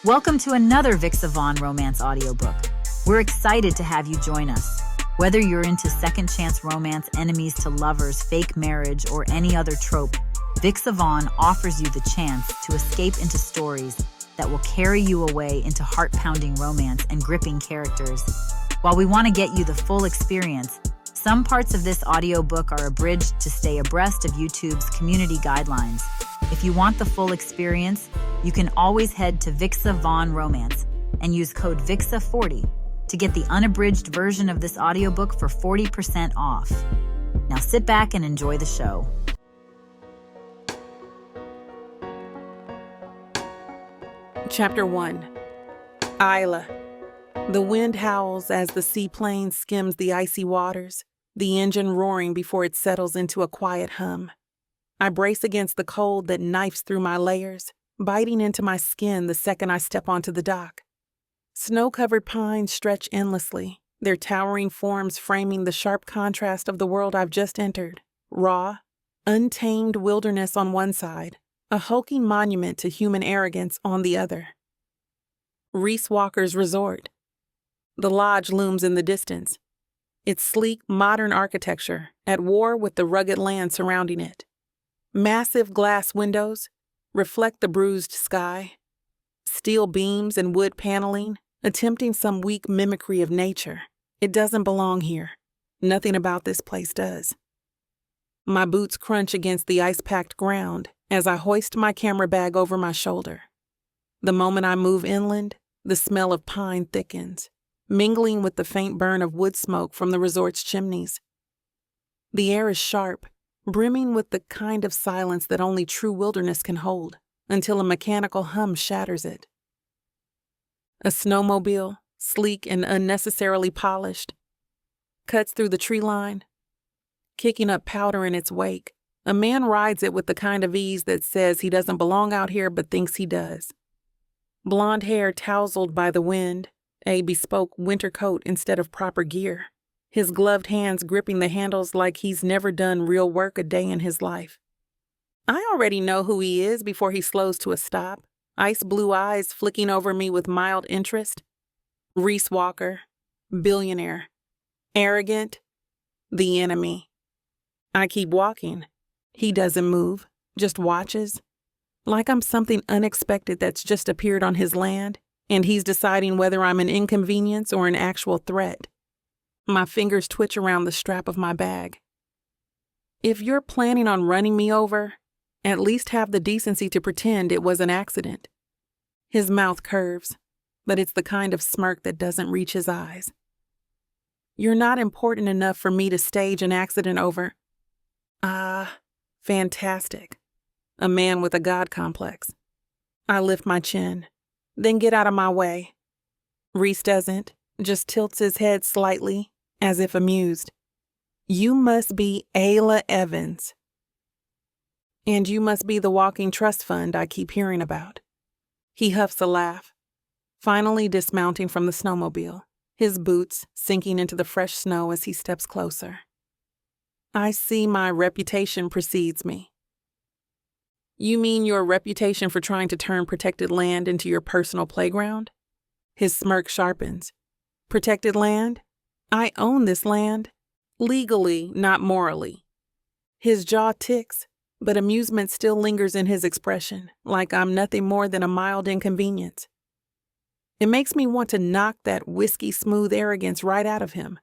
Welcome to another Vixa Vaughn romance audiobook. We're excited to have you join us. Whether you're into second chance romance, enemies to lovers, fake marriage, or any other trope, Vixa Vaughn offers you the chance to escape into stories that will carry you away into heart-pounding romance and gripping characters. While we want to get you the full experience, some parts of this audiobook are abridged to stay abreast of YouTube's community guidelines. If you want the full experience, you can always head to Vixa Vaughn Romance and use code VIXA40 to get the unabridged version of this audiobook for 40% off. Now sit back and enjoy the show. Chapter 1. Isla. The wind howls as the seaplane skims the icy waters, the engine roaring before it settles into a quiet hum. I brace against the cold that knifes through my layers, biting into my skin the second I step onto the dock. Snow-covered pines stretch endlessly, their towering forms framing the sharp contrast of the world I've just entered. Raw, untamed wilderness on one side, a hulking monument to human arrogance on the other. Rhys Walker's resort. The lodge looms in the distance, its sleek, modern architecture at war with the rugged land surrounding it. Massive glass windows reflect the bruised sky, steel beams and wood paneling, attempting some weak mimicry of nature. It doesn't belong here. Nothing about this place does. My boots crunch against the ice-packed ground as I hoist my camera bag over my shoulder. The moment I move inland, the smell of pine thickens, mingling with the faint burn of wood smoke from the resort's chimneys. The air is sharp, brimming with the kind of silence that only true wilderness can hold, until a mechanical hum shatters it. A snowmobile, sleek and unnecessarily polished, cuts through the tree line. Kicking up powder in its wake, a man rides it with the kind of ease that says he doesn't belong out here but thinks he does. Blonde hair tousled by the wind, a bespoke winter coat instead of proper gear. His gloved hands gripping the handles like he's never done real work a day in his life. I already know who he is before he slows to a stop, ice blue eyes flicking over me with mild interest. Rhys Walker, billionaire, arrogant, the enemy. I keep walking. He doesn't move, just watches, like I'm something unexpected that's just appeared on his land, and he's deciding whether I'm an inconvenience or an actual threat. My fingers twitch around the strap of my bag. If you're planning on running me over, at least have the decency to pretend it was an accident. His mouth curves, but it's the kind of smirk that doesn't reach his eyes. You're not important enough for me to stage an accident over. Ah, fantastic. A man with a god complex. I lift my chin, then get out of my way. Rhys doesn't, just tilts his head slightly, as if amused. You must be Ayla Evans. And you must be the walking trust fund I keep hearing about. He huffs a laugh, finally dismounting from the snowmobile, his boots sinking into the fresh snow as he steps closer. I see my reputation precedes me. You mean your reputation for trying to turn protected land into your personal playground? His smirk sharpens. Protected land? I own this land. Legally, not morally. His jaw ticks, but amusement still lingers in his expression, like I'm nothing more than a mild inconvenience. It makes me want to knock that whiskey-smooth arrogance right out of him.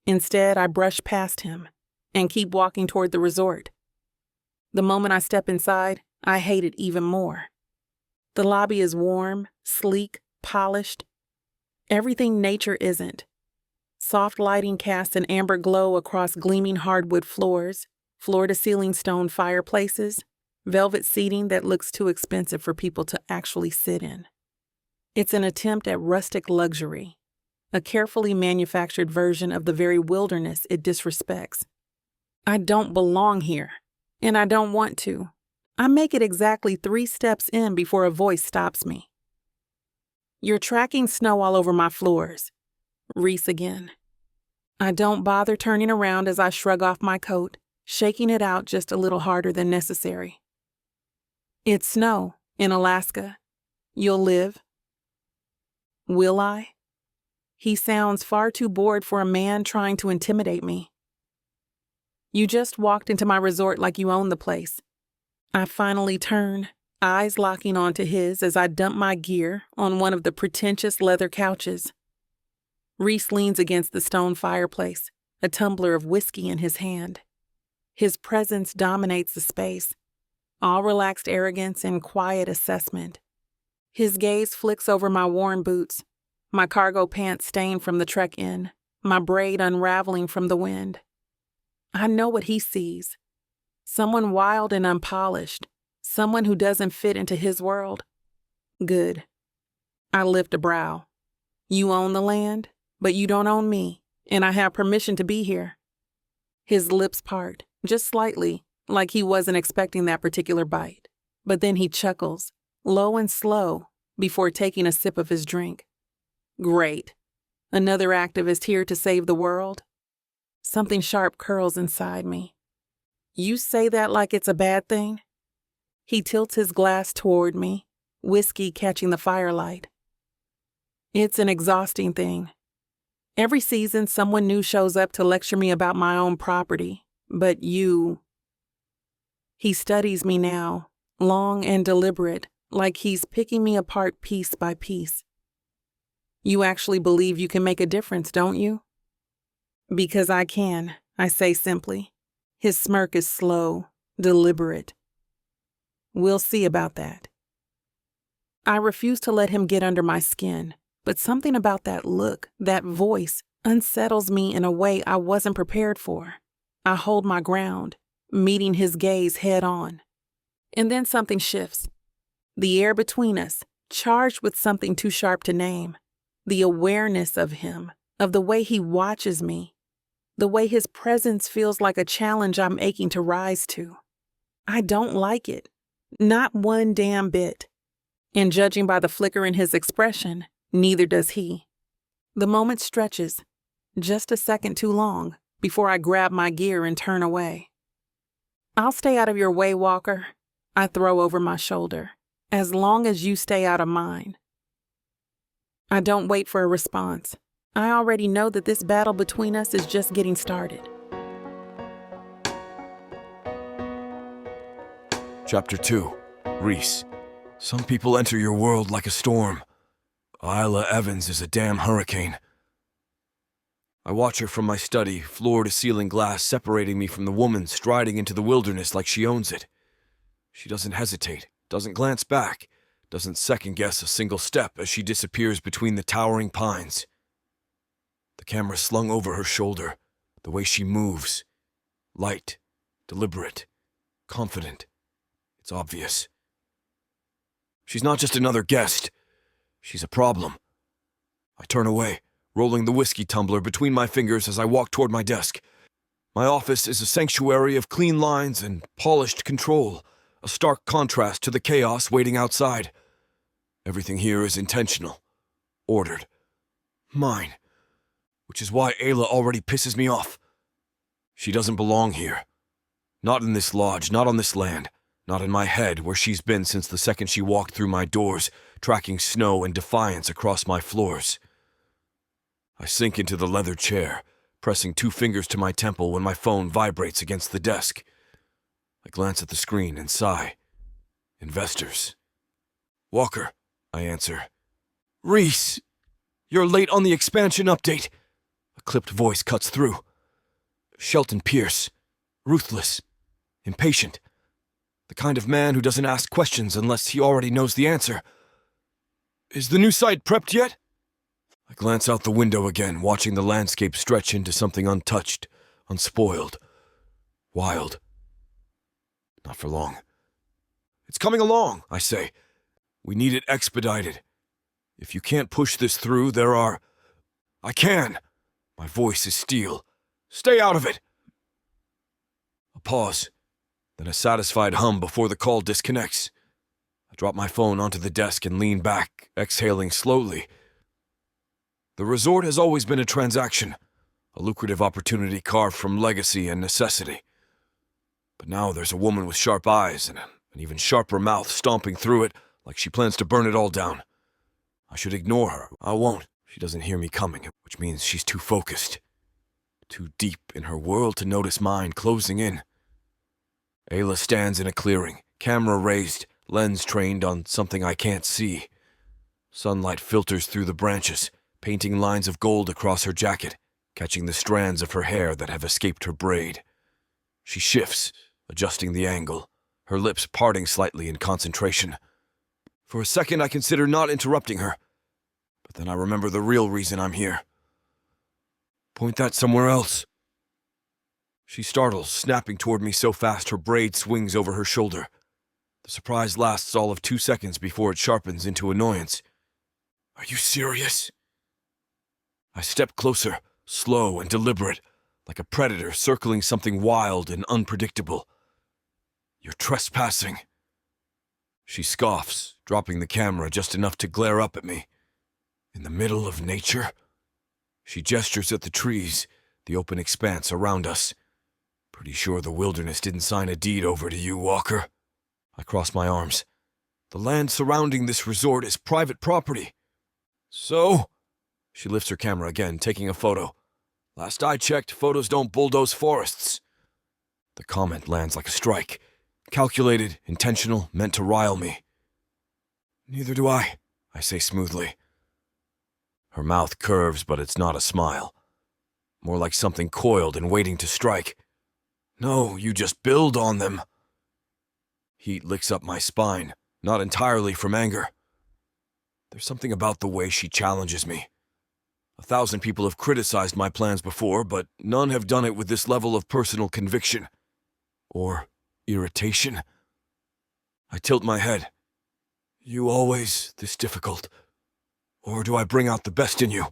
Instead, I brush past him and keep walking toward the resort. The moment I step inside, I hate it even more. The lobby is warm, sleek, polished. Everything nature isn't. Soft lighting casts an amber glow across gleaming hardwood floors, floor-to-ceiling stone fireplaces, velvet seating that looks too expensive for people to actually sit in. It's an attempt at rustic luxury, a carefully manufactured version of the very wilderness it disrespects. I don't belong here, and I don't want to. I make it exactly 3 steps in before a voice stops me. You're tracking snow all over my floors. Rhys again. I don't bother turning around as I shrug off my coat, shaking it out just a little harder than necessary. It's snow in Alaska. You'll live. Will I? He sounds far too bored for a man trying to intimidate me. You just walked into my resort like you own the place. I finally turn, eyes locking onto his as I dump my gear on one of the pretentious leather couches. Rhys leans against the stone fireplace, a tumbler of whiskey in his hand. His presence dominates the space, all relaxed arrogance and quiet assessment. His gaze flicks over my worn boots, my cargo pants stained from the trek in, my braid unraveling from the wind. I know what he sees. Someone wild and unpolished, someone who doesn't fit into his world. Good. I lift a brow. You own the land, but you don't own me, and I have permission to be here. His lips part, just slightly, like he wasn't expecting that particular bite. But then he chuckles, low and slow, before taking a sip of his drink. Great. Another activist here to save the world? Something sharp curls inside me. You say that like it's a bad thing? He tilts his glass toward me, whiskey catching the firelight. It's an exhausting thing. Every season, someone new shows up to lecture me about my own property, but you... He studies me now, long and deliberate, like he's picking me apart piece by piece. You actually believe you can make a difference, don't you? Because I can, I say simply. His smirk is slow, deliberate. We'll see about that. I refuse to let him get under my skin, but something about that look, that voice, unsettles me in a way I wasn't prepared for. I hold my ground, meeting his gaze head on. And then something shifts. The air between us, charged with something too sharp to name. The awareness of him, of the way he watches me. The way his presence feels like a challenge I'm aching to rise to. I don't like it. Not one damn bit. And judging by the flicker in his expression, neither does he. The moment stretches, just a second too long, before I grab my gear and turn away. I'll stay out of your way, Walker, I throw over my shoulder, as long as you stay out of mine. I don't wait for a response. I already know that this battle between us is just getting started. Chapter 2. Rhys. Some people enter your world like a storm. Isla Evans is a damn hurricane. I watch her from my study, floor-to-ceiling glass separating me from the woman striding into the wilderness like she owns it. She doesn't hesitate, doesn't glance back, doesn't second-guess a single step as she disappears between the towering pines. The camera slung over her shoulder, the way she moves. Light, deliberate, confident. It's obvious. She's not just another guest. She's a problem. I turn away, rolling the whiskey tumbler between my fingers as I walk toward my desk. My office is a sanctuary of clean lines and polished control, a stark contrast to the chaos waiting outside. Everything here is intentional, ordered, mine, which is why Ayla already pisses me off. She doesn't belong here. Not in this lodge, not on this land, not in my head where she's been since the second she walked through my doors, tracking snow and defiance across my floors. I sink into the leather chair, pressing 2 fingers to my temple when my phone vibrates against the desk. I glance at the screen and sigh. Investors. Walker, I answer. Rhys! You're late on the expansion update. A clipped voice cuts through. Shelton Pierce. Ruthless. Impatient. The kind of man who doesn't ask questions unless he already knows the answer. Is the new site prepped yet? I glance out the window again, watching the landscape stretch into something untouched, unspoiled, wild. Not for long. It's coming along, I say. We need it expedited. If you can't push this through, there are... I can. My voice is steel. Stay out of it. A pause, then a satisfied hum before the call disconnects. I drop my phone onto the desk and lean back, exhaling slowly. The resort has always been a transaction, a lucrative opportunity carved from legacy and necessity. But now there's a woman with sharp eyes and an even sharper mouth stomping through it like she plans to burn it all down. I should ignore her. I won't. She doesn't hear me coming, which means she's too focused. Too deep in her world to notice mine closing in. Ayla stands in a clearing, camera raised, lens trained on something I can't see. Sunlight filters through the branches, painting lines of gold across her jacket, catching the strands of her hair that have escaped her braid. She shifts, adjusting the angle, her lips parting slightly in concentration. For a second, I consider not interrupting her, but then I remember the real reason I'm here. Point that somewhere else. She startles, snapping toward me so fast her braid swings over her shoulder. The surprise lasts all of 2 seconds before it sharpens into annoyance. Are you serious? I step closer, slow and deliberate, like a predator circling something wild and unpredictable. You're trespassing. She scoffs, dropping the camera just enough to glare up at me. In the middle of nature? She gestures at the trees, the open expanse around us. Pretty sure the wilderness didn't sign a deed over to you, Walker. I cross my arms. The land surrounding this resort is private property. So? She lifts her camera again, taking a photo. Last I checked, photos don't bulldoze forests. The comment lands like a strike. Calculated, intentional, meant to rile me. Neither do I say smoothly. Her mouth curves, but it's not a smile. More like something coiled and waiting to strike. No, you just build on them. Heat licks up my spine, not entirely from anger. There's something about the way she challenges me. 1,000 people have criticized my plans before, but none have done it with this level of personal conviction. Or irritation. I tilt my head. You always this difficult? Or do I bring out the best in you?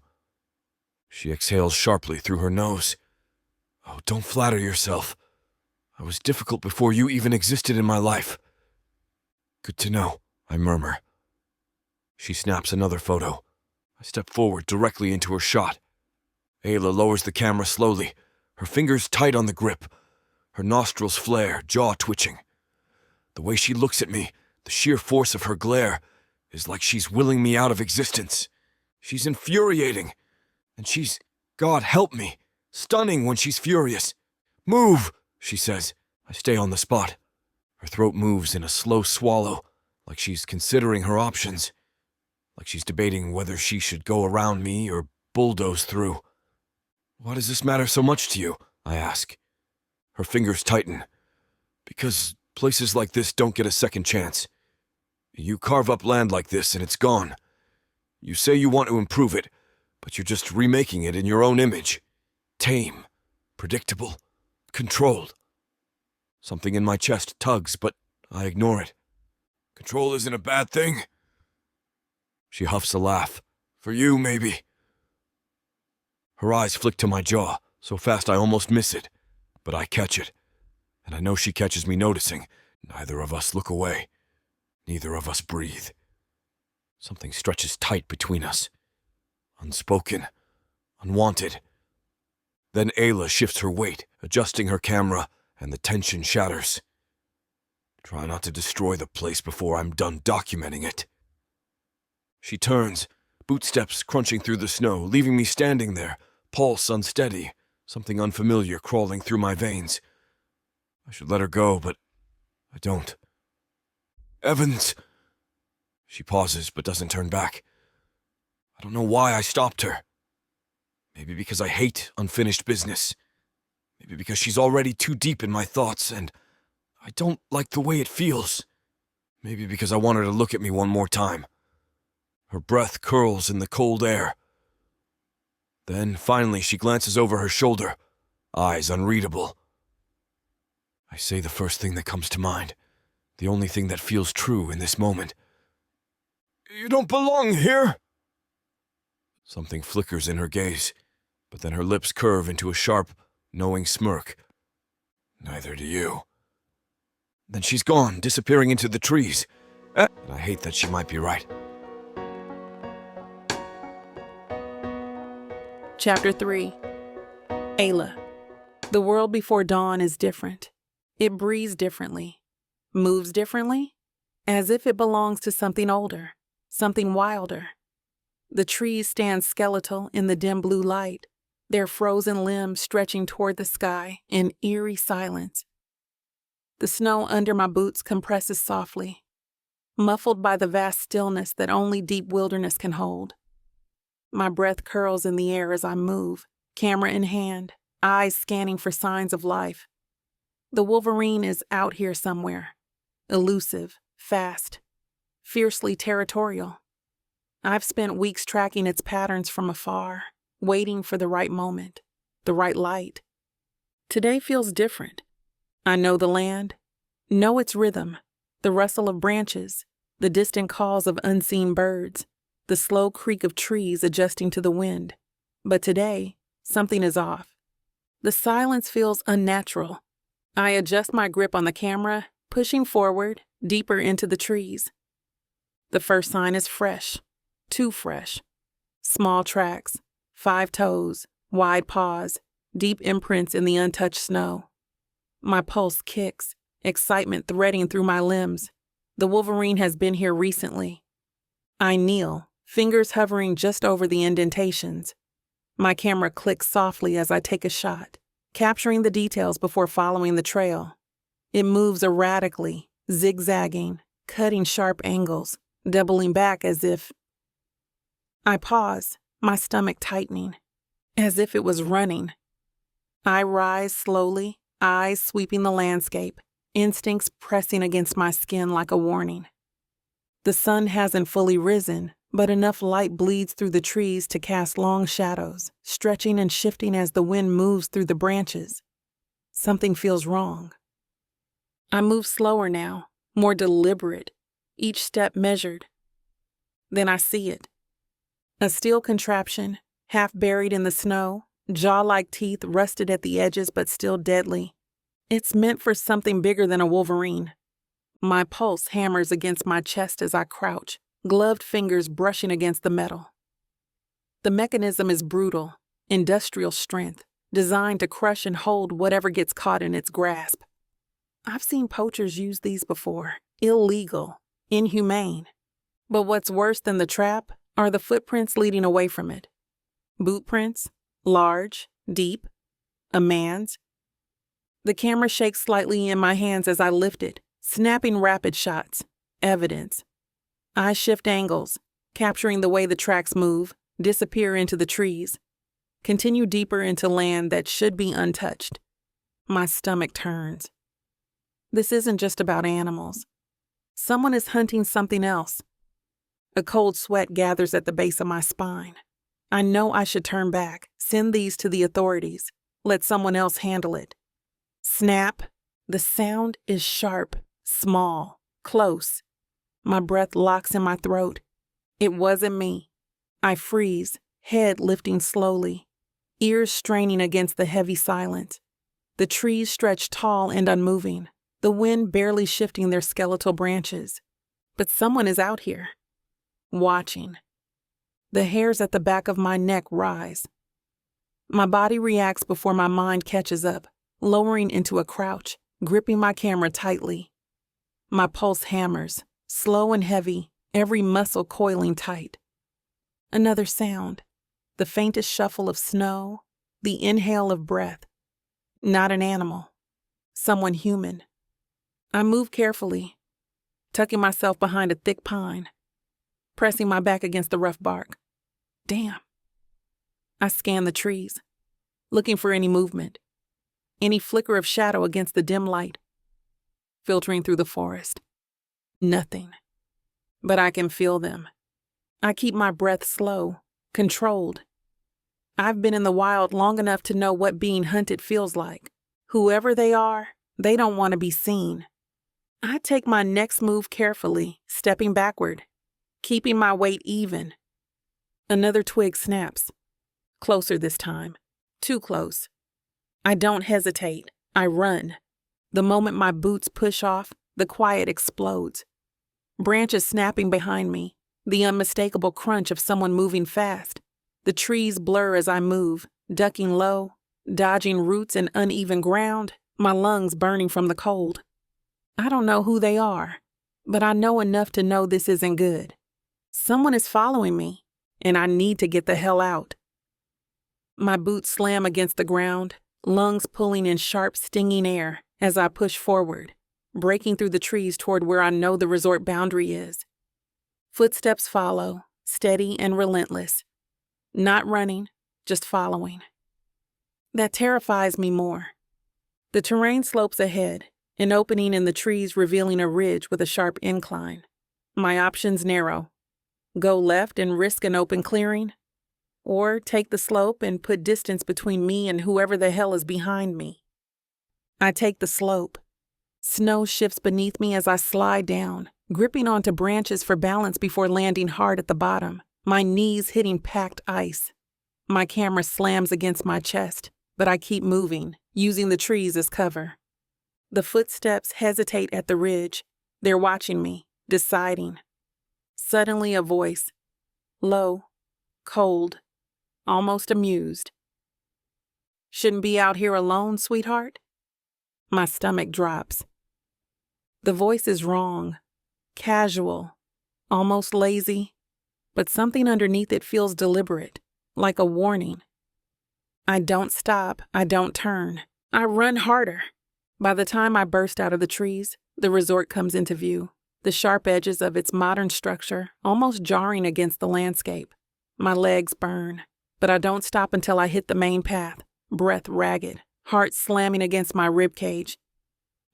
She exhales sharply through her nose. Oh, don't flatter yourself. I was difficult before you even existed in my life. Good to know, I murmur. She snaps another photo. I step forward directly into her shot. Ayla lowers the camera slowly, her fingers tight on the grip. Her nostrils flare, jaw twitching. The way she looks at me, the sheer force of her glare, is like she's willing me out of existence. She's infuriating. And she's, God help me, stunning when she's furious. Move, she says. I stay on the spot. Her throat moves in a slow swallow, like she's considering her options. Like she's debating whether she should go around me or bulldoze through. Why does this matter so much to you? I ask. Her fingers tighten. Because places like this don't get a second chance. You carve up land like this and it's gone. You say you want to improve it, but you're just remaking it in your own image. Tame, predictable, controlled. Something in my chest tugs, but I ignore it. Control isn't a bad thing. She huffs a laugh. For you, maybe. Her eyes flick to my jaw, so fast I almost miss it. But I catch it. And I know she catches me noticing. Neither of us look away. Neither of us breathe. Something stretches tight between us. Unspoken. Unwanted. Then Ayla shifts her weight, adjusting her camera, and the tension shatters. Try not to destroy the place before I'm done documenting it. She turns, bootsteps crunching through the snow, leaving me standing there, pulse unsteady, something unfamiliar crawling through my veins. I should let her go, but I don't. Evans! She pauses, but doesn't turn back. I don't know why I stopped her. Maybe because I hate unfinished business. Maybe because she's already too deep in my thoughts, and I don't like the way it feels. Maybe because I want her to look at me one more time. Her breath curls in the cold air. Then, finally, she glances over her shoulder, eyes unreadable. I say the first thing that comes to mind, the only thing that feels true in this moment. You don't belong here! Something flickers in her gaze, but then her lips curve into a sharp, knowing smirk. Neither do you. Then she's gone, disappearing into the trees. And I hate that she might be right. Chapter 3. Ayla. The world before dawn is different. It breathes differently, moves differently, as if it belongs to something older, something wilder. The trees stand skeletal in the dim blue light, their frozen limbs stretching toward the sky in eerie silence. The snow under my boots compresses softly, muffled by the vast stillness that only deep wilderness can hold. My breath curls in the air as I move, camera in hand, eyes scanning for signs of life. The wolverine is out here somewhere, elusive, fast, fiercely territorial. I've spent weeks tracking its patterns from afar, waiting for the right moment, the right light. Today feels different. I know the land, know its rhythm, the rustle of branches, the distant calls of unseen birds, the slow creak of trees adjusting to the wind. But today, something is off. The silence feels unnatural. I adjust my grip on the camera, pushing forward, deeper into the trees. The first sign is fresh, too fresh. Small tracks, 5 toes, wide paws, deep imprints in the untouched snow. My pulse kicks, excitement threading through my limbs. The wolverine has been here recently. I kneel, fingers hovering just over the indentations. My camera clicks softly as I take a shot, capturing the details before following the trail. It moves erratically, zigzagging, cutting sharp angles, doubling back as if... I pause, my stomach tightening, as if it was running. I rise slowly, eyes sweeping the landscape, instincts pressing against my skin like a warning. The sun hasn't fully risen, but enough light bleeds through the trees to cast long shadows, stretching and shifting as the wind moves through the branches. Something feels wrong. I move slower now, more deliberate, each step measured. Then I see it. A steel contraption, half buried in the snow, jaw-like teeth rusted at the edges but still deadly. It's meant for something bigger than a wolverine. My pulse hammers against my chest as I crouch, gloved fingers brushing against the metal. The mechanism is brutal, industrial strength, designed to crush and hold whatever gets caught in its grasp. I've seen poachers use these before, illegal, inhumane. But what's worse than the trap are the footprints leading away from it. Boot prints, large, deep, a man's. The camera shakes slightly in my hands as I lift it, snapping rapid shots, evidence. I shift angles, capturing the way the tracks move, disappear into the trees, continue deeper into land that should be untouched. My stomach turns. This isn't just about animals. Someone is hunting something else. A cold sweat gathers at the base of my spine. I know I should turn back, send these to the authorities, let someone else handle it. Snap. The sound is sharp, small, close. My breath locks in my throat. It wasn't me. I freeze, head lifting slowly, ears straining against the heavy silence. The trees stretch tall and unmoving, the wind barely shifting their skeletal branches. But someone is out here, watching. The hairs at the back of my neck rise. My body reacts before my mind catches up, lowering into a crouch, gripping my camera tightly. My pulse hammers, slow and heavy, every muscle coiling tight. Another sound, the faintest shuffle of snow, the inhale of breath. Not an animal, someone human. I move carefully, tucking myself behind a thick pine, pressing my back against the rough bark. Damn. I scan the trees, looking for any movement, any flicker of shadow against the dim light, filtering through the forest. Nothing. But I can feel them. I keep my breath slow, controlled. I've been in the wild long enough to know what being hunted feels like. Whoever they are, they don't want to be seen. I take my next move carefully, stepping backward, keeping my weight even. Another twig snaps. Closer this time. Too close. I don't hesitate. I run. The moment my boots push off, the quiet explodes. Branches snapping behind me, the unmistakable crunch of someone moving fast. The trees blur as I move, ducking low, dodging roots and uneven ground, my lungs burning from the cold. I don't know who they are, but I know enough to know this isn't good. Someone is following me, and I need to get the hell out. My boots slam against the ground, lungs pulling in sharp, stinging air as I push forward, breaking through the trees toward where I know the resort boundary is. Footsteps follow, steady and relentless. Not running, just following. That terrifies me more. The terrain slopes ahead, an opening in the trees revealing a ridge with a sharp incline. My options narrow. Go left and risk an open clearing, or take the slope and put distance between me and whoever the hell is behind me. I take the slope. Snow shifts beneath me as I slide down, gripping onto branches for balance before landing hard at the bottom, my knees hitting packed ice. My camera slams against my chest, but I keep moving, using the trees as cover. The footsteps hesitate at the ridge. They're watching me, deciding. Suddenly a voice, low, cold, almost amused. "Shouldn't be out here alone, sweetheart?" My stomach drops. The voice is wrong, casual, almost lazy, but something underneath it feels deliberate, like a warning. I don't stop, I don't turn. I run harder. By the time I burst out of the trees, the resort comes into view, the sharp edges of its modern structure almost jarring against the landscape. My legs burn, but I don't stop until I hit the main path, breath ragged, heart slamming against my ribcage.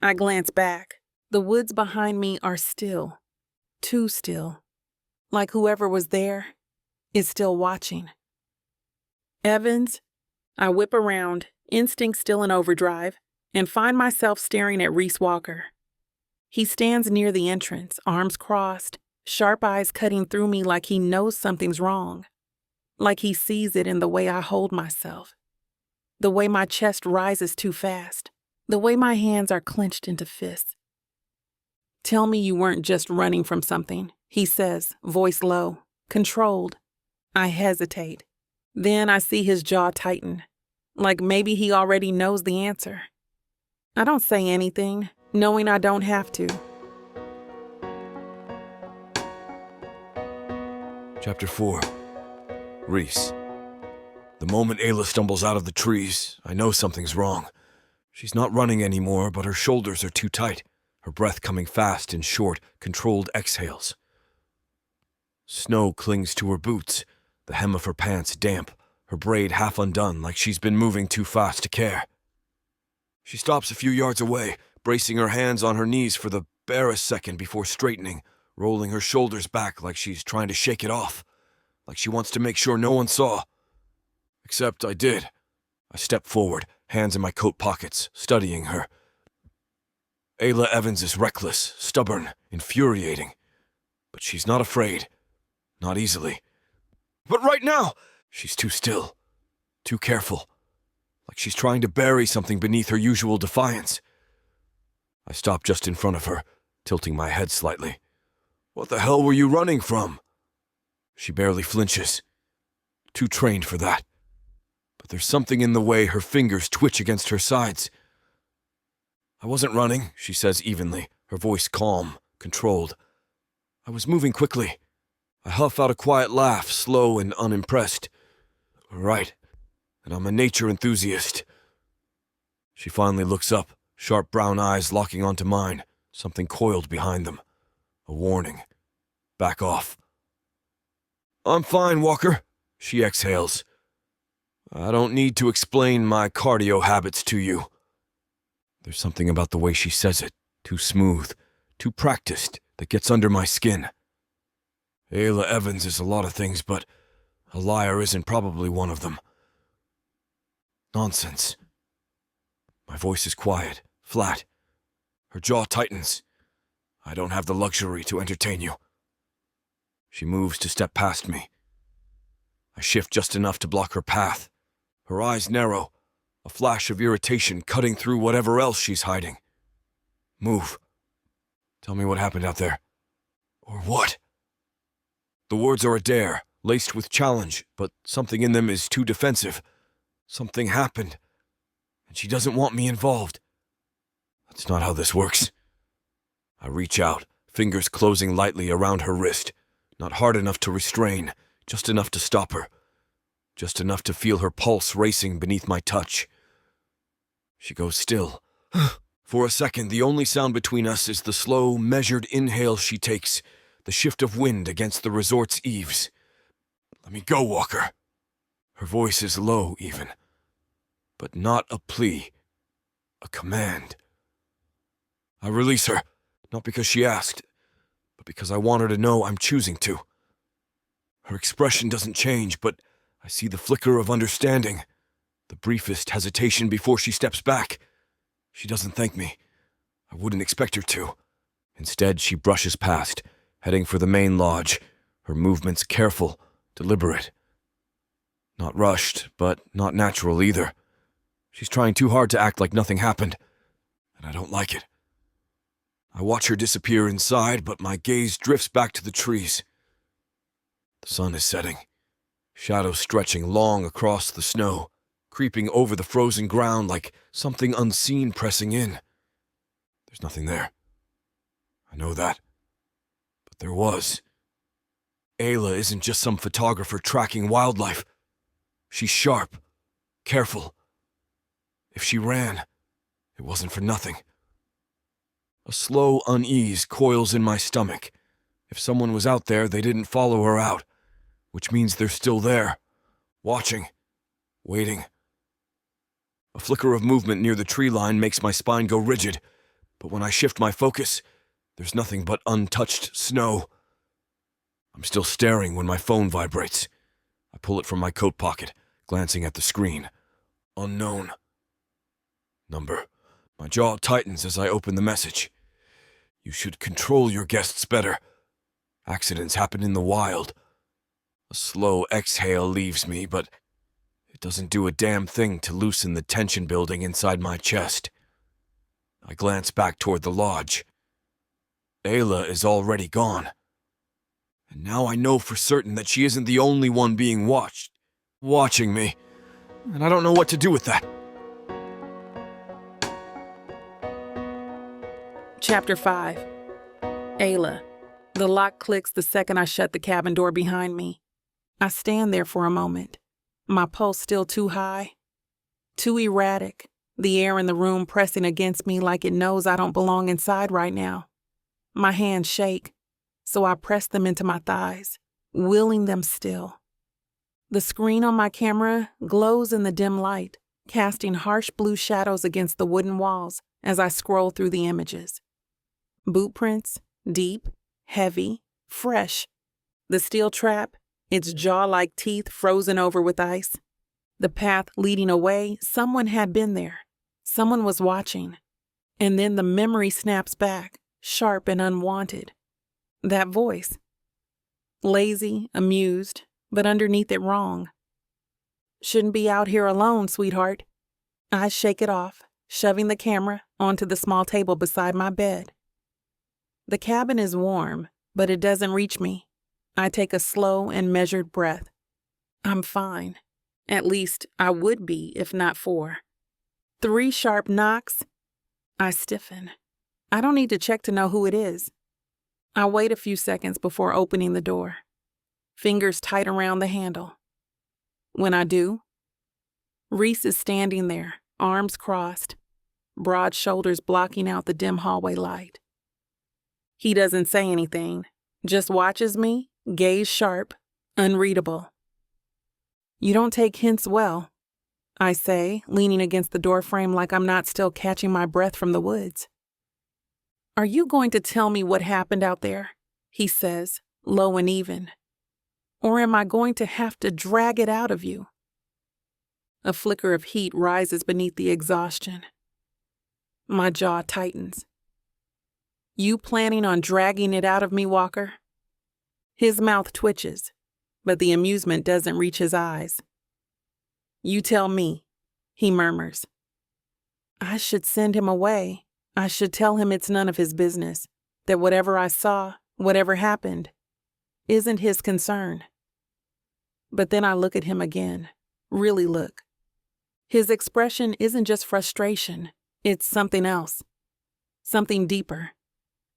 I glance back. The woods behind me are still, too still, like whoever was there is still watching. "Evans?" I whip around, instinct still in overdrive, and find myself staring at Rhys Walker. He stands near the entrance, arms crossed, sharp eyes cutting through me like he knows something's wrong, like he sees it in the way I hold myself, the way my chest rises too fast, the way my hands are clenched into fists. "Tell me you weren't just running from something," he says, voice low, controlled. I hesitate. Then I see his jaw tighten, like maybe he already knows the answer. I don't say anything, knowing I don't have to. Chapter 4. Rhys. The moment Ayla stumbles out of the trees, I know something's wrong. She's not running anymore, but her shoulders are too tight, her breath coming fast in short, controlled exhales. Snow clings to her boots, the hem of her pants damp, her braid half undone like she's been moving too fast to care. She stops a few yards away, bracing her hands on her knees for the barest second before straightening, rolling her shoulders back like she's trying to shake it off, like she wants to make sure no one saw. Except I did. I step forward, hands in my coat pockets, studying her. Ayla Evans is reckless, stubborn, infuriating. But she's not afraid. Not easily. But right now, she's too still, too careful, like she's trying to bury something beneath her usual defiance. I stop just in front of her, tilting my head slightly. "What the hell were you running from?" She barely flinches. Too trained for that. But there's something in the way her fingers twitch against her sides. "I wasn't running," she says evenly, her voice calm, controlled. "I was moving quickly." I huff out a quiet laugh, slow and unimpressed. "Right, and I'm a nature enthusiast." She finally looks up, sharp brown eyes locking onto mine, something coiled behind them. A warning. Back off. "I'm fine, Walker," she exhales. "I don't need to explain my cardio habits to you." There's something about the way she says it, too smooth, too practiced, that gets under my skin. Ayla Evans is a lot of things, but a liar isn't probably one of them. Nonsense. My voice is quiet, flat. Her jaw tightens. I don't have the luxury to entertain you. She moves to step past me. I shift just enough to block her path. Her eyes narrow, a flash of irritation cutting through whatever else she's hiding. "Move. Tell me what happened out there." "Or what?" The words are a dare, laced with challenge, but something in them is too defensive. Something happened, and she doesn't want me involved. That's not how this works. I reach out, fingers closing lightly around her wrist, not hard enough to restrain, Just enough to stop her. Just enough to feel her pulse racing beneath my touch. She goes still. For a second, the only sound between us is the slow, measured inhale she takes, the shift of wind against the resort's eaves. Let me go, Walker. Her voice is low, even. But not a plea. A command. I release her, not because she asked, but because I want her to know I'm choosing to. Her expression doesn't change, but I see the flicker of understanding, the briefest hesitation before she steps back. She doesn't thank me. I wouldn't expect her to. Instead, she brushes past, heading for the main lodge, her movements careful, deliberate. Not rushed, but not natural either. She's trying too hard to act like nothing happened, and I don't like it. I watch her disappear inside, but my gaze drifts back to the trees. The sun is setting, shadows stretching long across the snow, creeping over the frozen ground like something unseen pressing in. There's nothing there. I know that. But there was. Ayla isn't just some photographer tracking wildlife. She's sharp, careful. If she ran, it wasn't for nothing. A slow unease coils in my stomach. If someone was out there, they didn't follow her out, which means they're still there, watching, waiting. A flicker of movement near the tree line makes my spine go rigid, but when I shift my focus, there's nothing but untouched snow. I'm still staring when my phone vibrates. I pull it from my coat pocket, glancing at the screen. Unknown. Number. My jaw tightens as I open the message. You should control your guests better. Accidents happen in the wild. A slow exhale leaves me, but it doesn't do a damn thing to loosen the tension building inside my chest. I glance back toward the lodge. Ayla is already gone. And now I know for certain that she isn't the only one being watching me. And I don't know what to do with that. Chapter 5. Ayla. The lock clicks the second I shut the cabin door behind me. I stand there for a moment, my pulse still too high, too erratic, the air in the room pressing against me like it knows I don't belong inside right now. My hands shake, so I press them into my thighs, willing them still. The screen on my camera glows in the dim light, casting harsh blue shadows against the wooden walls as I scroll through the images. Boot prints, deep, heavy, fresh. The steel trap, its jaw-like teeth frozen over with ice. The path leading away, someone had been there. Someone was watching. And then the memory snaps back, sharp and unwanted. That voice. Lazy, amused, but underneath it wrong. Shouldn't be out here alone, sweetheart. I shake it off, shoving the camera onto the small table beside my bed. The cabin is warm, but it doesn't reach me. I take a slow and measured breath. I'm fine. At least I would be if not for 3 sharp knocks. I stiffen. I don't need to check to know who it is. I wait a few seconds before opening the door, fingers tight around the handle. When I do, Rhys is standing there, arms crossed, broad shoulders blocking out the dim hallway light. He doesn't say anything, just watches me, gaze sharp, unreadable. You don't take hints well, I say, leaning against the doorframe like I'm not still catching my breath from the woods. Are you going to tell me what happened out there? He says, low and even. Or am I going to have to drag it out of you? A flicker of heat rises beneath the exhaustion. My jaw tightens. You planning on dragging it out of me, Walker? His mouth twitches, but the amusement doesn't reach his eyes. You tell me, he murmurs. I should send him away. I should tell him it's none of his business, that whatever I saw, whatever happened, isn't his concern. But then I look at him again, really look. His expression isn't just frustration, it's something else, something deeper.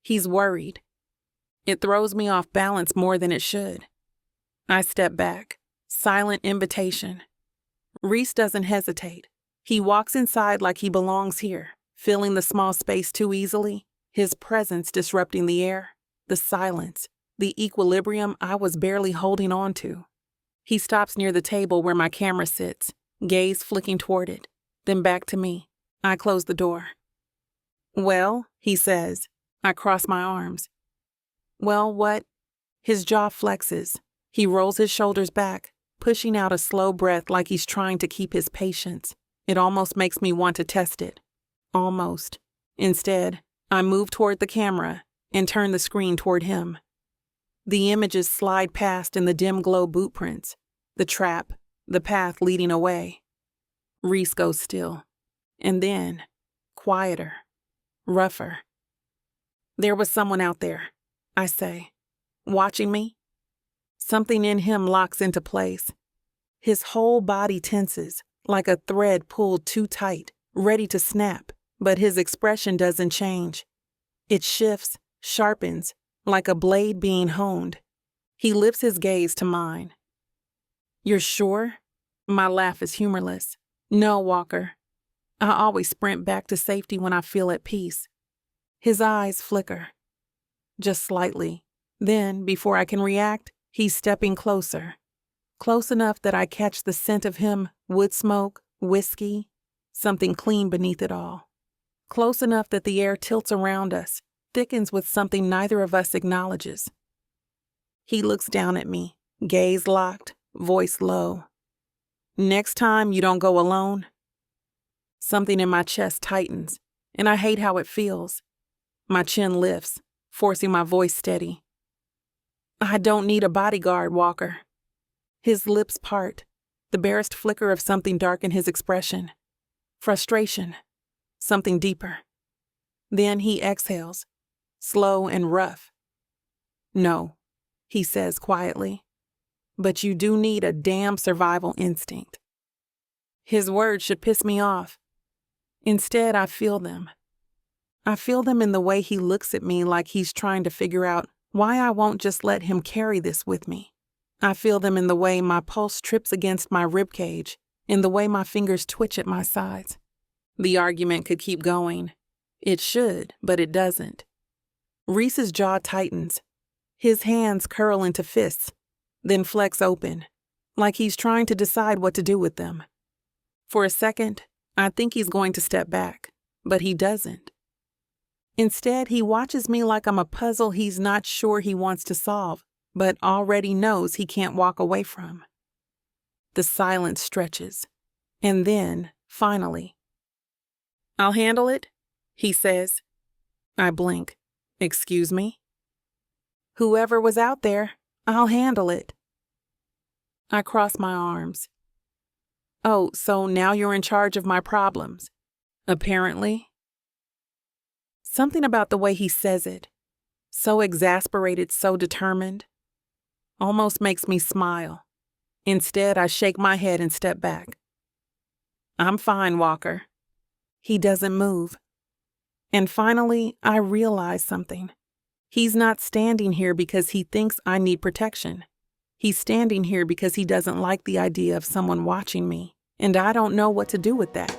He's worried. It throws me off balance more than it should. I step back. Silent invitation. Rhys doesn't hesitate. He walks inside like he belongs here, filling the small space too easily, his presence disrupting the air, the silence, the equilibrium I was barely holding on to. He stops near the table where my camera sits, gaze flicking toward it, then back to me. I close the door. "Well," he says. I cross my arms. "Well, what?" His jaw flexes. He rolls his shoulders back, pushing out a slow breath like he's trying to keep his patience. It almost makes me want to test it. Almost. Instead, I move toward the camera and turn the screen toward him. The images slide past in the dim glow boot prints, the trap, the path leading away. Rhys goes still. And then, quieter, rougher. "There was someone out there," I say, "watching me." Something in him locks into place. His whole body tenses, like a thread pulled too tight, ready to snap, but his expression doesn't change. It shifts, sharpens, like a blade being honed. He lifts his gaze to mine. "You're sure?" My laugh is humorless. "No, Walker. I always sprint back to safety when I feel at peace." His eyes flicker. Just slightly. Then, before I can react, he's stepping closer. Close enough that I catch the scent of him, wood smoke, whiskey, something clean beneath it all. Close enough that the air tilts around us, thickens with something neither of us acknowledges. He looks down at me, gaze locked, voice low. "Next time you don't go alone." Something in my chest tightens, and I hate how it feels. My chin lifts, forcing my voice steady. "I don't need a bodyguard, Walker." His lips part, the barest flicker of something dark in his expression. Frustration, something deeper. Then he exhales, slow and rough. "No," he says quietly, "but you do need a damn survival instinct." His words should piss me off. Instead, I feel them. I feel them in the way he looks at me like he's trying to figure out why I won't just let him carry this with me. I feel them in the way my pulse trips against my ribcage, in the way my fingers twitch at my sides. The argument could keep going. It should, but it doesn't. Rhys's jaw tightens. His hands curl into fists, then flex open, like he's trying to decide what to do with them. For a second, I think he's going to step back, but he doesn't. Instead, he watches me like I'm a puzzle he's not sure he wants to solve, but already knows he can't walk away from. The silence stretches. And then, finally, "I'll handle it," he says. I blink. "Excuse me?" "Whoever was out there, I'll handle it." I cross my arms. "Oh, so now you're in charge of my problems." "Apparently." Something about the way he says it, so exasperated, so determined, almost makes me smile. Instead, I shake my head and step back. "I'm fine, Walker." He doesn't move. And finally, I realize something. He's not standing here because he thinks I need protection. He's standing here because he doesn't like the idea of someone watching me, and I don't know what to do with that.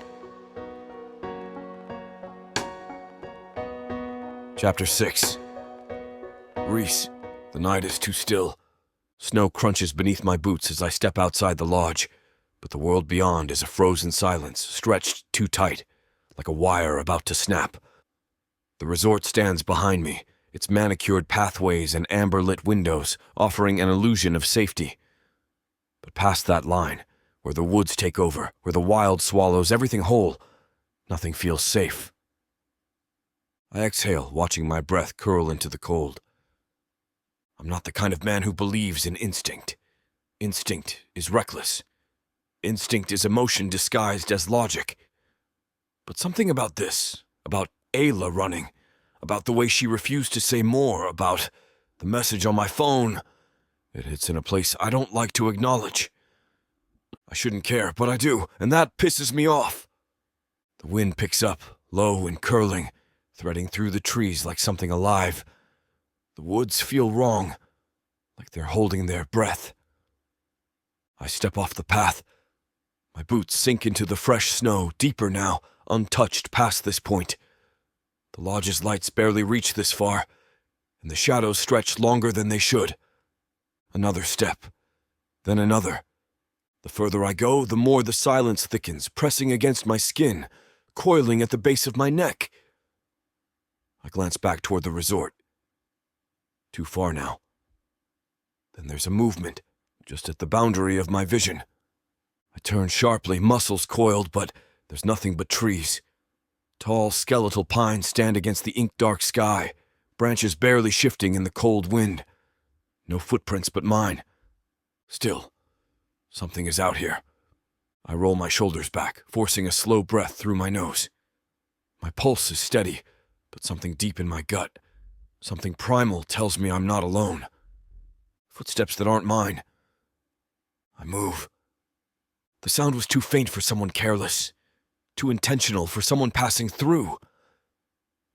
Chapter 6. Rhys, the night is too still. Snow crunches beneath my boots as I step outside the lodge, but the world beyond is a frozen silence, stretched too tight, like a wire about to snap. The resort stands behind me, its manicured pathways and amber-lit windows offering an illusion of safety. But past that line, where the woods take over, where the wild swallows everything whole, nothing feels safe. I exhale, watching my breath curl into the cold. I'm not the kind of man who believes in instinct. Instinct is reckless. Instinct is emotion disguised as logic. But something about this, about Ayla running, about the way she refused to say more, about the message on my phone, it hits in a place I don't like to acknowledge. I shouldn't care, but I do, and that pisses me off. The wind picks up, low and curling, threading through the trees like something alive. The woods feel wrong, like they're holding their breath. I step off the path. My boots sink into the fresh snow, deeper now, untouched past this point. The lodge's lights barely reach this far, and the shadows stretch longer than they should. Another step, then another. The further I go, the more the silence thickens, pressing against my skin, coiling at the base of my neck. I glance back toward the resort. Too far now. Then there's a movement, just at the boundary of my vision. I turn sharply, muscles coiled, but there's nothing but trees. Tall, skeletal pines stand against the ink-dark sky, branches barely shifting in the cold wind. No footprints but mine. Still, something is out here. I roll my shoulders back, forcing a slow breath through my nose. My pulse is steady, but something deep in my gut, something primal, tells me I'm not alone. Footsteps that aren't mine. I move. The sound was too faint for someone careless, too intentional for someone passing through.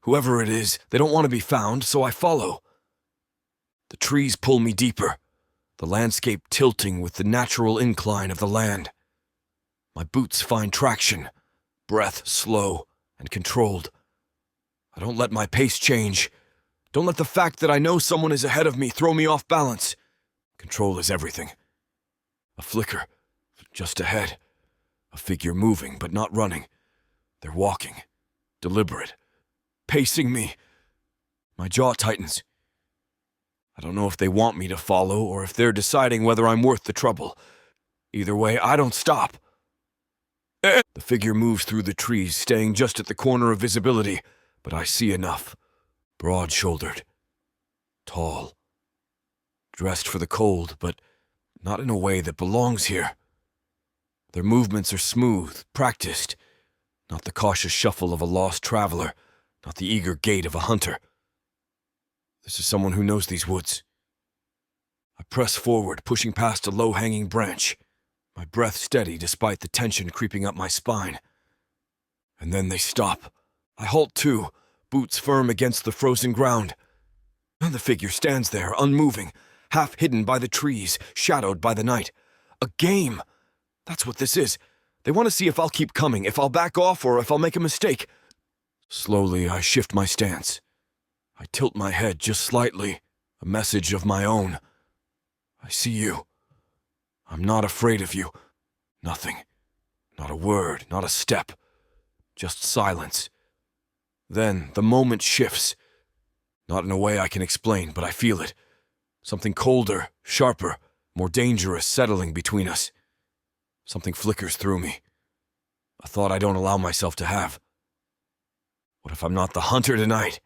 Whoever it is, they don't want to be found, so I follow. The trees pull me deeper, the landscape tilting with the natural incline of the land. My boots find traction, breath slow and controlled. I don't let my pace change. Don't let the fact that I know someone is ahead of me throw me off balance. Control is everything. A flicker, just ahead. A figure moving but not running. They're walking, deliberate, pacing me. My jaw tightens. I don't know if they want me to follow or if they're deciding whether I'm worth the trouble. Either way, I don't stop. The figure moves through the trees, staying just at the corner of visibility, but I see enough. Broad-shouldered, tall, dressed for the cold, but not in a way that belongs here. Their movements are smooth, practiced, not the cautious shuffle of a lost traveler, not the eager gait of a hunter. This is someone who knows these woods. I press forward, pushing past a low-hanging branch, my breath steady despite the tension creeping up my spine. And then they stop. I halt too, boots firm against the frozen ground. And the figure stands there, unmoving, half hidden by the trees, shadowed by the night. A game! That's what this is. They want to see if I'll keep coming, if I'll back off, or if I'll make a mistake. Slowly, I shift my stance. I tilt my head just slightly, a message of my own. I see you. I'm not afraid of you. Nothing. Not a word, not a step. Just silence. Then the moment shifts. Not in a way I can explain, but I feel it. Something colder, sharper, more dangerous settling between us. Something flickers through me. A thought I don't allow myself to have. What if I'm not the hunter tonight?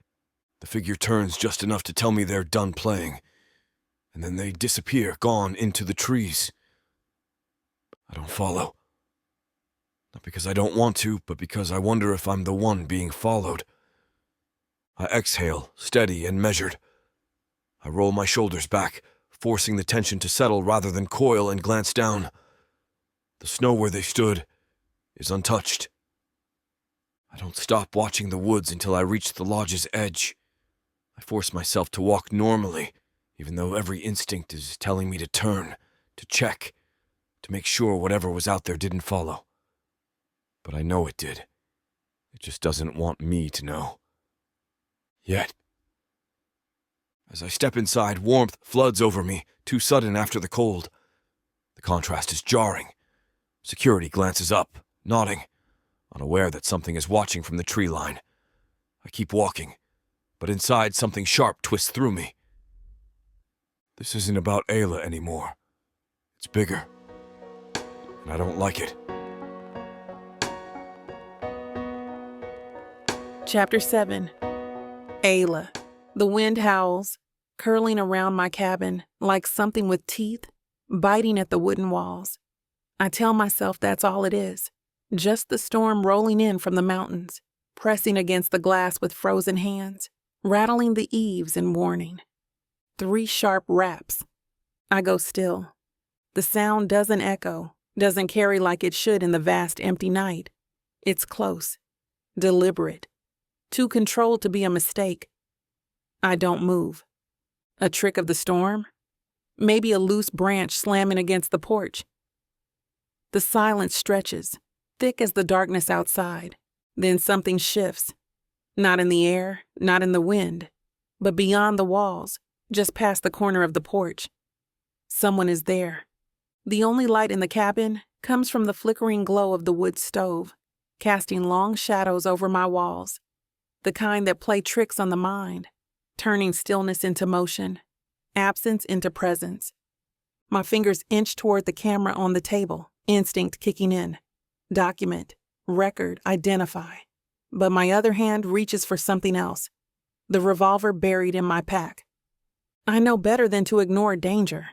The figure turns just enough to tell me they're done playing. And then they disappear, gone into the trees. I don't follow. Not because I don't want to, but because I wonder if I'm the one being followed. I exhale, steady and measured. I roll my shoulders back, forcing the tension to settle rather than coil, and glance down. The snow where they stood is untouched. I don't stop watching the woods until I reach the lodge's edge. I force myself to walk normally, even though every instinct is telling me to turn, to check, to make sure whatever was out there didn't follow. But I know it did. It just doesn't want me to know. Yet. As I step inside, warmth floods over me, too sudden after the cold. The contrast is jarring. Security glances up, nodding, unaware that something is watching from the tree line. I keep walking, but inside something sharp twists through me. This isn't about Ayla anymore. It's bigger. And I don't like it. Chapter 7. Ayla. The wind howls, curling around my cabin like something with teeth, biting at the wooden walls. I tell myself that's all it is. Just the storm rolling in from the mountains, pressing against the glass with frozen hands, rattling the eaves in warning. 3 sharp raps. I go still. The sound doesn't echo, doesn't carry like it should in the vast empty night. It's close, deliberate, too controlled to be a mistake. I don't move. A trick of the storm? Maybe a loose branch slamming against the porch. The silence stretches, thick as the darkness outside. Then something shifts. Not in the air, not in the wind, but beyond the walls, just past the corner of the porch. Someone is there. The only light in the cabin comes from the flickering glow of the wood stove, casting long shadows over my walls, the kind that play tricks on the mind, turning stillness into motion, absence into presence. My fingers inch toward the camera on the table, instinct kicking in. Document, record, identify. But my other hand reaches for something else, the revolver buried in my pack. I know better than to ignore danger.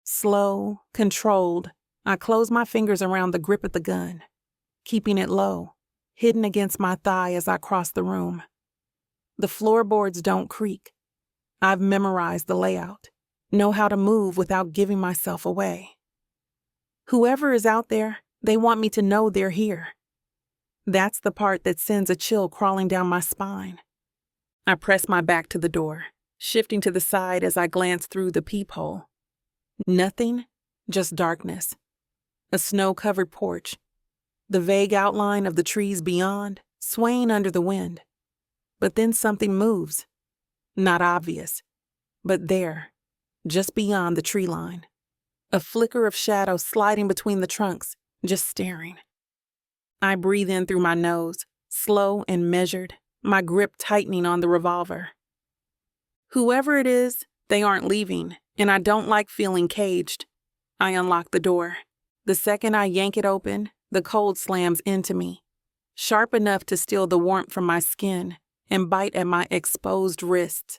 Slow, controlled, I close my fingers around the grip of the gun, keeping it low, hidden against my thigh as I cross the room. The floorboards don't creak. I've memorized the layout, know how to move without giving myself away. Whoever is out there, they want me to know they're here. That's the part that sends a chill crawling down my spine. I press my back to the door, shifting to the side as I glance through the peephole. Nothing, just darkness. A snow-covered porch. The vague outline of the trees beyond, swaying under the wind. But then something moves. Not obvious, but there, just beyond the tree line. A flicker of shadow sliding between the trunks, just staring. I breathe in through my nose, slow and measured, my grip tightening on the revolver. Whoever it is, they aren't leaving, and I don't like feeling caged. I unlock the door. The second I yank it open, the cold slams into me, sharp enough to steal the warmth from my skin and bite at my exposed wrists.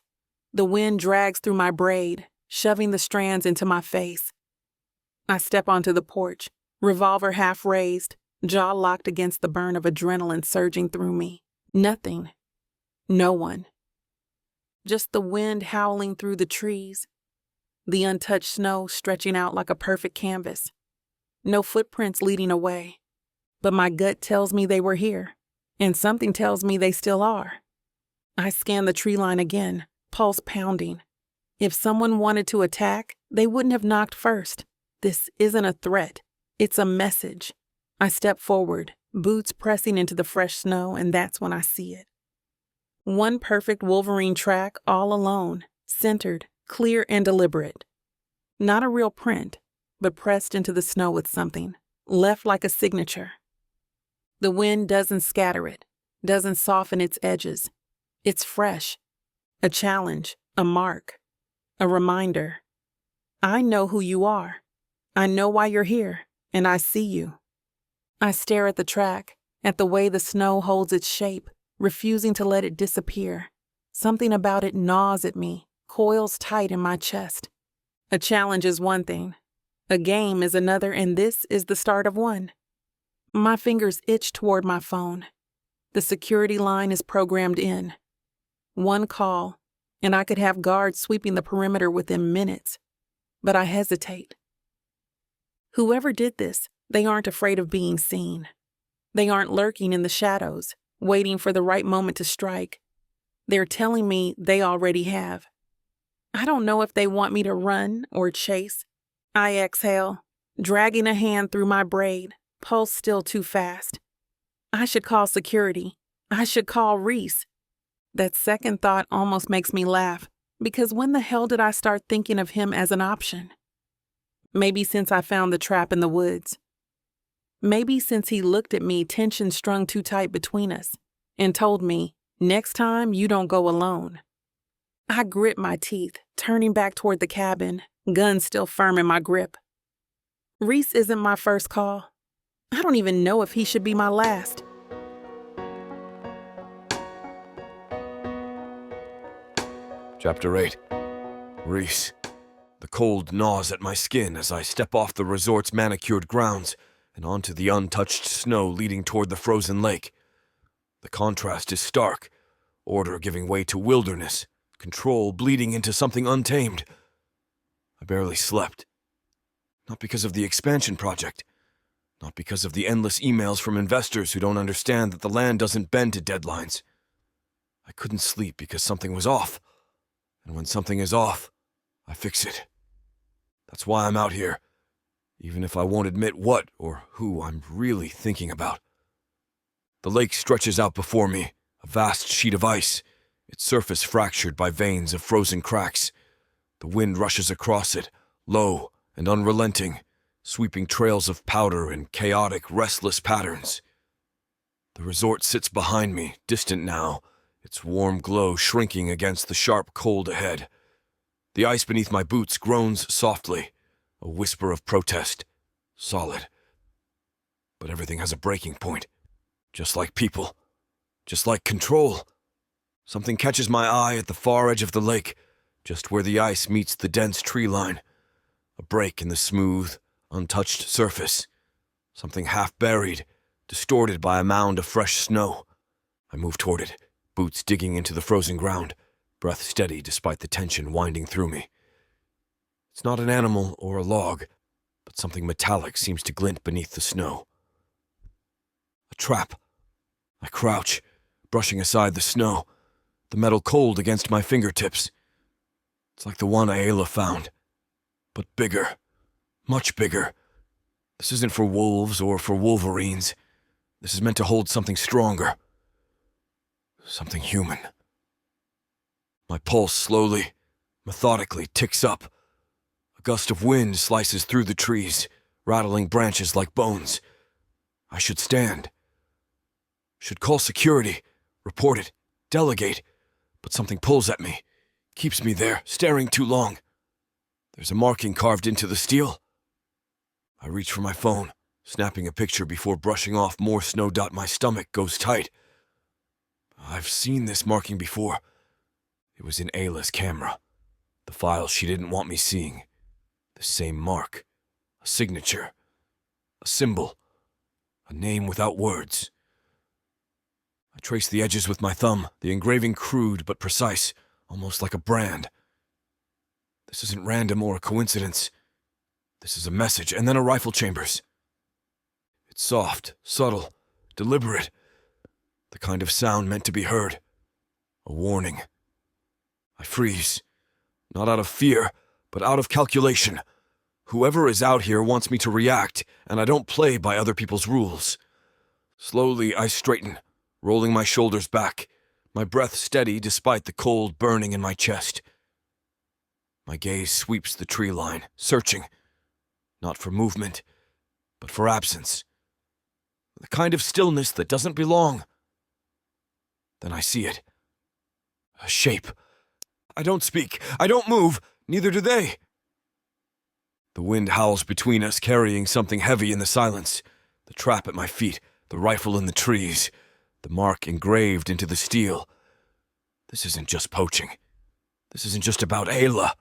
The wind drags through my braid, shoving the strands into my face. I step onto the porch, revolver half raised, jaw locked against the burn of adrenaline surging through me. Nothing. No one. Just the wind howling through the trees, the untouched snow stretching out like a perfect canvas. No footprints leading away, but my gut tells me they were here, and something tells me they still are. I scan the tree line again, pulse pounding. If someone wanted to attack, they wouldn't have knocked first. This isn't a threat. It's a message. I step forward, boots pressing into the fresh snow, and that's when I see it. One perfect Wolverine track all alone, centered, clear and deliberate. Not a real print, but pressed into the snow with something, left like a signature. The wind doesn't scatter it, doesn't soften its edges. It's fresh. A challenge, a mark, a reminder. I know who you are. I know why you're here, and I see you. I stare at the track, at the way the snow holds its shape, refusing to let it disappear. Something about it gnaws at me, coils tight in my chest. A challenge is one thing. A game is another, and this is the start of one. My fingers itch toward my phone. The security line is programmed in. One call, and I could have guards sweeping the perimeter within minutes. But I hesitate. Whoever did this, they aren't afraid of being seen. They aren't lurking in the shadows, waiting for the right moment to strike. They're telling me they already have. I don't know if they want me to run or chase. I exhale, dragging a hand through my braid, pulse still too fast. I should call security. I should call Rhys. That second thought almost makes me laugh, because when the hell did I start thinking of him as an option? Maybe since I found the trap in the woods. Maybe since he looked at me, tension strung too tight between us, and told me, next time you don't go alone. I grit my teeth, turning back toward the cabin, gun still firm in my grip. Rhys isn't my first call. I don't even know if he should be my last. Chapter 8. Rhys. The cold gnaws at my skin as I step off the resort's manicured grounds and onto the untouched snow leading toward the frozen lake. The contrast is stark, order giving way to wilderness, control bleeding into something untamed. I barely slept. Not because of the expansion project. Not because of the endless emails from investors who don't understand that the land doesn't bend to deadlines. I couldn't sleep because something was off. And when something is off, I fix it. That's why I'm out here. even if I won't admit what or who I'm really thinking about. The lake stretches out before me, a vast sheet of ice, its surface fractured by veins of frozen cracks. The wind rushes across it, low and unrelenting, sweeping trails of powder in chaotic, restless patterns. The resort sits behind me, distant now, its warm glow shrinking against the sharp cold ahead. The ice beneath my boots groans softly, a whisper of protest, solid. But everything has a breaking point, just like people, just like control. Something catches my eye at the far edge of the lake, just where the ice meets the dense tree line. A break in the smooth, untouched surface. Something half buried, distorted by a mound of fresh snow. I move toward it, boots digging into the frozen ground, breath steady despite the tension winding through me. It's not an animal or a log, but something metallic seems to glint beneath the snow. A trap. I crouch, brushing aside the snow, the metal cold against my fingertips. It's like the one Ayla found, but bigger, much bigger. This isn't for wolves or for wolverines. This is meant to hold something stronger, something human. My pulse slowly, methodically ticks up. A gust of wind slices through the trees, rattling branches like bones. I should stand. Should call security, report it, delegate, but something pulls at me, keeps me there, staring too long. There's a marking carved into the steel. I reach for my phone, snapping a picture before brushing off more snow. My stomach goes tight. I've seen this marking before. It was in Ayla's camera, the file she didn't want me seeing. The same mark, a signature, a symbol, a name without words. I trace the edges with my thumb, the engraving crude but precise, almost like a brand. This isn't random or a coincidence. This is a message, and then a rifle chamber's. It's soft, subtle, deliberate, the kind of sound meant to be heard. A warning. I freeze, not out of fear, but out of calculation. Whoever is out here wants me to react, and I don't play by other people's rules. Slowly, I straighten, rolling my shoulders back, my breath steady despite the cold burning in my chest. My gaze sweeps the tree line, searching, not for movement, but for absence. The kind of stillness that doesn't belong. Then I see it. A shape. I don't speak. I don't move. Neither do they. The wind howls between us, carrying something heavy in the silence. The trap at my feet, the rifle in the trees, the mark engraved into the steel. This isn't just poaching. This isn't just about Ayla.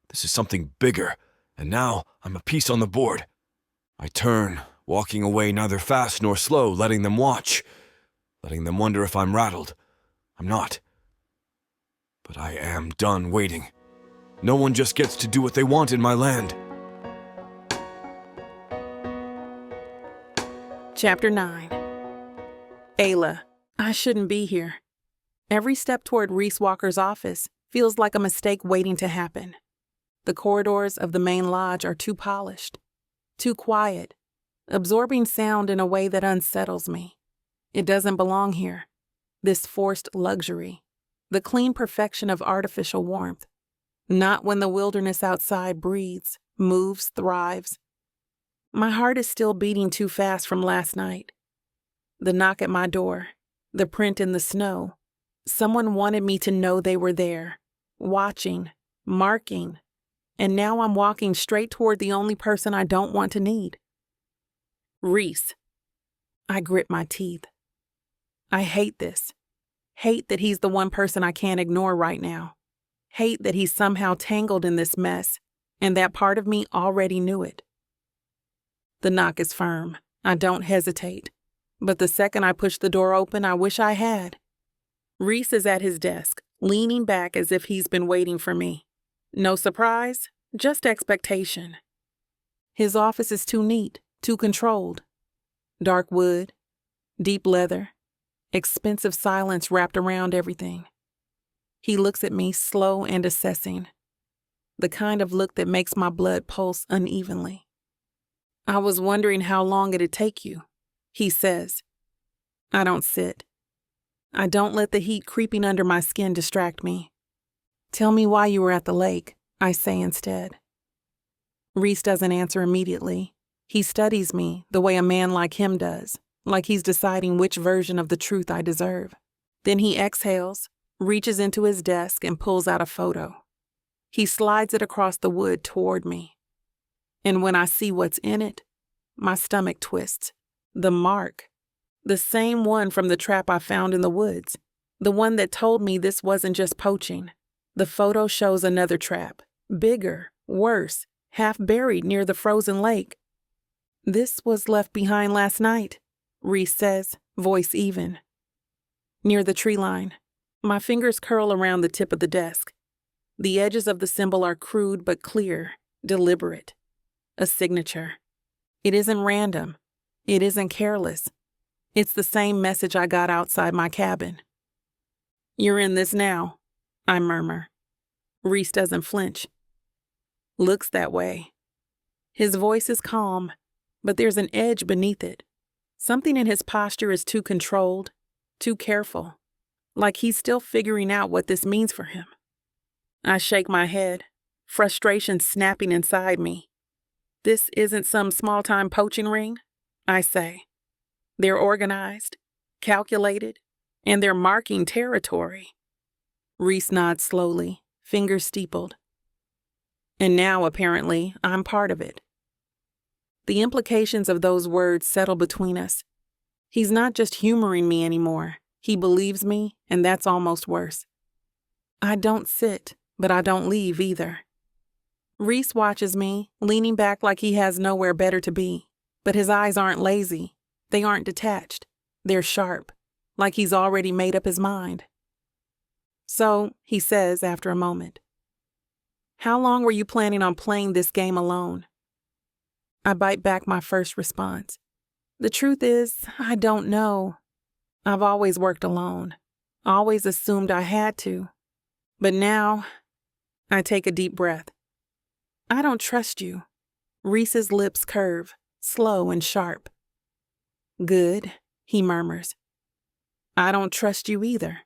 This is something bigger, and now I'm a piece on the board. I turn, walking away neither fast nor slow, letting them watch, letting them wonder if I'm rattled. I'm not. But I am done waiting. No one just gets to do what they want in my land. Chapter 9. Ayla, I shouldn't be here. Every step toward Rhys Walker's office feels like a mistake waiting to happen. The corridors of the main lodge are too polished, too quiet, absorbing sound in a way that unsettles me. It doesn't belong here. This forced luxury, the clean perfection of artificial warmth. Not when the wilderness outside breathes, moves, thrives. My heart is still beating too fast from last night. The knock at my door, the print in the snow. Someone wanted me to know they were there, watching, marking, and now I'm walking straight toward the only person I don't want to need. Rhys. I grit my teeth. I hate this. Hate that he's the one person I can't ignore right now. Hate that he's somehow tangled in this mess, and that part of me already knew it. The knock is firm. I don't hesitate. But the second I push the door open, I wish I had. Rhys is at his desk, leaning back as if he's been waiting for me. No surprise, just expectation. His office is too neat, too controlled. Dark wood, deep leather, expensive silence wrapped around everything. He looks at me, slow and assessing. The kind of look that makes my blood pulse unevenly. I was wondering how long it'd take you, he says. I don't sit. I don't let the heat creeping under my skin distract me. Tell me why you were at the lake, I say instead. Rhys doesn't answer immediately. He studies me the way a man like him does, like he's deciding which version of the truth I deserve. Then he exhales, reaches into his desk, and pulls out a photo. He slides it across the wood toward me. And when I see what's in it, my stomach twists. The mark. The same one from the trap I found in the woods. The one that told me this wasn't just poaching. The photo shows another trap. Bigger, worse, half buried near the frozen lake. This was left behind last night, Rhys says, voice even. Near the tree line. My fingers curl around the tip of the desk. The edges of the symbol are crude but clear, deliberate. A signature. It isn't random. It isn't careless. It's the same message I got outside my cabin. You're in this now, I murmur. Rhys doesn't flinch. Looks that way. His voice is calm, but there's an edge beneath it. Something in his posture is too controlled, too careful, like he's still figuring out what this means for him. I shake my head, frustration snapping inside me. This isn't some small-time poaching ring, I say. They're organized, calculated, and they're marking territory. Rhys nods slowly, fingers steepled. And now, apparently, I'm part of it. The implications of those words settle between us. He's not just humoring me anymore. He believes me, and that's almost worse. I don't sit, but I don't leave either. Rhys watches me, leaning back like he has nowhere better to be. But his eyes aren't lazy. They aren't detached. They're sharp, like he's already made up his mind. So, he says after a moment, how long were you planning on playing this game alone? I bite back my first response. The truth is, I don't know. I've always worked alone, always assumed I had to. But now, I take a deep breath. I don't trust you. Rhys's lips curve, slow and sharp. Good, he murmurs. I don't trust you either.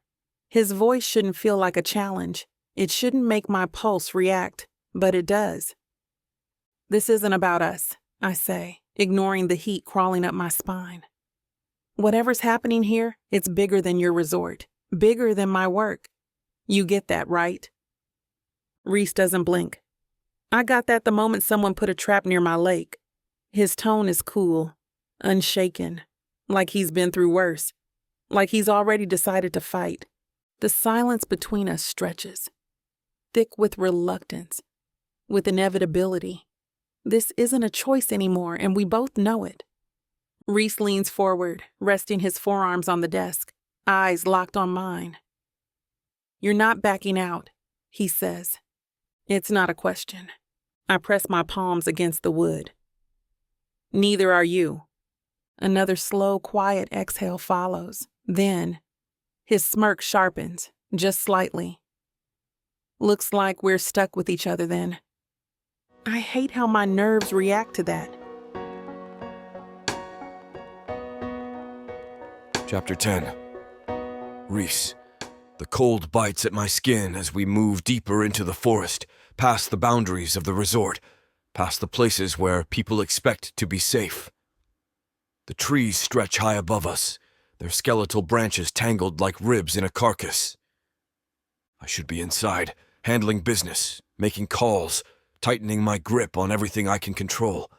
His voice shouldn't feel like a challenge. It shouldn't make my pulse react, but it does. This isn't about us, I say, ignoring the heat crawling up my spine. Whatever's happening here, it's bigger than your resort, bigger than my work. You get that, right? Rhys doesn't blink. I got that the moment someone put a trap near my lake. His tone is cool, unshaken, like he's been through worse, like he's already decided to fight. The silence between us stretches, thick with reluctance, with inevitability. This isn't a choice anymore, and we both know it. Rhys leans forward, resting his forearms on the desk, eyes locked on mine. You're not backing out, he says. It's not a question. I press my palms against the wood. Neither are you. Another slow, quiet exhale follows. Then, his smirk sharpens, just slightly. Looks like we're stuck with each other then. I hate how my nerves react to that. Chapter 10. Rhys. The cold bites at my skin as we move deeper into the forest, past the boundaries of the resort, past the places where people expect to be safe. The trees stretch high above us, their skeletal branches tangled like ribs in a carcass. I should be inside, handling business, making calls, tightening my grip on everything I can control.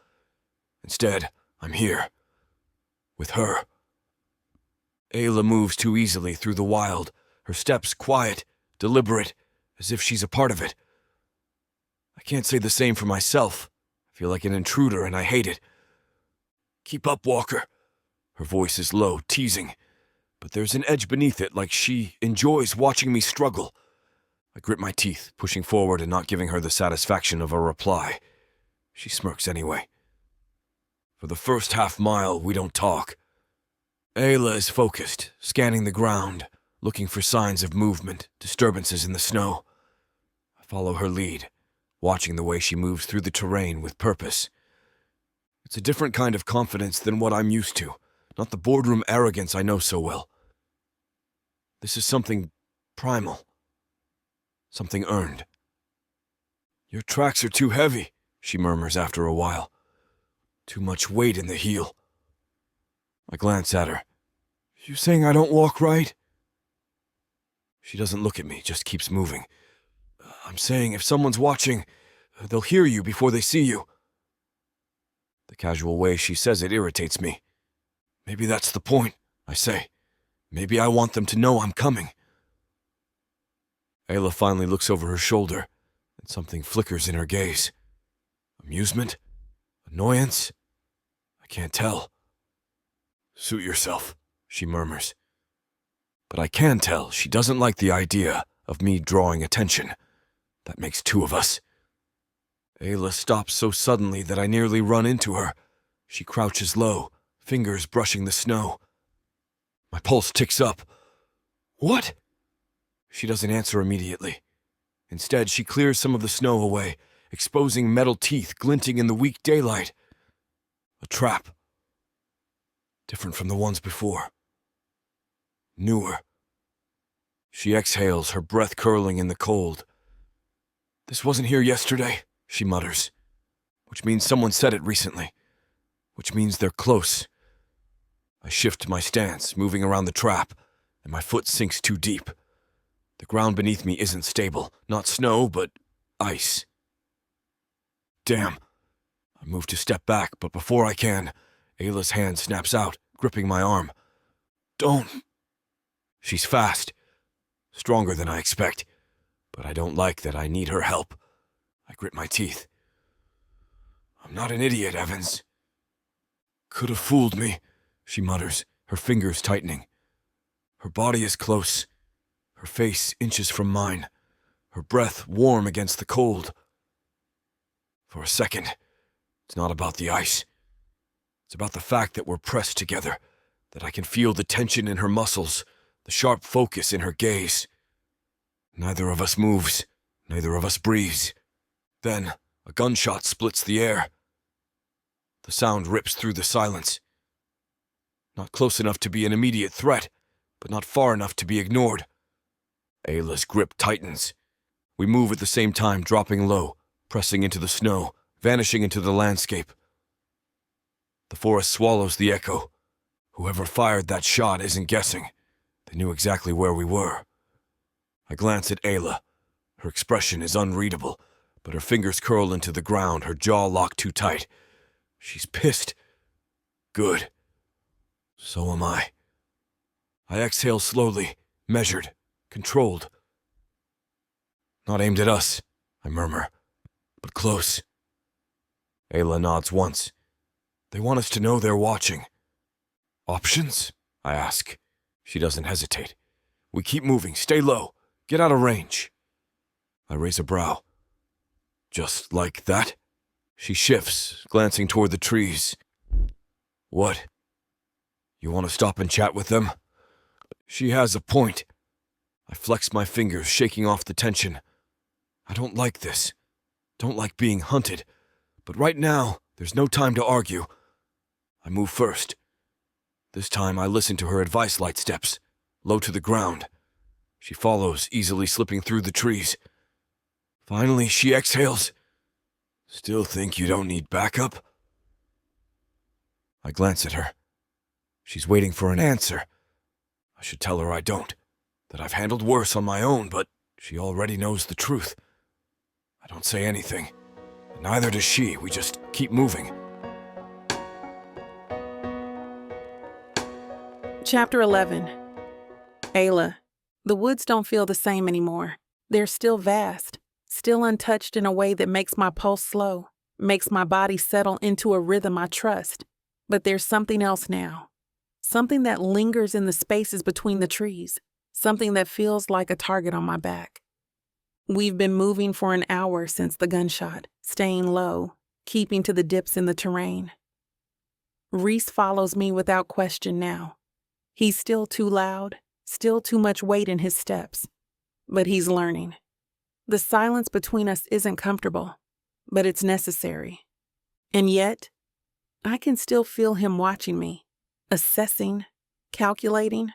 Instead, I'm here. With her. Ayla moves too easily through the wild, her steps quiet, deliberate, as if she's a part of it. I can't say the same for myself. I feel like an intruder and I hate it. Keep up, Walker. Her voice is low, teasing, but there's an edge beneath it like she enjoys watching me struggle. I grit my teeth, pushing forward and not giving her the satisfaction of a reply. She smirks anyway. For the first half-mile, we don't talk. Ayla is focused, scanning the ground, looking for signs of movement, disturbances in the snow. I follow her lead, watching the way she moves through the terrain with purpose. It's a different kind of confidence than what I'm used to, not the boardroom arrogance I know so well. This is something primal, something earned. Your tracks are too heavy, she murmurs after a while. Too much weight in the heel. I glance at her. You saying I don't walk right? She doesn't look at me, just keeps moving. I'm saying if someone's watching, they'll hear you before they see you. The casual way she says it irritates me. Maybe that's the point, I say. Maybe I want them to know I'm coming. Ayla finally looks over her shoulder, and something flickers in her gaze. Amusement? Annoyance? I can't tell. Suit yourself, she murmurs. But I can tell she doesn't like the idea of me drawing attention. That makes two of us. Ayla stops so suddenly that I nearly run into her. She crouches low, fingers brushing the snow. My pulse ticks up. What? She doesn't answer immediately. Instead, she clears some of the snow away, exposing metal teeth glinting in the weak daylight. A trap. Different from the ones before. Newer. She exhales, her breath curling in the cold. This wasn't here yesterday, she mutters. Which means someone said it recently. Which means they're close. I shift my stance, moving around the trap, and my foot sinks too deep. The ground beneath me isn't stable. Not snow, but ice. Damn. I move to step back, but before I can, Ayla's hand snaps out, gripping my arm. Don't. She's fast. Stronger than I expect. But I don't like that I need her help. I grit my teeth. I'm not an idiot, Evans. Could have fooled me, she mutters, her fingers tightening. Her body is close, her face inches from mine, her breath warm against the cold. For a second, it's not about the ice. It's about the fact that we're pressed together, that I can feel the tension in her muscles, the sharp focus in her gaze. Neither of us moves, neither of us breathes. Then, a gunshot splits the air. The sound rips through the silence. Not close enough to be an immediate threat, but not far enough to be ignored. Ayla's grip tightens. We move at the same time, dropping low, pressing into the snow, vanishing into the landscape. The forest swallows the echo. Whoever fired that shot isn't guessing. They knew exactly where we were. I glance at Ayla. Her expression is unreadable, but her fingers curl into the ground, her jaw locked too tight. She's pissed. Good. So am I. I exhale slowly, measured, controlled. Not aimed at us, I murmur, but close. Ayla nods once. They want us to know they're watching. Options? I ask. She doesn't hesitate. We keep moving, stay low, get out of range. I raise a brow. Just like that? She shifts, glancing toward the trees. What? You want to stop and chat with them? She has a point. I flex my fingers, shaking off the tension. I don't like this. Don't like being hunted. But right now, there's no time to argue. I move first. This time I listen to her advice light steps, low to the ground. She follows, easily slipping through the trees. Finally, she exhales. Still think you don't need backup? I glance at her. She's waiting for an answer. I should tell her I don't, that I've handled worse on my own, but she already knows the truth. I don't say anything, and neither does she. We just keep moving. Chapter 11. Ayla, the woods don't feel the same anymore. They're still vast, still untouched in a way that makes my pulse slow, makes my body settle into a rhythm I trust. But there's something else now. Something that lingers in the spaces between the trees. Something that feels like a target on my back. We've been moving for an hour since the gunshot, staying low, keeping to the dips in the terrain. Rhys follows me without question now. He's still too loud, still too much weight in his steps. But he's learning. The silence between us isn't comfortable, but it's necessary. And yet, I can still feel him watching me, assessing, calculating.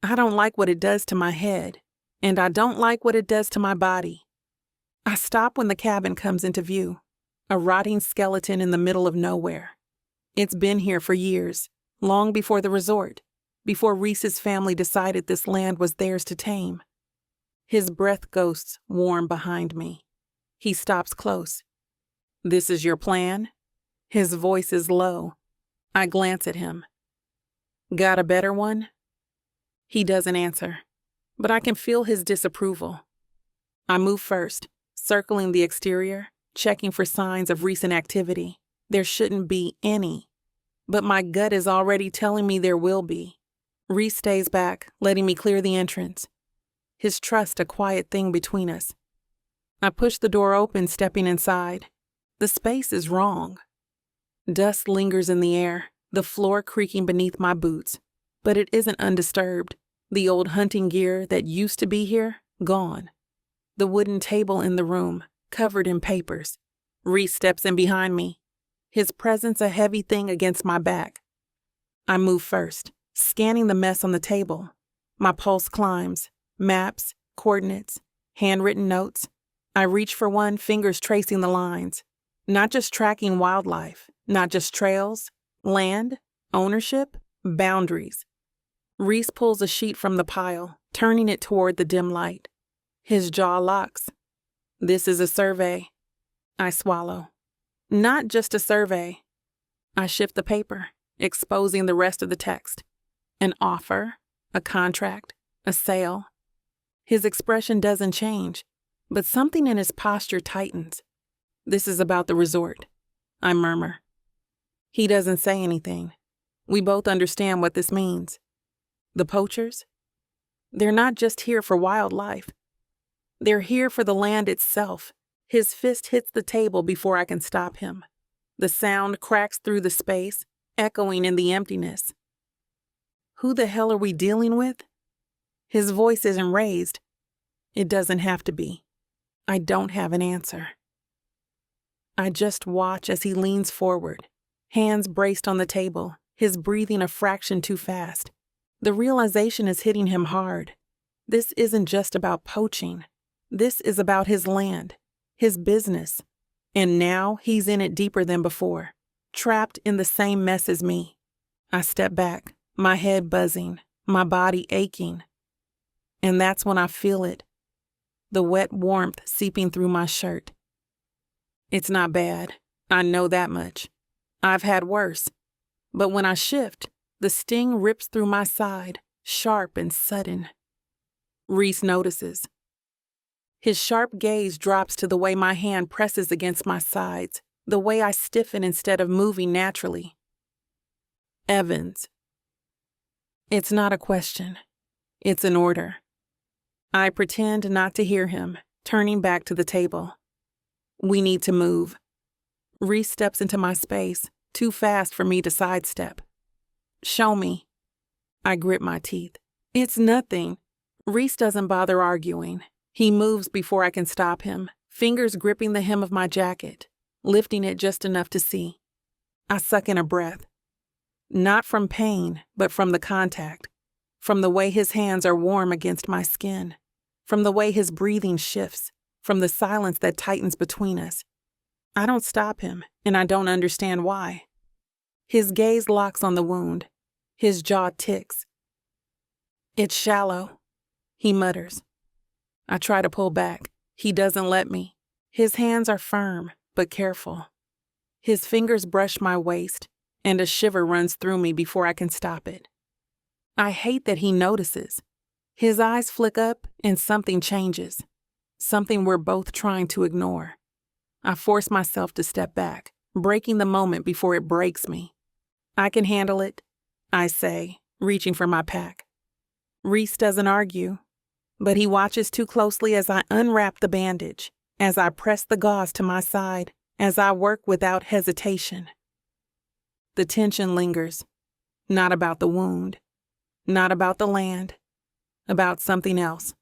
I don't like what it does to my head, and I don't like what it does to my body. I stop when the cabin comes into view, a rotting skeleton in the middle of nowhere. It's been here for years, long before the resort, before Rhys's family decided this land was theirs to tame. His breath ghosts warm behind me. He stops close. "This is your plan?" His voice is low. I glance at him. "Got a better one?" He doesn't answer, but I can feel his disapproval. I move first, circling the exterior, checking for signs of recent activity. There shouldn't be any, but my gut is already telling me there will be. Rhys stays back, letting me clear the entrance. His trust a quiet thing between us. I push the door open, stepping inside. The space is wrong. Dust lingers in the air, the floor creaking beneath my boots, but it isn't undisturbed. The old hunting gear that used to be here, gone. The wooden table in the room, covered in papers. Rhys steps in behind me, his presence a heavy thing against my back. I move first, scanning the mess on the table. My pulse climbs. Maps, coordinates, handwritten notes. I reach for one, fingers tracing the lines. Not just tracking wildlife, not just trails, land, ownership, boundaries. Rhys pulls a sheet from the pile, turning it toward the dim light. His jaw locks. "This is a survey." I swallow. "Not just a survey." I shift the paper, exposing the rest of the text. An offer, a contract, a sale. His expression doesn't change, but something in his posture tightens. "This is about the resort," I murmur. He doesn't say anything. We both understand what this means. The poachers? They're not just here for wildlife. They're here for the land itself. His fist hits the table before I can stop him. The sound cracks through the space, echoing in the emptiness. "Who the hell are we dealing with?" His voice isn't raised. It doesn't have to be. I don't have an answer. I just watch as he leans forward, hands braced on the table, his breathing a fraction too fast. The realization is hitting him hard. This isn't just about poaching. This is about his land, his business. And now he's in it deeper than before, trapped in the same mess as me. I step back, my head buzzing, my body aching. And that's when I feel it. The wet warmth seeping through my shirt. It's not bad. I know that much. I've had worse. But when I shift, the sting rips through my side, sharp and sudden. Rhys notices. His sharp gaze drops to the way my hand presses against my sides, the way I stiffen instead of moving naturally. "Evans." It's not a question. It's an order. I pretend not to hear him, turning back to the table. "We need to move." Rhys steps into my space, too fast for me to sidestep. "Show me." I grit my teeth. "It's nothing." Rhys doesn't bother arguing. He moves before I can stop him, fingers gripping the hem of my jacket, lifting it just enough to see. I suck in a breath. Not from pain, but from the contact. From the way his hands are warm against my skin. From the way his breathing shifts. From the silence that tightens between us. I don't stop him, and I don't understand why. His gaze locks on the wound. His jaw ticks. "It's shallow," he mutters. I try to pull back. He doesn't let me. His hands are firm, but careful. His fingers brush my waist, and a shiver runs through me before I can stop it. I hate that he notices. His eyes flick up, and something changes. Something we're both trying to ignore. I force myself to step back, breaking the moment before it breaks me. "I can handle it," I say, reaching for my pack. Rhys doesn't argue, but he watches too closely as I unwrap the bandage, as I press the gauze to my side, as I work without hesitation. The tension lingers, not about the wound, not about the land, about something else.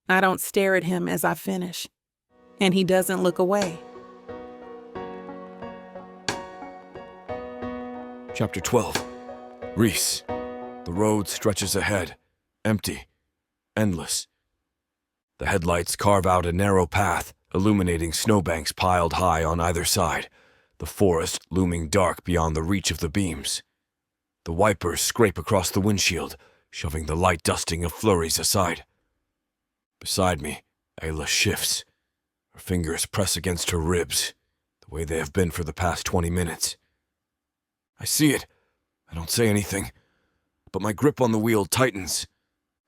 I don't stare at him as I finish, and he doesn't look away. Chapter 12. Rhys. The road stretches ahead, empty, endless. The headlights carve out a narrow path, illuminating snowbanks piled high on either side, the forest looming dark beyond the reach of the beams. The wipers scrape across the windshield, shoving the light dusting of flurries aside. Beside me, Ayla shifts. Her fingers press against her ribs, the way they have been for the past 20 minutes. I see it. I don't say anything, but my grip on the wheel tightens.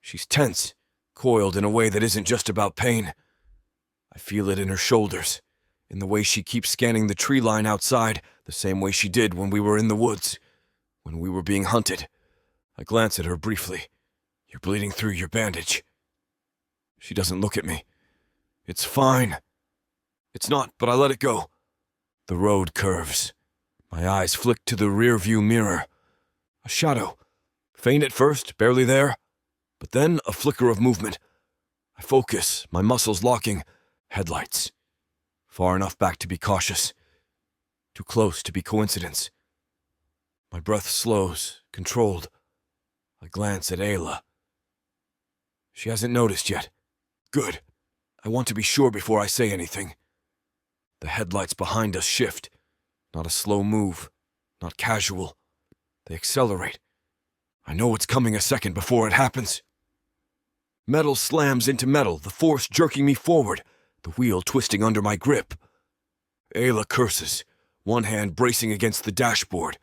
She's tense, coiled in a way that isn't just about pain. I feel it in her shoulders, in the way she keeps scanning the tree line outside, the same way she did when we were in the woods, when we were being hunted. I glance at her briefly. You're bleeding through your bandage. She doesn't look at me. It's fine. It's not, but I let it go. The road curves. My eyes flick to the rearview mirror. A shadow. Faint at first, barely there, but then a flicker of movement. I focus, my muscles locking. Headlights. Far enough back to be cautious. Too close to be coincidence. My breath slows, controlled. I glance at Ayla. She hasn't noticed yet. Good. I want to be sure before I say anything. The headlights behind us shift. Not a slow move. Not casual. They accelerate. I know it's coming a second before it happens. Metal slams into metal, the force jerking me forward, the wheel twisting under my grip. Ayla curses, one hand bracing against the dashboard.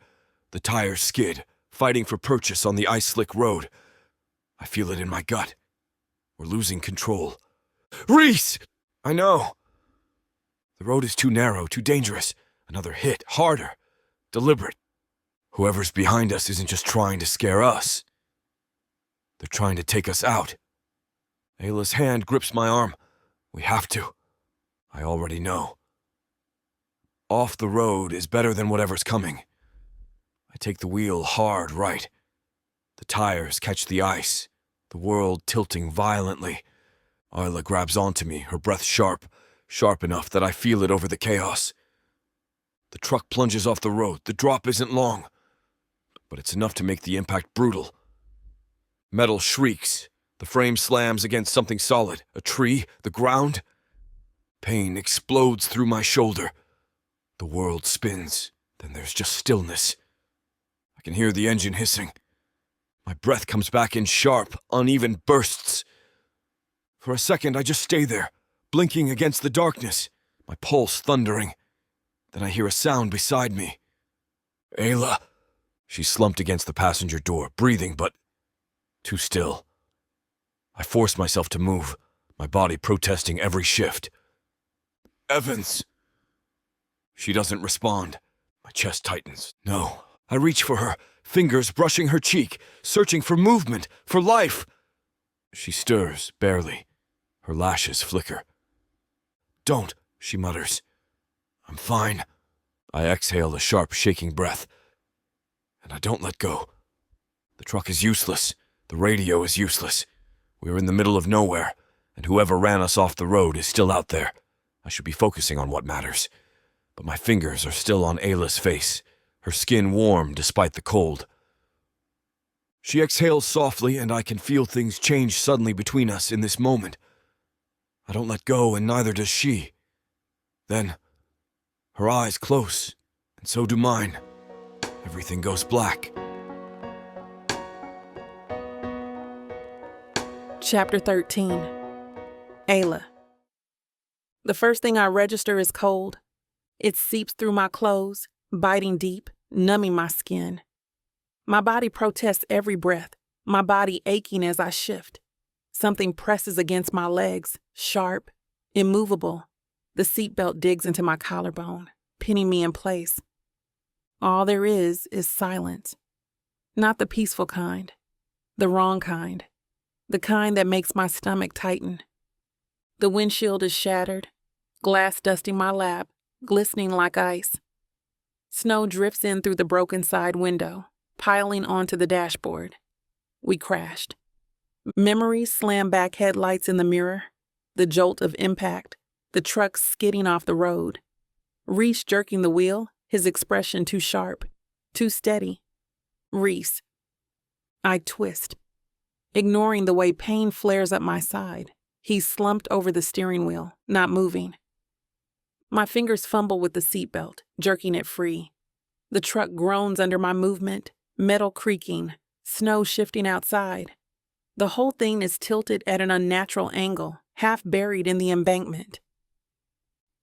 The tires skid, fighting for purchase on the ice-slick road. I feel it in my gut. We're losing control. Rhys! I know. The road is too narrow, too dangerous. Another hit, harder, deliberate. Whoever's behind us isn't just trying to scare us. They're trying to take us out. Ayla's hand grips my arm. We have to. I already know. Off the road is better than whatever's coming. I take the wheel hard right. The tires catch the ice, the world tilting violently. Ayla grabs onto me, her breath sharp enough that I feel it over the chaos. The truck plunges off the road. The drop isn't long, but it's enough to make the impact brutal. Metal shrieks. The frame slams against something solid, a tree, the ground. Pain explodes through my shoulder. The world spins, then there's just stillness. I can hear the engine hissing. My breath comes back in sharp, uneven bursts. For a second, I just stay there, blinking against the darkness, my pulse thundering. Then I hear a sound beside me. Ayla. She slumped against the passenger door, breathing, but too still. I force myself to move, my body protesting every shift. Evans. She doesn't respond. My chest tightens. No. I reach for her, fingers brushing her cheek, searching for movement, for life. She stirs, barely. Her lashes flicker. Don't, she mutters. I'm fine. I exhale a sharp, shaking breath. And I don't let go. The truck is useless. The radio is useless. We're in the middle of nowhere, and whoever ran us off the road is still out there. I should be focusing on what matters. But my fingers are still on Ayla's face, her skin warm despite the cold. She exhales softly, and I can feel things change suddenly between us in this moment. I don't let go, and neither does she. Then, her eyes close, and so do mine. Everything goes black. Chapter 13. Ayla. The first thing I register is cold. It seeps through my clothes, biting deep, numbing my skin. My body protests every breath, my body aching as I shift. Something presses against my legs, sharp, immovable. The seatbelt digs into my collarbone, pinning me in place. All there is silence. Not the peaceful kind, the wrong kind, the kind that makes my stomach tighten. The windshield is shattered, glass dusting my lap, glistening like ice. Snow drifts in through the broken side window, piling onto the dashboard. We crashed. Memories slam back headlights in the mirror, the jolt of impact, the truck skidding off the road. Rhys jerking the wheel, his expression too sharp, too steady. Rhys. I twist, ignoring the way pain flares up my side. He's slumped over the steering wheel, not moving. My fingers fumble with the seatbelt, jerking it free. The truck groans under my movement, metal creaking, snow shifting outside. The whole thing is tilted at an unnatural angle, half buried in the embankment.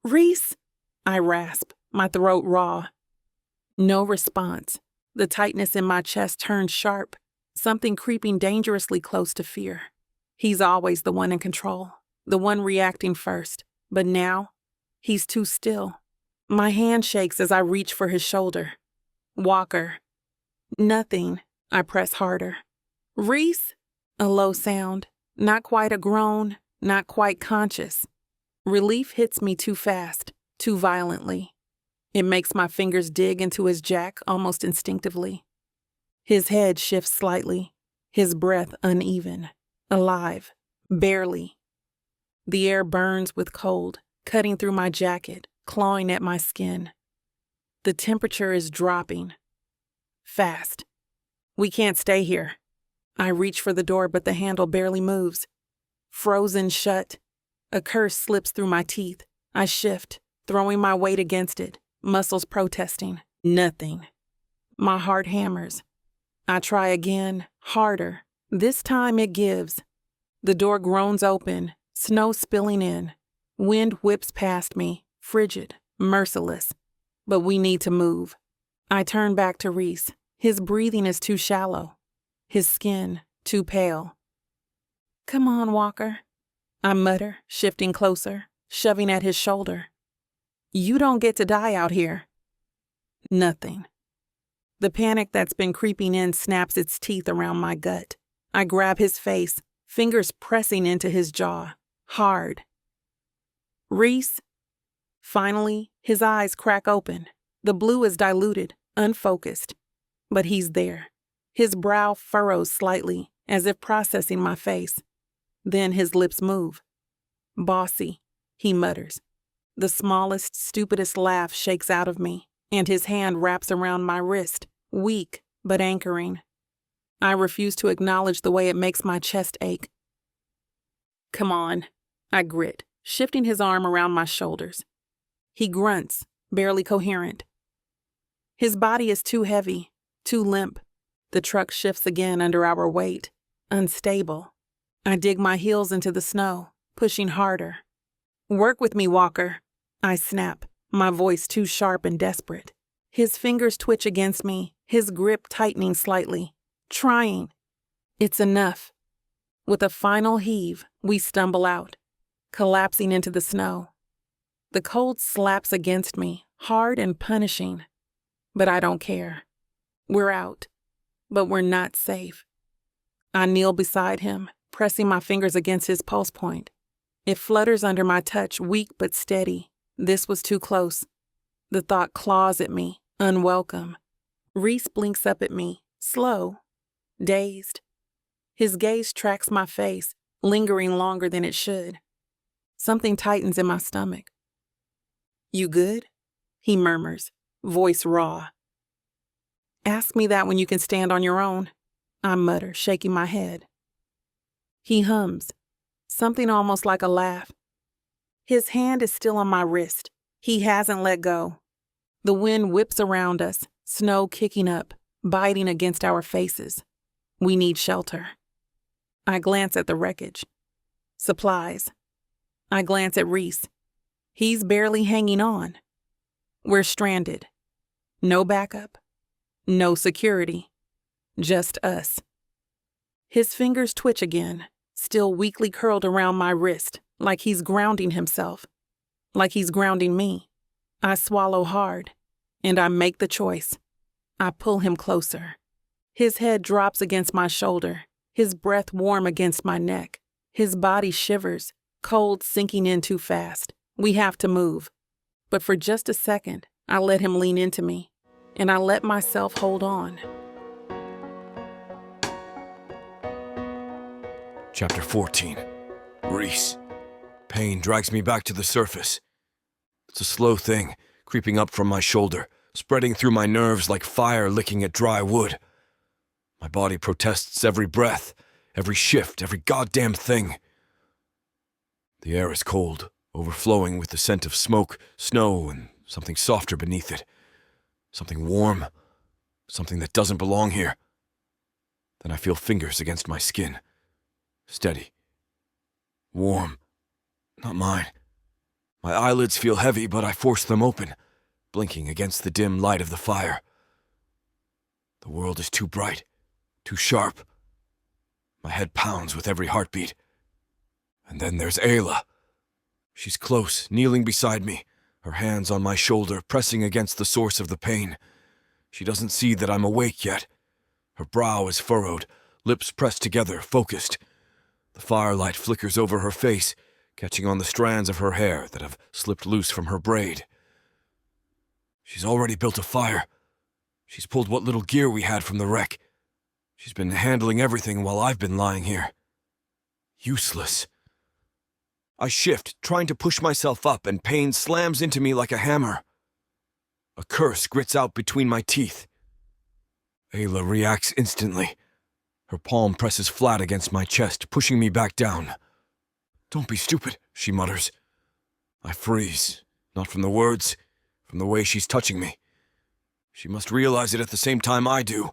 "Rhys!" I rasp, my throat raw. No response. The tightness in my chest turns sharp, something creeping dangerously close to fear. He's always the one in control, the one reacting first. But now, he's too still. My hand shakes as I reach for his shoulder. "Walker." "Nothing." I press harder. "Rhys?" A low sound, not quite a groan, not quite conscious. Relief hits me too fast, too violently. It makes my fingers dig into his jack almost instinctively. His head shifts slightly, his breath uneven, alive, barely. The air burns with cold, cutting through my jacket, clawing at my skin. The temperature is dropping. Fast. "We can't stay here." I reach for the door, but the handle barely moves. Frozen shut. A curse slips through my teeth. I shift, throwing my weight against it, muscles protesting. Nothing. My heart hammers. I try again, harder. This time it gives. The door groans open, snow spilling in. Wind whips past me, frigid, merciless. But we need to move. I turn back to Rhys. His breathing is too shallow. His skin too pale. "Come on, Walker," I mutter, shifting closer, shoving at his shoulder. "You don't get to die out here." Nothing. The panic that's been creeping in snaps its teeth around my gut. I grab his face, fingers pressing into his jaw, hard. "Rhys?" Finally, his eyes crack open. The blue is diluted, unfocused. But he's there. His brow furrows slightly, as if processing my face. Then his lips move. "Bossy," he mutters. The smallest, stupidest laugh shakes out of me, and his hand wraps around my wrist, weak but anchoring. I refuse to acknowledge the way it makes my chest ache. "Come on," I grit, shifting his arm around my shoulders. He grunts, barely coherent. His body is too heavy, too limp. The truck shifts again under our weight, unstable. I dig my heels into the snow, pushing harder. "Work with me, Walker," I snap, my voice too sharp and desperate. His fingers twitch against me, his grip tightening slightly. Trying. It's enough. With a final heave, we stumble out, collapsing into the snow. The cold slaps against me, hard and punishing. But I don't care. We're out. But we're not safe. I kneel beside him, pressing my fingers against his pulse point. It flutters under my touch, weak but steady. This was too close. The thought claws at me, unwelcome. Rhys blinks up at me, slow, dazed. His gaze tracks my face, lingering longer than it should. Something tightens in my stomach. "You good?" he murmurs, voice raw. "Ask me that when you can stand on your own," I mutter, shaking my head. He hums, something almost like a laugh. His hand is still on my wrist. He hasn't let go. The wind whips around us, snow kicking up, biting against our faces. We need shelter. I glance at the wreckage. Supplies. I glance at Rhys. He's barely hanging on. We're stranded. No backup. No security. Just us. His fingers twitch again, still weakly curled around my wrist, like he's grounding himself. Like he's grounding me. I swallow hard, and I make the choice. I pull him closer. His head drops against my shoulder, his breath warm against my neck. His body shivers, cold sinking in too fast. We have to move. But for just a second, I let him lean into me, and I let myself hold on. Chapter 14. Rhys. Pain drags me back to the surface. It's a slow thing, creeping up from my shoulder, spreading through my nerves like fire licking at dry wood. My body protests every breath, every shift, every goddamn thing. The air is cold, overflowing with the scent of smoke, snow, and something softer beneath it. Something warm, something that doesn't belong here. Then I feel fingers against my skin. Steady. Warm. Not mine. My eyelids feel heavy, but I force them open, blinking against the dim light of the fire. The world is too bright, too sharp. My head pounds with every heartbeat. And then there's Ayla. She's close, kneeling beside me, her hands on my shoulder, pressing against the source of the pain. She doesn't see that I'm awake yet. Her brow is furrowed, lips pressed together, focused. The firelight flickers over her face, catching on the strands of her hair that have slipped loose from her braid. She's already built a fire. She's pulled what little gear we had from the wreck. She's been handling everything while I've been lying here. Useless. I shift, trying to push myself up, and pain slams into me like a hammer. A curse grits out between my teeth. Ayla reacts instantly. Her palm presses flat against my chest, pushing me back down. "Don't be stupid," she mutters. I freeze, not from the words, from the way she's touching me. She must realize it at the same time I do,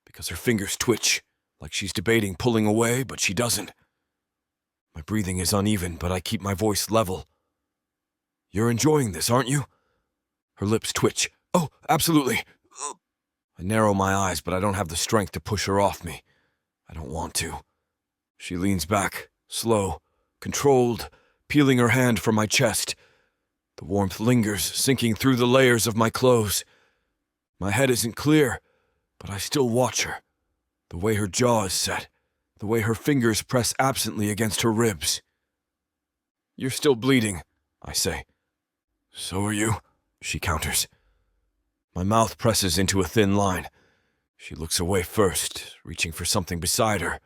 because her fingers twitch, like she's debating pulling away, but she doesn't. My breathing is uneven, but I keep my voice level. "You're enjoying this, aren't you?" Her lips twitch. "Oh, absolutely." I narrow my eyes, but I don't have the strength to push her off me. I don't want to. She leans back, slow, controlled, peeling her hand from my chest. The warmth lingers, sinking through the layers of my clothes. My head isn't clear, but I still watch her. The way her jaw is set, the way her fingers press absently against her ribs. "You're still bleeding," I say. "So are you," she counters. My mouth presses into a thin line. She looks away first, reaching for something beside her.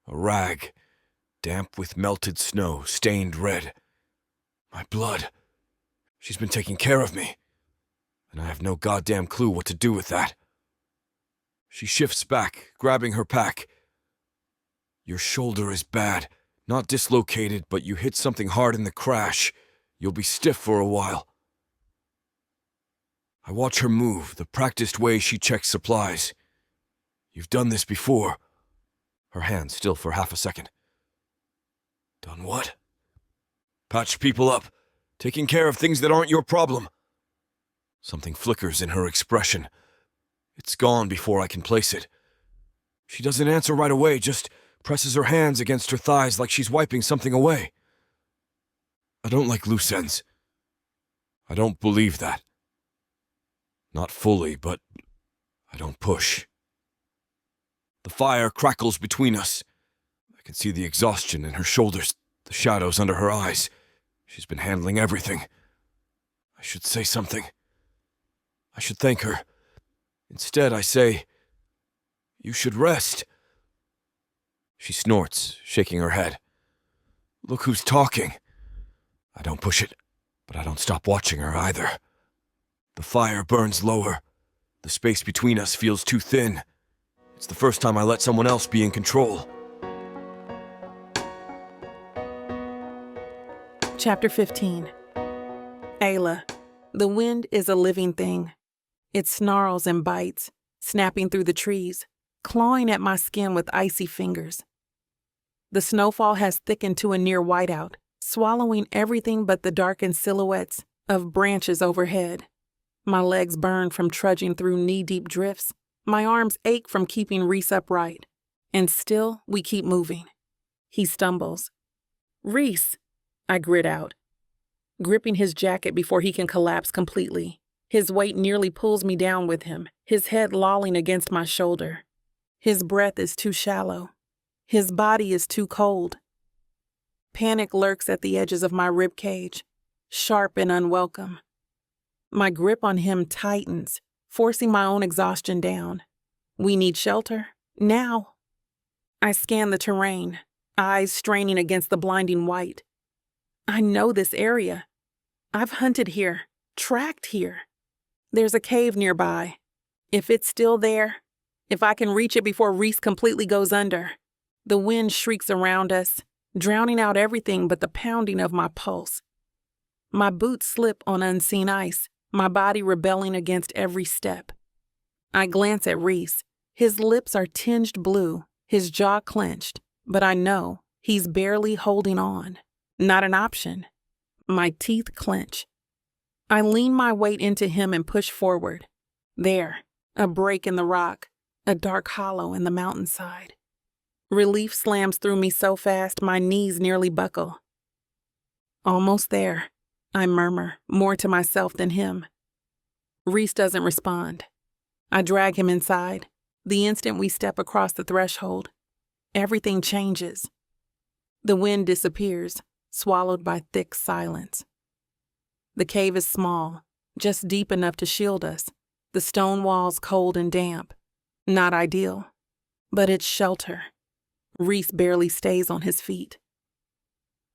A rag, damp with melted snow, stained red. My blood. She's been taking care of me, and I have no goddamn clue what to do with that. She shifts back, grabbing her pack. "Your shoulder is bad. Not dislocated, but you hit something hard in the crash. You'll be stiff for a while." I watch her move, the practiced way she checks supplies. "You've done this before." Her hand still for half a second. "Done what?" "Patched people up. Taking care of things that aren't your problem." Something flickers in her expression. It's gone before I can place it. She doesn't answer right away, just presses her hands against her thighs like she's wiping something away. I don't like loose ends. I don't believe that. Not fully, but I don't push. The fire crackles between us. I can see the exhaustion in her shoulders, the shadows under her eyes. She's been handling everything. I should say something. I should thank her. Instead, I say, "You should rest." She snorts, shaking her head. "Look who's talking." I don't push it, but I don't stop watching her either. The fire burns lower. The space between us feels too thin. It's the first time I let someone else be in control. Chapter 15. Ayla. The wind is a living thing. It snarls and bites, snapping through the trees, clawing at my skin with icy fingers. The snowfall has thickened to a near whiteout, swallowing everything but the darkened silhouettes of branches overhead. My legs burn from trudging through knee-deep drifts. My arms ache from keeping Rhys upright. And still, we keep moving. He stumbles. "Rhys," I grit out, gripping his jacket before he can collapse completely. His weight nearly pulls me down with him, his head lolling against my shoulder. His breath is too shallow. His body is too cold. Panic lurks at the edges of my rib cage, sharp and unwelcome. My grip on him tightens, forcing my own exhaustion down. We need shelter, now. I scan the terrain, eyes straining against the blinding white. I know this area. I've hunted here, tracked here. There's a cave nearby. If it's still there, if I can reach it before Rhys completely goes under. The wind shrieks around us, drowning out everything but the pounding of my pulse. My boots slip on unseen ice, my body rebelling against every step. I glance at Rhys. His lips are tinged blue, his jaw clenched, but I know he's barely holding on. Not an option. My teeth clench. I lean my weight into him and push forward. There, a break in the rock, a dark hollow in the mountainside. Relief slams through me so fast my knees nearly buckle. Almost there, I murmur, more to myself than him. Rhys doesn't respond. I drag him inside. The instant we step across the threshold, everything changes. The wind disappears, swallowed by thick silence. The cave is small, just deep enough to shield us. The stone walls cold and damp. Not ideal, but it's shelter. Rhys barely stays on his feet.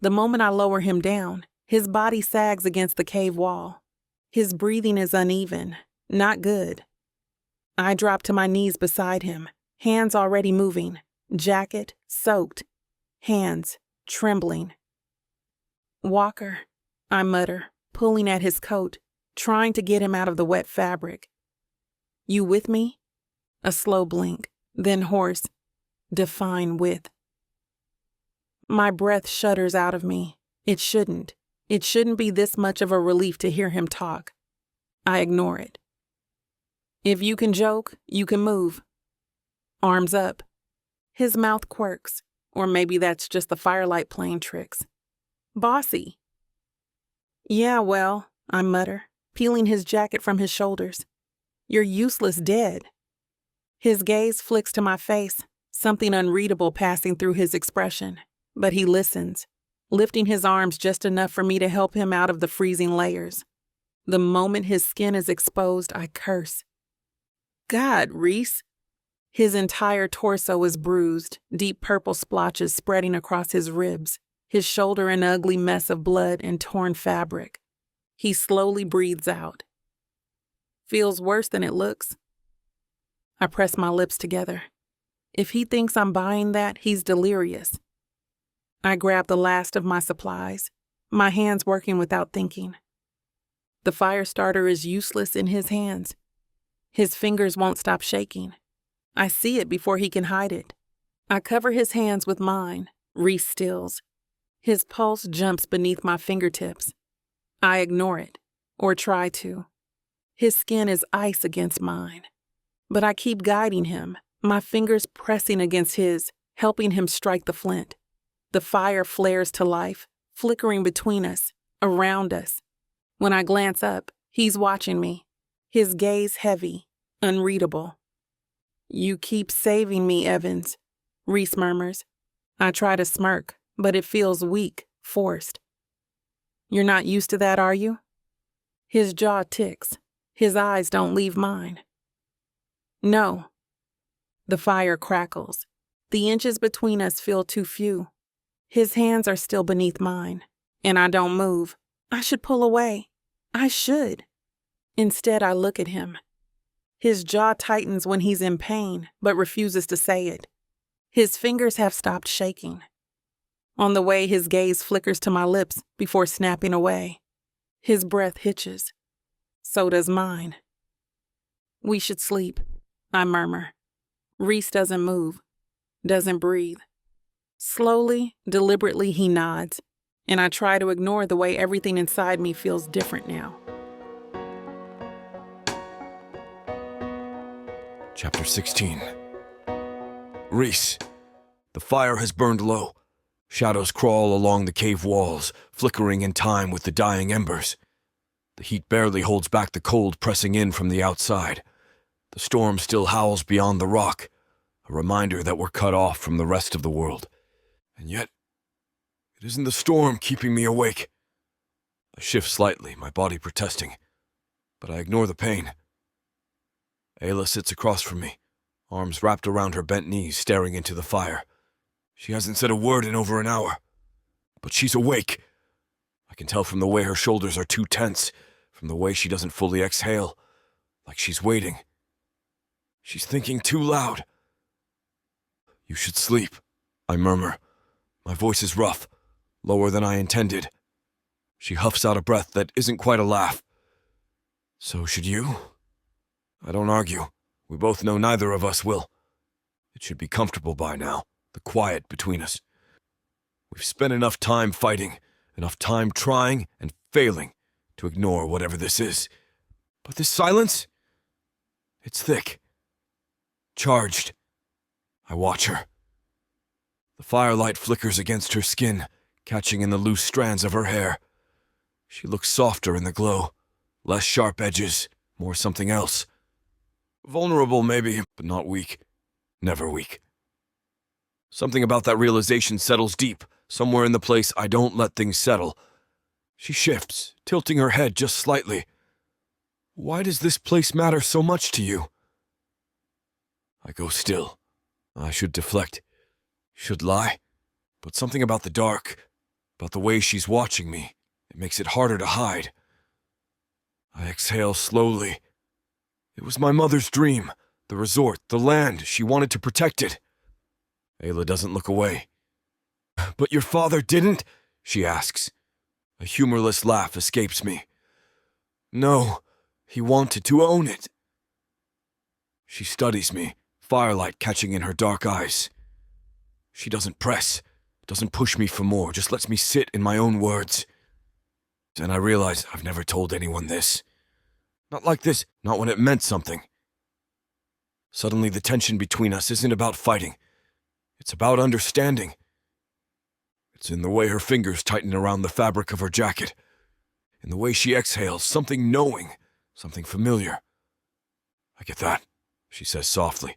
The moment I lower him down, his body sags against the cave wall. His breathing is uneven, not good. I drop to my knees beside him, hands already moving, jacket soaked, hands trembling. "Walker," I mutter, pulling at his coat, trying to get him out of the wet fabric. "You with me?" A slow blink, then hoarse, "Define with." My breath shudders out of me. It shouldn't. It shouldn't be this much of a relief to hear him talk. I ignore it. "If you can joke, you can move." Arms up. His mouth quirks, or maybe that's just the firelight playing tricks. "Bossy." "Yeah, well," I mutter, peeling his jacket from his shoulders. "You're useless dead." His gaze flicks to my face, something unreadable passing through his expression, but he listens, lifting his arms just enough for me to help him out of the freezing layers. The moment his skin is exposed, I curse. "God, Rhys." His entire torso is bruised, deep purple splotches spreading across his ribs, his shoulder an ugly mess of blood and torn fabric. He slowly breathes out. "Feels worse than it looks." I press my lips together. If he thinks I'm buying that, he's delirious. I grab the last of my supplies, my hands working without thinking. The fire starter is useless in his hands. His fingers won't stop shaking. I see it before he can hide it. I cover his hands with mine. Rhys stills. His pulse jumps beneath my fingertips. I ignore it, or try to. His skin is ice against mine. But I keep guiding him, my fingers pressing against his, helping him strike the flint. The fire flares to life, flickering between us, around us. When I glance up, he's watching me, his gaze heavy, unreadable. "You keep saving me, Evans," Rhys murmurs. I try to smirk, but it feels weak, forced. "You're not used to that, are you?" His jaw ticks. His eyes don't leave mine. "No." The fire crackles. The inches between us feel too few. His hands are still beneath mine, and I don't move. I should pull away. I should. Instead, I look at him. His jaw tightens when he's in pain, but refuses to say it. His fingers have stopped shaking. On the way, his gaze flickers to my lips before snapping away. His breath hitches. So does mine. "We should sleep," I murmur. Rhys doesn't move, doesn't breathe. Slowly, deliberately, he nods, and I try to ignore the way everything inside me feels different now. Chapter 16. Rhys. The fire has burned low. Shadows crawl along the cave walls, flickering in time with the dying embers. The heat barely holds back the cold pressing in from the outside. The storm still howls beyond the rock, a reminder that we're cut off from the rest of the world. And yet, it isn't the storm keeping me awake. I shift slightly, my body protesting, but I ignore the pain. Ayla sits across from me, arms wrapped around her bent knees, staring into the fire. She hasn't said a word in over an hour, but she's awake. I can tell from the way her shoulders are too tense, from the way she doesn't fully exhale. like she's waiting. She's thinking too loud. You should sleep, I murmur. My voice is rough, lower than I intended. She huffs out a breath that isn't quite a laugh. So should you? I don't argue. We both know neither of us will. It should be comfortable by now, the quiet between us. We've spent enough time fighting, enough time trying and failing to ignore whatever this is. But this silence? It's thick. Charged. I watch her. The firelight flickers against her skin, catching in the loose strands of her hair. She looks softer in the glow. Less sharp edges, more something else. Vulnerable, maybe, but not weak. Never weak. Something about that realization settles deep, somewhere in the place I don't let things settle. She shifts, tilting her head just slightly. Why does this place matter so much to you? I go still. I should deflect. Should lie. But something about the dark, about the way she's watching me, it makes it harder to hide. I exhale slowly. It was my mother's dream, the resort, the land. She wanted to protect it. Ayla doesn't look away. But your father didn't? She asks. A humorless laugh escapes me. No, he wanted to own it. She studies me, firelight catching in her dark eyes. She doesn't press, doesn't push me for more, just lets me sit in my own words. And I realize I've never told anyone this. Not like this, not when it meant something. Suddenly the tension between us isn't about fighting. It's about understanding. It's in the way her fingers tighten around the fabric of her jacket. In the way she exhales, something knowing, something familiar. I get that, she says softly,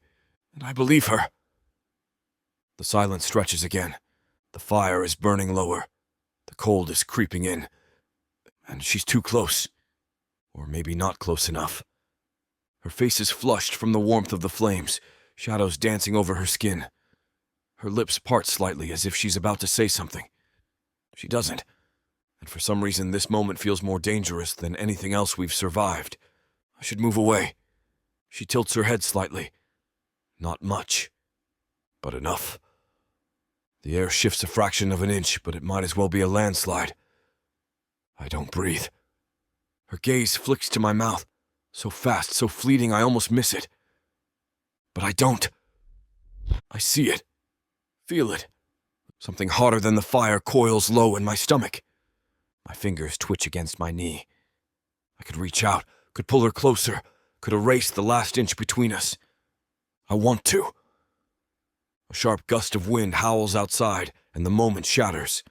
and I believe her. The silence stretches again. The fire is burning lower. The cold is creeping in. And she's too close. Or maybe not close enough. Her face is flushed from the warmth of the flames, shadows dancing over her skin. Her lips part slightly as if she's about to say something. She doesn't. And for some reason this moment feels more dangerous than anything else we've survived. I should move away. She tilts her head slightly. Not much. But enough. The air shifts a fraction of an inch, but it might as well be a landslide. I don't breathe. Her gaze flicks to my mouth, so fast, so fleeting I almost miss it. But I don't. I see it. Feel it. Something hotter than the fire coils low in my stomach. My fingers twitch against my knee. I could reach out, could pull her closer, could erase the last inch between us. I want to. A sharp gust of wind howls outside, and the moment shatters.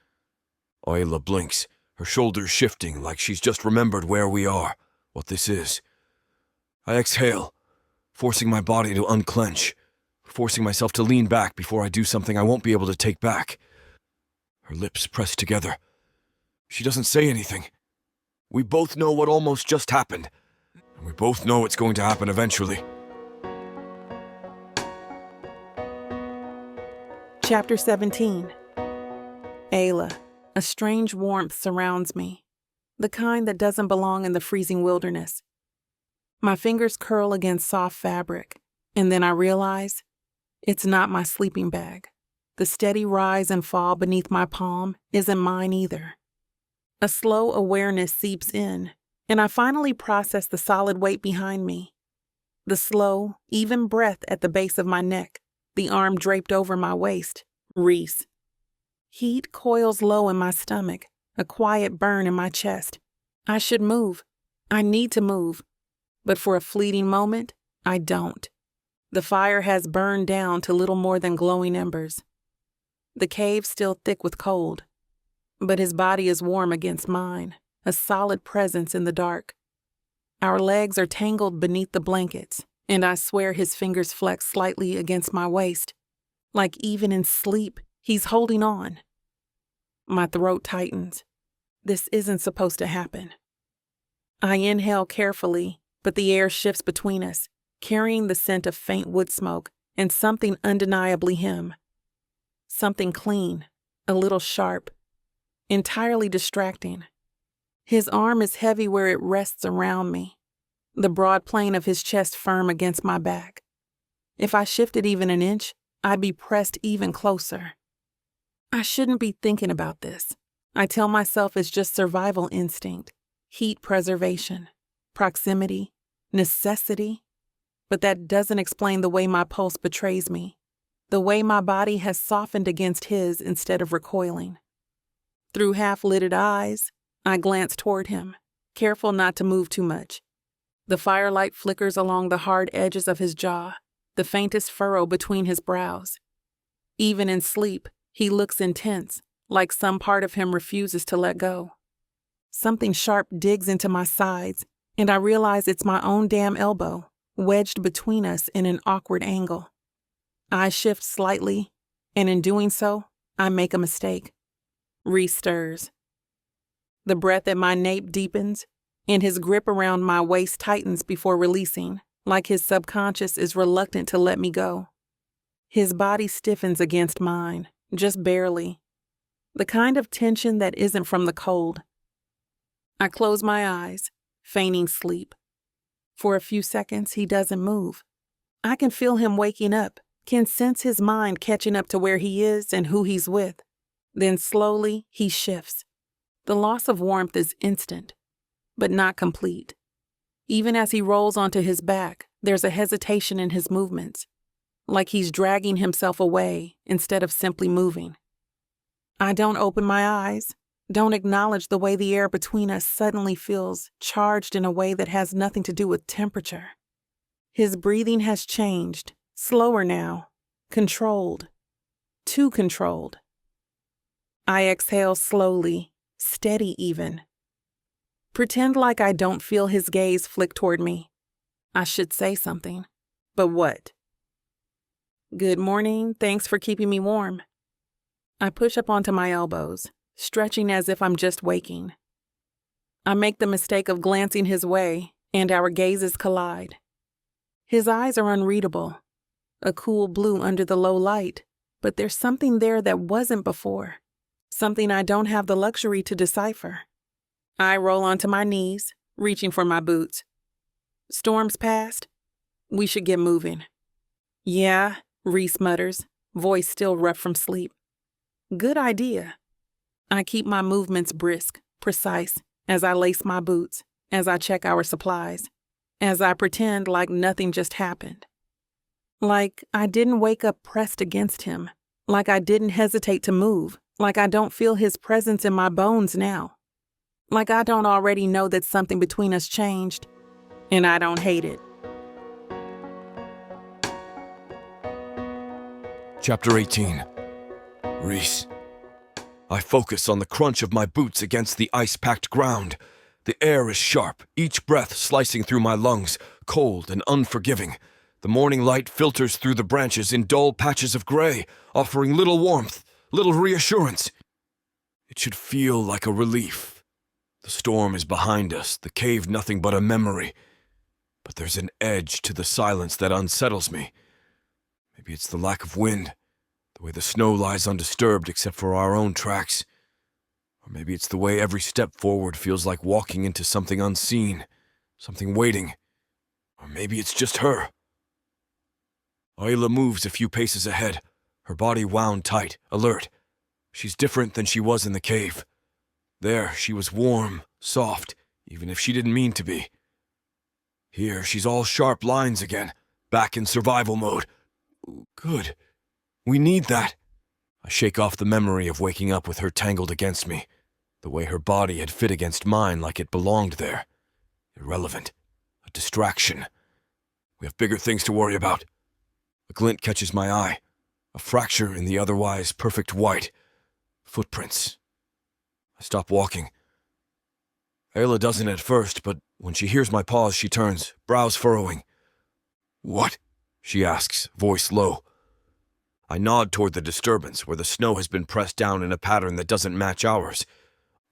Ayla blinks, her shoulders shifting like she's just remembered where we are, what this is. I exhale, forcing my body to unclench, forcing myself to lean back before I do something I won't be able to take back. Her lips press together. She doesn't say anything. We both know what almost just happened, and we both know it's going to happen eventually. Chapter 17. Ayla. A strange warmth surrounds me, the kind that doesn't belong in the freezing wilderness. My fingers curl against soft fabric, and then I realize it's not my sleeping bag. The steady rise and fall beneath my palm isn't mine either. A slow awareness seeps in, and I finally process the solid weight behind me. The slow, even breath at the base of my neck, the arm draped over my waist. Rhys. Heat coils low in my stomach, a quiet burn in my chest. I should move. I need to move. But for a fleeting moment, I don't. The fire has burned down to little more than glowing embers. The cave's still thick with cold, but his body is warm against mine, a solid presence in the dark. Our legs are tangled beneath the blankets, and I swear his fingers flex slightly against my waist, like even in sleep, he's holding on. My throat tightens. This isn't supposed to happen. I inhale carefully, but the air shifts between us, carrying the scent of faint wood smoke and something undeniably him. Something clean, a little sharp, entirely distracting. His arm is heavy where it rests around me. the broad plane of his chest firm against my back. If I shifted even an inch, I'd be pressed even closer. I shouldn't be thinking about this. I tell myself it's just survival instinct, heat preservation, proximity, necessity. But that doesn't explain the way my pulse betrays me, the way my body has softened against his instead of recoiling. Through half-lidded eyes, I glance toward him, careful not to move too much. The firelight flickers along the hard edges of his jaw, the faintest furrow between his brows. Even in sleep, he looks intense, like some part of him refuses to let go. Something sharp digs into my sides, and I realize it's my own damn elbow, wedged between us in an awkward angle. I shift slightly, and in doing so, I make a mistake. Rhys stirs. The breath at my nape deepens, and his grip around my waist tightens before releasing, like his subconscious is reluctant to let me go. His body stiffens against mine, just barely. The kind of tension that isn't from the cold. I close my eyes, feigning sleep. For a few seconds, he doesn't move. I can feel him waking up, can sense his mind catching up to where he is and who he's with. Then slowly, he shifts. The loss of warmth is instant, but not complete. Even as he rolls onto his back, there's a hesitation in his movements, like he's dragging himself away instead of simply moving. I don't open my eyes, don't acknowledge the way the air between us suddenly feels charged in a way that has nothing to do with temperature. His breathing has changed, slower now, controlled, too controlled. I exhale slowly, steady even. Pretend like I don't feel his gaze flick toward me. I should say something, but what? Good morning, thanks for keeping me warm. I push up onto my elbows, stretching as if I'm just waking. I make the mistake of glancing his way, and our gazes collide. His eyes are unreadable, a cool blue under the low light, but there's something there that wasn't before, something I don't have the luxury to decipher. I roll onto my knees, reaching for my boots. Storm's past. We should get moving. Yeah, Rhys mutters, voice still rough from sleep. Good idea. I keep my movements brisk, precise, as I lace my boots, as I check our supplies, as I pretend like nothing just happened. Like I didn't wake up pressed against him, like I didn't hesitate to move, like I don't feel his presence in my bones now. Like I don't already know that something between us changed, and I don't hate it. Chapter 18. Rhys. I focus on the crunch of my boots against the ice-packed ground. The air is sharp, each breath slicing through my lungs, cold and unforgiving. The morning light filters through the branches in dull patches of gray, offering little warmth, little reassurance. It should feel like a relief. The storm is behind us, the cave nothing but a memory. But there's an edge to the silence that unsettles me. Maybe it's the lack of wind, the way the snow lies undisturbed except for our own tracks. Or maybe it's the way every step forward feels like walking into something unseen, something waiting. Or maybe it's just her. Ayla moves a few paces ahead, her body wound tight, alert. She's different than she was in the cave. There, she was warm, soft, even if she didn't mean to be. Here, she's all sharp lines again, back in survival mode. Good. We need that. I shake off the memory of waking up with her tangled against me, the way her body had fit against mine like it belonged there. Irrelevant. A distraction. We have bigger things to worry about. A glint catches my eye. A fracture in the otherwise perfect white. Footprints. I stop walking. Ayla doesn't at first, but when she hears my pause, she turns, brows furrowing. What? She asks, voice low. I nod toward the disturbance, where the snow has been pressed down in a pattern that doesn't match ours.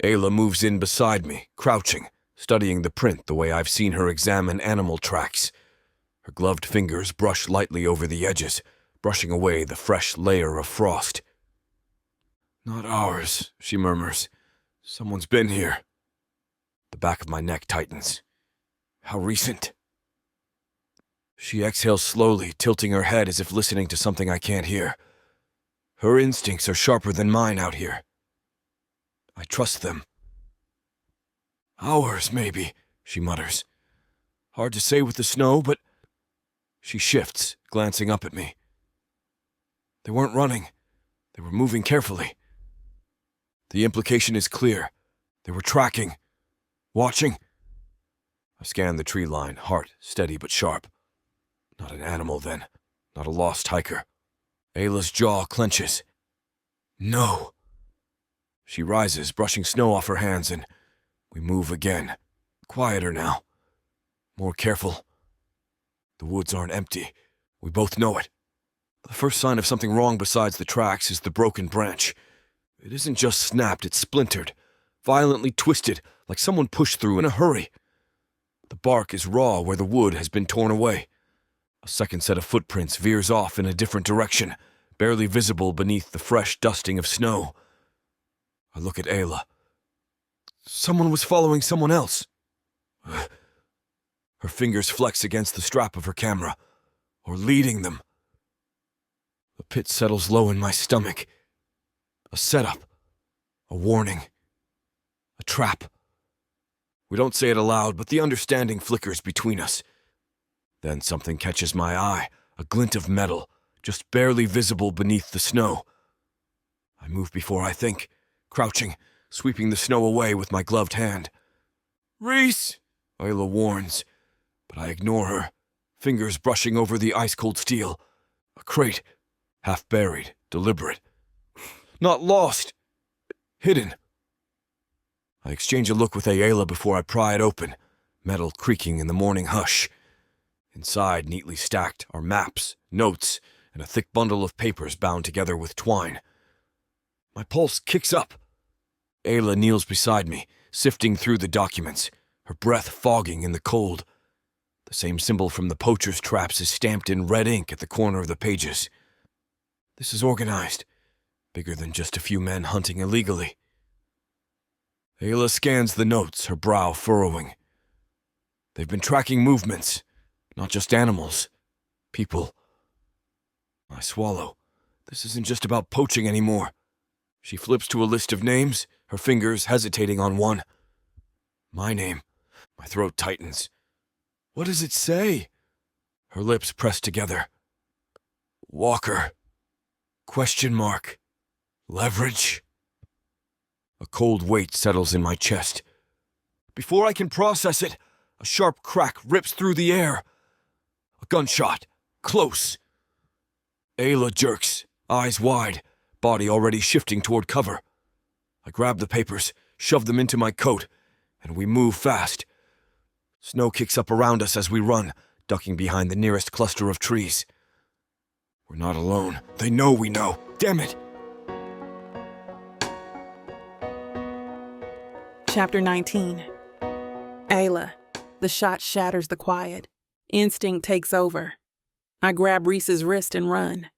Ayla moves in beside me, crouching, studying the print the way I've seen her examine animal tracks. Her gloved fingers brush lightly over the edges, brushing away the fresh layer of frost. Not ours, she murmurs. Someone's been here. The back of my neck tightens. How recent? She exhales slowly, tilting her head as if listening to something I can't hear. Her instincts are sharper than mine out here. I trust them. Hours, maybe, she mutters. Hard to say with the snow, but... She shifts, glancing up at me. They weren't running. They were moving carefully. The implication is clear. They were tracking. Watching. I scan the tree line, heart steady but sharp. Not an animal, then. Not a lost hiker. Ayla's jaw clenches. No. She rises, brushing snow off her hands, and we move again. Quieter now. More careful. The woods aren't empty. We both know it. The first sign of something wrong besides the tracks is the broken branch. It isn't just snapped, it's splintered, violently twisted, like someone pushed through in a hurry. The bark is raw where the wood has been torn away. A second set of footprints veers off in a different direction, barely visible beneath the fresh dusting of snow. I look at Ayla. Someone was following someone else. Her fingers flex against the strap of her camera, or leading them. The pit settles low in my stomach. A setup. A warning. A trap. We don't say it aloud, but the understanding flickers between us. Then something catches my eye, a glint of metal, just barely visible beneath the snow. I move before I think, crouching, sweeping the snow away with my gloved hand. Rhys! Ayla warns, but I ignore her, fingers brushing over the ice-cold steel. A crate, half buried, deliberate. Not lost. Hidden. I exchange a look with Ayla before I pry it open, metal creaking in the morning hush. Inside, neatly stacked, are maps, notes, and a thick bundle of papers bound together with twine. My pulse kicks up. Ayla kneels beside me, sifting through the documents, her breath fogging in the cold. The same symbol from the poacher's traps is stamped in red ink at the corner of the pages. This is organized, bigger than just a few men hunting illegally. Ayla scans the notes, her brow furrowing. They've been tracking movements, not just animals, people. I swallow. This isn't just about poaching anymore. She flips to a list of names, her fingers hesitating on one. My name. My throat tightens. What does it say? Her lips press together. Walker. Question mark. Leverage. A cold weight settles in my chest. Before I can process it, a sharp crack rips through the air. A gunshot. Close. Ayla jerks, eyes wide, body already shifting toward cover. I grab the papers, shove them into my coat, and we move fast. Snow kicks up around us as we run, ducking behind the nearest cluster of trees. We're not alone. They know we know. Damn it! Chapter 19. Ayla. The shot shatters the quiet. Instinct takes over. I grab Rhys's wrist and run.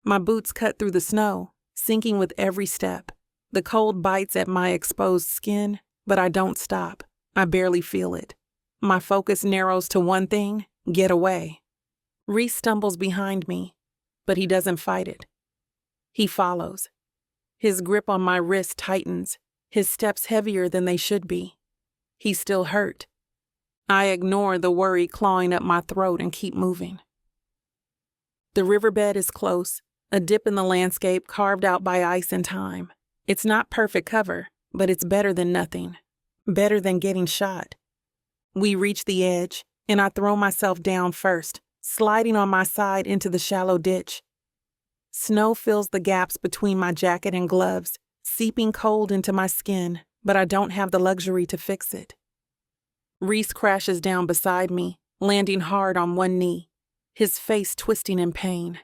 My boots cut through the snow, sinking with every step. The cold bites at my exposed skin, but I don't stop. I barely feel it. My focus narrows to one thing: get away. Rhys stumbles behind me, but he doesn't fight it. He follows. His grip on my wrist tightens, his steps heavier than they should be. He's still hurt. I ignore the worry clawing up my throat and keep moving. The riverbed is close, a dip in the landscape carved out by ice and time. It's not perfect cover, but it's better than nothing. Better than getting shot. We reach the edge, and I throw myself down first, sliding on my side into the shallow ditch. Snow fills the gaps between my jacket and gloves, seeping cold into my skin, but I don't have the luxury to fix it. Rhys crashes down beside me, landing hard on one knee, his face twisting in pain.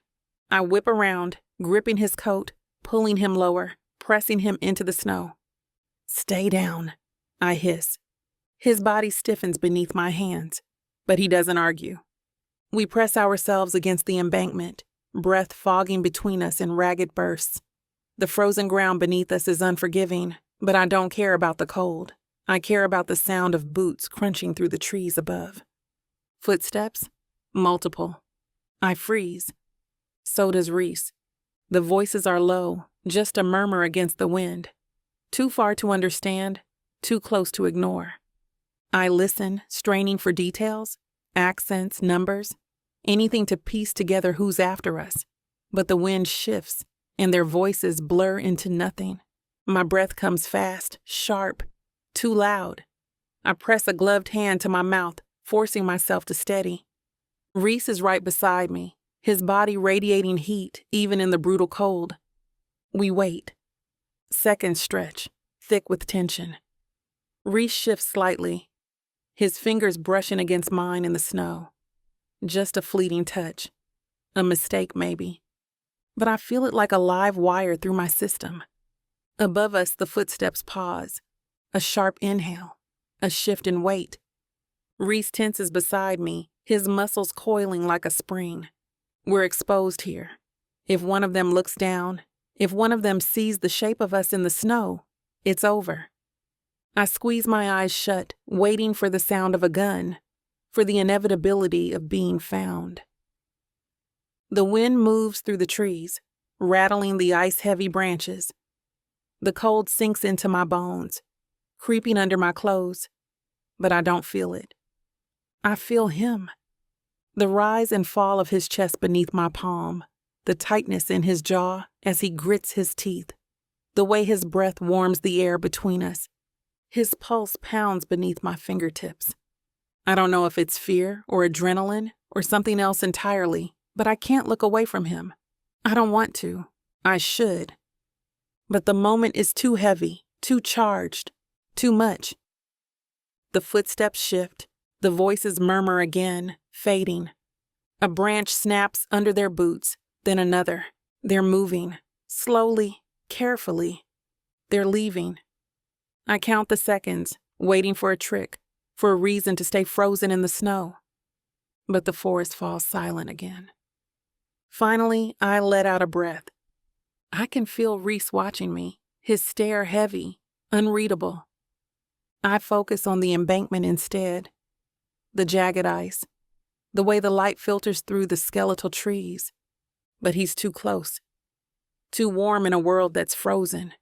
I whip around, gripping his coat, pulling him lower, pressing him into the snow. Stay down, I hiss. His body stiffens beneath my hands, but he doesn't argue. We press ourselves against the embankment, breath fogging between us in ragged bursts. The frozen ground beneath us is unforgiving, but I don't care about the cold. I care about the sound of boots crunching through the trees above. Footsteps? Multiple. I freeze. So does Rhys. The voices are low, just a murmur against the wind. Too far to understand, too close to ignore. I listen, straining for details, accents, numbers, anything to piece together who's after us. But the wind shifts, and their voices blur into nothing. My breath comes fast, sharp, too loud. I press a gloved hand to my mouth, forcing myself to steady. Rhys is right beside me, his body radiating heat even in the brutal cold. We wait. Seconds stretch, thick with tension. Rhys shifts slightly, his fingers brushing against mine in the snow. Just a fleeting touch. A mistake, maybe. But I feel it like a live wire through my system. Above us, the footsteps pause. A sharp inhale. A shift in weight. Rhys tenses beside me, his muscles coiling like a spring. We're exposed here. If one of them looks down, if one of them sees the shape of us in the snow, it's over. I squeeze my eyes shut, waiting for the sound of a gun, for the inevitability of being found. The wind moves through the trees, rattling the ice-heavy branches. The cold sinks into my bones, creeping under my clothes, but I don't feel it. I feel him. The rise and fall of his chest beneath my palm, the tightness in his jaw as he grits his teeth, the way his breath warms the air between us. His pulse pounds beneath my fingertips. I don't know if it's fear or adrenaline or something else entirely, but I can't look away from him. I don't want to. I should. But the moment is too heavy, too charged, too much. The footsteps shift, the voices murmur again, fading. A branch snaps under their boots, then another. They're moving, slowly, carefully. They're leaving. I count the seconds, waiting for a trick, for a reason to stay frozen in the snow. But the forest falls silent again. Finally, I let out a breath. I can feel Rhys watching me, his stare heavy, unreadable. I focus on the embankment instead. The jagged ice, the way the light filters through the skeletal trees. But he's too close. Too warm in a world that's frozen.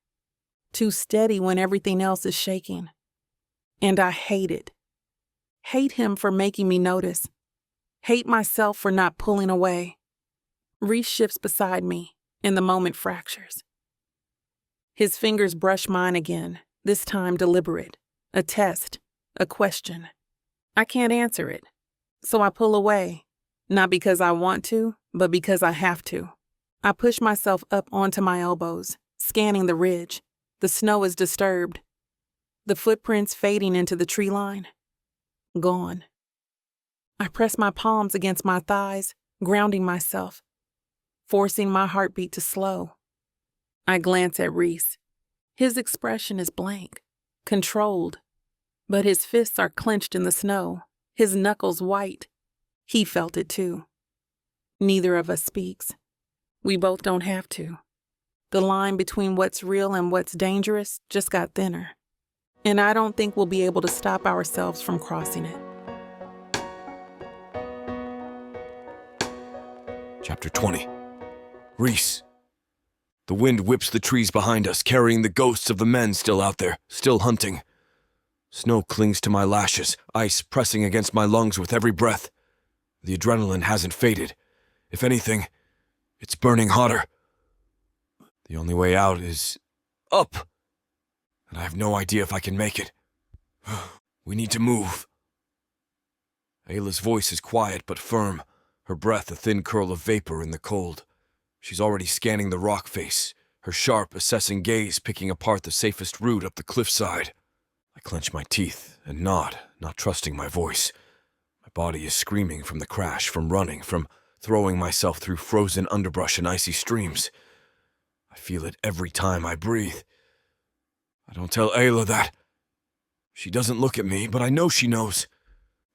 Too steady when everything else is shaking. And I hate it. Hate him for making me notice. Hate myself for not pulling away. Rhys shifts beside me, and the moment fractures. His fingers brush mine again, this time deliberate. A test, a question. I can't answer it, so I pull away, not because I want to, but because I have to. I push myself up onto my elbows, scanning the ridge. The snow is disturbed. The footprints fading into the tree line. Gone. I press my palms against my thighs, grounding myself, forcing my heartbeat to slow. I glance at Rhys. His expression is blank, controlled, but his fists are clenched in the snow, his knuckles white. He felt it too. Neither of us speaks. We both don't have to. The line between what's real and what's dangerous just got thinner. And I don't think we'll be able to stop ourselves from crossing it. Chapter 20. Rhys. The wind whips the trees behind us, carrying the ghosts of the men still out there, still hunting. Snow clings to my lashes, ice pressing against my lungs with every breath. The adrenaline hasn't faded. If anything, it's burning hotter. The only way out is up. And I have no idea if I can make it. We need to move. Ayla's voice is quiet but firm, her breath a thin curl of vapor in the cold. She's already scanning the rock face, her sharp, assessing gaze picking apart the safest route up the cliffside. I clench my teeth and nod, not trusting my voice. My body is screaming from the crash, from running, from throwing myself through frozen underbrush and icy streams. I feel it every time I breathe. I don't tell Ayla that. She doesn't look at me, but I know she knows.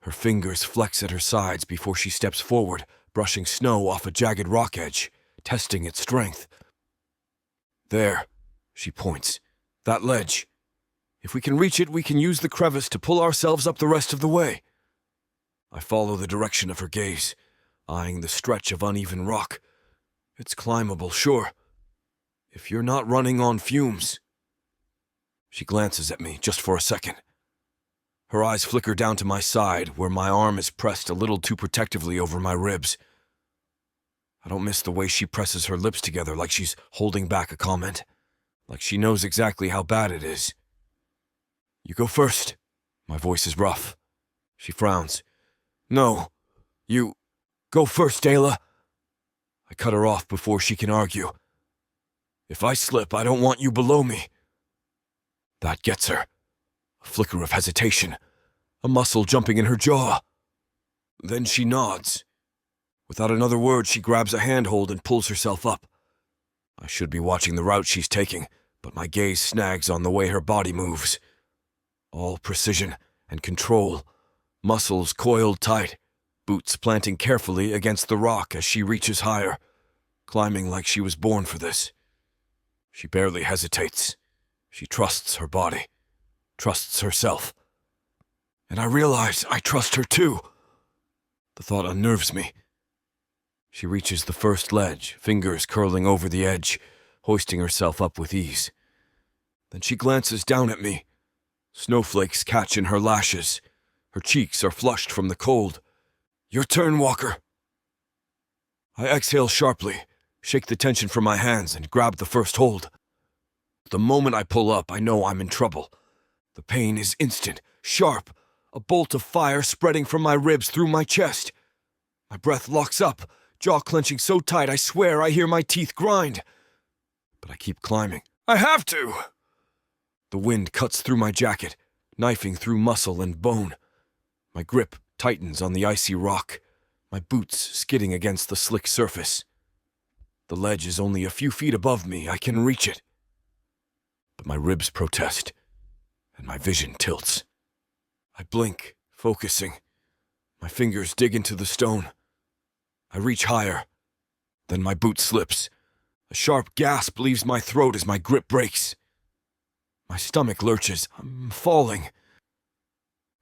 Her fingers flex at her sides before she steps forward, brushing snow off a jagged rock edge, testing its strength. There, she points. That ledge. If we can reach it, we can use the crevice to pull ourselves up the rest of the way. I follow the direction of her gaze, eyeing the stretch of uneven rock. It's climbable, sure. If you're not running on fumes. She glances at me just for a second. Her eyes flicker down to my side, where my arm is pressed a little too protectively over my ribs. I don't miss the way she presses her lips together like she's holding back a comment, like she knows exactly how bad it is. You go first. My voice is rough. She frowns. No, you go first, Ayla. I cut her off before she can argue. If I slip, I don't want you below me. That gets her. A flicker of hesitation, a muscle jumping in her jaw. Then she nods. Without another word, she grabs a handhold and pulls herself up. I should be watching the route she's taking, but my gaze snags on the way her body moves. All precision and control, muscles coiled tight, boots planting carefully against the rock as she reaches higher, climbing like she was born for this. She barely hesitates. She trusts her body, trusts herself. And I realize I trust her too. The thought unnerves me. She reaches the first ledge, fingers curling over the edge, hoisting herself up with ease. Then she glances down at me. Snowflakes catch in her lashes. Her cheeks are flushed from the cold. Your turn, Walker. I exhale sharply, shake the tension from my hands, and grab the first hold. The moment I pull up, I know I'm in trouble. The pain is instant, sharp, a bolt of fire spreading from my ribs through my chest. My breath locks up, jaw clenching so tight I swear I hear my teeth grind. But I keep climbing. I have to! The wind cuts through my jacket, knifing through muscle and bone. My grip tightens on the icy rock, my boots skidding against the slick surface. The ledge is only a few feet above me. I can reach it. But my ribs protest, and my vision tilts. I blink, focusing. My fingers dig into the stone. I reach higher. Then my boot slips. A sharp gasp leaves my throat as my grip breaks. My stomach lurches. I'm falling.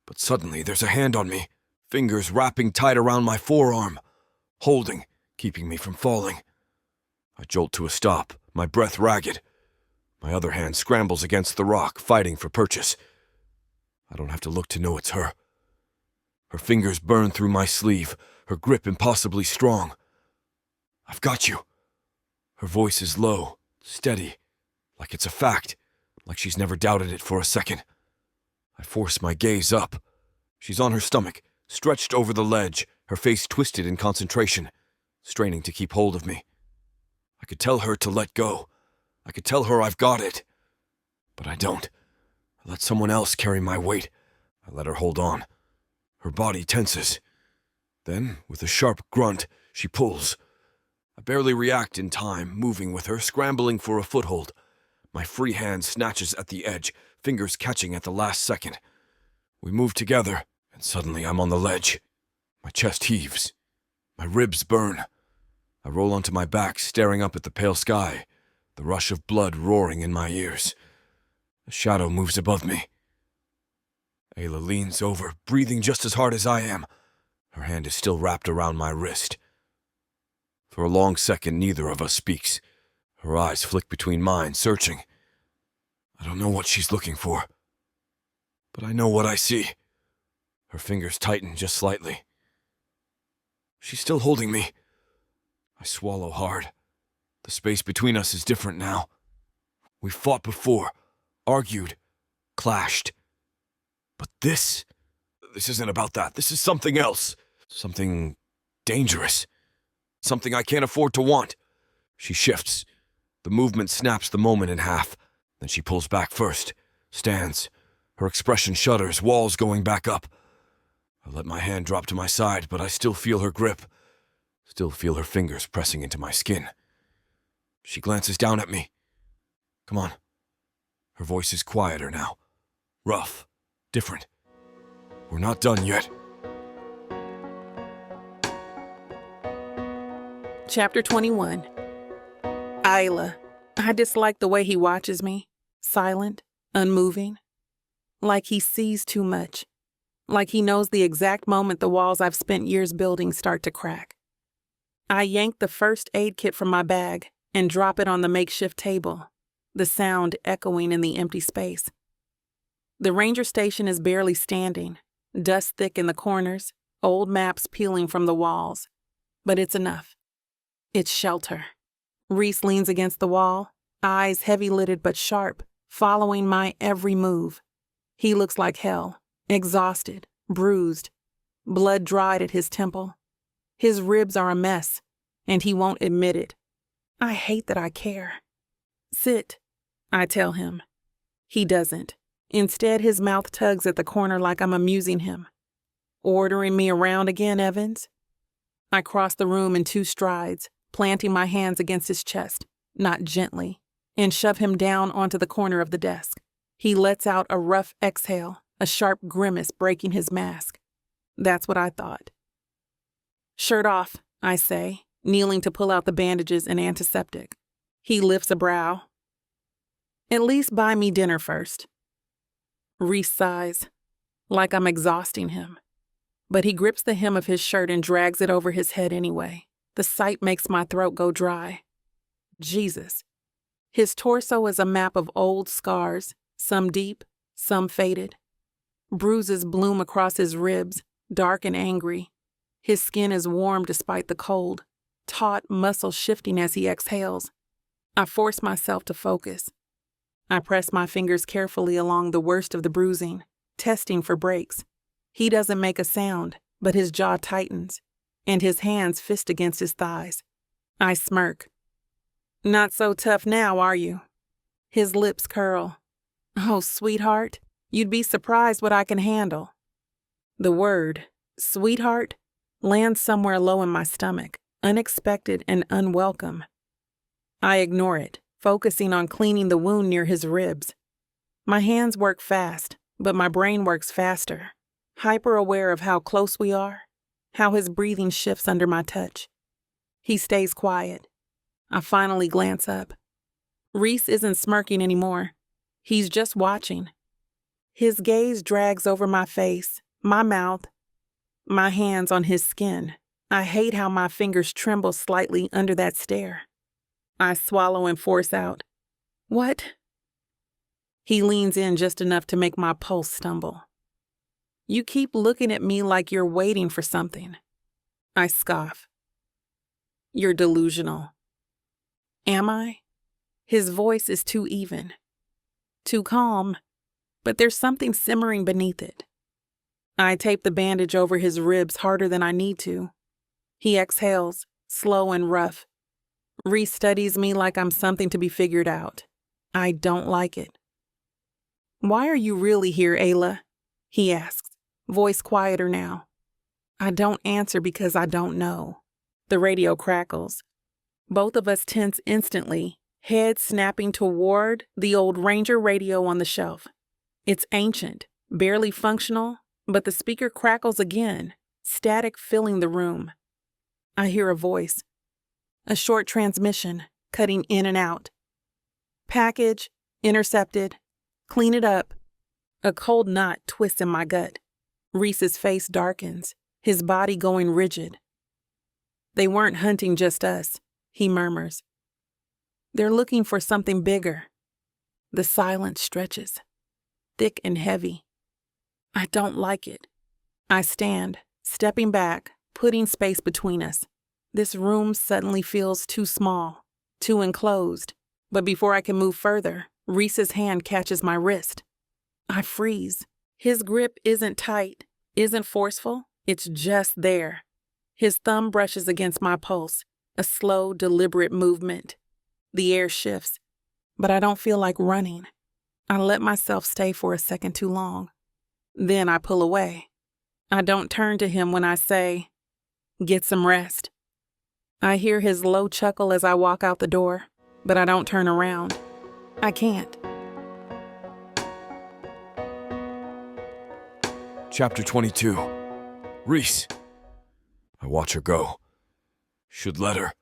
But suddenly there's a hand on me, fingers wrapping tight around my forearm, holding, keeping me from falling. I jolt to a stop, my breath ragged. My other hand scrambles against the rock, fighting for purchase. I don't have to look to know it's her. Her fingers burn through my sleeve, her grip impossibly strong. I've got you. Her voice is low, steady, like it's a fact, like she's never doubted it for a second. I force my gaze up. She's on her stomach, stretched over the ledge, her face twisted in concentration, straining to keep hold of me. I could tell her to let go. I could tell her I've got it. But I don't. I let someone else carry my weight. I let her hold on. Her body tenses. Then, with a sharp grunt, she pulls. I barely react in time, moving with her, scrambling for a foothold. My free hand snatches at the edge, fingers catching at the last second. We move together, and suddenly I'm on the ledge. My chest heaves. My ribs burn. I roll onto my back, staring up at the pale sky, the rush of blood roaring in my ears. A shadow moves above me. Ayla leans over, breathing just as hard as I am. Her hand is still wrapped around my wrist. For a long second, neither of us speaks. Her eyes flick between mine, searching. I don't know what she's looking for, but I know what I see. Her fingers tighten just slightly. She's still holding me. I swallow hard. The space between us is different now. We've fought before, argued, clashed. But this isn't about that. This is something else. Something dangerous. Something I can't afford to want. She shifts. The movement snaps the moment in half. Then she pulls back first, stands. Her expression shudders, walls going back up. I let my hand drop to my side, but I still feel her grip. Still feel her fingers pressing into my skin. She glances down at me. Come on. Her voice is quieter now. Rough. Different. We're not done yet. Chapter 21. Isla. I dislike the way he watches me. Silent, unmoving, like he sees too much, like he knows the exact moment the walls I've spent years building start to crack. I yank the first aid kit from my bag and drop it on the makeshift table, the sound echoing in the empty space. The ranger station is barely standing, dust thick in the corners, old maps peeling from the walls. But it's enough. It's shelter. Rhys leans against the wall, eyes heavy-lidded but sharp, following my every move. He looks like hell, exhausted, bruised, blood dried at his temple. His ribs are a mess, and he won't admit it. I hate that I care. Sit, I tell him. He doesn't. Instead, his mouth tugs at the corner like I'm amusing him. Ordering me around again, Evans? I cross the room in 2 strides, planting my hands against his chest, not gently, and shove him down onto the corner of the desk. He lets out a rough exhale, a sharp grimace breaking his mask. That's what I thought. Shirt off, I say, kneeling to pull out the bandages and antiseptic. He lifts a brow. At least buy me dinner first. Rhys sighs, like I'm exhausting him. But he grips the hem of his shirt and drags it over his head anyway. The sight makes my throat go dry. Jesus. His torso is a map of old scars, some deep, some faded. Bruises bloom across his ribs, dark and angry. His skin is warm despite the cold, taut muscles shifting as he exhales. I force myself to focus. I press my fingers carefully along the worst of the bruising, testing for breaks. He doesn't make a sound, but his jaw tightens, and his hands fist against his thighs. I smirk. Not so tough now, are you? His lips curl. Oh, sweetheart, you'd be surprised what I can handle. The word, sweetheart, lands somewhere low in my stomach, unexpected and unwelcome. I ignore it, focusing on cleaning the wound near his ribs. My hands work fast, but my brain works faster, hyper-aware of how close we are, how his breathing shifts under my touch. He stays quiet. I finally glance up. Rhys isn't smirking anymore. He's just watching. His gaze drags over my face, my mouth, my hands on his skin. I hate how my fingers tremble slightly under that stare. I swallow and force out, "What?" He leans in just enough to make my pulse stumble. "You keep looking at me like you're waiting for something." I scoff. "You're delusional." Am I? His voice is too even, too calm, but there's something simmering beneath it. I tape the bandage over his ribs harder than I need to. He exhales, slow and rough. Rhys studies me like I'm something to be figured out. I don't like it. "Why are you really here, Ayla?" he asks, voice quieter now. I don't answer because I don't know. The radio crackles. Both of us tense instantly, heads snapping toward the old Ranger radio on the shelf. It's ancient, barely functional, but the speaker crackles again, static filling the room. I hear a voice. A short transmission, cutting in and out. "Package, intercepted. Clean it up." A cold knot twists in my gut. Rhys's face darkens, his body going rigid. "They weren't hunting just us," he murmurs. "They're looking for something bigger." The silence stretches, thick and heavy. I don't like it. I stand, stepping back, putting space between us. This room suddenly feels too small, too enclosed. But before I can move further, Rhys's hand catches my wrist. I freeze. His grip isn't tight, isn't forceful, it's just there. His thumb brushes against my pulse, a slow, deliberate movement. The air shifts, but I don't feel like running. I let myself stay for a second too long. Then I pull away. I don't turn to him when I say, "Get some rest." I hear his low chuckle as I walk out the door, but I don't turn around. I can't. Chapter 22. Rhys. I watch her go. Should let her.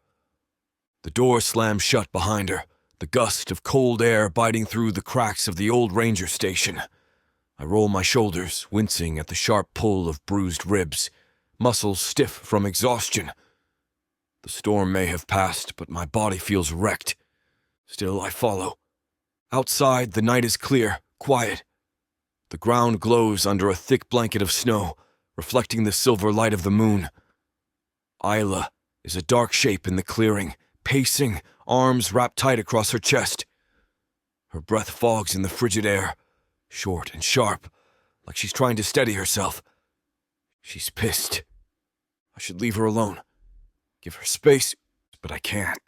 The door slams shut behind her, the gust of cold air biting through the cracks of the old ranger station. I roll my shoulders, wincing at the sharp pull of bruised ribs, muscles stiff from exhaustion. The storm may have passed, but my body feels wrecked. Still, I follow. Outside, the night is clear, quiet. The ground glows under a thick blanket of snow, reflecting the silver light of the moon. Isla is a dark shape in the clearing, pacing, arms wrapped tight across her chest. Her breath fogs in the frigid air, short and sharp, like she's trying to steady herself. She's pissed. I should leave her alone. Give her space, but I can't.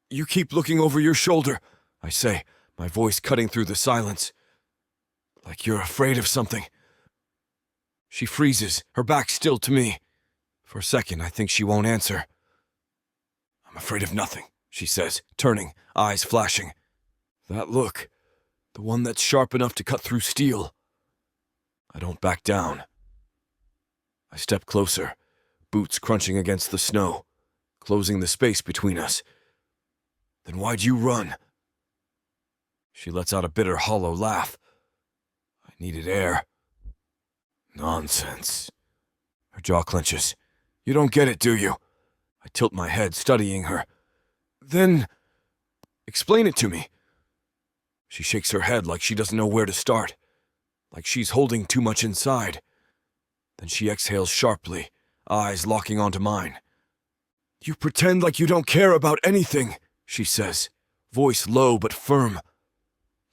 You keep looking over your shoulder, I say, my voice cutting through the silence. Like you're afraid of something. She freezes, her back still to me. For a second, I think she won't answer. I'm afraid of nothing, she says, turning, eyes flashing. That look, the one that's sharp enough to cut through steel. I don't back down. I step closer, boots crunching against the snow, closing the space between us. Then why'd you run? She lets out a bitter, hollow laugh. I needed air. Nonsense. Her jaw clenches. You don't get it, do you? I tilt my head, studying her. Then, explain it to me. She shakes her head like she doesn't know where to start, like she's holding too much inside. Then she exhales sharply, eyes locking onto mine. You pretend like you don't care about anything, she says, voice low but firm.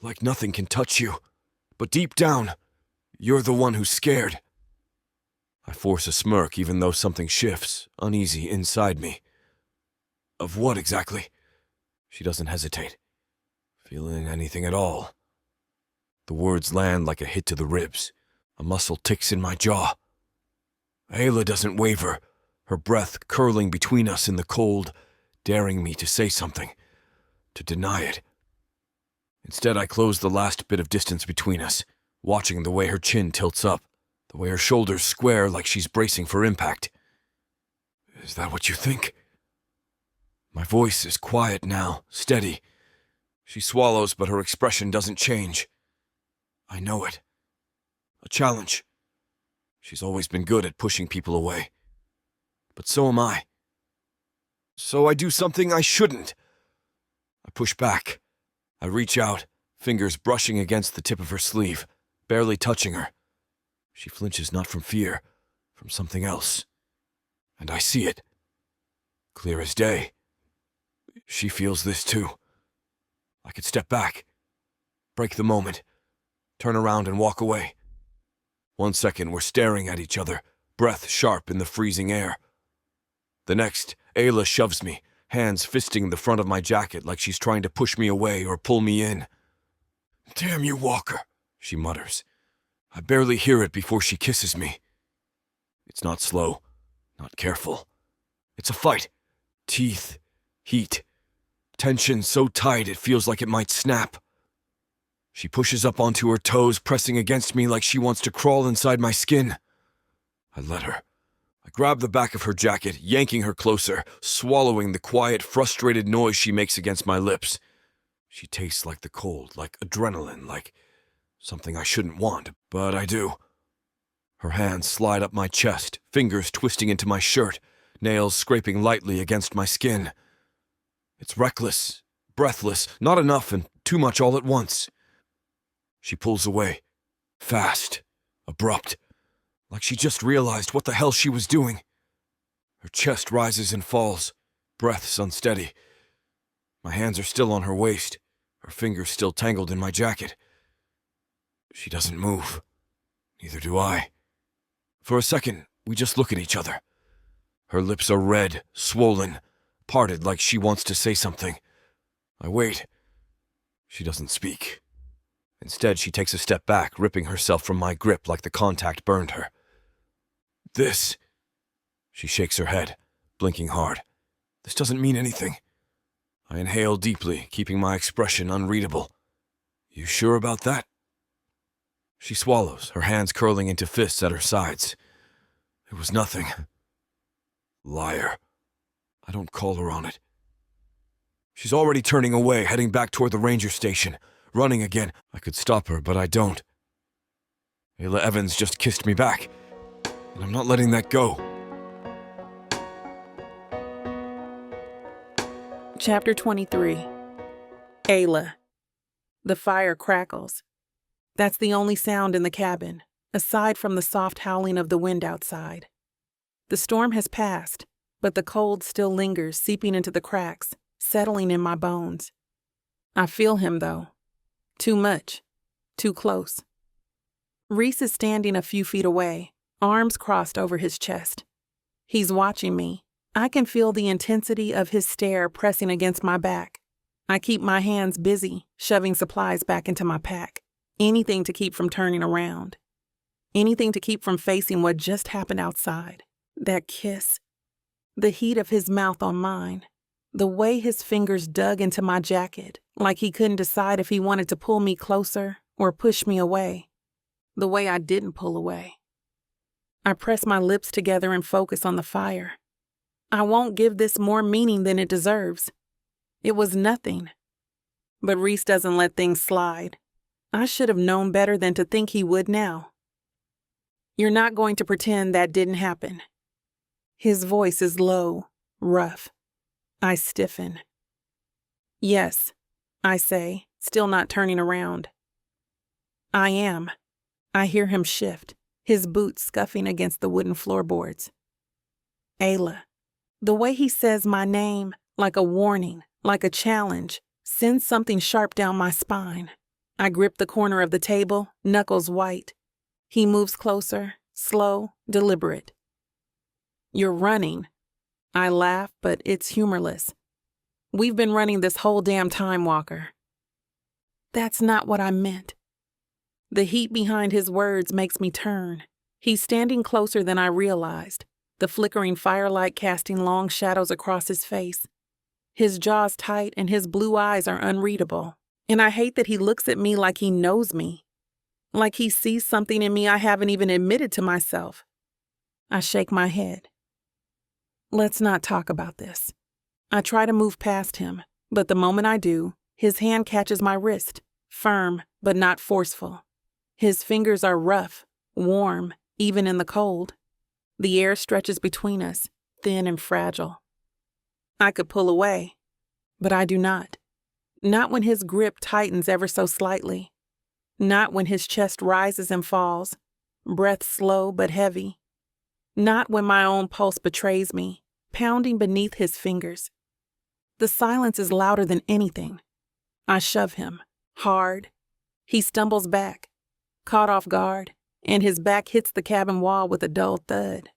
Like nothing can touch you. But deep down, you're the one who's scared. I force a smirk even though something shifts, uneasy, inside me. Of what exactly? She doesn't hesitate. Feeling anything at all? The words land like a hit to the ribs. A muscle ticks in my jaw. Ayla doesn't waver, her breath curling between us in the cold, daring me to say something, to deny it. Instead, I close the last bit of distance between us, watching the way her chin tilts up, the way her shoulders square like she's bracing for impact. Is that what you think? My voice is quiet now, steady. She swallows, but her expression doesn't change. I know it. A challenge. She's always been good at pushing people away. But so am I. So I do something I shouldn't. I push back. I reach out, fingers brushing against the tip of her sleeve, barely touching her. She flinches not from fear, from something else. And I see it. Clear as day. She feels this too. I could step back, break the moment, turn around and walk away. 1 second we're staring at each other, breath sharp in the freezing air. The next, Ayla shoves me, hands fisting the front of my jacket like she's trying to push me away or pull me in. Damn you, Walker, she mutters. I barely hear it before she kisses me. It's not slow, not careful. It's a fight. Teeth, heat, tension so tight it feels like it might snap. She pushes up onto her toes, pressing against me like she wants to crawl inside my skin. I let her. I grab the back of her jacket, yanking her closer, swallowing the quiet, frustrated noise she makes against my lips. She tastes like the cold, like adrenaline, like something I shouldn't want, but I do. Her hands slide up my chest, fingers twisting into my shirt, nails scraping lightly against my skin. It's reckless, breathless, not enough and too much all at once. She pulls away, fast, abrupt, like she just realized what the hell she was doing. Her chest rises and falls, breaths unsteady. My hands are still on her waist, her fingers still tangled in my jacket. She doesn't move. Neither do I. For a second, we just look at each other. Her lips are red, swollen, parted like she wants to say something. I wait. She doesn't speak. Instead, she takes a step back, ripping herself from my grip like the contact burned her. This. She shakes her head, blinking hard. This doesn't mean anything. I inhale deeply, keeping my expression unreadable. You sure about that? She swallows, her hands curling into fists at her sides. It was nothing. Liar. I don't call her on it. She's already turning away, heading back toward the ranger station, running again. I could stop her, but I don't. Ayla Evans just kissed me back, and I'm not letting that go. Chapter 23. Ayla. The fire crackles. That's the only sound in the cabin, aside from the soft howling of the wind outside. The storm has passed, but the cold still lingers, seeping into the cracks, settling in my bones. I feel him, though. Too much. Too close. Rhys is standing a few feet away, arms crossed over his chest. He's watching me. I can feel the intensity of his stare pressing against my back. I keep my hands busy, shoving supplies back into my pack. Anything to keep from turning around. Anything to keep from facing what just happened outside. That kiss. The heat of his mouth on mine. The way his fingers dug into my jacket, like he couldn't decide if he wanted to pull me closer or push me away. The way I didn't pull away. I press my lips together and focus on the fire. I won't give this more meaning than it deserves. It was nothing. But Rhys doesn't let things slide. I should have known better than to think he would now. You're not going to pretend that didn't happen. His voice is low, rough. I stiffen. Yes, I say, still not turning around. I am. I hear him shift, his boots scuffing against the wooden floorboards. Ayla. The way he says my name, like a warning, like a challenge, sends something sharp down my spine. I grip the corner of the table, knuckles white. He moves closer, slow, deliberate. You're running. I laugh, but it's humorless. We've been running this whole damn time, Walker. That's not what I meant. The heat behind his words makes me turn. He's standing closer than I realized, the flickering firelight casting long shadows across his face. His jaw's tight and his blue eyes are unreadable. And I hate that he looks at me like he knows me. Like he sees something in me I haven't even admitted to myself. I shake my head. Let's not talk about this. I try to move past him, but the moment I do, his hand catches my wrist, firm but not forceful. His fingers are rough, warm, even in the cold. The air stretches between us, thin and fragile. I could pull away, but I do not. Not when his grip tightens ever so slightly. Not when his chest rises and falls, breath slow but heavy. Not when my own pulse betrays me, pounding beneath his fingers. The silence is louder than anything. I shove him, hard. He stumbles back, caught off guard, and his back hits the cabin wall with a dull thud.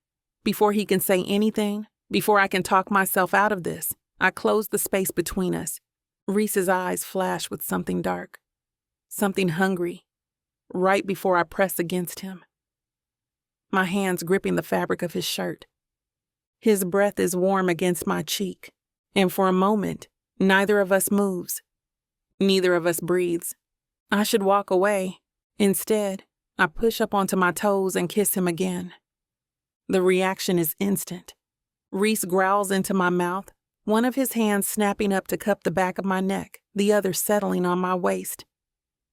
Before he can say anything, before I can talk myself out of this, I close the space between us. Rhys's eyes flash with something dark, something hungry, right before I press against him. My hands gripping the fabric of his shirt. His breath is warm against my cheek, and for a moment, neither of us moves. Neither of us breathes. I should walk away. Instead, I push up onto my toes and kiss him again. The reaction is instant. Rhys growls into my mouth, one of his hands snapping up to cup the back of my neck, the other settling on my waist.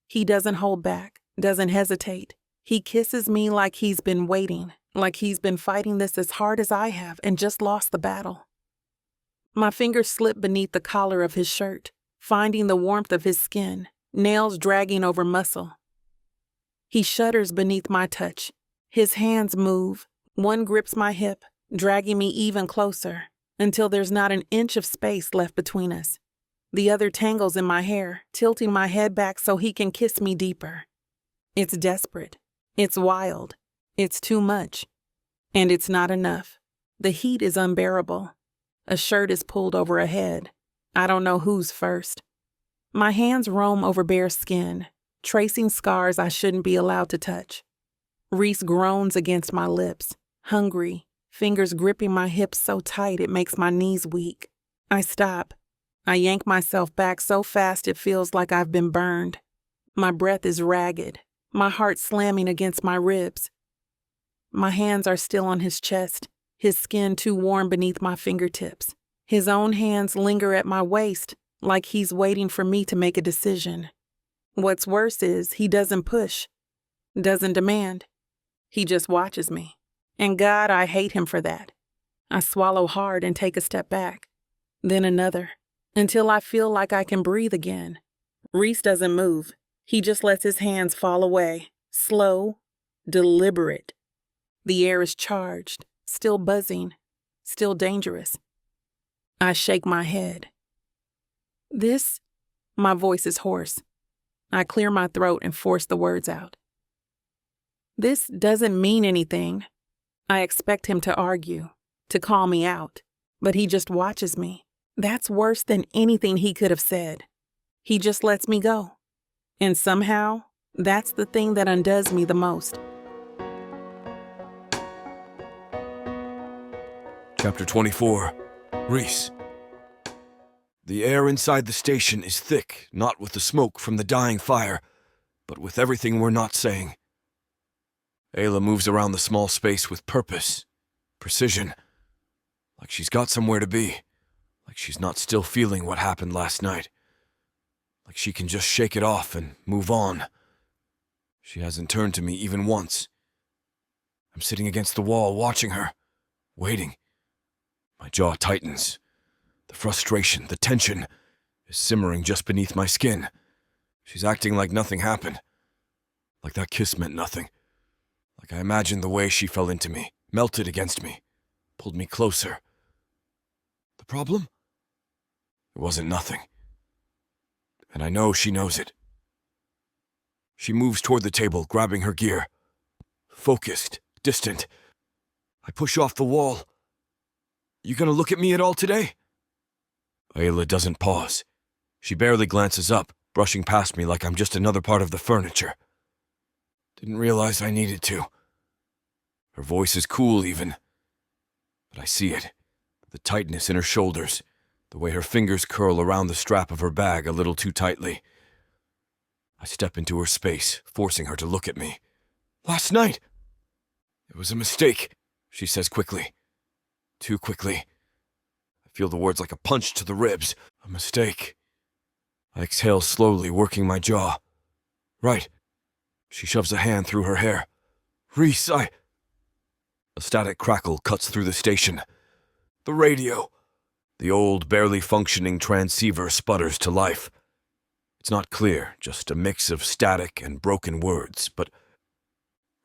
He doesn't hold back, doesn't hesitate. He kisses me like he's been waiting, like he's been fighting this as hard as I have and just lost the battle. My fingers slip beneath the collar of his shirt, finding the warmth of his skin, nails dragging over muscle. He shudders beneath my touch. His hands move. One grips my hip, dragging me even closer, until there's not an inch of space left between us. The other tangles in my hair, tilting my head back so he can kiss me deeper. It's desperate. It's wild. It's too much. And it's not enough. The heat is unbearable. A shirt is pulled over a head. I don't know who's first. My hands roam over bare skin, tracing scars I shouldn't be allowed to touch. Rhys groans against my lips, hungry, fingers gripping my hips so tight it makes my knees weak. I stop. I yank myself back so fast it feels like I've been burned. My breath is ragged, my heart slamming against my ribs. My hands are still on his chest, his skin too warm beneath my fingertips. His own hands linger at my waist, like he's waiting for me to make a decision. What's worse is he doesn't push. doesn't demand. He just watches me. And God, I hate him for that. I swallow hard and take a step back, then another, until I feel like I can breathe again. Rhys doesn't move. He just lets his hands fall away, slow, deliberate. The air is charged, still buzzing, still dangerous. I shake my head. My voice is hoarse. I clear my throat and force the words out. This doesn't mean anything. I expect him to argue, to call me out, but he just watches me. That's worse than anything he could have said. He just lets me go. And somehow, that's the thing that undoes me the most. Chapter 24. Rhys. The air inside the station is thick, not with the smoke from the dying fire, but with everything we're not saying. Ayla moves around the small space with purpose, precision, like she's got somewhere to be, like she's not still feeling what happened last night, like she can just shake it off and move on. She hasn't turned to me even once. I'm sitting against the wall watching her, waiting. My jaw tightens. The frustration, the tension, is simmering just beneath my skin. She's acting like nothing happened. Like that kiss meant nothing. Like I imagined the way she fell into me, melted against me, pulled me closer. The problem? It wasn't nothing. And I know she knows it. She moves toward the table, grabbing her gear. Focused, distant. I push off the wall. You gonna look at me at all today? Ayla doesn't pause. She barely glances up, brushing past me like I'm just another part of the furniture. Didn't realize I needed to. Her voice is cool even. But I see it. The tightness in her shoulders. The way her fingers curl around the strap of her bag a little too tightly. I step into her space, forcing her to look at me. Last night! It was a mistake, she says quickly. Too quickly. I feel the words like a punch to the ribs. A mistake. I exhale slowly, working my jaw. Right. She shoves a hand through her hair. Rhys, A static crackle cuts through the station. The radio. The old, barely functioning transceiver sputters to life. It's not clear, just a mix of static and broken words, but...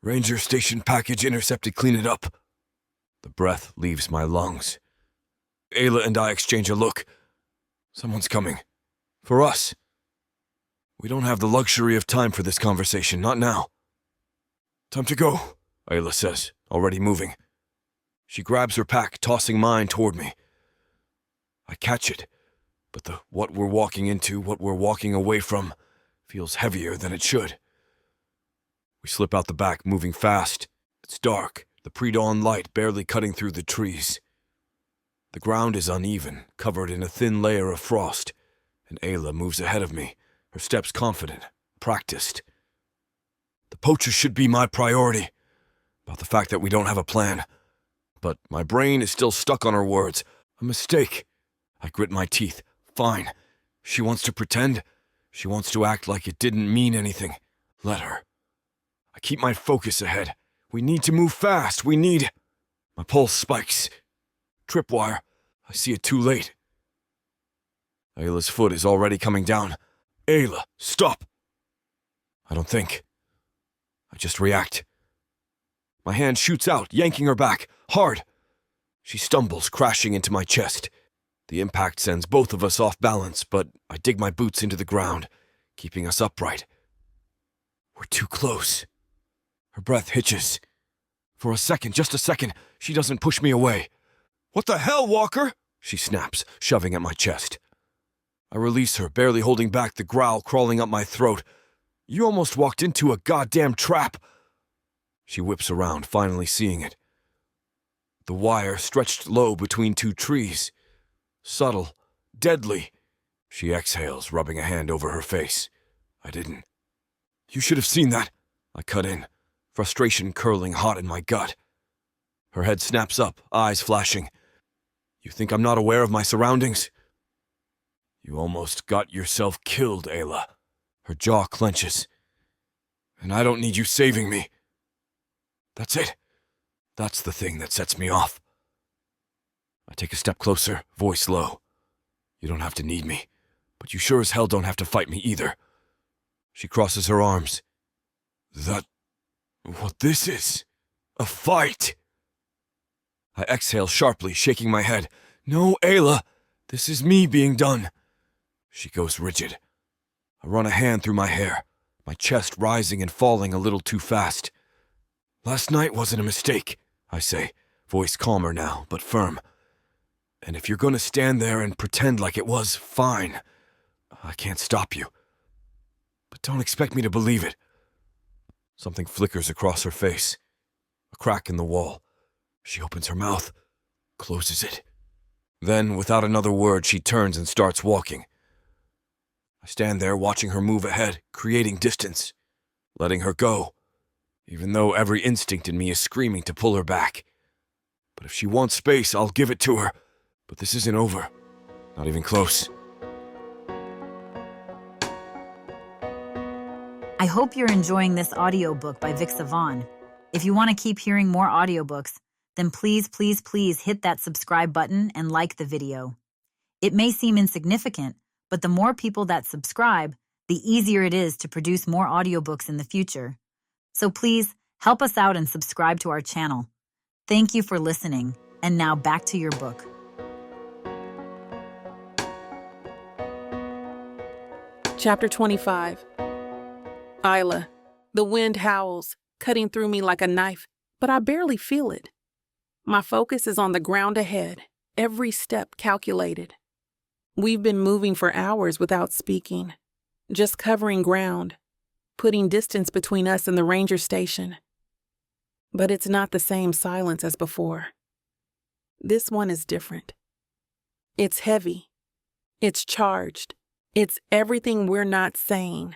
Ranger station package intercepted, clean it up. The breath leaves my lungs. Ayla and I exchange a look. Someone's coming. For us. We don't have the luxury of time for this conversation, not now. Time to go, Ayla says, already moving. She grabs her pack, tossing mine toward me. I catch it, but what we're walking into, what we're walking away from, feels heavier than it should. We slip out the back, moving fast. It's dark, the pre-dawn light barely cutting through the trees. The ground is uneven, covered in a thin layer of frost, and Ayla moves ahead of me, her steps confident, practiced. The poachers should be my priority, about the fact that we don't have a plan. But my brain is still stuck on her words. A mistake. I grit my teeth. Fine. She wants to pretend. She wants to act like it didn't mean anything. Let her. I keep my focus ahead. We need to move fast. We need... My pulse spikes. Tripwire. I see it too late. Ayla's foot is already coming down. Ayla, stop! I don't think. I just react. My hand shoots out, yanking her back, hard. She stumbles, crashing into my chest. The impact sends both of us off balance, but I dig my boots into the ground, keeping us upright. We're too close. Her breath hitches. For a second, just a second, she doesn't push me away. What the hell, Walker? She snaps, shoving at my chest. I release her, barely holding back the growl crawling up my throat. You almost walked into a goddamn trap. She whips around, finally seeing it. The wire stretched low between two trees. Subtle, deadly. She exhales, rubbing a hand over her face. I didn't. You should have seen that. I cut in, frustration curling hot in my gut. Her head snaps up, eyes flashing. You think I'm not aware of my surroundings? You almost got yourself killed, Ayla. Her jaw clenches. And I don't need you saving me. That's it. That's the thing that sets me off. I take a step closer, voice low. You don't have to need me, but you sure as hell don't have to fight me either. She crosses her arms. What this is? A fight! I exhale sharply, shaking my head. No, Ayla, this is me being done. She goes rigid. I run a hand through my hair, my chest rising and falling a little too fast. Last night wasn't a mistake, I say, voice calmer now, but firm. And if you're gonna stand there and pretend like it was, fine. I can't stop you. But don't expect me to believe it. Something flickers across her face. A crack in the wall. She opens her mouth, closes it. Then, without another word, she turns and starts walking. I stand there watching her move ahead, creating distance, letting her go, even though every instinct in me is screaming to pull her back. But if she wants space, I'll give it to her. But this isn't over. Not even close. I hope you're enjoying this audiobook by Vic Savon. If you want to keep hearing more audiobooks, then please hit that subscribe button and like the video. It may seem insignificant, but the more people that subscribe, the easier it is to produce more audiobooks in the future. So please help us out and subscribe to our channel. Thank you for listening, and now back to your book. Chapter 25. Isla. The wind howls, cutting through me like a knife, but I barely feel it. My focus is on the ground ahead, every step calculated. We've been moving for hours without speaking, just covering ground, putting distance between us and the ranger station. But it's not the same silence as before. This one is different. It's heavy. It's charged. It's everything we're not saying.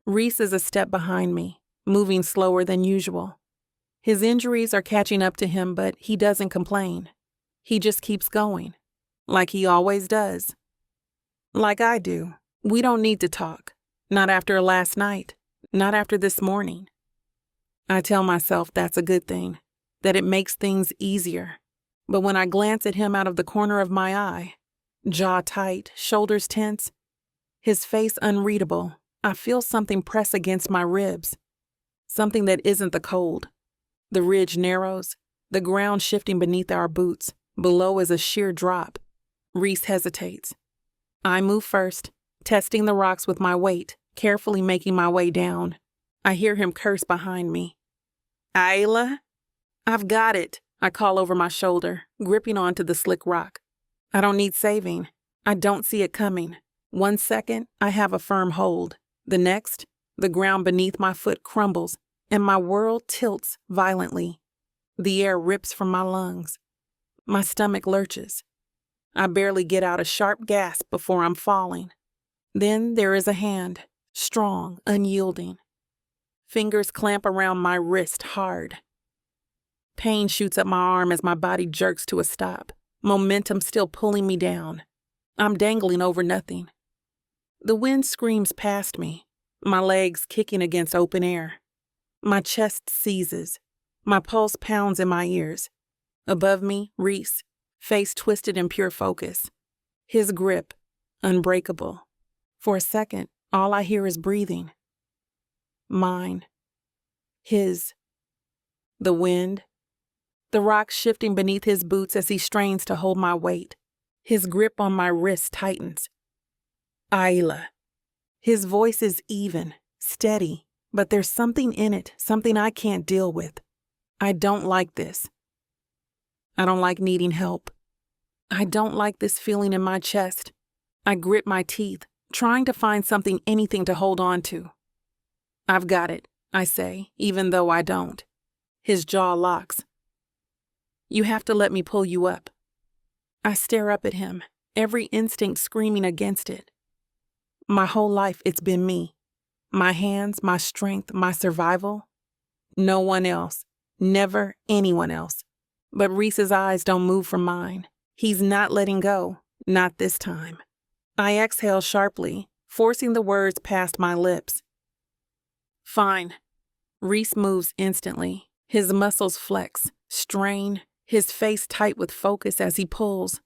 Rhys is a step behind me, moving slower than usual. His injuries are catching up to him, but he doesn't complain. He just keeps going, like he always does. Like I do. We don't need to talk. Not after last night. Not after this morning. I tell myself that's a good thing, that it makes things easier. But when I glance at him out of the corner of my eye, jaw tight, shoulders tense, his face unreadable, I feel something press against my ribs. Something that isn't the cold. The ridge narrows, the ground shifting beneath our boots. Below is a sheer drop. Rhys hesitates. I move first, testing the rocks with my weight, carefully making my way down. I hear him curse behind me. Ayla? I've got it, I call over my shoulder, gripping onto the slick rock. I don't need saving. I don't see it coming. 1 second, I have a firm hold. The next, the ground beneath my foot crumbles, and my world tilts violently. The air rips from my lungs. My stomach lurches. I barely get out a sharp gasp before I'm falling. Then there is a hand, strong, unyielding. Fingers clamp around my wrist hard. Pain shoots up my arm as my body jerks to a stop, momentum still pulling me down. I'm dangling over nothing. The wind screams past me, my legs kicking against open air. My chest seizes. My pulse pounds in my ears. Above me, Rhys, face twisted in pure focus. His grip, unbreakable. For a second, all I hear is breathing. Mine. His. The wind. The rocks shifting beneath his boots as he strains to hold my weight. His grip on my wrist tightens. Ayla. His voice is even, steady, but there's something in it, something I can't deal with. I don't like this. I don't like needing help. I don't like this feeling in my chest. I grit my teeth, trying to find something, anything to hold on to. I've got it, I say, even though I don't. His jaw locks. You have to let me pull you up. I stare up at him, every instinct screaming against it. My whole life it's been me. My hands, my strength, my survival. No one else. Never anyone else. But Rhys's eyes don't move from mine. He's not letting go. Not this time. I exhale sharply, forcing the words past my lips. Fine. Rhys moves instantly. His muscles flex, strain, his face tight with focus as he pulls.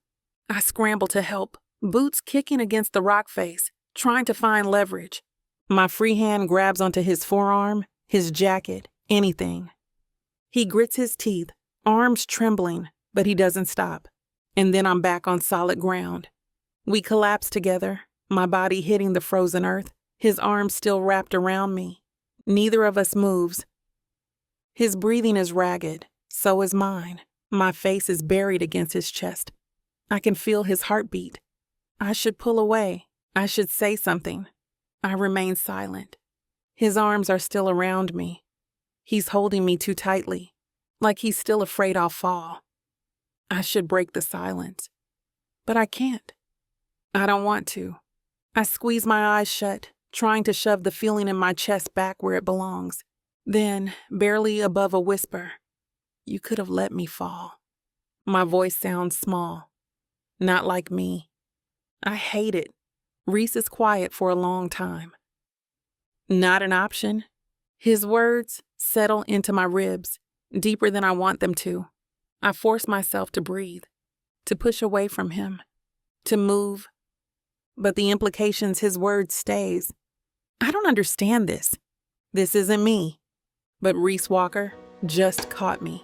I scramble to help, boots kicking against the rock face, trying to find leverage. My free hand grabs onto his forearm, his jacket, anything. He grits his teeth, arms trembling, but he doesn't stop. And then I'm back on solid ground. We collapse together, my body hitting the frozen earth, his arms still wrapped around me. Neither of us moves. His breathing is ragged, so is mine. My face is buried against his chest. I can feel his heartbeat. I should pull away. I should say something. I remain silent. His arms are still around me. He's holding me too tightly, like he's still afraid I'll fall. I should break the silence, but I can't. I don't want to. I squeeze my eyes shut, trying to shove the feeling in my chest back where it belongs. Then, barely above a whisper, "You could have let me fall." My voice sounds small, not like me. I hate it. Rhys is quiet for a long time. Not an option. His words settle into my ribs, deeper than I want them to. I force myself to breathe, to push away from him, to move. But the implications his word stays. I don't understand this. This isn't me. But Rhys Walker just caught me.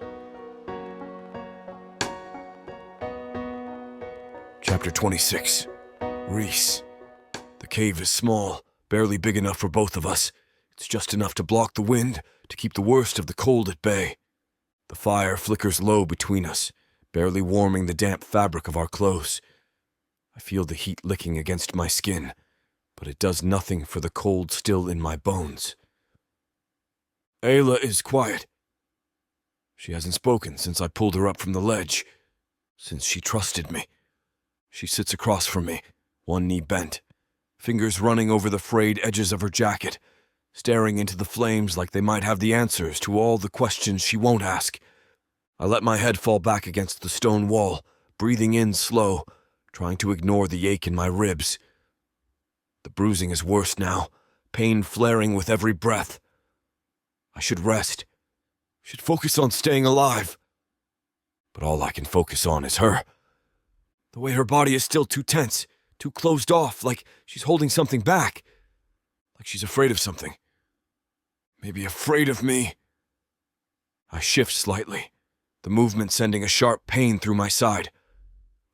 Chapter 26. Rhys. The cave is small, barely big enough for both of us. It's just enough to block the wind, to keep the worst of the cold at bay. The fire flickers low between us, barely warming the damp fabric of our clothes. I feel the heat licking against my skin, but it does nothing for the cold still in my bones. Ayla is quiet. She hasn't spoken since I pulled her up from the ledge, since she trusted me. She sits across from me, one knee bent, fingers running over the frayed edges of her jacket, staring into the flames like they might have the answers to all the questions she won't ask. I let my head fall back against the stone wall, breathing in slow, trying to ignore the ache in my ribs. The bruising is worse now, pain flaring with every breath. I should rest, should focus on staying alive. But all I can focus on is her. The way her body is still too tense, too closed off, like she's holding something back. Like she's afraid of something. Maybe afraid of me. I shift slightly, the movement sending a sharp pain through my side.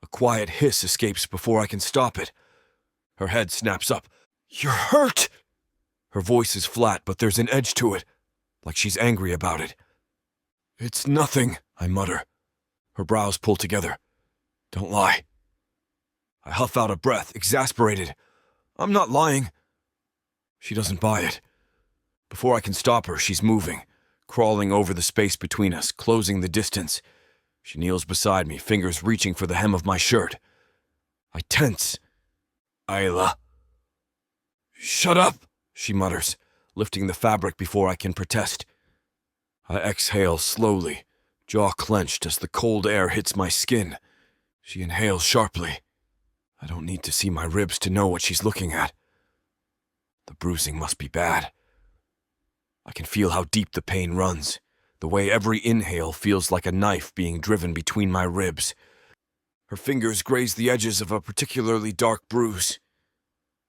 A quiet hiss escapes before I can stop it. Her head snaps up. "You're hurt!" Her voice is flat, but there's an edge to it, like she's angry about it. "It's nothing," I mutter. Her brows pull together. "Don't lie." I huff out a breath, exasperated. "I'm not lying." She doesn't buy it. Before I can stop her, she's moving, crawling over the space between us, closing the distance. She kneels beside me, fingers reaching for the hem of my shirt. I tense. "Ayla." "Shut up," she mutters, lifting the fabric before I can protest. I exhale slowly, jaw clenched as the cold air hits my skin. She inhales sharply. I don't need to see my ribs to know what she's looking at. The bruising must be bad. I can feel how deep the pain runs, the way every inhale feels like a knife being driven between my ribs. Her fingers graze the edges of a particularly dark bruise.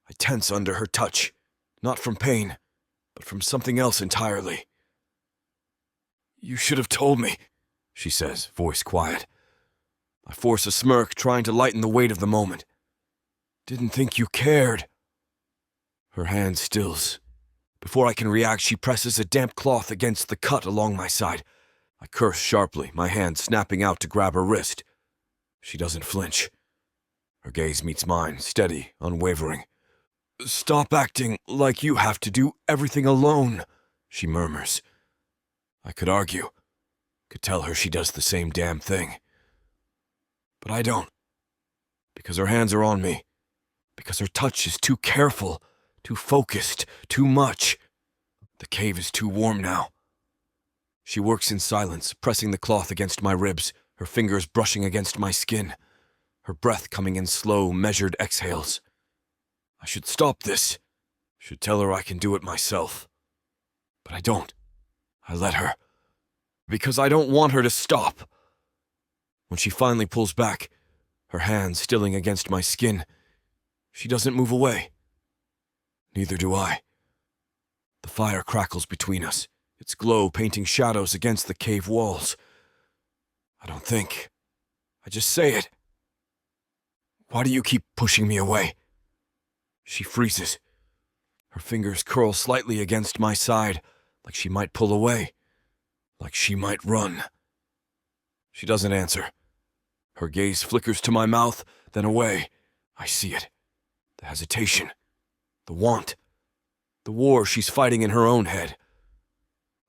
I tense under her touch, not from pain, but from something else entirely. "You should have told me," she says, voice quiet. I force a smirk, trying to lighten the weight of the moment. "Didn't think you cared." Her hand stills. Before I can react, she presses a damp cloth against the cut along my side. I curse sharply, my hand snapping out to grab her wrist. She doesn't flinch. Her gaze meets mine, steady, unwavering. "Stop acting like you have to do everything alone," she murmurs. I could argue, could tell her she does the same damn thing. But I don't. Because her hands are on me. Because her touch is too careful, too focused, too much. The cave is too warm now. She works in silence, pressing the cloth against my ribs, her fingers brushing against my skin, her breath coming in slow, measured exhales. I should stop this. Should tell her I can do it myself. But I don't. I let her. Because I don't want her to stop. When she finally pulls back, her hand stilling against my skin, she doesn't move away. Neither do I. The fire crackles between us, its glow painting shadows against the cave walls. I don't think. I just say it. Why do you keep pushing me away? She freezes. Her fingers curl slightly against my side, like she might pull away, like she might run. She doesn't answer. Her gaze flickers to my mouth, then away. I see it. The hesitation. The want. The war she's fighting in her own head.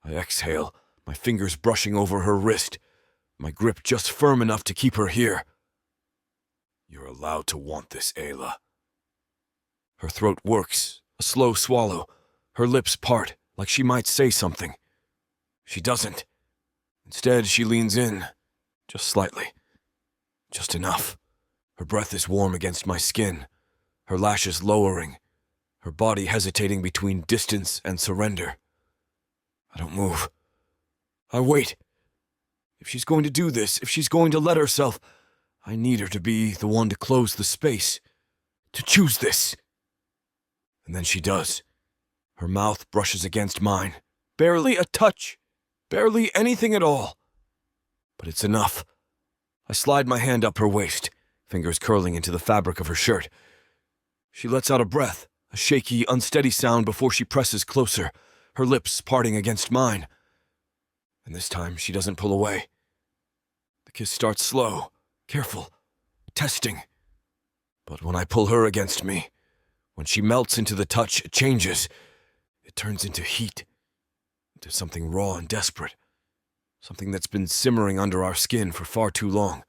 I exhale, my fingers brushing over her wrist, my grip just firm enough to keep her here. You're allowed to want this, Ayla. Her throat works, a slow swallow. Her lips part, like she might say something. She doesn't. Instead, she leans in, just slightly. Just enough. Her breath is warm against my skin, her lashes lowering, her body hesitating between distance and surrender. I don't move. I wait. If she's going to do this, if she's going to let herself, I need her to be the one to close the space, to choose this. And then she does. Her mouth brushes against mine. Barely a touch. Barely anything at all. But it's enough. I slide my hand up her waist, fingers curling into the fabric of her shirt. She lets out a breath, a shaky, unsteady sound before she presses closer, her lips parting against mine. And this time she doesn't pull away. The kiss starts slow, careful, testing. But when I pull her against me, when she melts into the touch, it changes. It turns into heat, into something raw and desperate, something that's been simmering under our skin for far too long.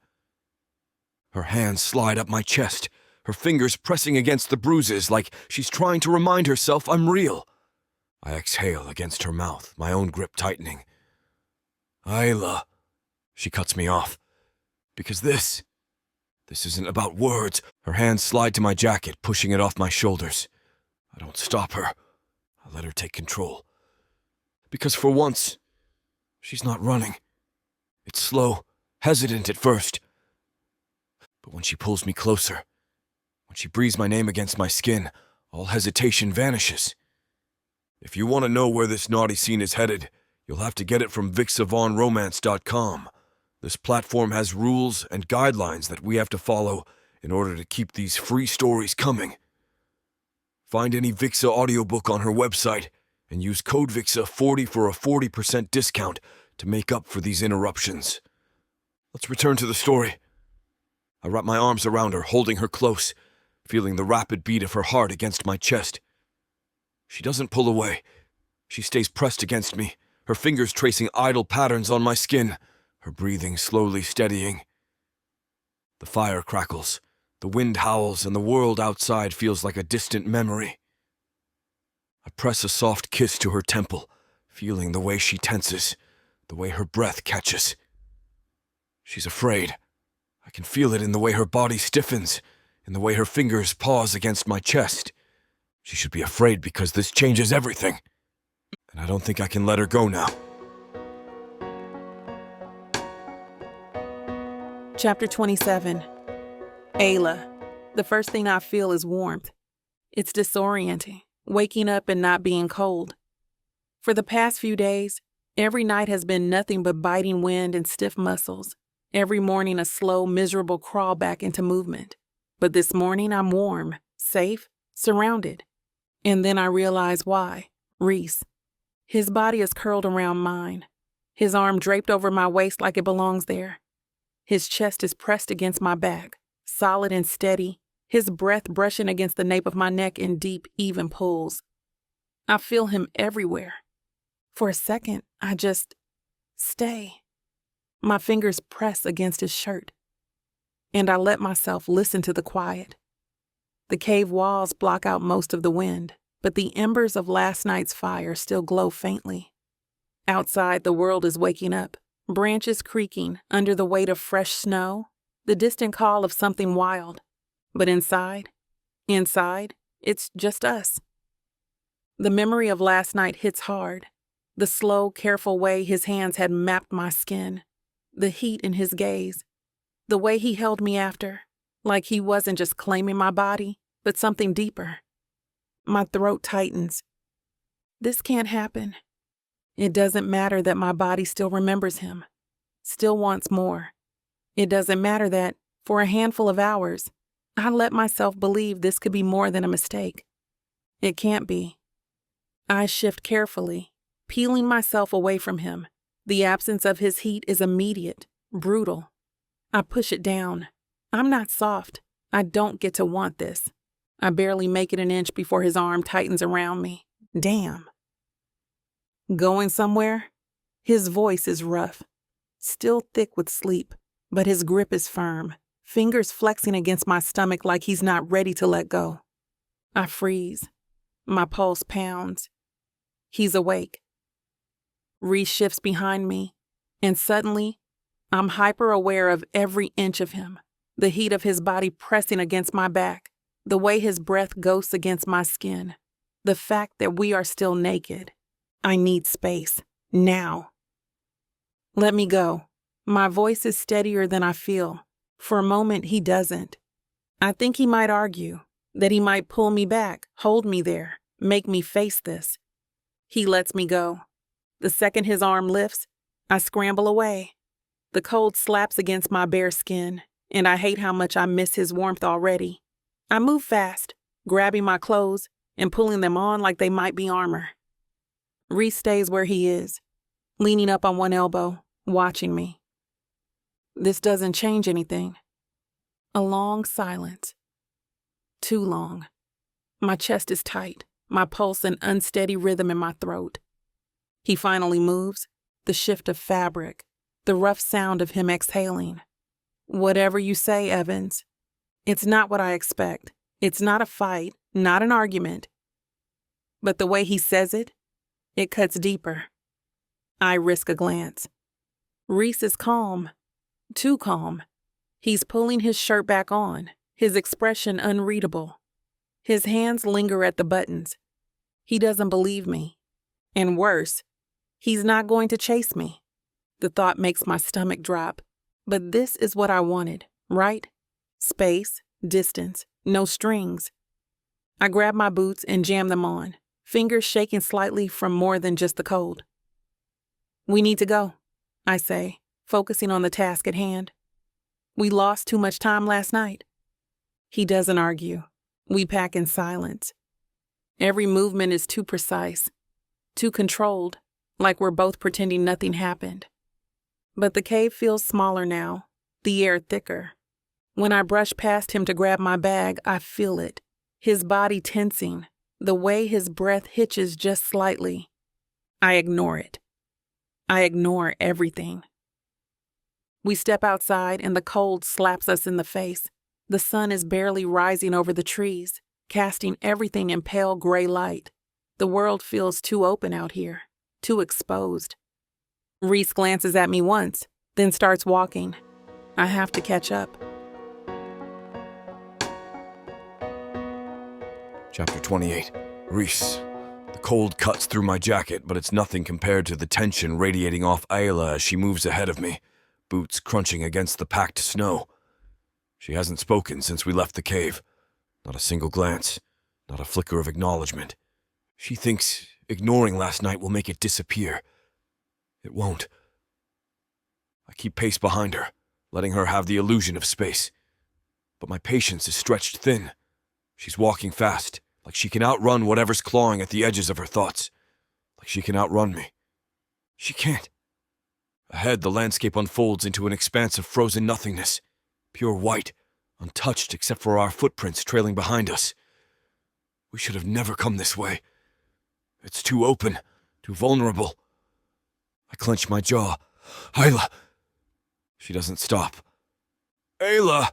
Her hands slide up my chest, her fingers pressing against the bruises like she's trying to remind herself I'm real. I exhale against her mouth, my own grip tightening. Ayla, she cuts me off. Because this isn't about words. Her hands slide to my jacket, pushing it off my shoulders. I don't stop her. I let her take control. Because for once, she's not running. It's slow, hesitant at first. But when she pulls me closer, when she breathes my name against my skin, all hesitation vanishes. If you want to know where this naughty scene is headed, you'll have to get it from BWWM. This platform has rules and guidelines that we have to follow in order to keep these free stories coming. Find any Vixa audiobook on her website and use code VIXA40 for a 40% discount to make up for these interruptions. Let's return to the story. I wrap my arms around her, holding her close, feeling the rapid beat of her heart against my chest. She doesn't pull away. She stays pressed against me, her fingers tracing idle patterns on my skin, her breathing slowly steadying. The fire crackles, the wind howls, and the world outside feels like a distant memory. I press a soft kiss to her temple, feeling the way she tenses, the way her breath catches. She's afraid. I can feel it in the way her body stiffens, in the way her fingers pause against my chest. She should be afraid because this changes everything. And I don't think I can let her go now. Chapter 27. Ayla. The first thing I feel is warmth. It's disorienting, waking up and not being cold. For the past few days, every night has been nothing but biting wind and stiff muscles. Every morning a slow, miserable crawl back into movement. But this morning I'm warm, safe, surrounded. And then I realize why. Rhys. His body is curled around mine. His arm draped over my waist like it belongs there. His chest is pressed against my back, solid and steady, his breath brushing against the nape of my neck in deep, even pulls. I feel him everywhere. For a second, I just stay. My fingers press against his shirt, and I let myself listen to the quiet. The cave walls block out most of the wind, but the embers of last night's fire still glow faintly. Outside, the world is waking up. Branches creaking under the weight of fresh snow, the distant call of something wild. But inside, it's just us. The memory of last night hits hard. The slow, careful way his hands had mapped my skin, the heat in his gaze, the way he held me after, like he wasn't just claiming my body, but something deeper. My throat tightens. This can't happen. It doesn't matter that my body still remembers him, still wants more. It doesn't matter that, for a handful of hours, I let myself believe this could be more than a mistake. It can't be. I shift carefully, peeling myself away from him. The absence of his heat is immediate, brutal. I push it down. I'm not soft. I don't get to want this. I barely make it an inch before his arm tightens around me. Damn. Going somewhere? His voice is rough, still thick with sleep, but his grip is firm, fingers flexing against my stomach like he's not ready to let go. I freeze. My pulse pounds. He's awake. Rhys shifts behind me, and suddenly, I'm hyper-aware of every inch of him, the heat of his body pressing against my back, the way his breath ghosts against my skin, the fact that we are still naked. I need space, now. Let me go. My voice is steadier than I feel. For a moment, he doesn't. I think he might argue, that he might pull me back, hold me there, make me face this. He lets me go. The second his arm lifts, I scramble away. The cold slaps against my bare skin, and I hate how much I miss his warmth already. I move fast, grabbing my clothes and pulling them on like they might be armor. Rhys stays where he is, leaning up on one elbow, watching me. This doesn't change anything. A long silence. Too long. My chest is tight, my pulse an unsteady rhythm in my throat. He finally moves, the shift of fabric, the rough sound of him exhaling. Whatever you say, Evans. It's not what I expect. It's not a fight, not an argument. But the way he says it, it cuts deeper. I risk a glance. Rhys is calm, too calm. He's pulling his shirt back on, his expression unreadable. His hands linger at the buttons. He doesn't believe me. And worse, he's not going to chase me. The thought makes my stomach drop. But this is what I wanted, right? Space, distance, no strings. I grab my boots and jam them on, fingers shaking slightly from more than just the cold. We need to go, I say, focusing on the task at hand. We lost too much time last night. He doesn't argue. We pack in silence. Every movement is too precise, too controlled, like we're both pretending nothing happened. But the cave feels smaller now, the air thicker. When I brush past him to grab my bag, I feel it, his body tensing, the way his breath hitches just slightly. I ignore it. I ignore everything. We step outside and the cold slaps us in the face. The sun is barely rising over the trees, casting everything in pale gray light. The world feels too open out here, too exposed. Rhys glances at me once, then starts walking. I have to catch up. Chapter 28. Rhys. The cold cuts through my jacket, but it's nothing compared to the tension radiating off Ayla as she moves ahead of me, boots crunching against the packed snow. She hasn't spoken since we left the cave. Not a single glance, not a flicker of acknowledgement. She thinks ignoring last night will make it disappear. It won't. I keep pace behind her, letting her have the illusion of space. But my patience is stretched thin. She's walking fast, like she can outrun whatever's clawing at the edges of her thoughts. Like she can outrun me. She can't. Ahead, the landscape unfolds into an expanse of frozen nothingness. Pure white, untouched except for our footprints trailing behind us. We should have never come this way. It's too open, too vulnerable. I clench my jaw. Ayla! She doesn't stop. Ayla!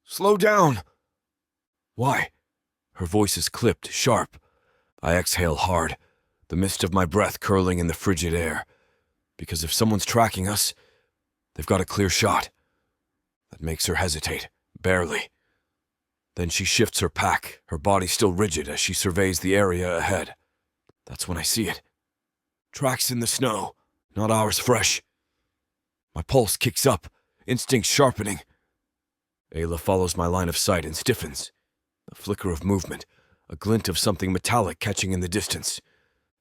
Slow down! Why? Her voice is clipped, sharp. I exhale hard, the mist of my breath curling in the frigid air. Because if someone's tracking us, they've got a clear shot. That makes her hesitate, barely. Then she shifts her pack, her body still rigid as she surveys the area ahead. That's when I see it. Tracks in the snow, not ours fresh. My pulse kicks up, instinct sharpening. Ayla follows my line of sight and stiffens. A flicker of movement, a glint of something metallic catching in the distance.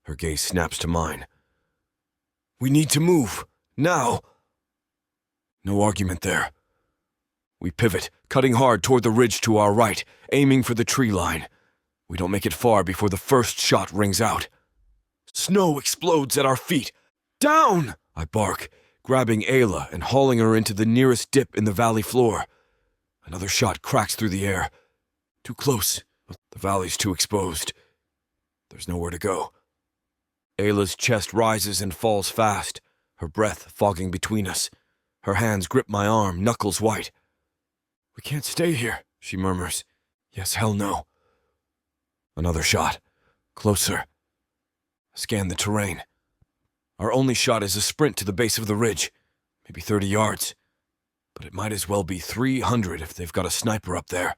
Her gaze snaps to mine. We need to move, now. No argument there. We pivot, cutting hard toward the ridge to our right, aiming for the tree line. We don't make it far before the first shot rings out. Snow explodes at our feet. Down! I bark, grabbing Ayla and hauling her into the nearest dip in the valley floor. Another shot cracks through the air. Too close. The valley's too exposed. There's nowhere to go. Ayla's chest rises and falls fast, her breath fogging between us. Her hands grip my arm, knuckles white. We can't stay here, she murmurs. Yes, hell no. Another shot. Closer. Scan the terrain. Our only shot is a sprint to the base of the ridge. Maybe 30 yards. But it might as well be 300 if they've got a sniper up there.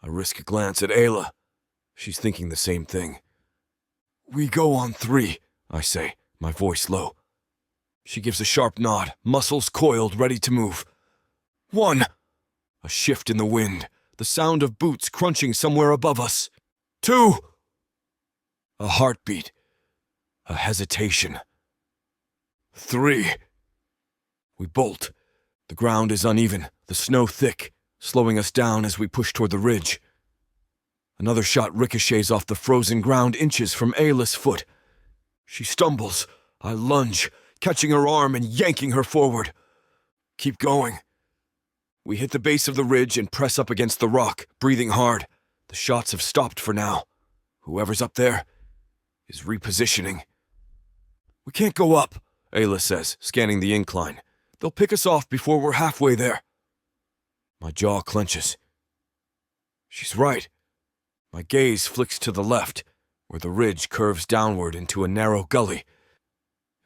I risk a glance at Ayla. She's thinking the same thing. We go on 3, I say, my voice low. She gives a sharp nod, muscles coiled, ready to move. 1. A shift in the wind, the sound of boots crunching somewhere above us. 2. A heartbeat, a hesitation. 3. We bolt. The ground is uneven, the snow thick, slowing us down as we push toward the ridge. Another shot ricochets off the frozen ground inches from Ayla's foot. She stumbles. I lunge, catching her arm and yanking her forward. Keep going. We hit the base of the ridge and press up against the rock, breathing hard. The shots have stopped for now. Whoever's up there is repositioning. We can't go up, Ayla says, scanning the incline. They'll pick us off before we're halfway there. My jaw clenches. She's right. My gaze flicks to the left, where the ridge curves downward into a narrow gully.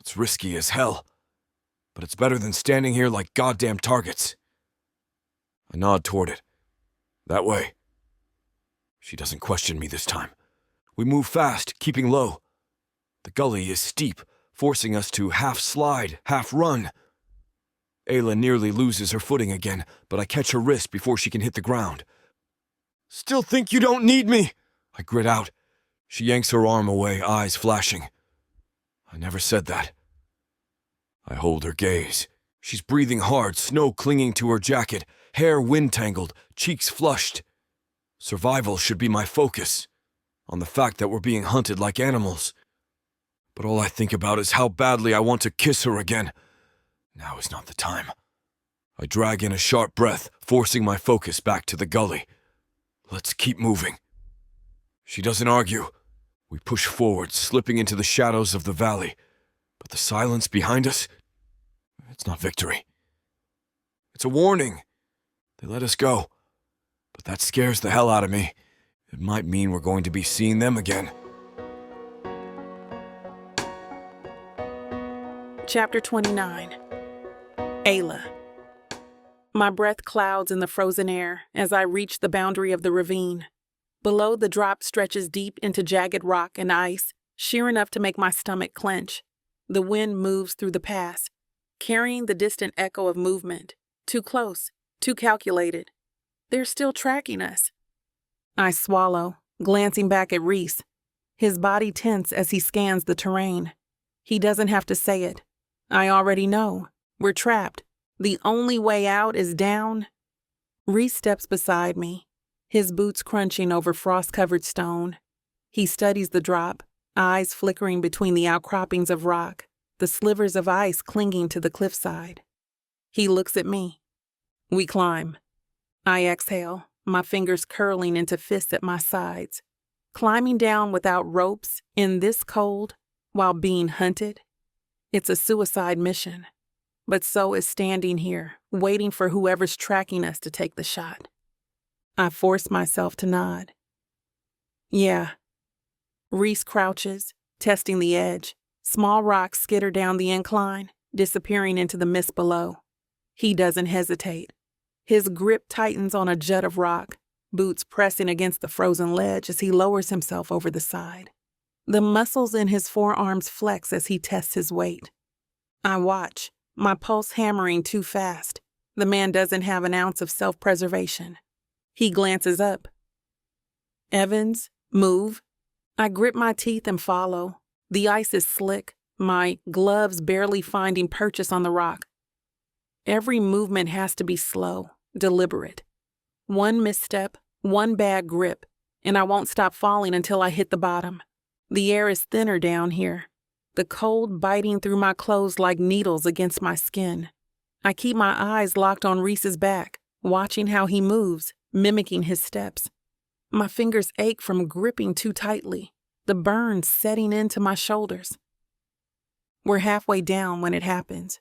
It's risky as hell, but it's better than standing here like goddamn targets. I nod toward it. That way. She doesn't question me this time. We move fast, keeping low. The gully is steep, forcing us to half slide, half run. Ayla nearly loses her footing again, but I catch her wrist before she can hit the ground. Still think you don't need me? I grit out. She yanks her arm away, eyes flashing. I never said that. I hold her gaze. She's breathing hard, snow clinging to her jacket, hair wind-tangled, cheeks flushed. Survival should be my focus, on the fact that we're being hunted like animals. But all I think about is how badly I want to kiss her again. Now is not the time. I drag in a sharp breath, forcing my focus back to the gully. Let's keep moving. She doesn't argue. We push forward, slipping into the shadows of the valley. But the silence behind us, it's not victory. It's a warning. They let us go. But that scares the hell out of me. It might mean we're going to be seeing them again. Chapter 29. Ayla. My breath clouds in the frozen air as I reach the boundary of the ravine. Below, the drop stretches deep into jagged rock and ice, sheer enough to make my stomach clench. The wind moves through the pass, carrying the distant echo of movement. Too close, too calculated. They're still tracking us. I swallow, glancing back at Rhys. His body tense as he scans the terrain. He doesn't have to say it. I already know. We're trapped. The only way out is down. Rhys steps beside me, his boots crunching over frost-covered stone. He studies the drop, eyes flickering between the outcroppings of rock, the slivers of ice clinging to the cliffside. He looks at me. We climb. I exhale, my fingers curling into fists at my sides. Climbing down without ropes, in this cold, while being hunted, it's a suicide mission. But so is standing here, waiting for whoever's tracking us to take the shot. I force myself to nod. Yeah. Rhys crouches, testing the edge. Small rocks skitter down the incline, disappearing into the mist below. He doesn't hesitate. His grip tightens on a jut of rock, boots pressing against the frozen ledge as he lowers himself over the side. The muscles in his forearms flex as he tests his weight. I watch, my pulse hammering too fast. The man doesn't have an ounce of self-preservation. He glances up. Evans, move. I grip my teeth and follow. The ice is slick, my gloves barely finding purchase on the rock. Every movement has to be slow, deliberate. One misstep, one bad grip, and I won't stop falling until I hit the bottom. The air is thinner down here, the cold biting through my clothes like needles against my skin. I keep my eyes locked on Rhys's back, watching how he moves, mimicking his steps. My fingers ache from gripping too tightly, the burns setting into my shoulders. We're halfway down when it happens.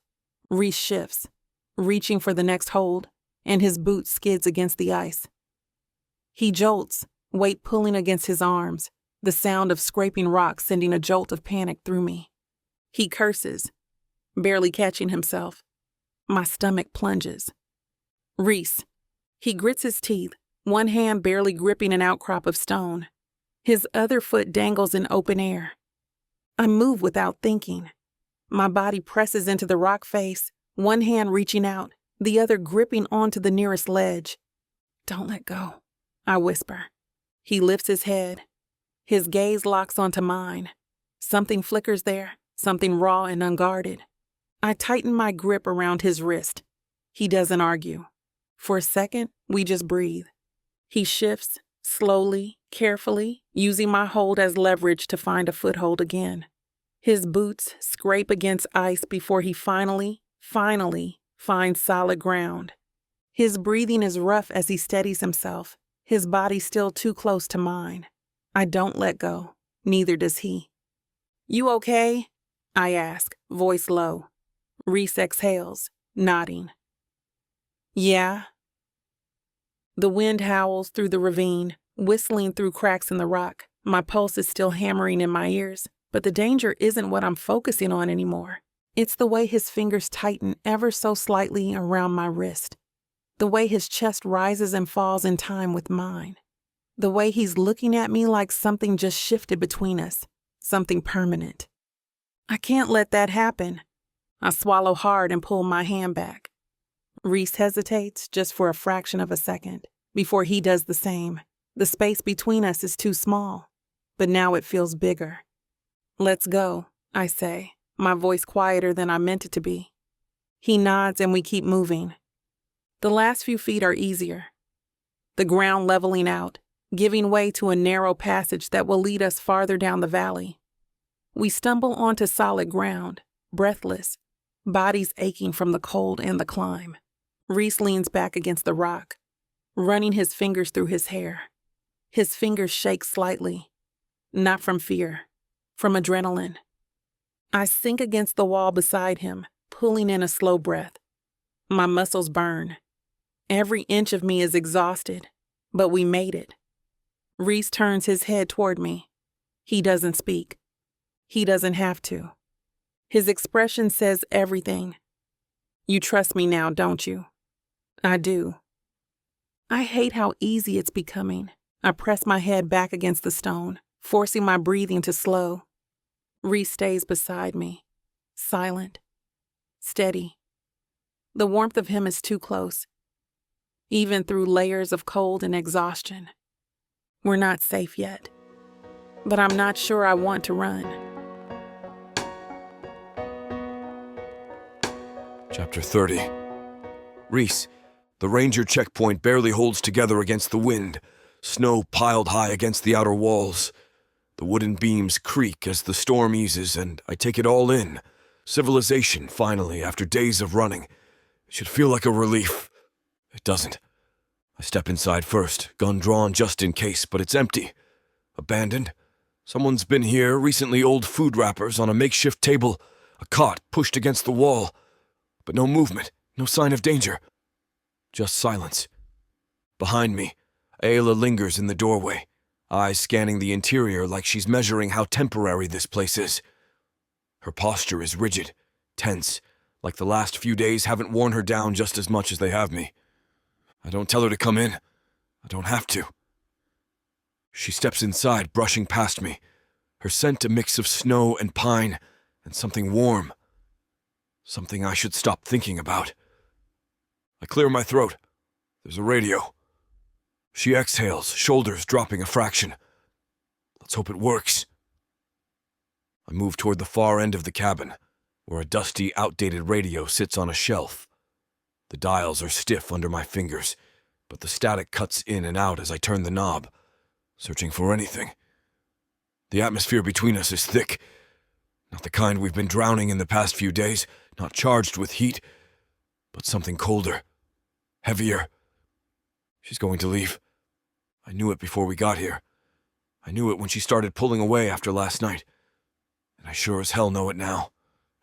Rhys shifts, reaching for the next hold, and his boot skids against the ice. He jolts, weight pulling against his arms, the sound of scraping rocks sending a jolt of panic through me. He curses, barely catching himself. My stomach plunges. Rhys. He grits his teeth, one hand barely gripping an outcrop of stone. His other foot dangles in open air. I move without thinking. My body presses into the rock face, one hand reaching out, the other gripping onto the nearest ledge. Don't let go, I whisper. He lifts his head. His gaze locks onto mine. Something flickers there, something raw and unguarded. I tighten my grip around his wrist. He doesn't argue. For a second, we just breathe. He shifts, slowly, carefully, using my hold as leverage to find a foothold again. His boots scrape against ice before he finally finds solid ground. His breathing is rough as he steadies himself, his body still too close to mine. I don't let go, neither does he. You okay? I ask, voice low. Rhys exhales, nodding. Yeah. The wind howls through the ravine, whistling through cracks in the rock. My pulse is still hammering in my ears, but the danger isn't what I'm focusing on anymore. It's the way his fingers tighten ever so slightly around my wrist. The way his chest rises and falls in time with mine. The way he's looking at me like something just shifted between us, something permanent. I can't let that happen. I swallow hard and pull my hand back. Rhys hesitates just for a fraction of a second before he does the same. The space between us is too small, but now it feels bigger. Let's go, I say, my voice quieter than I meant it to be. He nods and we keep moving. The last few feet are easier. The ground leveling out, giving way to a narrow passage that will lead us farther down the valley. We stumble onto solid ground, breathless, bodies aching from the cold and the climb. Rhys leans back against the rock, running his fingers through his hair. His fingers shake slightly, not from fear, from adrenaline. I sink against the wall beside him, pulling in a slow breath. My muscles burn. Every inch of me is exhausted, but we made it. Rhys turns his head toward me. He doesn't speak. He doesn't have to. His expression says everything. You trust me now, don't you? I do. I hate how easy it's becoming. I press my head back against the stone, forcing my breathing to slow. Rhys stays beside me, silent, steady. The warmth of him is too close, even through layers of cold and exhaustion. We're not safe yet, but I'm not sure I want to run. Chapter 30. Rhys, the ranger checkpoint barely holds together against the wind, snow piled high against the outer walls. The wooden beams creak as the storm eases, and I take it all in. Civilization, finally, after days of running. It should feel like a relief. It doesn't. I step inside first, gun drawn just in case, but it's empty. Abandoned. Someone's been here, recently old food wrappers on a makeshift table, a cot pushed against the wall. But no movement, no sign of danger. Just silence. Behind me, Ayla lingers in the doorway, eyes scanning the interior like she's measuring how temporary this place is. Her posture is rigid, tense, like the last few days haven't worn her down just as much as they have me. I don't tell her to come in. I don't have to. She steps inside, brushing past me, her scent a mix of snow and pine, and something warm. Something I should stop thinking about. I clear my throat. There's a radio. She exhales, shoulders dropping a fraction. Let's hope it works. I move toward the far end of the cabin, where a dusty, outdated radio sits on a shelf. The dials are stiff under my fingers, but the static cuts in and out as I turn the knob, searching for anything. The atmosphere between us is thick. Not the kind we've been drowning in the past few days, not charged with heat, but something colder, heavier. She's going to leave. I knew it before we got here. I knew it when she started pulling away after last night. And I sure as hell know it now,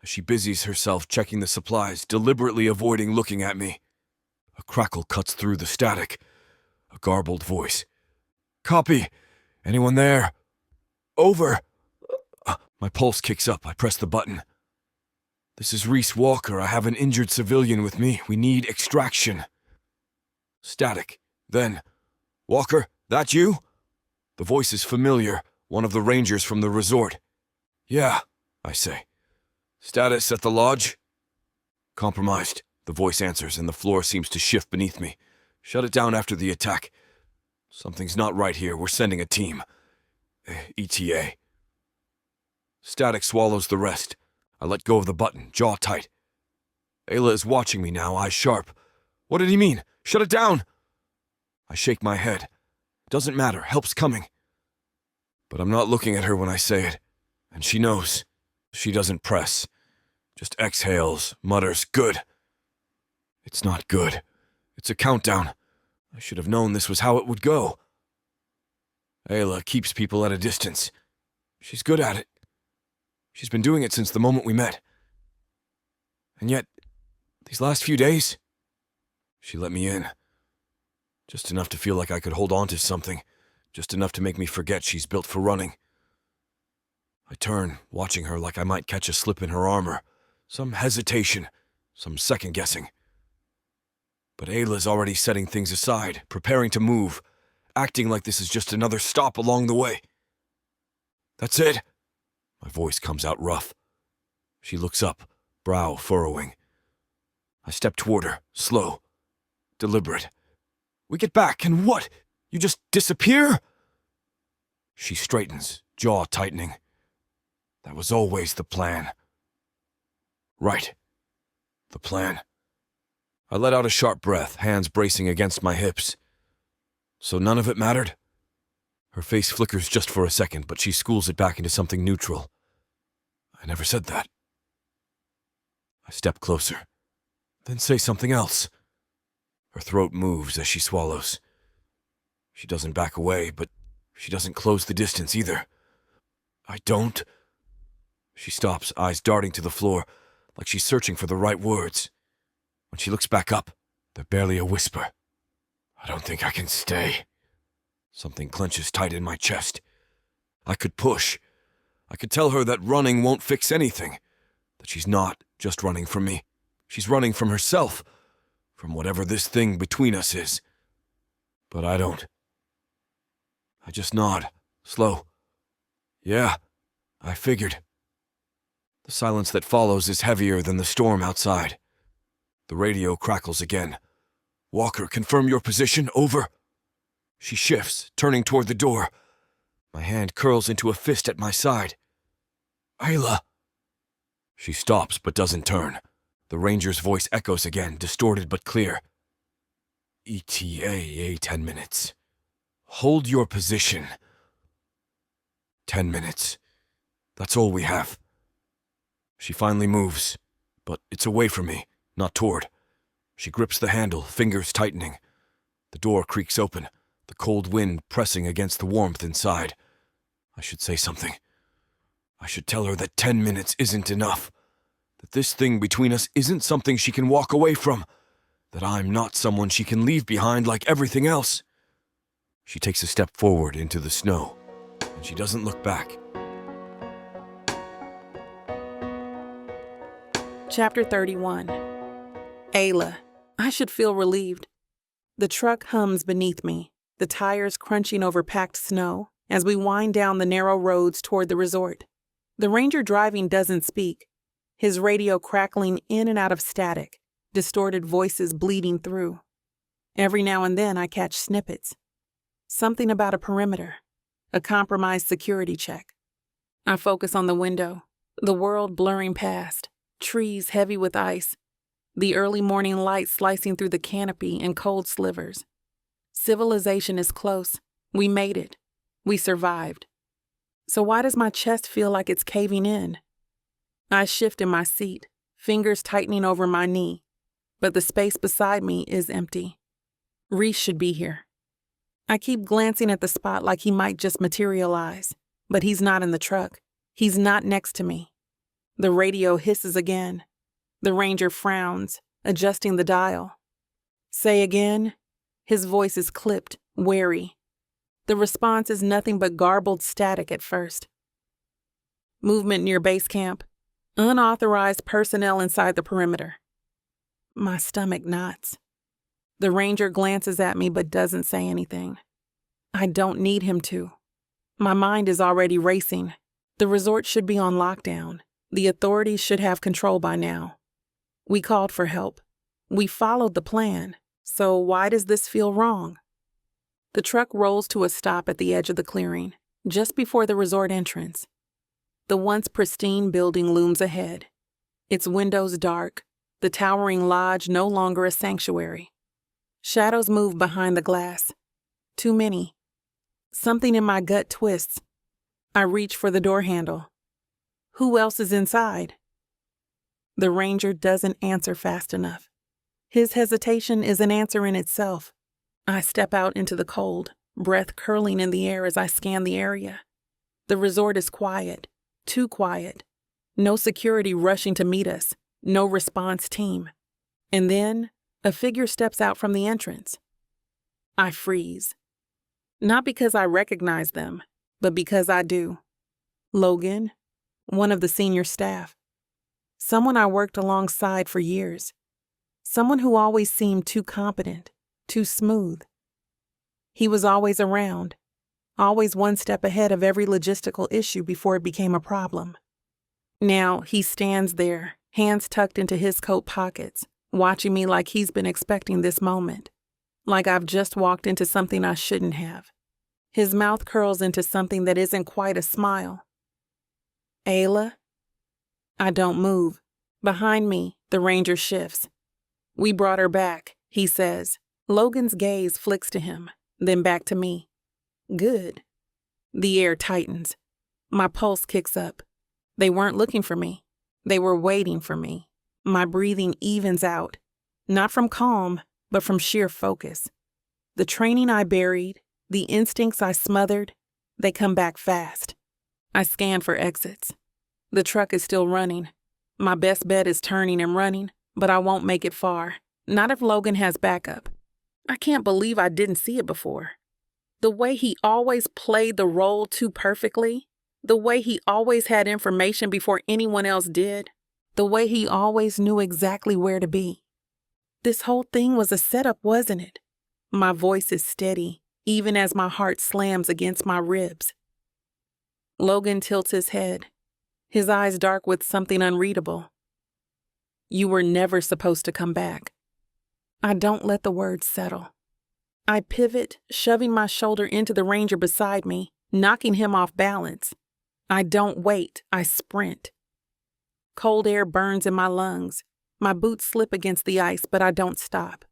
as she busies herself checking the supplies, deliberately avoiding looking at me. A crackle cuts through the static. A garbled voice. "Copy. Anyone there? Over." My pulse kicks up. I press the button. "This is Rhys Walker. I have an injured civilian with me. We need extraction." Static. Then, "Walker, that you?" The voice is familiar, one of the rangers from the resort. "Yeah," I say. "Status at the lodge?" "Compromised," the voice answers, and the floor seems to shift beneath me. "Shut it down after the attack. Something's not right here. We're sending a team. ETA." Static swallows the rest. I let go of the button, jaw tight. Ayla is watching me now, eyes sharp. "What did he mean? Shut it down!" I shake my head. Doesn't matter, help's coming. But I'm not looking at her when I say it, and she knows. She doesn't press, just exhales, mutters, "Good." It's not good. It's a countdown. I should have known this was how it would go. Ayla keeps people at a distance. She's good at it. She's been doing it since the moment we met. And yet, these last few days, she let me in. Just enough to feel like I could hold on to something, just enough to make me forget she's built for running. I turn, watching her like I might catch a slip in her armor, some hesitation, some second-guessing. But Ayla's already setting things aside, preparing to move, acting like this is just another stop along the way. "That's it." My voice comes out rough. She looks up, brow furrowing. I step toward her, slow, deliberate. "We get back, and what? You just disappear?" She straightens, jaw tightening. That was always the plan. Right. The plan. I let out a sharp breath, hands bracing against my hips. So none of it mattered? Her face flickers just for a second, but she schools it back into something neutral. I never said that. I step closer. Then say something else. Her throat moves as she swallows. She doesn't back away, but she doesn't close the distance either. "I don't..." She stops, eyes darting to the floor, like she's searching for the right words. When she looks back up, they're barely a whisper. "I don't think I can stay." Something clenches tight in my chest. I could push. I could tell her that running won't fix anything. That she's not just running from me. She's running from herself. From whatever this thing between us is. But I don't. I just nod, slow. "Yeah, I figured." The silence that follows is heavier than the storm outside. The radio crackles again. "Walker, confirm your position, over." She shifts, turning toward the door. My hand curls into a fist at my side. "Ayla." She stops but doesn't turn. The ranger's voice echoes again, distorted but clear. "ETA, 10 minutes. Hold your position." 10 minutes. That's all we have. She finally moves, but it's away from me, not toward. She grips the handle, fingers tightening. The door creaks open, the cold wind pressing against the warmth inside. I should say something. I should tell her that 10 minutes isn't enough. That this thing between us isn't something she can walk away from. That I'm not someone she can leave behind like everything else. She takes a step forward into the snow, and she doesn't look back. Chapter 31. Ayla. I should feel relieved. The truck hums beneath me, the tires crunching over packed snow, as we wind down the narrow roads toward the resort. The ranger driving doesn't speak, his radio crackling in and out of static, distorted voices bleeding through. Every now and then I catch snippets. Something about a perimeter, a compromised security check. I focus on the window, the world blurring past, trees heavy with ice, the early morning light slicing through the canopy in cold slivers. Civilization is close. We made it. We survived. So why does my chest feel like it's caving in? I shift in my seat, fingers tightening over my knee, but the space beside me is empty. Rhys should be here. I keep glancing at the spot like he might just materialize, but he's not in the truck. He's not next to me. The radio hisses again. The ranger frowns, adjusting the dial. Say again? His voice is clipped, wary. The response is nothing but garbled static at first. Movement near base camp. Unauthorized personnel inside the perimeter. My stomach knots. The ranger glances at me but doesn't say anything. I don't need him to. My mind is already racing. The resort should be on lockdown. The authorities should have control by now. We called for help. We followed the plan. So why does this feel wrong? The truck rolls to a stop at the edge of the clearing, just before the resort entrance. The once pristine building looms ahead, its windows dark, the towering lodge no longer a sanctuary. Shadows move behind the glass. Too many. Something in my gut twists. I reach for the door handle. Who else is inside? The ranger doesn't answer fast enough. His hesitation is an answer in itself. I step out into the cold, breath curling in the air as I scan the area. The resort is quiet, too quiet. No security rushing to meet us, no response team. And then, a figure steps out from the entrance. I freeze. Not because I recognize them, but because I do. Logan, one of the senior staff. Someone I worked alongside for years. Someone who always seemed too competent, too smooth. He was always around, always one step ahead of every logistical issue before it became a problem. Now he stands there, hands tucked into his coat pockets, watching me like he's been expecting this moment, like I've just walked into something I shouldn't have. His mouth curls into something that isn't quite a smile. Ayla? I don't move. Behind me, the ranger shifts. We brought her back, he says. Logan's gaze flicks to him, then back to me. Good. The air tightens. My pulse kicks up. They weren't looking for me. They were waiting for me. My breathing evens out, not from calm, but from sheer focus. The training I buried, the instincts I smothered, they come back fast. I scan for exits. The truck is still running. My best bet is turning and running, but I won't make it far. Not if Logan has backup. I can't believe I didn't see it before. The way he always played the role too perfectly, the way he always had information before anyone else did, the way he always knew exactly where to be. This whole thing was a setup, wasn't it? My voice is steady, even as my heart slams against my ribs. Logan tilts his head, his eyes dark with something unreadable. You were never supposed to come back. I don't let the words settle. I pivot, shoving my shoulder into the ranger beside me, knocking him off balance. I don't wait, I sprint. Cold air burns in my lungs. My boots slip against the ice, but I don't stop.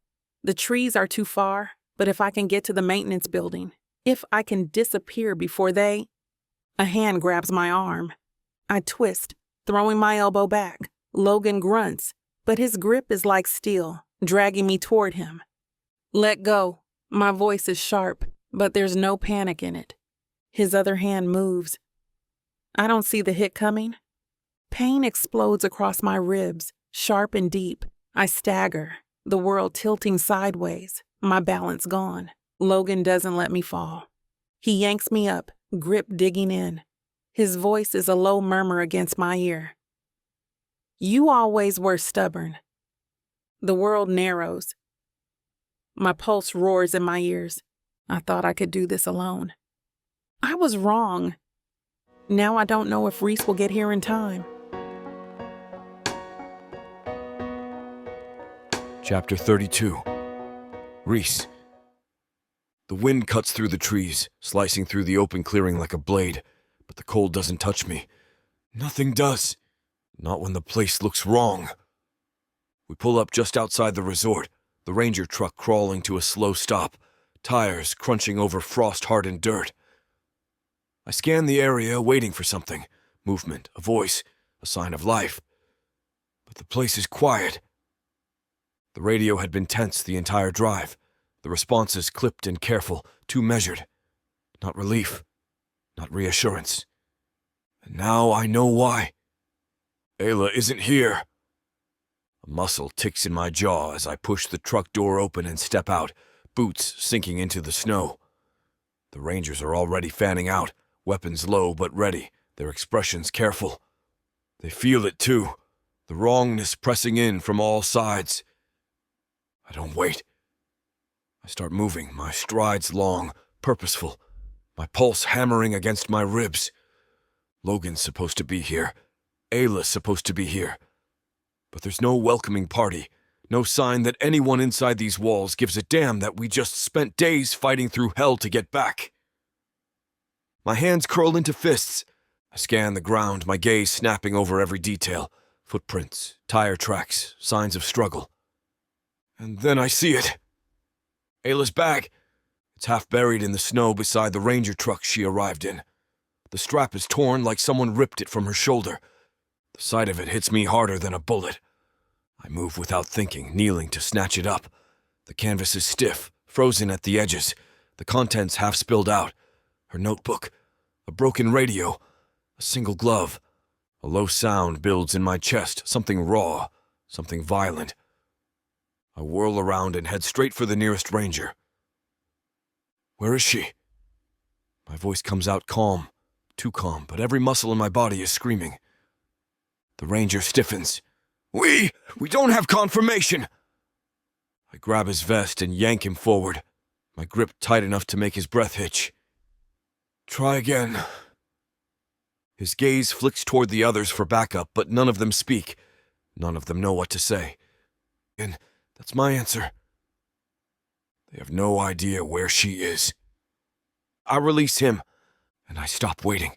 The trees are too far, but if I can get to the maintenance building, if I can disappear before they... A hand grabs my arm. I twist, throwing my elbow back. Logan grunts, but his grip is like steel, dragging me toward him. Let go. My voice is sharp, but there's no panic in it. His other hand moves. I don't see the hit coming. Pain explodes across my ribs, sharp and deep. I stagger, the world tilting sideways, my balance gone. Logan doesn't let me fall. He yanks me up, grip digging in. His voice is a low murmur against my ear. You always were stubborn. The world narrows. My pulse roars in my ears. I thought I could do this alone. I was wrong. Now I don't know if Rhys will get here in time. Chapter 32. Rhys. The wind cuts through the trees, slicing through the open clearing like a blade, but the cold doesn't touch me. Nothing does. Not when the place looks wrong. We pull up just outside the resort, the ranger truck crawling to a slow stop, tires crunching over frost-hardened dirt. I scan the area, waiting for something. Movement, a voice, a sign of life. But the place is quiet. The radio had been tense the entire drive. The responses clipped and careful, too measured. Not relief, not reassurance. And now I know why. Ayla isn't here. A muscle ticks in my jaw as I push the truck door open and step out, boots sinking into the snow. The Rangers are already fanning out, weapons low but ready, their expressions careful. They feel it too, the wrongness pressing in from all sides. I don't wait. I start moving, my strides long, purposeful, my pulse hammering against my ribs. Logan's supposed to be here. Ayla's supposed to be here. But there's no welcoming party, no sign that anyone inside these walls gives a damn that we just spent days fighting through hell to get back. My hands curl into fists. I scan the ground, my gaze snapping over every detail. Footprints, tire tracks, signs of struggle. And then I see it. Ayla's bag. It's half buried in the snow beside the ranger truck she arrived in. The strap is torn like someone ripped it from her shoulder. The sight of it hits me harder than a bullet. I move without thinking, kneeling to snatch it up. The canvas is stiff, frozen at the edges, the contents half spilled out. Her notebook, a broken radio, a single glove. A low sound builds in my chest, something raw, something violent. I whirl around and head straight for the nearest ranger. Where is she? My voice comes out calm, too calm, but every muscle in my body is screaming. The ranger stiffens. We don't have confirmation! I grab his vest and yank him forward, my grip tight enough to make his breath hitch. Try again. His gaze flicks toward the others for backup, but none of them speak. None of them know what to say. And that's my answer. They have no idea where she is. I release him, and I stop waiting.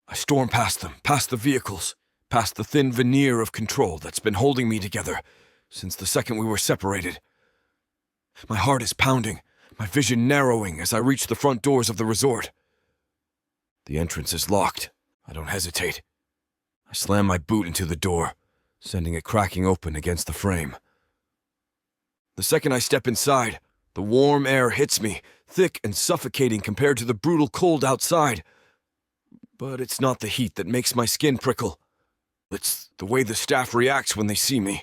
I storm past them, past the vehicles, past the thin veneer of control that's been holding me together since the second we were separated. My heart is pounding, my vision narrowing as I reach the front doors of the resort. The entrance is locked. I don't hesitate. I slam my boot into the door, sending it cracking open against the frame. The second I step inside, the warm air hits me, thick and suffocating compared to the brutal cold outside. But it's not the heat that makes my skin prickle. It's the way the staff reacts when they see me.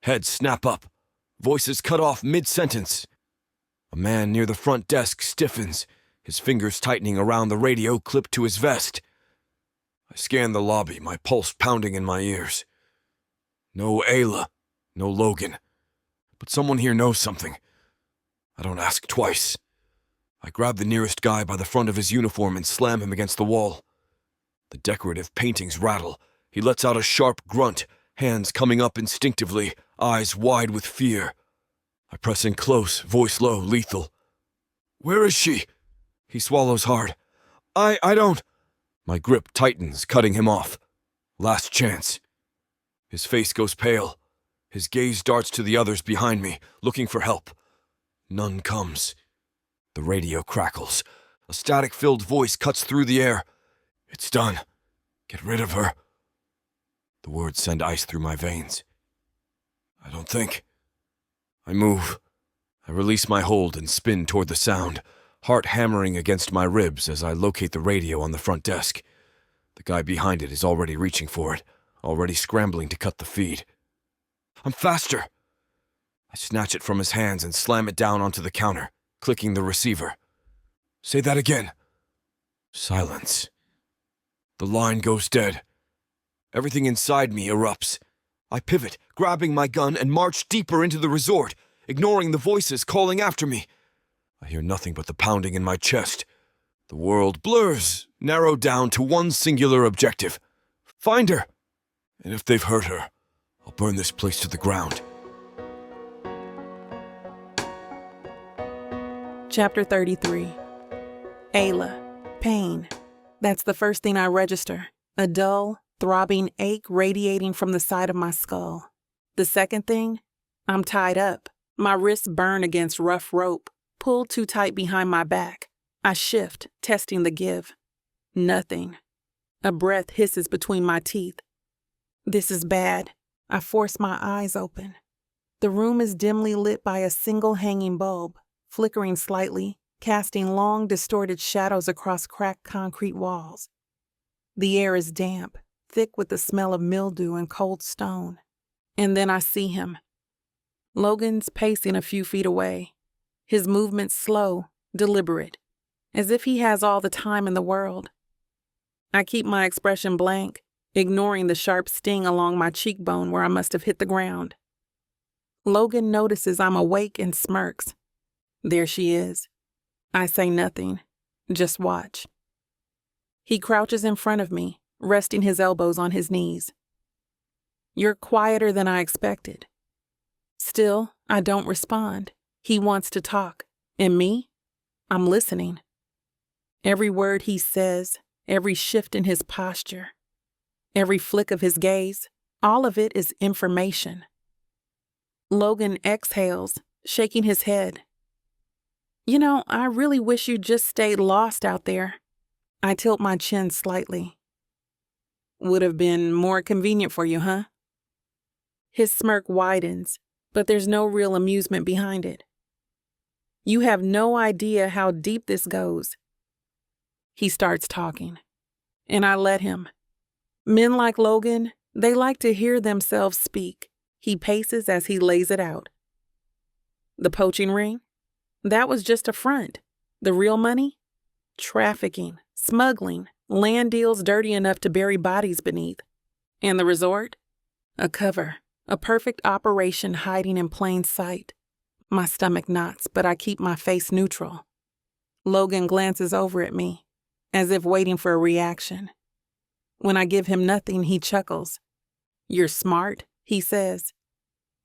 Heads snap up, voices cut off mid-sentence. A man near the front desk stiffens, his fingers tightening around the radio clipped to his vest. I scan the lobby, my pulse pounding in my ears. No Ayla, no Logan. But someone here knows something. I don't ask twice. I grab the nearest guy by the front of his uniform and slam him against the wall. The decorative paintings rattle. He lets out a sharp grunt, hands coming up instinctively, eyes wide with fear. I press in close, voice low, lethal. Where is she? He swallows hard. I don't. My grip tightens, cutting him off. Last chance. His face goes pale. His gaze darts to the others behind me, looking for help. None comes. The radio crackles. A static-filled voice cuts through the air. It's done. Get rid of her. The words send ice through my veins. I don't think. I move. I release my hold and spin toward the sound, heart hammering against my ribs as I locate the radio on the front desk. The guy behind it is already reaching for it, already scrambling to cut the feed. I'm faster! I snatch it from his hands and slam it down onto the counter, clicking the receiver. Say that again. Silence. The line goes dead. Everything inside me erupts. I pivot, grabbing my gun, and march deeper into the resort, ignoring the voices calling after me. I hear nothing but the pounding in my chest. The world blurs, narrowed down to one singular objective. Find her. And if they've hurt her, I'll burn this place to the ground. Chapter 33. Ayla. Pain. That's the first thing I register. A dull, throbbing ache radiating from the side of my skull. The second thing, I'm tied up. My wrists burn against rough rope, pulled too tight behind my back. I shift, testing the give. Nothing. A breath hisses between my teeth. This is bad. I force my eyes open. The room is dimly lit by a single hanging bulb, flickering slightly, casting long, distorted shadows across cracked concrete walls. The air is damp, thick with the smell of mildew and cold stone. And then I see him. Logan's pacing a few feet away, his movements slow, deliberate, as if he has all the time in the world. I keep my expression blank, ignoring the sharp sting along my cheekbone where I must have hit the ground. Logan notices I'm awake and smirks. There she is. I say nothing, just watch. He crouches in front of me, resting his elbows on his knees. You're quieter than I expected. Still, I don't respond. He wants to talk. And me? I'm listening. Every word he says, every shift in his posture, every flick of his gaze, all of it is information. Logan exhales, shaking his head. You know, I really wish you just stayed lost out there. I tilt my chin slightly. Would have been more convenient for you, huh? His smirk widens, but there's no real amusement behind it. You have no idea how deep this goes. He starts talking, and I let him. Men like Logan, they like to hear themselves speak. He paces as he lays it out. The poaching ring? That was just a front. The real money? Trafficking, smuggling, land deals dirty enough to bury bodies beneath. And the resort? A cover, a perfect operation hiding in plain sight. My stomach knots, but I keep my face neutral. Logan glances over at me, as if waiting for a reaction. When I give him nothing, he chuckles. You're smart, he says.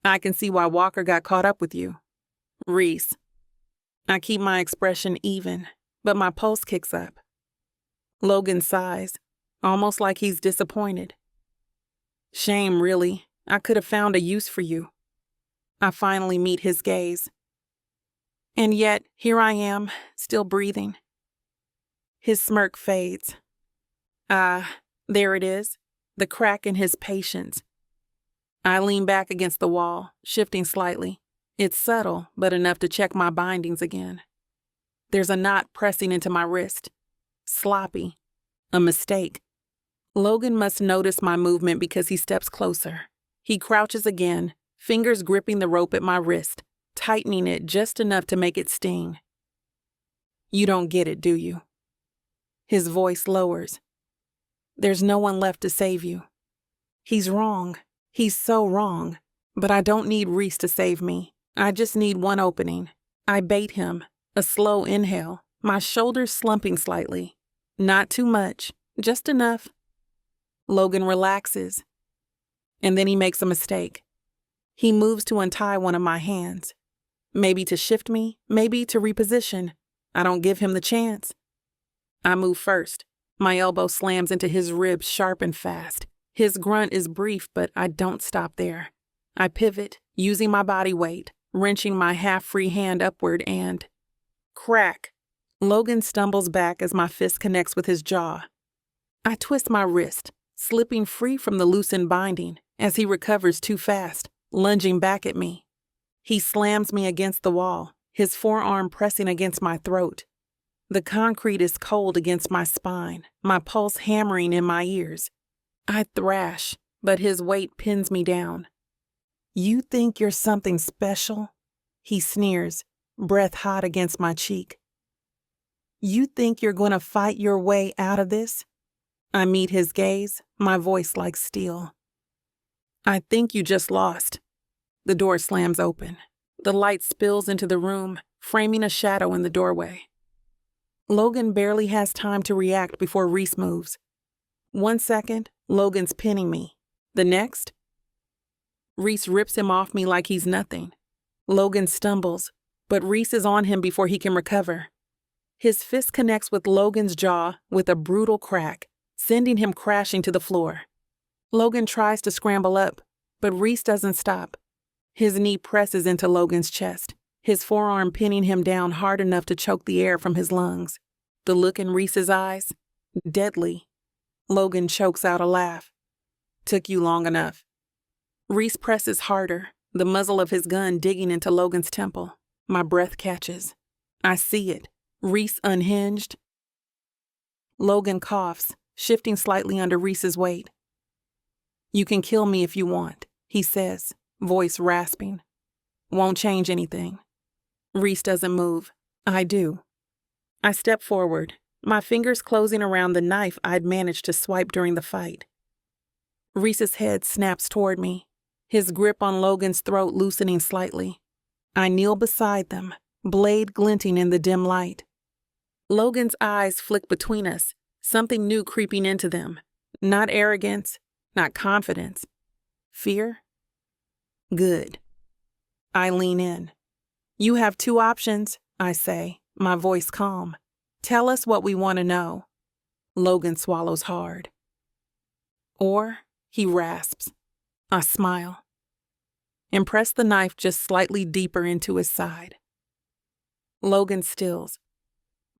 I can see why Walker got caught up with you. Rhys. I keep my expression even, but my pulse kicks up. Logan sighs, almost like he's disappointed. Shame, really. I could have found a use for you. I finally meet his gaze. And yet, here I am, still breathing. His smirk fades. There it is, the crack in his patience. I lean back against the wall, shifting slightly. It's subtle, but enough to check my bindings again. There's a knot pressing into my wrist. Sloppy. A mistake. Logan must notice my movement because he steps closer. He crouches again, fingers gripping the rope at my wrist, tightening it just enough to make it sting. You don't get it, do you? His voice lowers. There's no one left to save you. He's wrong. He's so wrong. But I don't need Rhys to save me. I just need one opening. I bait him. A slow inhale, my shoulders slumping slightly. Not too much, just enough. Logan relaxes. And then he makes a mistake. He moves to untie one of my hands. Maybe to shift me, maybe to reposition. I don't give him the chance. I move first. My elbow slams into his ribs sharp and fast. His grunt is brief, but I don't stop there. I pivot, using my body weight, wrenching my half-free hand upward and... Crack! Logan stumbles back as my fist connects with his jaw. I twist my wrist, slipping free from the loosened binding as he recovers too fast, lunging back at me. He slams me against the wall, his forearm pressing against my throat. The concrete is cold against my spine, my pulse hammering in my ears. I thrash, but his weight pins me down. You think you're something special? He sneers, breath hot against my cheek. You think you're going to fight your way out of this? I meet his gaze, my voice like steel. I think you just lost. The door slams open. The light spills into the room, framing a shadow in the doorway. Logan barely has time to react before Rhys moves. 1 second, Logan's pinning me. The next, Rhys rips him off me like he's nothing. Logan stumbles, but Rhys is on him before he can recover. His fist connects with Logan's jaw with a brutal crack, sending him crashing to the floor. Logan tries to scramble up, but Rhys doesn't stop. His knee presses into Logan's chest, his forearm pinning him down hard enough to choke the air from his lungs. The look in Rhys's eyes, deadly. Logan chokes out a laugh. Took you long enough. Rhys presses harder, the muzzle of his gun digging into Logan's temple. My breath catches. I see it. Rhys unhinged. Logan coughs, shifting slightly under Rhys's weight. You can kill me if you want, he says, voice rasping. Won't change anything. Rhys doesn't move. I do. I step forward, my fingers closing around the knife I'd managed to swipe during the fight. Rhys's head snaps toward me, his grip on Logan's throat loosening slightly. I kneel beside them, blade glinting in the dim light. Logan's eyes flick between us, something new creeping into them. Not arrogance, not confidence. Fear? Good. I lean in. You have 2 options, I say, my voice calm. Tell us what we want to know. Logan swallows hard. Or, he rasps. I smile. And press the knife just slightly deeper into his side. Logan stills.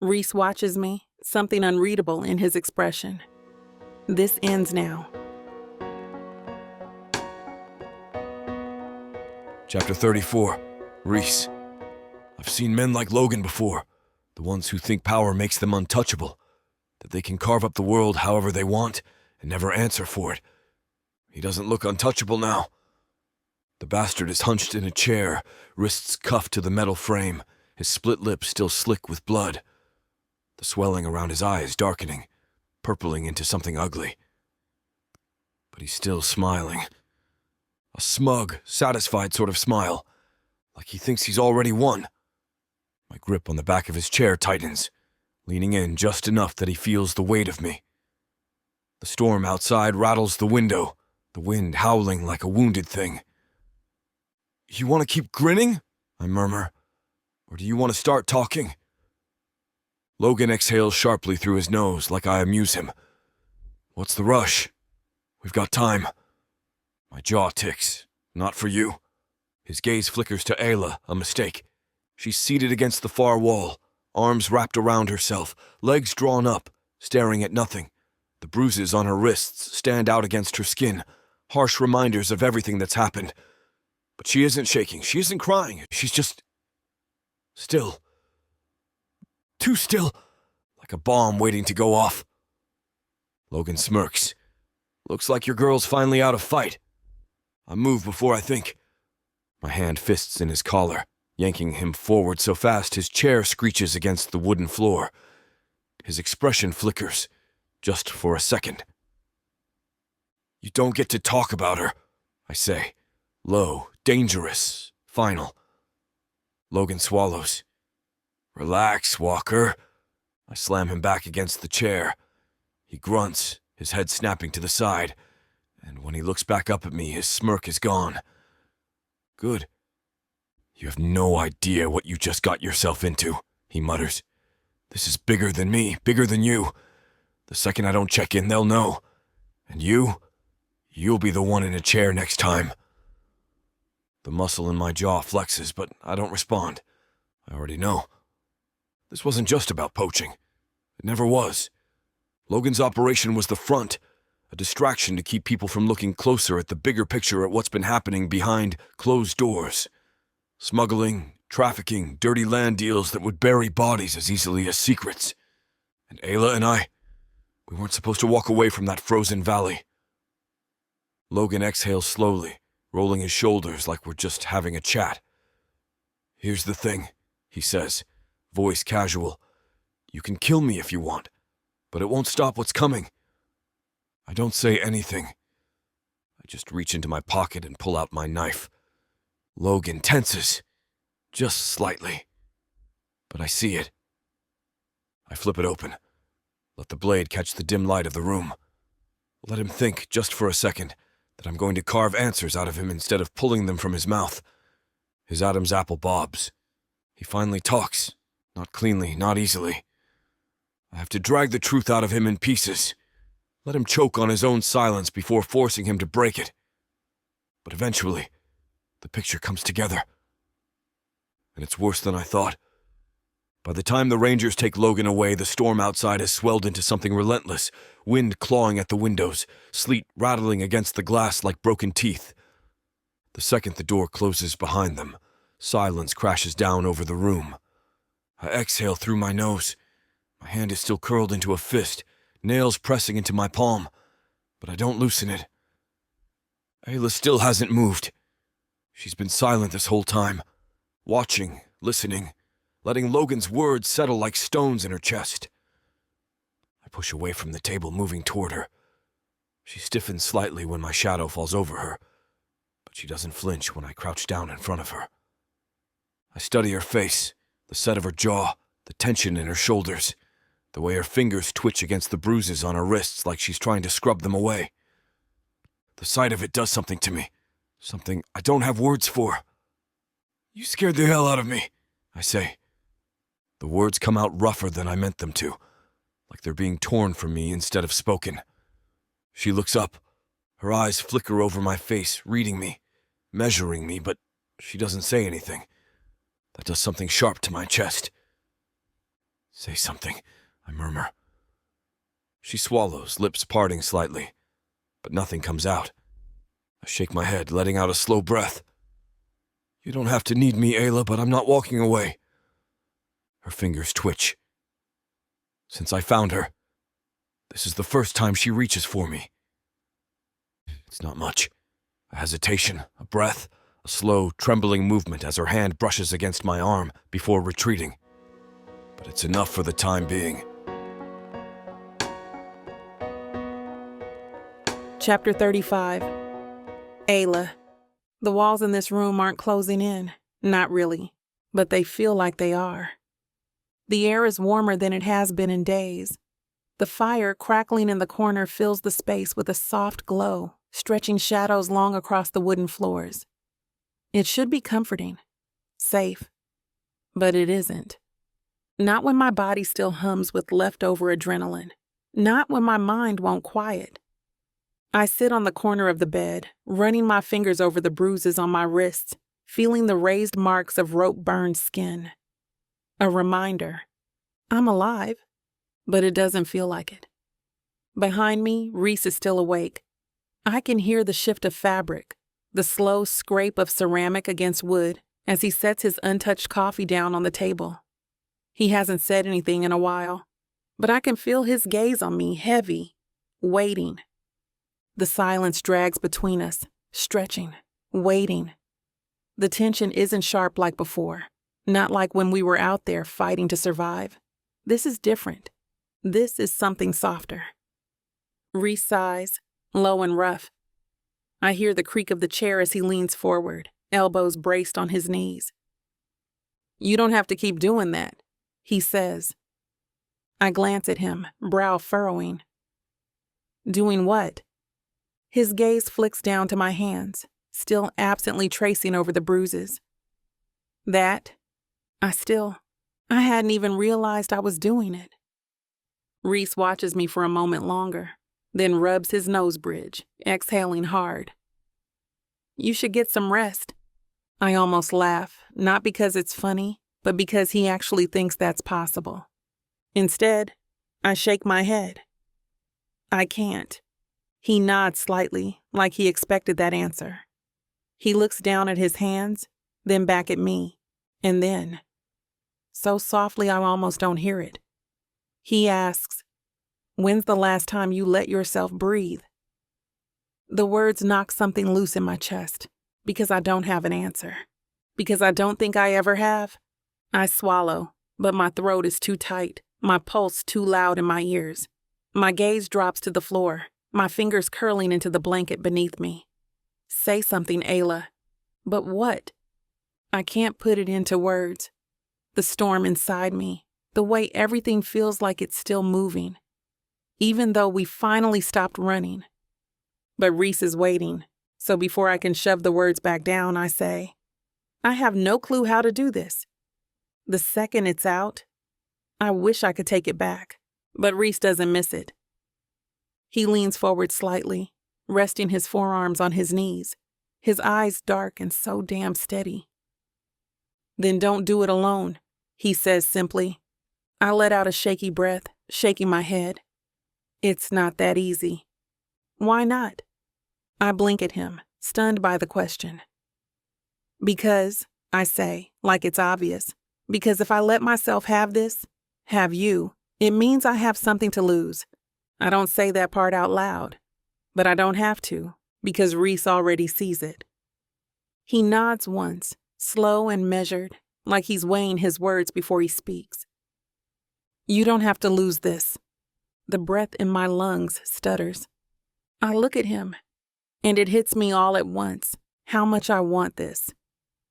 Rhys watches me, something unreadable in his expression. This ends now. Chapter 34. Rhys. I've seen men like Logan before, the ones who think power makes them untouchable, that they can carve up the world however they want and never answer for it. He doesn't look untouchable now. The bastard is hunched in a chair, wrists cuffed to the metal frame, his split lips still slick with blood. The swelling around his eyes darkening, purpling into something ugly. But he's still smiling. A smug, satisfied sort of smile, like he thinks he's already won. My grip on the back of his chair tightens, leaning in just enough that he feels the weight of me. The storm outside rattles the window, the wind howling like a wounded thing. You want to keep grinning? I murmur. Or do you want to start talking? Logan exhales sharply through his nose like I amuse him. What's the rush? We've got time. My jaw ticks. Not for you. His gaze flickers to Ayla, a mistake. She's seated against the far wall, arms wrapped around herself, legs drawn up, staring at nothing. The bruises on her wrists stand out against her skin, harsh reminders of everything that's happened. But she isn't shaking, she isn't crying, she's just still. Too still, like a bomb waiting to go off. Logan smirks. Looks like your girl's finally out of fight. I move before I think. My hand fists in his collar, yanking him forward so fast his chair screeches against the wooden floor. His expression flickers, just for a second. You don't get to talk about her, I say. Low, dangerous, final. Logan swallows. Relax, Walker. I slam him back against the chair. He grunts, his head snapping to the side, and when he looks back up at me, his smirk is gone. Good. You have no idea what you just got yourself into, he mutters. This is bigger than me, bigger than you. The second I don't check in, they'll know. And you'll be the one in a chair next time. The muscle in my jaw flexes, but I don't respond. I already know. This wasn't just about poaching. It never was. Logan's operation was the front, a distraction to keep people from looking closer at the bigger picture at what's been happening behind closed doors. Smuggling, trafficking, dirty land deals that would bury bodies as easily as secrets. And Ayla and I, we weren't supposed to walk away from that frozen valley. Logan exhales slowly, rolling his shoulders like we're just having a chat. Here's the thing, he says, voice casual. You can kill me if you want, but it won't stop what's coming. I don't say anything. I just reach into my pocket and pull out my knife. Logan tenses, just slightly, but I see it. I flip it open. Let the blade catch the dim light of the room. Let him think, just for a second, that I'm going to carve answers out of him instead of pulling them from his mouth. His Adam's apple bobs. He finally talks. Not cleanly, not easily. I have to drag the truth out of him in pieces. Let him choke on his own silence before forcing him to break it. But eventually, the picture comes together. And it's worse than I thought. By the time the Rangers take Logan away, the storm outside has swelled into something relentless, wind clawing at the windows, sleet rattling against the glass like broken teeth. The second the door closes behind them, silence crashes down over the room. I exhale through my nose. My hand is still curled into a fist, nails pressing into my palm, but I don't loosen it. Ayla still hasn't moved. She's been silent this whole time, watching, listening, letting Logan's words settle like stones in her chest. I push away from the table, moving toward her. She stiffens slightly when my shadow falls over her, but she doesn't flinch when I crouch down in front of her. I study her face, the set of her jaw, the tension in her shoulders, the way her fingers twitch against the bruises on her wrists like she's trying to scrub them away. The sight of it does something to me, something I don't have words for. "You scared the hell out of me," I say. The words come out rougher than I meant them to, like they're being torn from me instead of spoken. She looks up. Her eyes flicker over my face, reading me, measuring me, but she doesn't say anything. That does something sharp to my chest. "Say something," I murmur. She swallows, lips parting slightly, but nothing comes out. I shake my head, letting out a slow breath. "You don't have to need me, Ayla, but I'm not walking away." Her fingers twitch. Since I found her, this is the first time she reaches for me. It's not much. A hesitation, a breath, a slow, trembling movement as her hand brushes against my arm before retreating. But it's enough for the time being. Chapter 35. Ayla. The walls in this room aren't closing in. Not really. But they feel like they are. The air is warmer than it has been in days. The fire crackling in the corner fills the space with a soft glow, stretching shadows long across the wooden floors. It should be comforting, safe, but it isn't. Not when my body still hums with leftover adrenaline. Not when my mind won't quiet. I sit on the corner of the bed, running my fingers over the bruises on my wrists, feeling the raised marks of rope-burned skin. A reminder. I'm alive, but it doesn't feel like it. Behind me, Rhys is still awake. I can hear the shift of fabric, the slow scrape of ceramic against wood as he sets his untouched coffee down on the table. He hasn't said anything in a while, but I can feel his gaze on me, heavy, waiting. The silence drags between us, stretching, waiting. The tension isn't sharp like before, not like when we were out there fighting to survive. This is different. This is something softer. Rhys sighs, low and rough. I hear the creak of the chair as he leans forward, elbows braced on his knees. "You don't have to keep doing that," he says. I glance at him, brow furrowing. Doing what? His gaze flicks down to my hands, still absently tracing over the bruises. That, I hadn't even realized I was doing it. Rhys watches me for a moment longer, then rubs his nose bridge, exhaling hard. "You should get some rest." I almost laugh, not because it's funny, but because he actually thinks that's possible. Instead, I shake my head. I can't. He nods slightly, like he expected that answer. He looks down at his hands, then back at me, and then, so softly I almost don't hear it, he asks, "When's the last time you let yourself breathe?" The words knock something loose in my chest, because I don't have an answer, because I don't think I ever have. I swallow, but my throat is too tight, my pulse too loud in my ears. My gaze drops to the floor, my fingers curling into the blanket beneath me. Say something, Ayla. But what? I can't put it into words. The storm inside me, The way everything feels like it's still moving, even though we finally stopped running. But Rhys is waiting, so before I can shove the words back down, I say, I have no clue how to do this. The second it's out, I wish I could take it back, but Rhys doesn't miss it. He leans forward slightly, resting his forearms on his knees, his eyes dark and so damn steady. Then don't do it alone, he says simply. I let out a shaky breath, shaking my head. It's not that easy. Why not? I blink at him, stunned by the question. Because, I say, like it's obvious, because if I let myself have this, have you, it means I have something to lose. I don't say that part out loud, but I don't have to, because Rhys already sees it. He nods once, slow and measured, like he's weighing his words before he speaks. You don't have to lose this. The breath in my lungs stutters. I look at him, and it hits me all at once, how much I want this.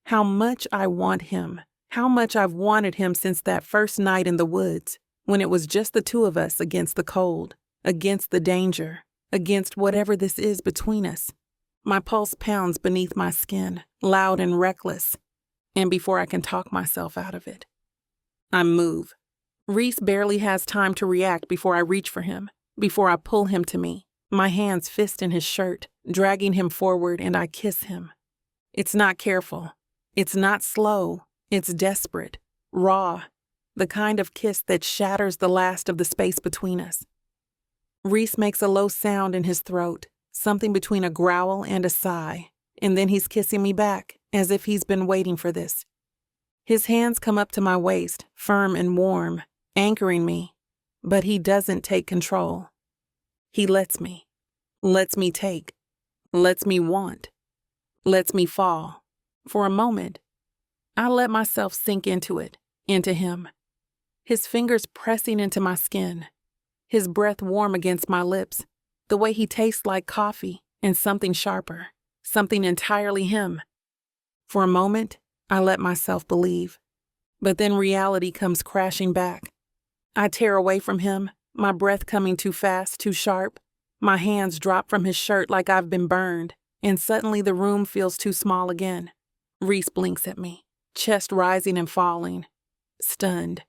How much I want him. How much I've wanted him since that first night in the woods, when it was just the two of us against the cold, against the danger, against whatever this is between us. My pulse pounds beneath my skin, loud and reckless, and before I can talk myself out of it, I move. Rhys barely has time to react before I reach for him, before I pull him to me, my hands fist in his shirt, dragging him forward, and I kiss him. It's not careful. It's not slow. It's desperate, raw, the kind of kiss that shatters the last of the space between us. Rhys makes a low sound in his throat, something between a growl and a sigh, and then he's kissing me back, as if he's been waiting for this. His hands come up to my waist, firm and warm, anchoring me, but he doesn't take control. He lets me take, lets me want, lets me fall. For a moment, I let myself sink into it, into him. His fingers pressing into my skin, his breath warm against my lips, the way he tastes like coffee and something sharper, something entirely him. For a moment, I let myself believe, but then reality comes crashing back. I tear away from him, my breath coming too fast, too sharp. My hands drop from his shirt like I've been burned, and suddenly the room feels too small again. Rhys blinks at me, chest rising and falling, stunned.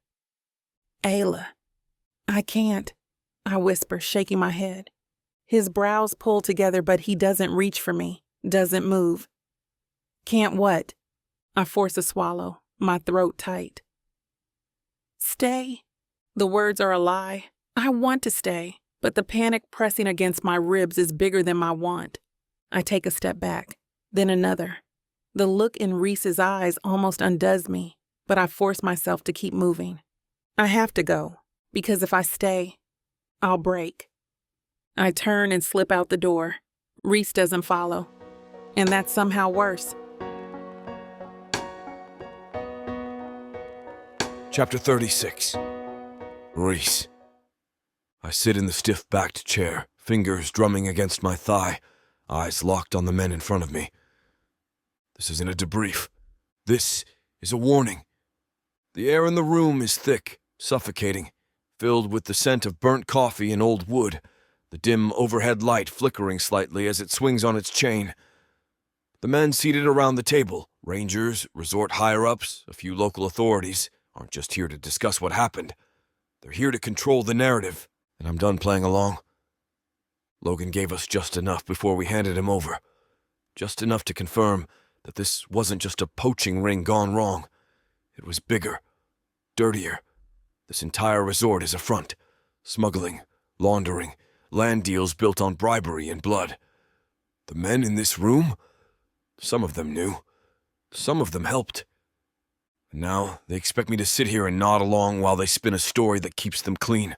Ayla. I can't, I whisper, shaking my head. His brows pull together, but he doesn't reach for me, doesn't move. Can't what? I force a swallow, my throat tight. Stay. The words are a lie. I want to stay, but the panic pressing against my ribs is bigger than my want. I take a step back, then another. The look in Rhys's eyes almost undoes me, but I force myself to keep moving. I have to go, because if I stay, I'll break. I turn and slip out the door. Rhys doesn't follow, and that's somehow worse. Chapter 36. Rhys. I sit in the stiff-backed chair, fingers drumming against my thigh, eyes locked on the men in front of me. This isn't a debrief. This is a warning. The air in the room is thick, suffocating, filled with the scent of burnt coffee and old wood, the dim overhead light flickering slightly as it swings on its chain. The men seated around the table, rangers, resort higher-ups, a few local authorities, aren't just here to discuss what happened. They're here to control the narrative, and I'm done playing along. Logan gave us just enough before we handed him over. Just enough to confirm that this wasn't just a poaching ring gone wrong. It was bigger, dirtier. This entire resort is a front. Smuggling, laundering, land deals built on bribery and blood. The men in this room? Some of them knew. Some of them helped. And now they expect me to sit here and nod along while they spin a story that keeps them clean.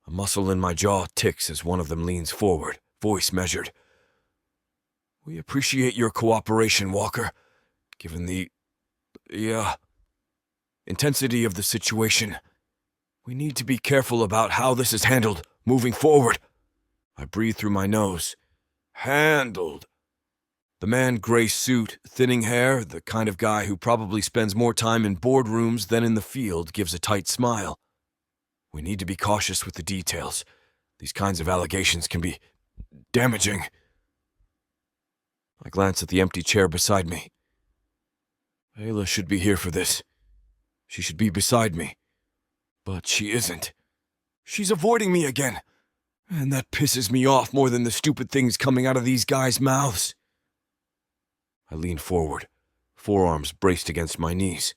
A muscle in my jaw ticks as one of them leans forward, voice measured. We appreciate your cooperation, Walker, given the intensity of the situation. We need to be careful about how this is handled moving forward. I breathe through my nose. Handled. The man, gray suit, thinning hair, the kind of guy who probably spends more time in boardrooms than in the field, gives a tight smile. We need to be cautious with the details. These kinds of allegations can be damaging. I glance at the empty chair beside me. Ayla should be here for this. She should be beside me. But she isn't. She's avoiding me again. And that pisses me off more than the stupid things coming out of these guys' mouths. I lean forward, forearms braced against my knees.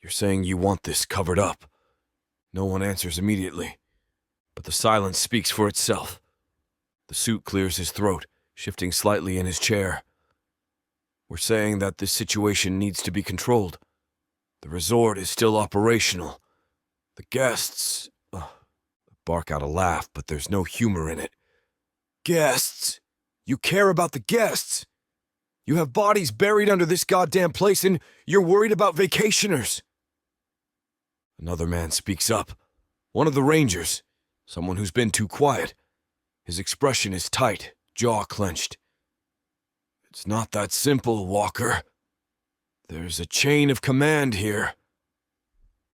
You're saying you want this covered up. No one answers immediately, but the silence speaks for itself. The suit clears his throat, shifting slightly in his chair. We're saying that this situation needs to be controlled. The resort is still operational. The guests... bark out a laugh, but there's no humor in it. Guests? You care about the guests? You have bodies buried under this goddamn place and you're worried about vacationers. Another man speaks up. One of the rangers. Someone who's been too quiet. His expression is tight, jaw clenched. It's not that simple, Walker. There's a chain of command here.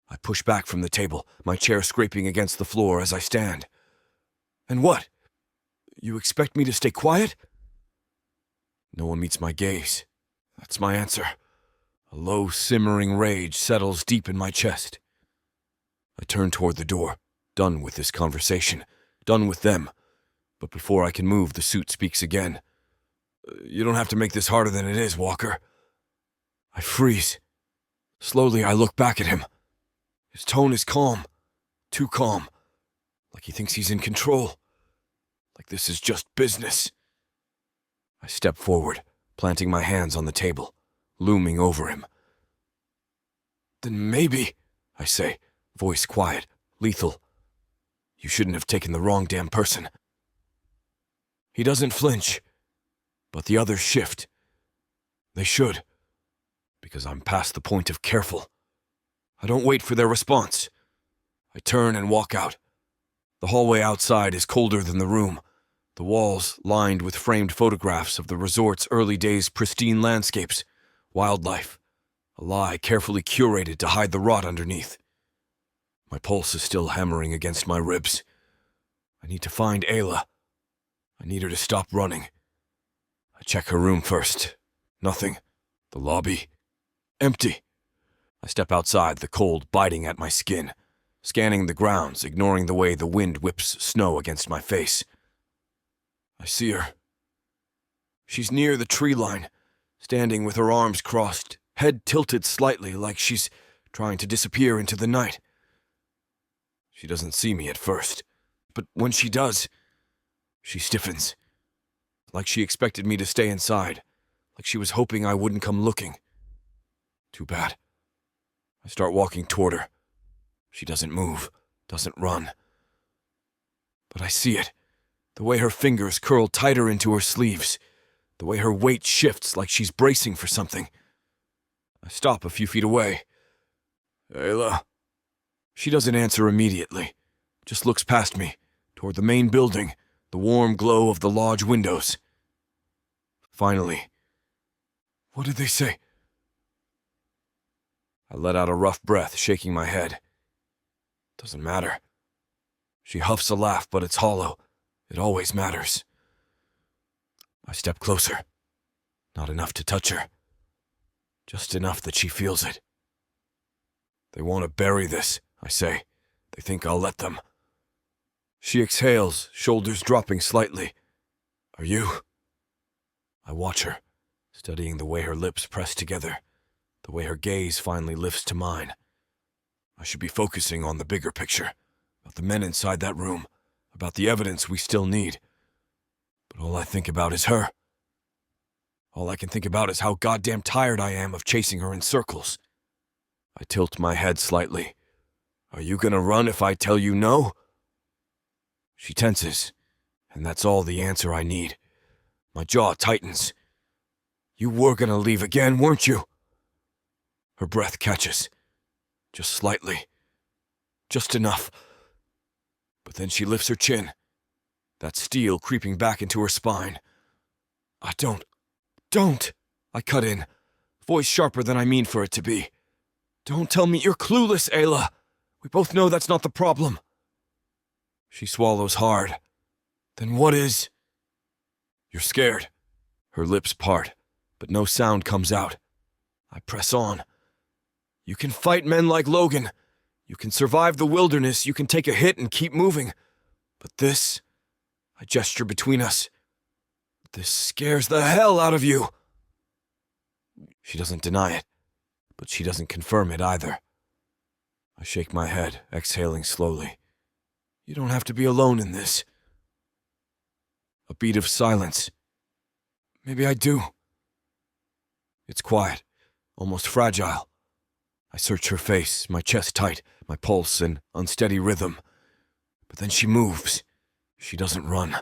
I push back from the table, my chair scraping against the floor as I stand. And what? You expect me to stay quiet? No one meets my gaze. That's my answer. A low, simmering rage settles deep in my chest. I turn toward the door, done with this conversation, done with them. But before I can move, the suit speaks again. You don't have to make this harder than it is, Walker. I freeze. Slowly, I look back at him. His tone is calm. Too calm. Like he thinks he's in control. Like this is just business. I step forward, planting my hands on the table, looming over him. Then maybe, I say, voice quiet, lethal. You shouldn't have taken the wrong damn person. He doesn't flinch, but the others shift. They should, because I'm past the point of careful. I don't wait for their response. I turn and walk out. The hallway outside is colder than the room. The walls lined with framed photographs of the resort's early days' pristine landscapes, wildlife, a lie carefully curated to hide the rot underneath. My pulse is still hammering against my ribs. I need to find Ayla. I need her to stop running. I check her room first. Nothing. The lobby. Empty. I step outside, the cold biting at my skin, scanning the grounds, ignoring the way the wind whips snow against my face. I see her. She's near the tree line, standing with her arms crossed, head tilted slightly like she's trying to disappear into the night. She doesn't see me at first, but when she does, she stiffens. Like she expected me to stay inside, like she was hoping I wouldn't come looking. Too bad. I start walking toward her. She doesn't move, doesn't run. But I see it. The way her fingers curl tighter into her sleeves. The way her weight shifts like she's bracing for something. I stop a few feet away. Ayla. She doesn't answer immediately. Just looks past me, toward the main building, the warm glow of the lodge windows. Finally. What did they say? I let out a rough breath, shaking my head. Doesn't matter. She huffs a laugh, but it's hollow. It always matters. I step closer. Not enough to touch her. Just enough that she feels it. They want to bury this, I say. They think I'll let them. She exhales, shoulders dropping slightly. Are you? I watch her, studying the way her lips press together, the way her gaze finally lifts to mine. I should be focusing on the bigger picture, about the men inside that room, about the evidence we still need. But all I think about is her. All I can think about is how goddamn tired I am of chasing her in circles. I tilt my head slightly. Are you gonna run if I tell you no? She tenses, and that's all the answer I need. My jaw tightens. You were gonna leave again, weren't you? Her breath catches. Just slightly. Just enough. But then she lifts her chin. That steel creeping back into her spine. I don't Don't! I cut in, voice sharper than I mean for it to be. Don't tell me you're clueless, Ayla. We both know that's not the problem. She swallows hard. Then what is? You're scared. Her lips part, but no sound comes out. I press on. You can fight men like Logan. You can survive the wilderness, you can take a hit and keep moving. But this, I gesture between us, this scares the hell out of you. She doesn't deny it, but she doesn't confirm it either. I shake my head, exhaling slowly. You don't have to be alone in this. A beat of silence. Maybe I do. It's quiet, almost fragile. I search her face, my chest tight, my pulse in unsteady rhythm. But then she moves. She doesn't run.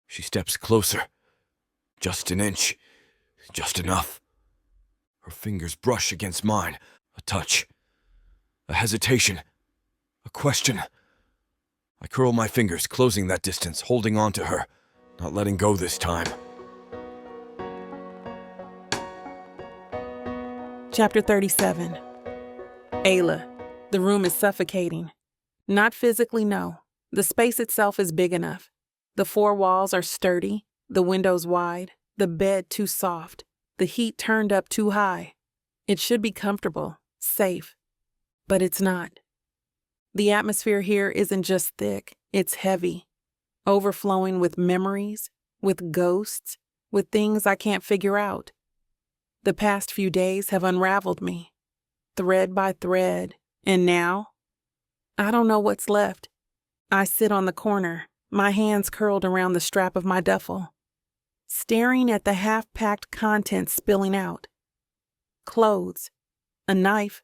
She steps closer. Just an inch. Just enough. Her fingers brush against mine. A touch. A hesitation. A question. I curl my fingers, closing that distance, holding on to her, not letting go this time. Chapter 37. Ayla. The room is suffocating. Not physically, no. The space itself is big enough. The four walls are sturdy, the windows wide, the bed too soft, the heat turned up too high. It should be comfortable, safe, but it's not. The atmosphere here isn't just thick, it's heavy, overflowing with memories, with ghosts, with things I can't figure out. The past few days have unraveled me, thread by thread, and now, I don't know what's left. I sit on the corner, my hands curled around the strap of my duffel, staring at the half-packed contents spilling out. Clothes, a knife,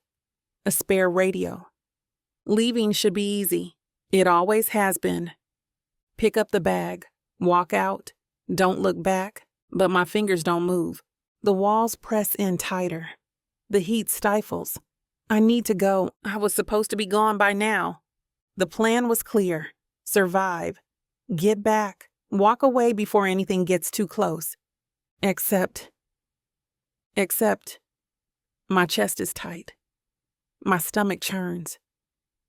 a spare radio. Leaving should be easy. It always has been. Pick up the bag, walk out, don't look back, but my fingers don't move. The walls press in tighter. The heat stifles. I need to go. I was supposed to be gone by now. The plan was clear. Survive. Get back. Walk away before anything gets too close. Except, my chest is tight. My stomach churns.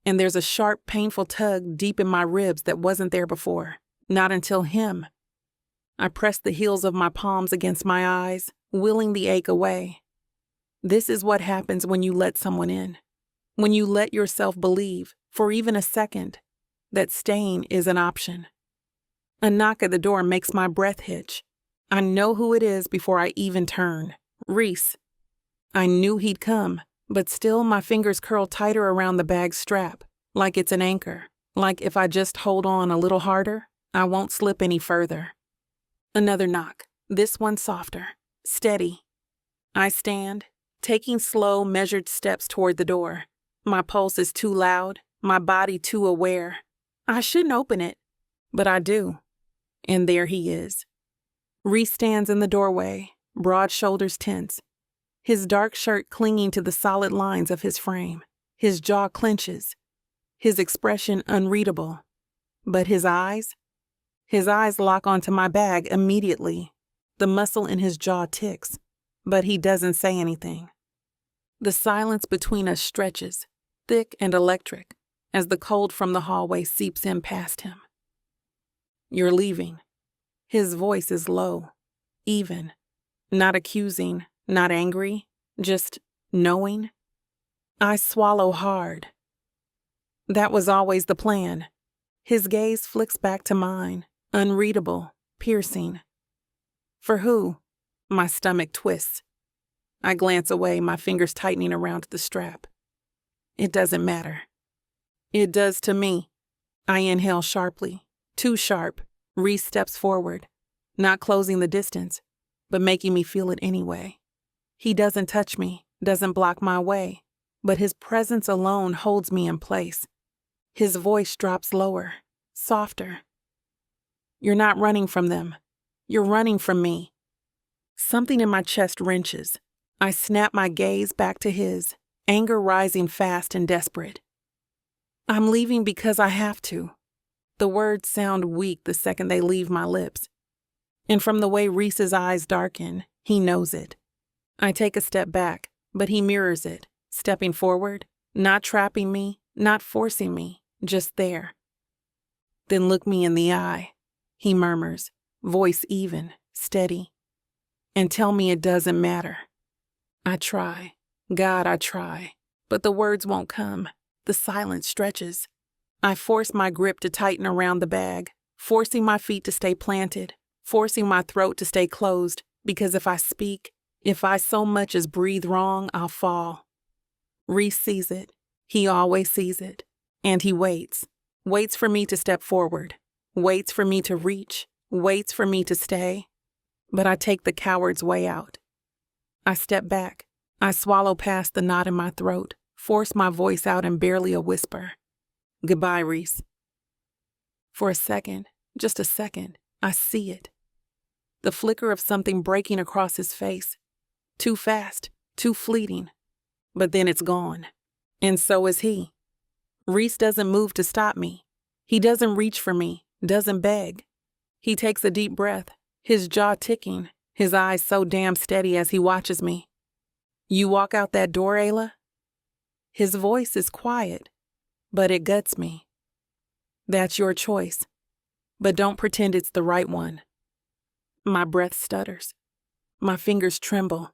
And there's a sharp, painful tug deep in my ribs that wasn't there before. Not until him. I press the heels of my palms against my eyes, willing the ache away. This is what happens when you let someone in. When you let yourself believe, for even a second, that staying is an option. A knock at the door makes my breath hitch. I know who it is before I even turn. Rhys. I knew he'd come, but still my fingers curl tighter around the bag's strap, like it's an anchor, like if I just hold on a little harder, I won't slip any further. Another knock, this one softer, steady. I stand, taking slow, measured steps toward the door. My pulse is too loud, my body too aware. I shouldn't open it, but I do. And there he is. Rhys stands in the doorway, broad shoulders tense, his dark shirt clinging to the solid lines of his frame. His jaw clenches, his expression unreadable. But his eyes lock onto my bag immediately. The muscle in his jaw ticks, but he doesn't say anything. The silence between us stretches, thick and electric, as the cold from the hallway seeps in past him. You're leaving. His voice is low, even, not accusing, not angry, just knowing. I swallow hard. That was always the plan. His gaze flicks back to mine, unreadable, piercing. For who? My stomach twists. I glance away, my fingers tightening around the strap. It doesn't matter. It does to me. I inhale sharply, too sharp. Rhys steps forward, not closing the distance, but making me feel it anyway. He doesn't touch me, doesn't block my way, but his presence alone holds me in place. His voice drops lower, softer. You're not running from them. You're running from me. Something in my chest wrenches. I snap my gaze back to his, anger rising fast and desperate. I'm leaving because I have to. The words sound weak the second they leave my lips. And from the way Rhys's eyes darken, He knows it. I take a step back, but he mirrors it, stepping forward, not trapping me, not forcing me, just there. Then look me in the eye, he murmurs, voice even, steady, and tell me it doesn't matter. I try. God, I try. But the words won't come. The silence stretches. I force my grip to tighten around the bag, forcing my feet to stay planted, forcing my throat to stay closed, because if I speak, if I so much as breathe wrong, I'll fall. Rhys sees it. He always sees it. And he waits. Waits for me to step forward. Waits for me to reach. Waits for me to stay. But I take the coward's way out. I step back. I swallow past the knot in my throat, force my voice out in barely a whisper. Goodbye, Rhys. For a second, just a second, I see it. The flicker of something breaking across his face. Too fast, too fleeting. But then it's gone. And so is he. Rhys doesn't move to stop me. He doesn't reach for me, doesn't beg. He takes a deep breath, his jaw ticking, his eyes so damn steady as he watches me. You walk out that door, Ayla? His voice is quiet, but it guts me. That's your choice, but don't pretend it's the right one. My breath stutters. My fingers tremble.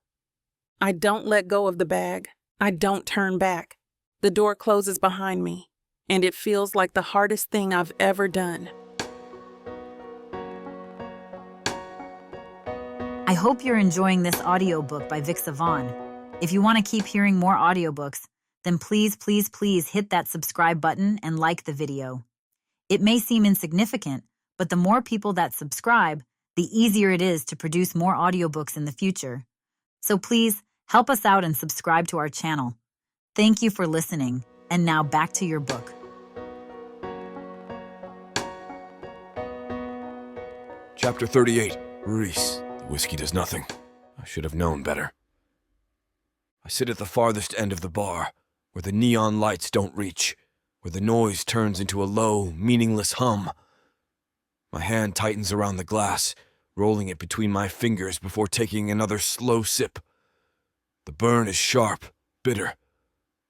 I don't let go of the bag. I don't turn back. The door closes behind me, and it feels like the hardest thing I've ever done. I hope you're enjoying this audiobook by Vic Savon. If you want to keep hearing more audiobooks, then please hit that subscribe button and like the video. It may seem insignificant, but the more people that subscribe, the easier it is to produce more audiobooks in the future. So please help us out and subscribe to our channel. Thank you for listening, and now back to your book. Chapter 38. Rhys. The whiskey does nothing. I should have known better. I sit at the farthest end of the bar, where the neon lights don't reach, where the noise turns into a low, meaningless hum. My hand tightens around the glass, rolling it between my fingers before taking another slow sip. The burn is sharp, bitter,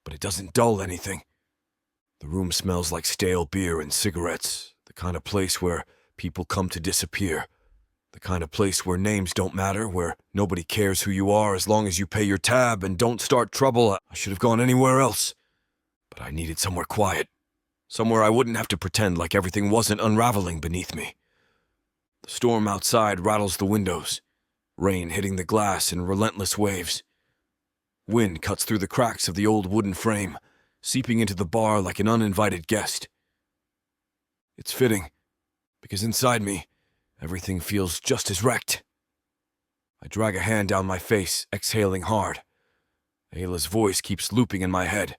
but it doesn't dull anything. The room smells like stale beer and cigarettes, the kind of place where people come to disappear. The kind of place where names don't matter, where nobody cares who you are as long as you pay your tab and don't start trouble. I should have gone anywhere else. But I needed somewhere quiet. Somewhere I wouldn't have to pretend like everything wasn't unraveling beneath me. The storm outside rattles the windows, rain hitting the glass in relentless waves. Wind cuts through the cracks of the old wooden frame, seeping into the bar like an uninvited guest. It's fitting, because inside me, everything feels just as wrecked. I drag a hand down my face, exhaling hard. Ayla's voice keeps looping in my head.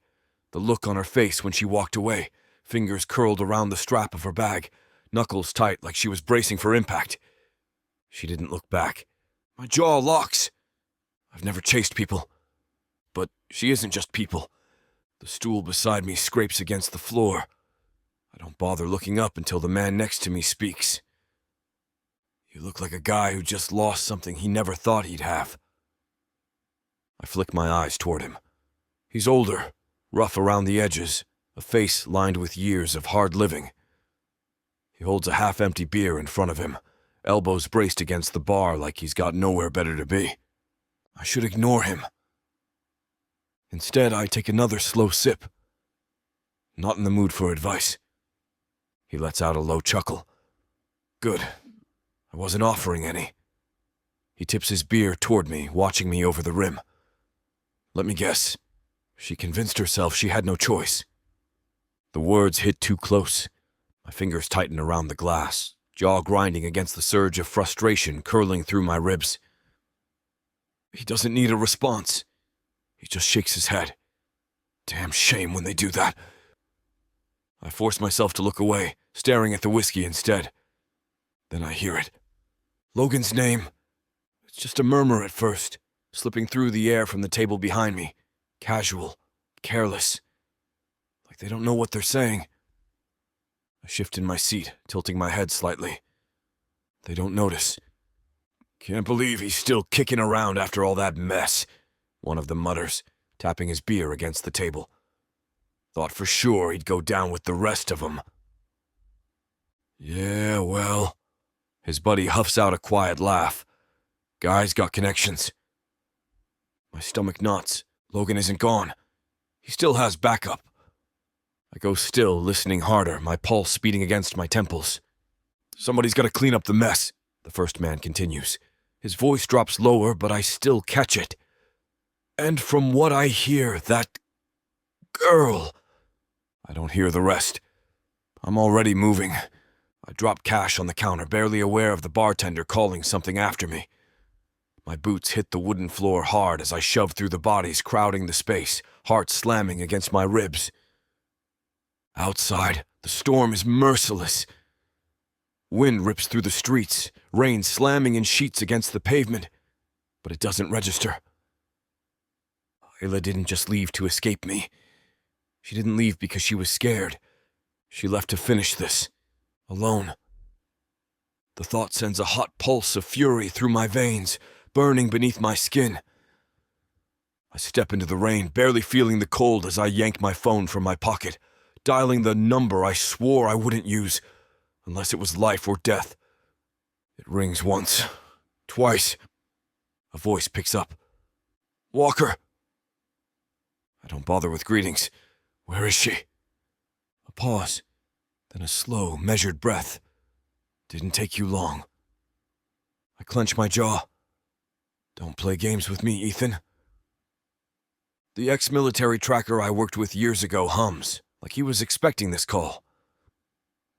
The look on her face when she walked away, fingers curled around the strap of her bag, knuckles tight like she was bracing for impact. She didn't look back. My jaw locks. I've never chased people. But she isn't just people. The stool beside me scrapes against the floor. I don't bother looking up until the man next to me speaks. You look like a guy who just lost something he never thought he'd have. I flick my eyes toward him. He's older, rough around the edges, a face lined with years of hard living. He holds a half-empty beer in front of him, elbows braced against the bar like he's got nowhere better to be. I should ignore him. Instead, I take another slow sip. Not in the mood for advice. He lets out a low chuckle. Good. I wasn't offering any. He tips his beer toward me, watching me over the rim. Let me guess. She convinced herself she had no choice. The words hit too close. My fingers tighten around the glass, jaw grinding against the surge of frustration curling through my ribs. He doesn't need a response. He just shakes his head. Damn shame when they do that. I force myself to look away, staring at the whiskey instead. Then I hear it. Logan's name. It's just a murmur at first, slipping through the air from the table behind me. Casual, careless. Like they don't know what they're saying. I shift in my seat, tilting my head slightly. They don't notice. Can't believe he's still kicking around after all that mess, one of them mutters, tapping his beer against the table. Thought for sure he'd go down with the rest of them. Yeah, well, his buddy huffs out a quiet laugh. Guy's got connections. My stomach knots. Logan isn't gone. He still has backup. I go still, listening harder, my pulse speeding against my temples. Somebody's got to clean up the mess, the first man continues. His voice drops lower, but I still catch it. And from what I hear, that girl. I don't hear the rest. I'm already moving. I drop cash on the counter, barely aware of the bartender calling something after me. My boots hit the wooden floor hard as I shove through the bodies crowding the space, heart slamming against my ribs. Outside, the storm is merciless. Wind rips through the streets, rain slamming in sheets against the pavement, but it doesn't register. Ayla didn't just leave to escape me. She didn't leave because she was scared. She left to finish this, alone. The thought sends a hot pulse of fury through my veins, burning beneath my skin. I step into the rain, barely feeling the cold as I yank my phone from my pocket, dialing the number I swore I wouldn't use, unless it was life or death. It rings once, twice. A voice picks up. Walker! I don't bother with greetings. Where is she? A pause, then a slow, measured breath. Didn't take you long. I clench my jaw. Don't play games with me, Ethan. The ex-military tracker I worked with years ago hums, like he was expecting this call.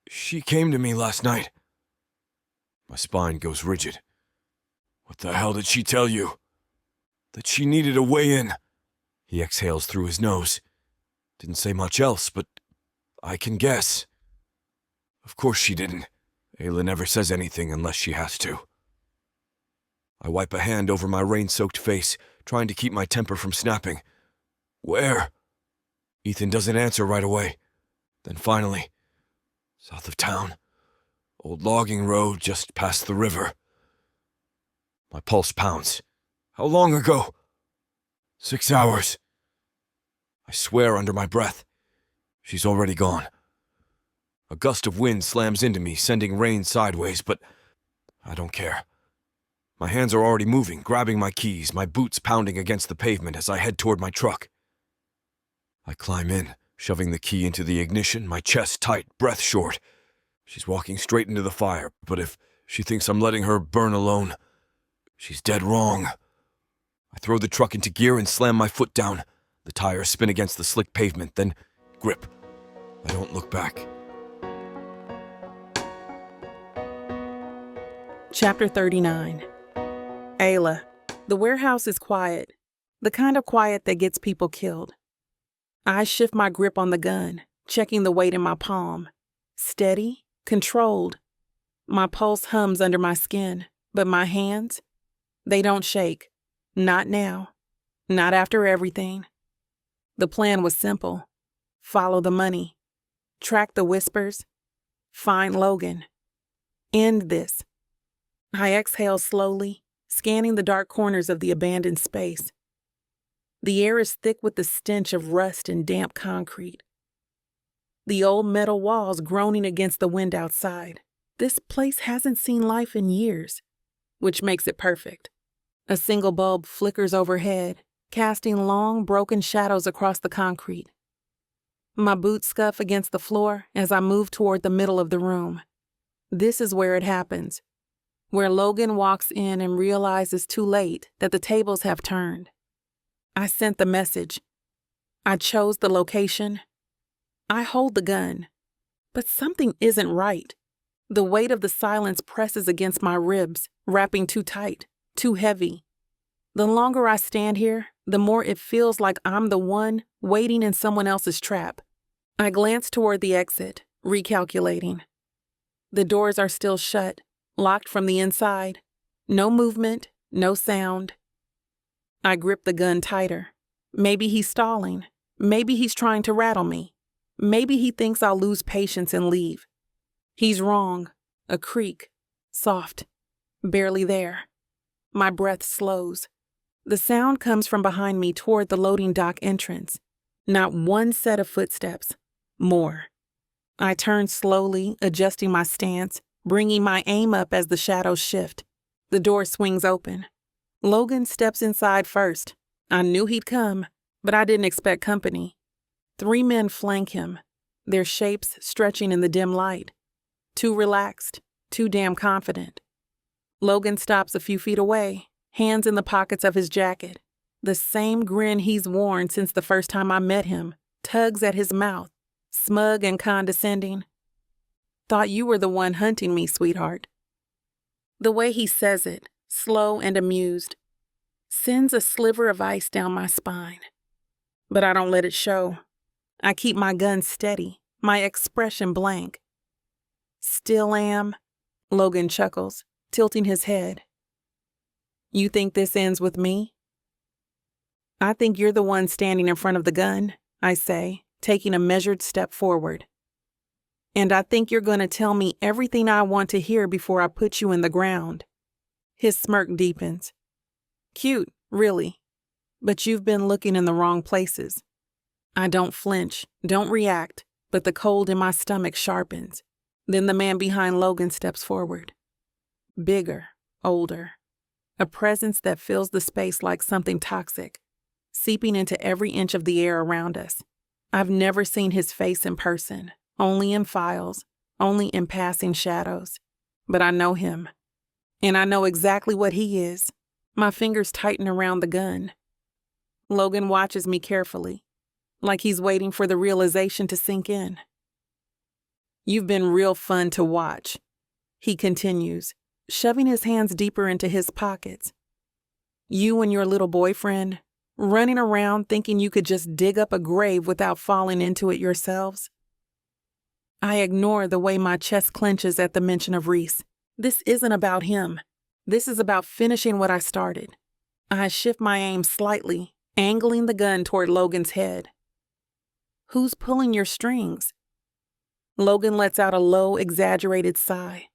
She came to me last night. My spine goes rigid. What the hell did she tell you? That she needed a way in. He exhales through his nose. Didn't say much else, but I can guess. Of course she didn't. Ayla never says anything unless she has to. I wipe a hand over my rain-soaked face, trying to keep my temper from snapping. Where? Ethan doesn't answer right away. Then finally, south of town. Old logging road just past the river. My pulse pounds. How long ago? 6 hours. I swear under my breath. She's already gone. A gust of wind slams into me, sending rain sideways, but I don't care. My hands are already moving, grabbing my keys, my boots pounding against the pavement as I head toward my truck. I climb in, shoving the key into the ignition, my chest tight, breath short. She's walking straight into the fire, but if she thinks I'm letting her burn alone, she's dead wrong. I throw the truck into gear and slam my foot down. The tires spin against the slick pavement, then grip. I don't look back. Chapter 39. Ayla. The warehouse is quiet. The kind of quiet that gets people killed. I shift my grip on the gun, checking the weight in my palm. Steady, controlled. My pulse hums under my skin, but my hands, they don't shake. Not now. Not after everything. The plan was simple. Follow the money. Track the whispers. Find Logan. End this. I exhale slowly, scanning the dark corners of the abandoned space. The air is thick with the stench of rust and damp concrete. The old metal walls groaning against the wind outside. This place hasn't seen life in years, which makes it perfect. A single bulb flickers overhead, casting long, broken shadows across the concrete. My boots scuff against the floor as I move toward the middle of the room. This is where it happens, where Logan walks in and realizes too late that the tables have turned. I sent the message. I chose the location. I hold the gun. But something isn't right. The weight of the silence presses against my ribs, wrapping too tight, too heavy. The longer I stand here, the more it feels like I'm the one waiting in someone else's trap. I glance toward the exit, recalculating. The doors are still shut, locked from the inside. No movement, no sound. I grip the gun tighter. Maybe he's stalling. Maybe he's trying to rattle me. Maybe he thinks I'll lose patience and leave. He's wrong. A creak. Soft. Barely there. My breath slows. The sound comes from behind me toward the loading dock entrance. Not one set of footsteps. More. I turn slowly, adjusting my stance, bringing my aim up as the shadows shift. The door swings open. Logan steps inside first. I knew he'd come, but I didn't expect company. 3 men flank him, their shapes stretching in the dim light. Too relaxed, too damn confident. Logan stops a few feet away, hands in the pockets of his jacket. The same grin he's worn since the first time I met him tugs at his mouth, smug and condescending. Thought you were the one hunting me, sweetheart. The way he says it, slow and amused, sends a sliver of ice down my spine. But I don't let it show. I keep my gun steady, my expression blank. Still am, Logan chuckles, tilting his head. You think this ends with me? I think you're the one standing in front of the gun, I say, taking a measured step forward. And I think you're going to tell me everything I want to hear before I put you in the ground. His smirk deepens. Cute, really. But you've been looking in the wrong places. I don't flinch, don't react, but the cold in my stomach sharpens. Then the man behind Logan steps forward. Bigger, older. A presence that fills the space like something toxic, seeping into every inch of the air around us. I've never seen his face in person, only in files, only in passing shadows. But I know him. And I know exactly what he is. My fingers tighten around the gun. Logan watches me carefully, like he's waiting for the realization to sink in. You've been real fun to watch, he continues, shoving his hands deeper into his pockets. You and your little boyfriend, running around thinking you could just dig up a grave without falling into it yourselves. I ignore the way my chest clenches at the mention of Rhys. This isn't about him. This is about finishing what I started. I shift my aim slightly, angling the gun toward Logan's head. Who's pulling your strings? Logan lets out a low, exaggerated sigh.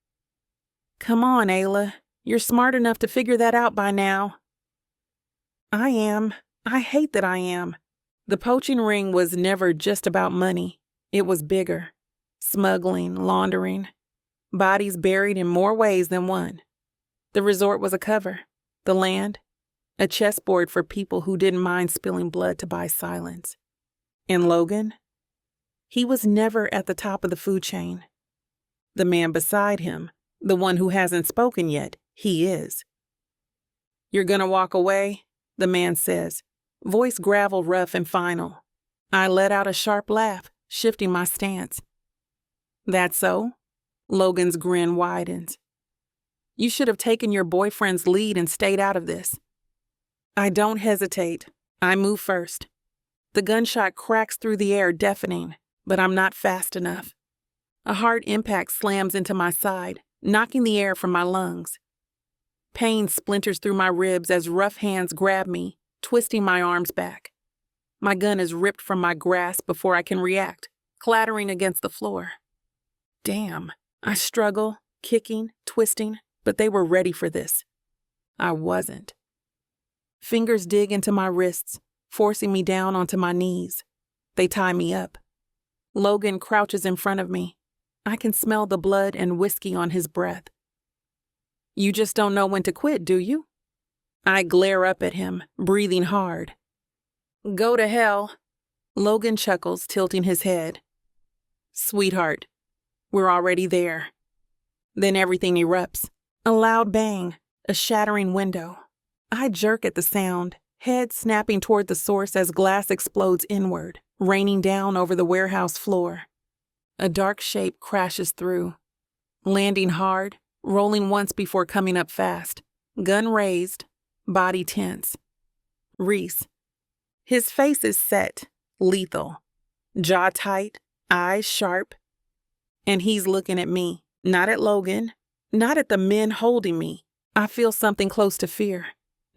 Come on, Ayla. You're smart enough to figure that out by now. I am. I hate that I am. The poaching ring was never just about money. It was bigger. Smuggling, laundering. Bodies buried in more ways than one. The resort was a cover. The land, a chessboard for people who didn't mind spilling blood to buy silence. And Logan? He was never at the top of the food chain. The man beside him, the one who hasn't spoken yet, he is. You're gonna walk away? The man says, voice gravel rough and final. I let out a sharp laugh, shifting my stance. That so? Logan's grin widens. You should have taken your boyfriend's lead and stayed out of this. I don't hesitate. I move first. The gunshot cracks through the air, deafening, but I'm not fast enough. A hard impact slams into my side, knocking the air from my lungs. Pain splinters through my ribs as rough hands grab me, twisting my arms back. My gun is ripped from my grasp before I can react, clattering against the floor. Damn, I struggle, kicking, twisting, but they were ready for this. I wasn't. Fingers dig into my wrists, forcing me down onto my knees. They tie me up. Logan crouches in front of me. I can smell the blood and whiskey on his breath. You just don't know when to quit, do you? I glare up at him, breathing hard. Go to hell. Logan chuckles, tilting his head. Sweetheart, we're already there. Then everything erupts. A loud bang, a shattering window. I jerk at the sound, head snapping toward the source as glass explodes inward, raining down over the warehouse floor. A dark shape crashes through, landing hard, rolling once before coming up fast, gun raised, body tense. Rhys. His face is set, lethal, jaw tight, eyes sharp. And he's looking at me, not at Logan, not at the men holding me. I feel something close to fear.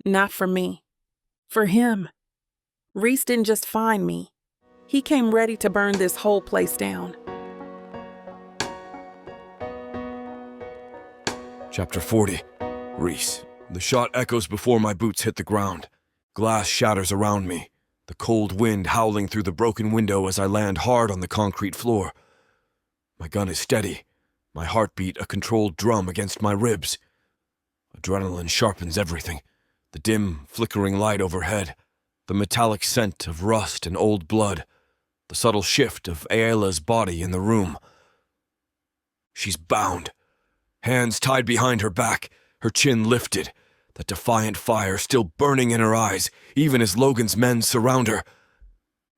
Not for me. For him. Rhys didn't just find me. He came ready to burn this whole place down. Chapter 40. Rhys, The shot echoes before my boots hit the ground. Glass shatters around me, the cold wind howling through the broken window as I land hard on the concrete floor. My gun is steady, my heartbeat a controlled drum against my ribs. Adrenaline sharpens everything, the dim, flickering light overhead, the metallic scent of rust and old blood, the subtle shift of Ayla's body in the room. She's bound, hands tied behind her back, her chin lifted, that defiant fire still burning in her eyes, even as Logan's men surround her.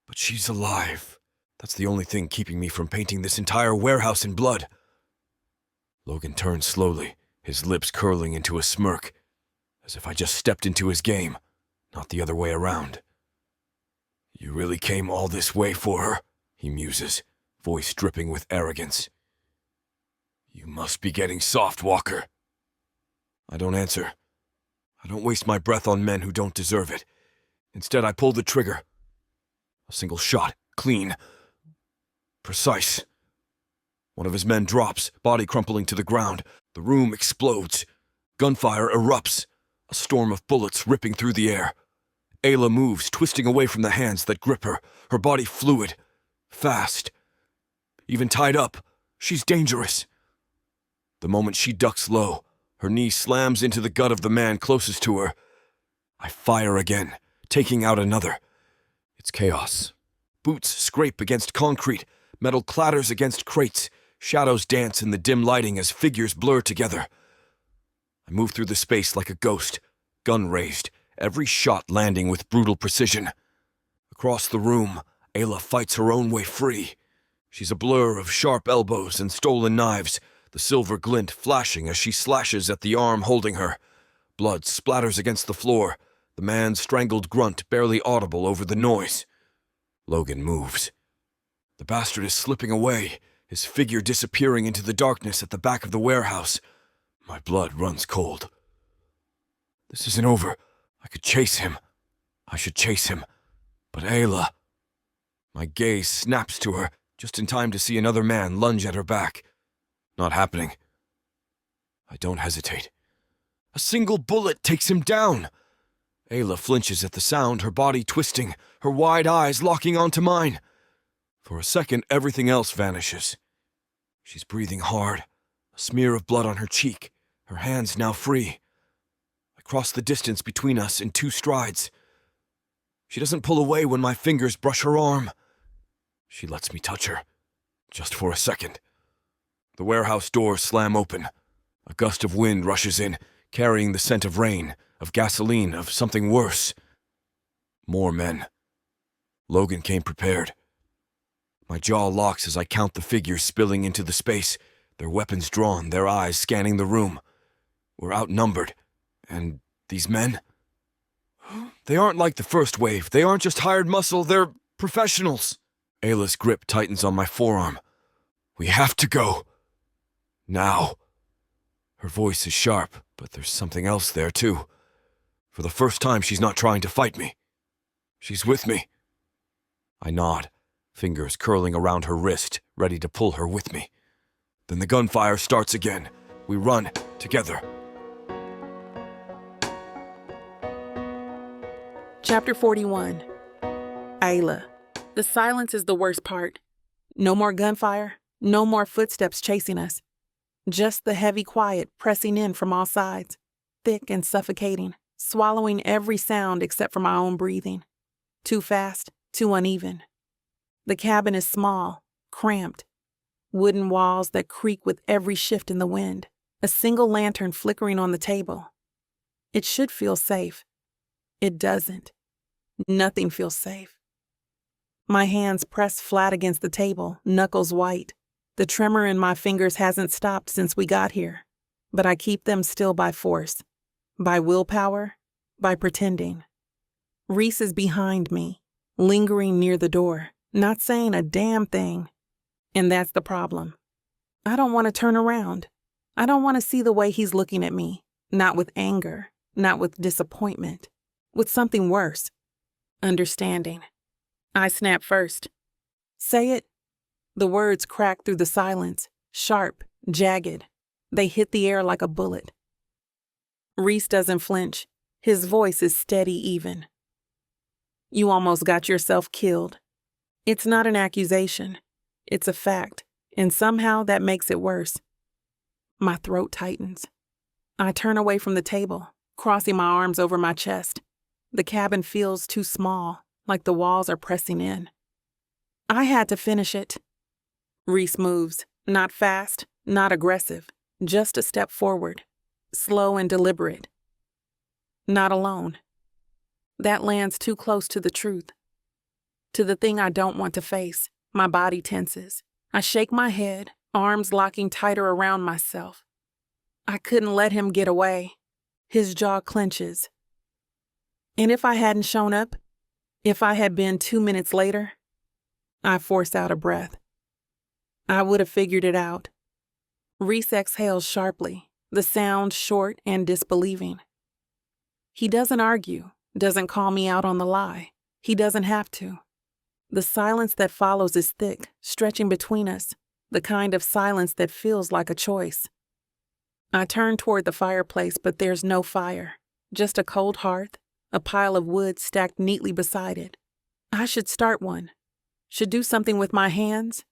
But she's alive. That's the only thing keeping me from painting this entire warehouse in blood. Logan turns slowly, his lips curling into a smirk, as if I just stepped into his game, not the other way around. You really came all this way for her, he muses, voice dripping with arrogance. You must be getting soft, Walker. I don't answer. I don't waste my breath on men who don't deserve it. Instead, I pull the trigger. A single shot, clean, precise. One of his men drops, body crumpling to the ground. The room explodes. Gunfire erupts, a storm of bullets ripping through the air. Ayla moves, twisting away from the hands that grip her, her body fluid, fast. Even tied up, she's dangerous. The moment she ducks low, her knee slams into the gut of the man closest to her. I fire again, taking out another. It's chaos. Boots scrape against concrete, metal clatters against crates, shadows dance in the dim lighting as figures blur together. I move through the space like a ghost, gun raised, every shot landing with brutal precision. Across the room, Ayla fights her own way free. She's a blur of sharp elbows and stolen knives, the silver glint flashing as she slashes at the arm holding her. Blood splatters against the floor, the man's strangled grunt barely audible over the noise. Logan moves. The bastard is slipping away, his figure disappearing into the darkness at the back of the warehouse. My blood runs cold. This isn't over. I could chase him. I should chase him. But Ayla... My gaze snaps to her, just in time to see another man lunge at her back. Not happening. I don't hesitate. A single bullet takes him down. Ayla flinches at the sound, her body twisting, her wide eyes locking onto mine. For a second, everything else vanishes. She's breathing hard, a smear of blood on her cheek, her hands now free. I cross the distance between us in 2 strides. She doesn't pull away when my fingers brush her arm. She lets me touch her, just for a second. The warehouse doors slam open. A gust of wind rushes in, carrying the scent of rain, of gasoline, of something worse. More men. Logan came prepared. My jaw locks as I count the figures spilling into the space, their weapons drawn, their eyes scanning the room. We're outnumbered. And these men? They aren't like the first wave. They aren't just hired muscle. They're professionals. Ayla's grip tightens on my forearm. We have to go. Now. Her voice is sharp, but there's something else there, too. For the first time, she's not trying to fight me. She's with me. I nod, fingers curling around her wrist, ready to pull her with me. Then the gunfire starts again. We run, together. Chapter 41. Ayla. The silence is the worst part. No more gunfire, no more footsteps chasing us. Just the heavy quiet pressing in from all sides, thick and suffocating, swallowing every sound except for my own breathing. Too fast, too uneven. The cabin is small, cramped. Wooden walls that creak with every shift in the wind. A single lantern flickering on the table. It should feel safe. It doesn't. Nothing feels safe. My hands press flat against the table, knuckles white. The tremor in my fingers hasn't stopped since we got here, but I keep them still by force, by willpower, by pretending. Rhys is behind me, lingering near the door, not saying a damn thing. And that's the problem. I don't want to turn around. I don't want to see the way he's looking at me, not with anger, not with disappointment, with something worse. Understanding. I snap first. Say it. The words crack through the silence, sharp, jagged. They hit the air like a bullet. Rhys doesn't flinch. His voice is steady even. You almost got yourself killed. It's not an accusation. It's a fact, and somehow that makes it worse. My throat tightens. I turn away from the table, crossing my arms over my chest. The cabin feels too small, like the walls are pressing in. I had to finish it. Rhys moves, not fast, not aggressive, just a step forward, slow and deliberate. Not alone. That lands too close to the truth, to the thing I don't want to face. My body tenses. I shake my head, arms locking tighter around myself. I couldn't let him get away. His jaw clenches. And if I hadn't shown up, if I had been 2 minutes later, I force out a breath. I would have figured it out. Rhys exhales sharply, the sound short and disbelieving. He doesn't argue, doesn't call me out on the lie. He doesn't have to. The silence that follows is thick, stretching between us, the kind of silence that feels like a choice. I turn toward the fireplace, but there's no fire, just a cold hearth, a pile of wood stacked neatly beside it. I should start one, should do something with my hands,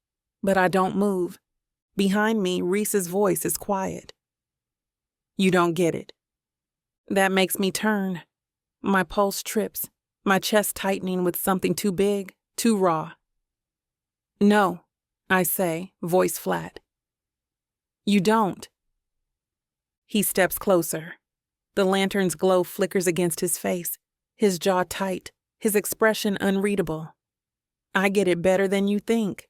but I don't move. Behind me, Rhys's voice is quiet. You don't get it. That makes me turn. My pulse trips, my chest tightening with something too big, too raw. No, I say, voice flat. You don't. He steps closer. The lantern's glow flickers against his face, his jaw tight, his expression unreadable. I get it better than you think.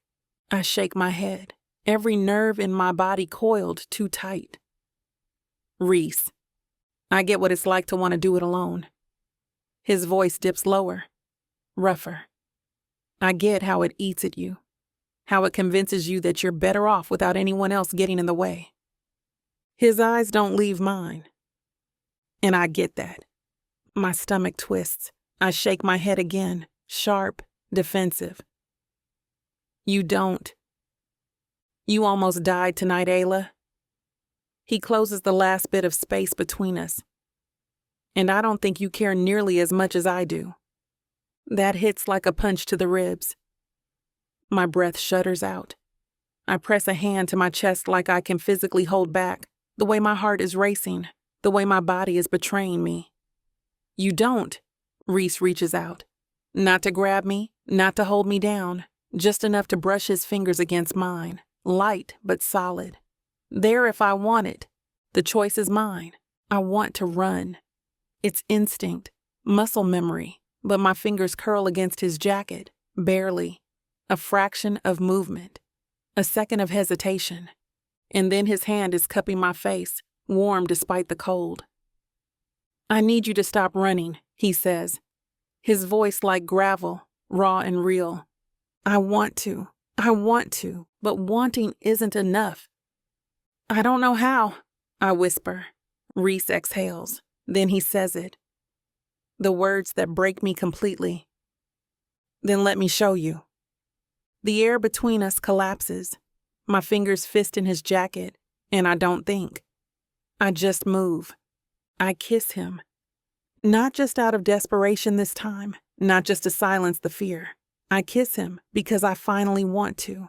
I shake my head, every nerve in my body coiled too tight. Rhys. I get what it's like to want to do it alone. His voice dips lower, rougher. I get how it eats at you, how it convinces you that you're better off without anyone else getting in the way. His eyes don't leave mine. And I get that. My stomach twists. I shake my head again, sharp, defensive. You don't. You almost died tonight, Ayla. He closes the last bit of space between us. And I don't think you care nearly as much as I do. That hits like a punch to the ribs. My breath shudders out. I press a hand to my chest like I can physically hold back, the way my heart is racing, the way my body is betraying me. You don't. Rhys reaches out. Not to grab me, not to hold me down, just enough to brush his fingers against mine, light but solid. There if I want it. The choice is mine. I want to run. It's instinct, muscle memory, but my fingers curl against his jacket, barely. A fraction of movement. A second of hesitation. And then his hand is cupping my face, warm despite the cold. I need you to stop running, he says. His voice like gravel, raw and real. I want to, but wanting isn't enough. I don't know how, I whisper. Rhys exhales. Then he says it. The words that break me completely. Then let me show you. The air between us collapses. My fingers fist in his jacket, and I don't think. I just move. I kiss him. Not just out of desperation this time, not just to silence the fear. I kiss him because I finally want to.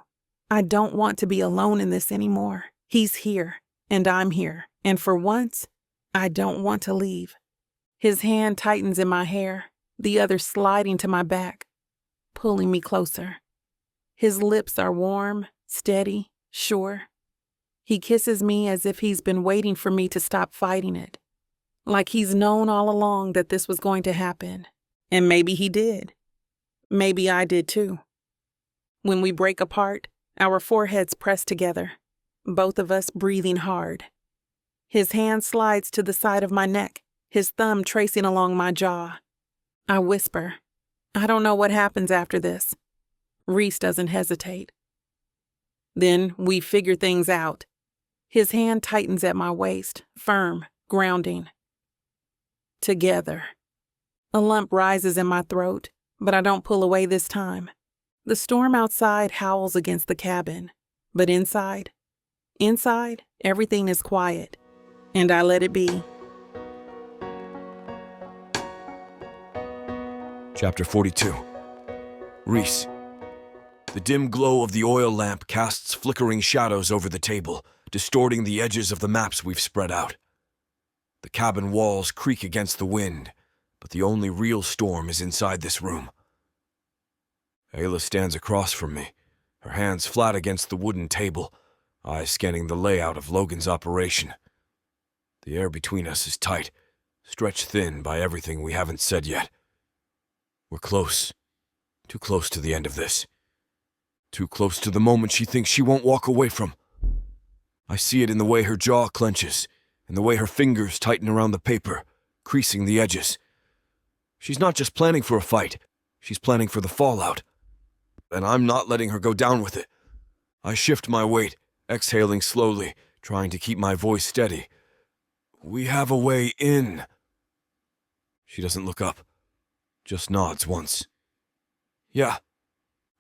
I don't want to be alone in this anymore. He's here, and I'm here, and for once, I don't want to leave. His hand tightens in my hair, the other sliding to my back, pulling me closer. His lips are warm, steady, sure. He kisses me as if he's been waiting for me to stop fighting it. Like he's known all along that this was going to happen. And maybe he did. Maybe I did too. When we break apart, our foreheads press together, both of us breathing hard. His hand slides to the side of my neck, his thumb tracing along my jaw. I whisper, I don't know what happens after this. Rhys doesn't hesitate. Then we figure things out. His hand tightens at my waist, firm, grounding. Together. A lump rises in my throat, but I don't pull away this time. The storm outside howls against the cabin, but inside, everything is quiet, and I let it be. Chapter 42. Rhys. The dim glow of the oil lamp casts flickering shadows over the table, distorting the edges of the maps we've spread out. The cabin walls creak against the wind, but the only real storm is inside this room. Ayla stands across from me, her hands flat against the wooden table, eyes scanning the layout of Logan's operation. The air between us is tight, stretched thin by everything we haven't said yet. We're close. Too close to the end of this. Too close to the moment she thinks she won't walk away from. I see it in the way her jaw clenches, in the way her fingers tighten around the paper, creasing the edges. She's not just planning for a fight, she's planning for the fallout. And I'm not letting her go down with it. I shift my weight, exhaling slowly, trying to keep my voice steady. We have a way in. She doesn't look up, just nods once. Yeah.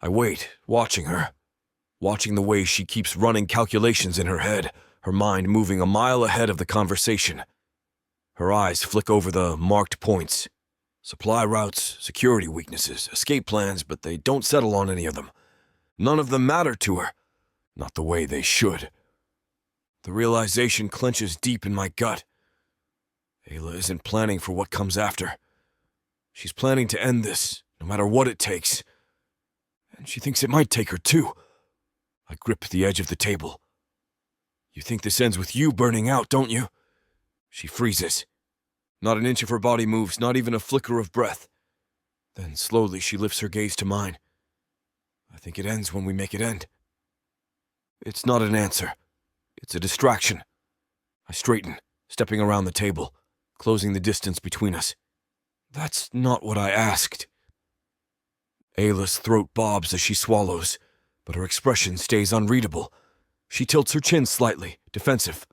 I wait, watching her, watching the way she keeps running calculations in her head, her mind moving a mile ahead of the conversation. Her eyes flick over the marked points. Supply routes, security weaknesses, escape plans, but they don't settle on any of them. None of them matter to her. Not the way they should. The realization clenches deep in my gut. Ayla isn't planning for what comes after. She's planning to end this, no matter what it takes. And she thinks it might take her too. I grip the edge of the table. You think this ends with you burning out, don't you? She freezes. Not an inch of her body moves, not even a flicker of breath. Then slowly she lifts her gaze to mine. I think it ends when we make it end. It's not an answer. It's a distraction. I straighten, stepping around the table, closing the distance between us. That's not what I asked. Ayla's throat bobs as she swallows, but her expression stays unreadable. She tilts her chin slightly, defensive.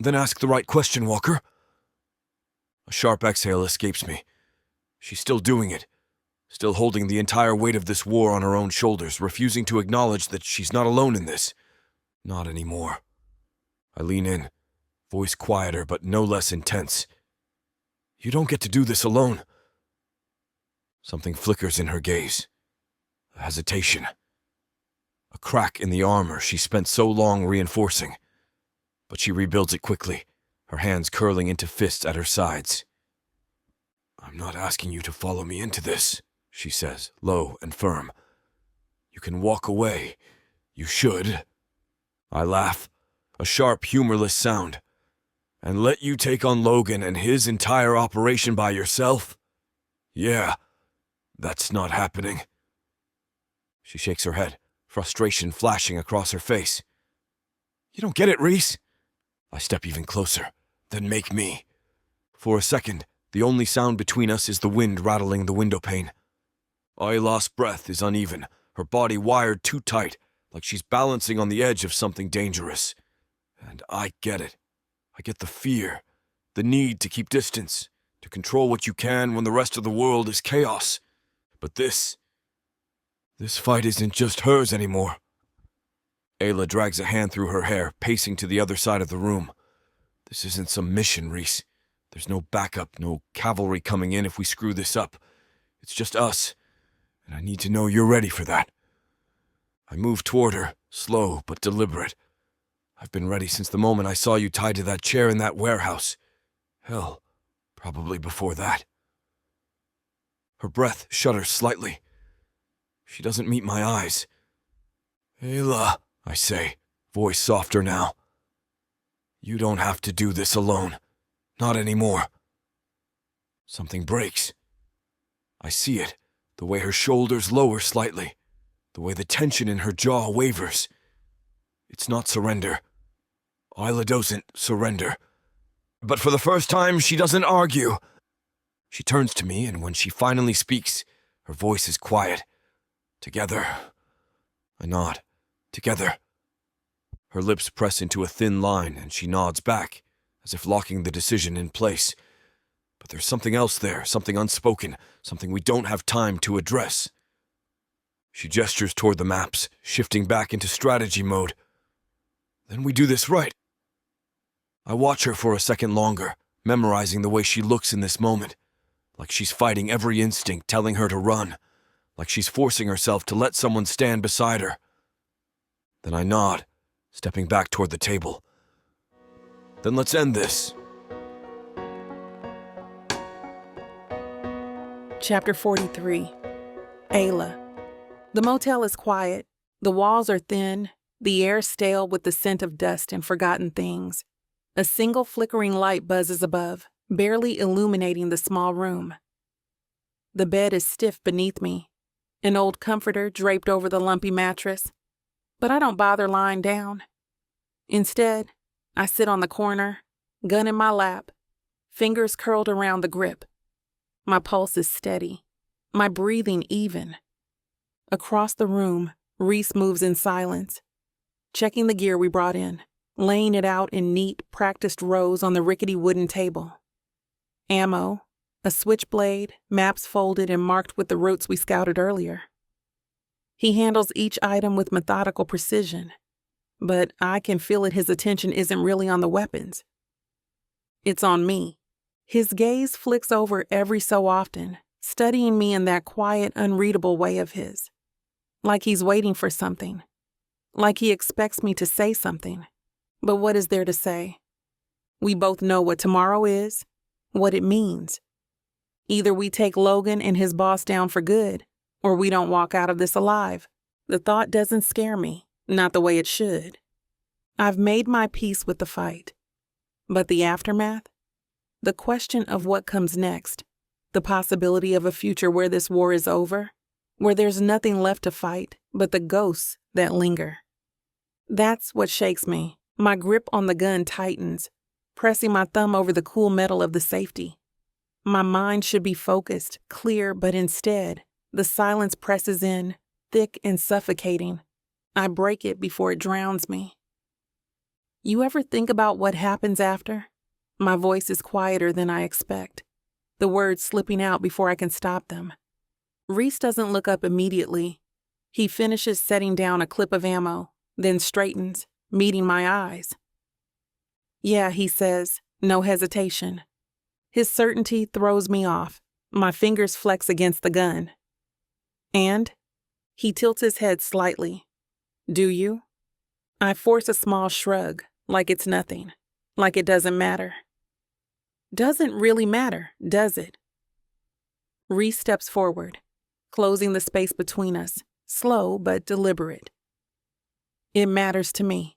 Then ask the right question, Walker. A sharp exhale escapes me. She's still doing it, still holding the entire weight of this war on her own shoulders, refusing to acknowledge that she's not alone in this. Not anymore. I lean in, voice quieter but no less intense. You don't get to do this alone. Something flickers in her gaze. A hesitation. A crack in the armor she spent so long reinforcing. But she rebuilds it quickly, her hands curling into fists at her sides. I'm not asking you to follow me into this, she says, low and firm. You can walk away. You should. I laugh, a sharp, humorless sound. And let you take on Logan and his entire operation by yourself? Yeah, that's not happening. She shakes her head, frustration flashing across her face. You don't get it, Rhys. I step even closer, then make me. For a second, the only sound between us is the wind rattling the window pane. Ayla's breath is uneven, her body wired too tight, like she's balancing on the edge of something dangerous. And I get it. I get the fear, the need to keep distance, to control what you can when the rest of the world is chaos. But this fight isn't just hers anymore. Ayla drags a hand through her hair, pacing to the other side of the room. This isn't some mission, Rhys. There's no backup, no cavalry coming in if we screw this up. It's just us, and I need to know you're ready for that. I move toward her, slow but deliberate. I've been ready since the moment I saw you tied to that chair in that warehouse. Hell, probably before that. Her breath shudders slightly. She doesn't meet my eyes. Ayla, I say, voice softer now. You don't have to do this alone. Not anymore. Something breaks. I see it, the way her shoulders lower slightly, the way the tension in her jaw wavers. It's not surrender. Ayla doesn't surrender. But for the first time, she doesn't argue. She turns to me, and when she finally speaks, her voice is quiet. Together. I nod. Together. Her lips press into a thin line, and she nods back, as if locking the decision in place. But there's something else there, something unspoken, something we don't have time to address. She gestures toward the maps, shifting back into strategy mode. Then we do this right. I watch her for a second longer, memorizing the way she looks in this moment. like she's fighting every instinct telling her to run, like she's forcing herself to let someone stand beside her. Then I nod, stepping back toward the table. Then let's end this. Chapter 43. Ayla. The motel is quiet. The walls are thin, the air stale with the scent of dust and forgotten things. A single flickering light buzzes above, barely illuminating the small room. The bed is stiff beneath me, an old comforter draped over the lumpy mattress, but I don't bother lying down. Instead, I sit on the corner, gun in my lap, fingers curled around the grip. My pulse is steady, my breathing even. Across the room, Rhys moves in silence, checking the gear we brought in, laying it out in neat, practiced rows on the rickety wooden table. Ammo, a switchblade, maps folded and marked with the routes we scouted earlier. He handles each item with methodical precision, but I can feel that his attention isn't really on the weapons. It's on me. His gaze flicks over every so often, studying me in that quiet, unreadable way of his. Like he's waiting for something. Like he expects me to say something. But what is there to say? We both know what tomorrow is, what it means. Either we take Logan and his boss down for good, or we don't walk out of this alive. The thought doesn't scare me, not the way it should. I've made my peace with the fight. But the aftermath? The question of what comes next, the possibility of a future where this war is over, where there's nothing left to fight but the ghosts that linger. That's what shakes me. My grip on the gun tightens, pressing my thumb over the cool metal of the safety. My mind should be focused, clear, but instead, the silence presses in, thick and suffocating. I break it before it drowns me. You ever think about what happens after? My voice is quieter than I expect, the words slipping out before I can stop them. Rhys doesn't look up immediately. He finishes setting down a clip of ammo, then straightens, meeting my eyes. Yeah, he says, no hesitation. His certainty throws me off. My fingers flex against the gun. And? He tilts his head slightly. Do you? I force a small shrug, like it's nothing, like it doesn't matter. Doesn't really matter, does it? Rhys steps forward, closing the space between us, slow but deliberate. It matters to me.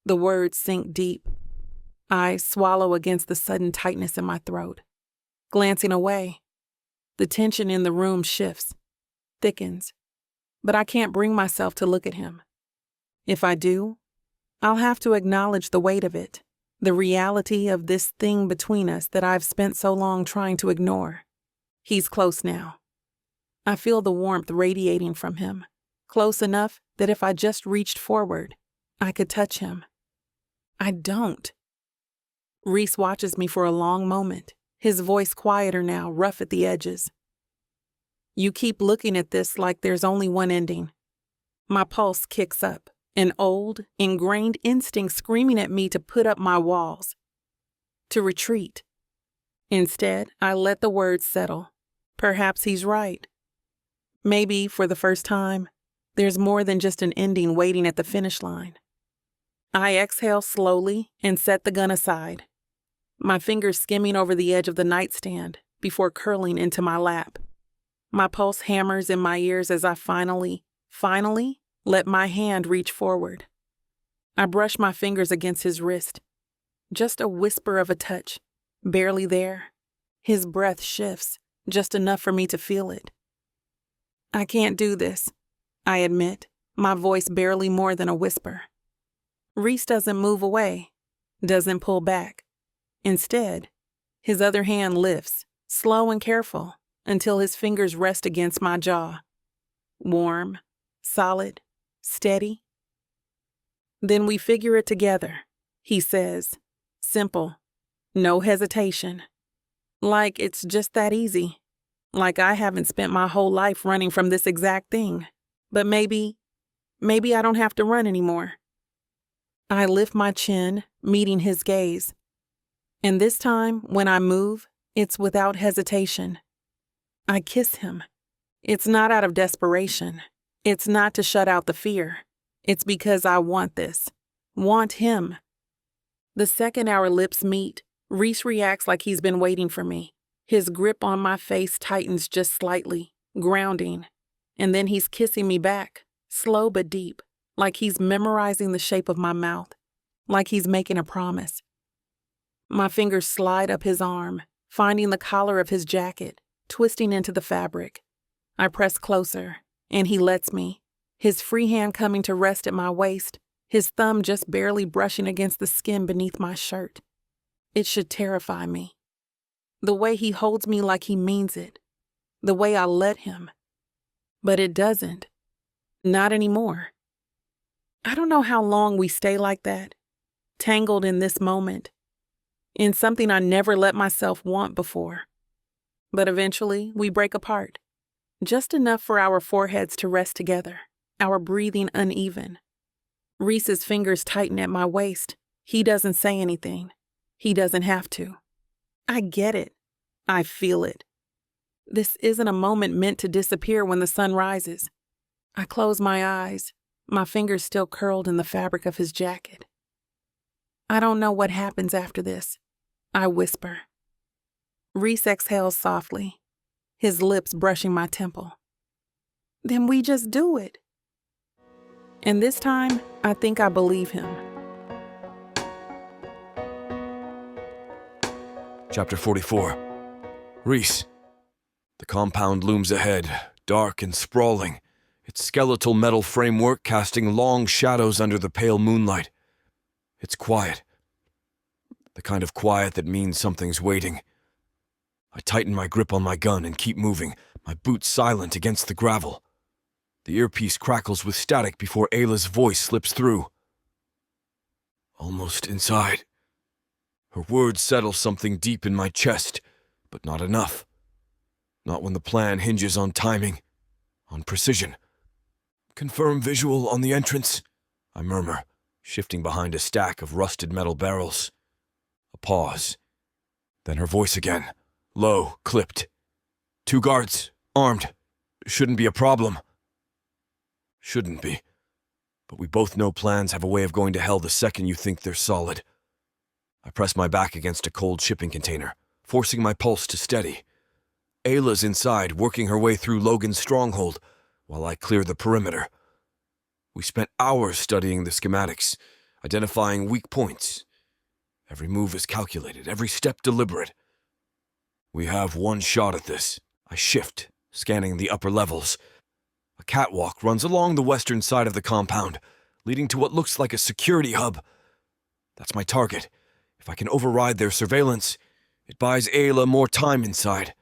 The words sink deep. I swallow against the sudden tightness in my throat. Glancing away, the tension in the room shifts, thickens, but I can't bring myself to look at him. If I do, I'll have to acknowledge the weight of it, the reality of this thing between us that I've spent so long trying to ignore. He's close now. I feel the warmth radiating from him, close enough that if I just reached forward, I could touch him. I don't. Rhys watches me for a long moment, his voice quieter now, rough at the edges. You keep looking at this like there's only one ending. My pulse kicks up, an old, ingrained instinct screaming at me to put up my walls, to retreat. Instead, I let the words settle. Perhaps he's right. Maybe, for the first time, there's more than just an ending waiting at the finish line. I exhale slowly and set the gun aside, my fingers skimming over the edge of the nightstand before curling into my lap. My pulse hammers in my ears as I finally let my hand reach forward. I brush my fingers against his wrist. Just a whisper of a touch, barely there. His breath shifts, just enough for me to feel it. I can't do this, I admit, my voice barely more than a whisper. Rhys doesn't move away, doesn't pull back. Instead, his other hand lifts, slow and careful, until his fingers rest against my jaw. Warm, solid, steady. Then we figure it together, he says. Simple, no hesitation. Like it's just that easy. Like I haven't spent my whole life running from this exact thing. But maybe I don't have to run anymore. I lift my chin, meeting his gaze. And this time, when I move, It's without hesitation. I kiss him. It's not out of desperation. It's not to shut out the fear. It's because I want this. Want him. The second our lips meet, Rhys reacts like he's been waiting for me. His grip on my face tightens just slightly, grounding. And then he's kissing me back, slow but deep, like he's memorizing the shape of my mouth, like he's making a promise. My fingers slide up his arm, finding the collar of his jacket, twisting into the fabric. I press closer, and he lets me, his free hand coming to rest at my waist, his thumb just barely brushing against the skin beneath my shirt. It should terrify me. The way he holds me like he means it. The way I let him. But it doesn't. Not anymore. I don't know how long we stay like that, tangled in this moment, in something I never let myself want before. But eventually, we break apart. Just enough for our foreheads to rest together, our breathing uneven. Rhys's fingers tighten at my waist. He doesn't say anything. He doesn't have to. I get it. I feel it. This isn't a moment meant to disappear when the sun rises. I close my eyes, my fingers still curled in the fabric of his jacket. I don't know what happens after this. I whisper. Rhys exhales softly, his lips brushing my temple. Then we just do it. And this time, I think I believe him. Chapter 44. Rhys. The compound looms ahead, dark and sprawling, its skeletal metal framework casting long shadows under the pale moonlight. It's quiet. The kind of quiet that means something's waiting. I tighten my grip on my gun and keep moving, my boots silent against the gravel. The earpiece crackles with static before Ayla's voice slips through. Almost inside. Her words settle something deep in my chest, but not enough. Not when the plan hinges on timing, on precision. Confirm visual on the entrance, I murmur, shifting behind a stack of rusted metal barrels. A pause. Then her voice again, low, clipped. 2 guards, armed. Shouldn't be a problem. Shouldn't be. But we both know plans have a way of going to hell the second you think they're solid. I press my back against a cold shipping container, forcing my pulse to steady. Ayla's inside, working her way through Logan's stronghold, while I clear the perimeter. We spent hours studying the schematics, identifying weak points. Every move is calculated, every step deliberate. We have one shot at this. I shift, scanning the upper levels. A catwalk runs along the western side of the compound, leading to what looks like a security hub. That's my target. If I can override their surveillance, it buys Ayla more time inside.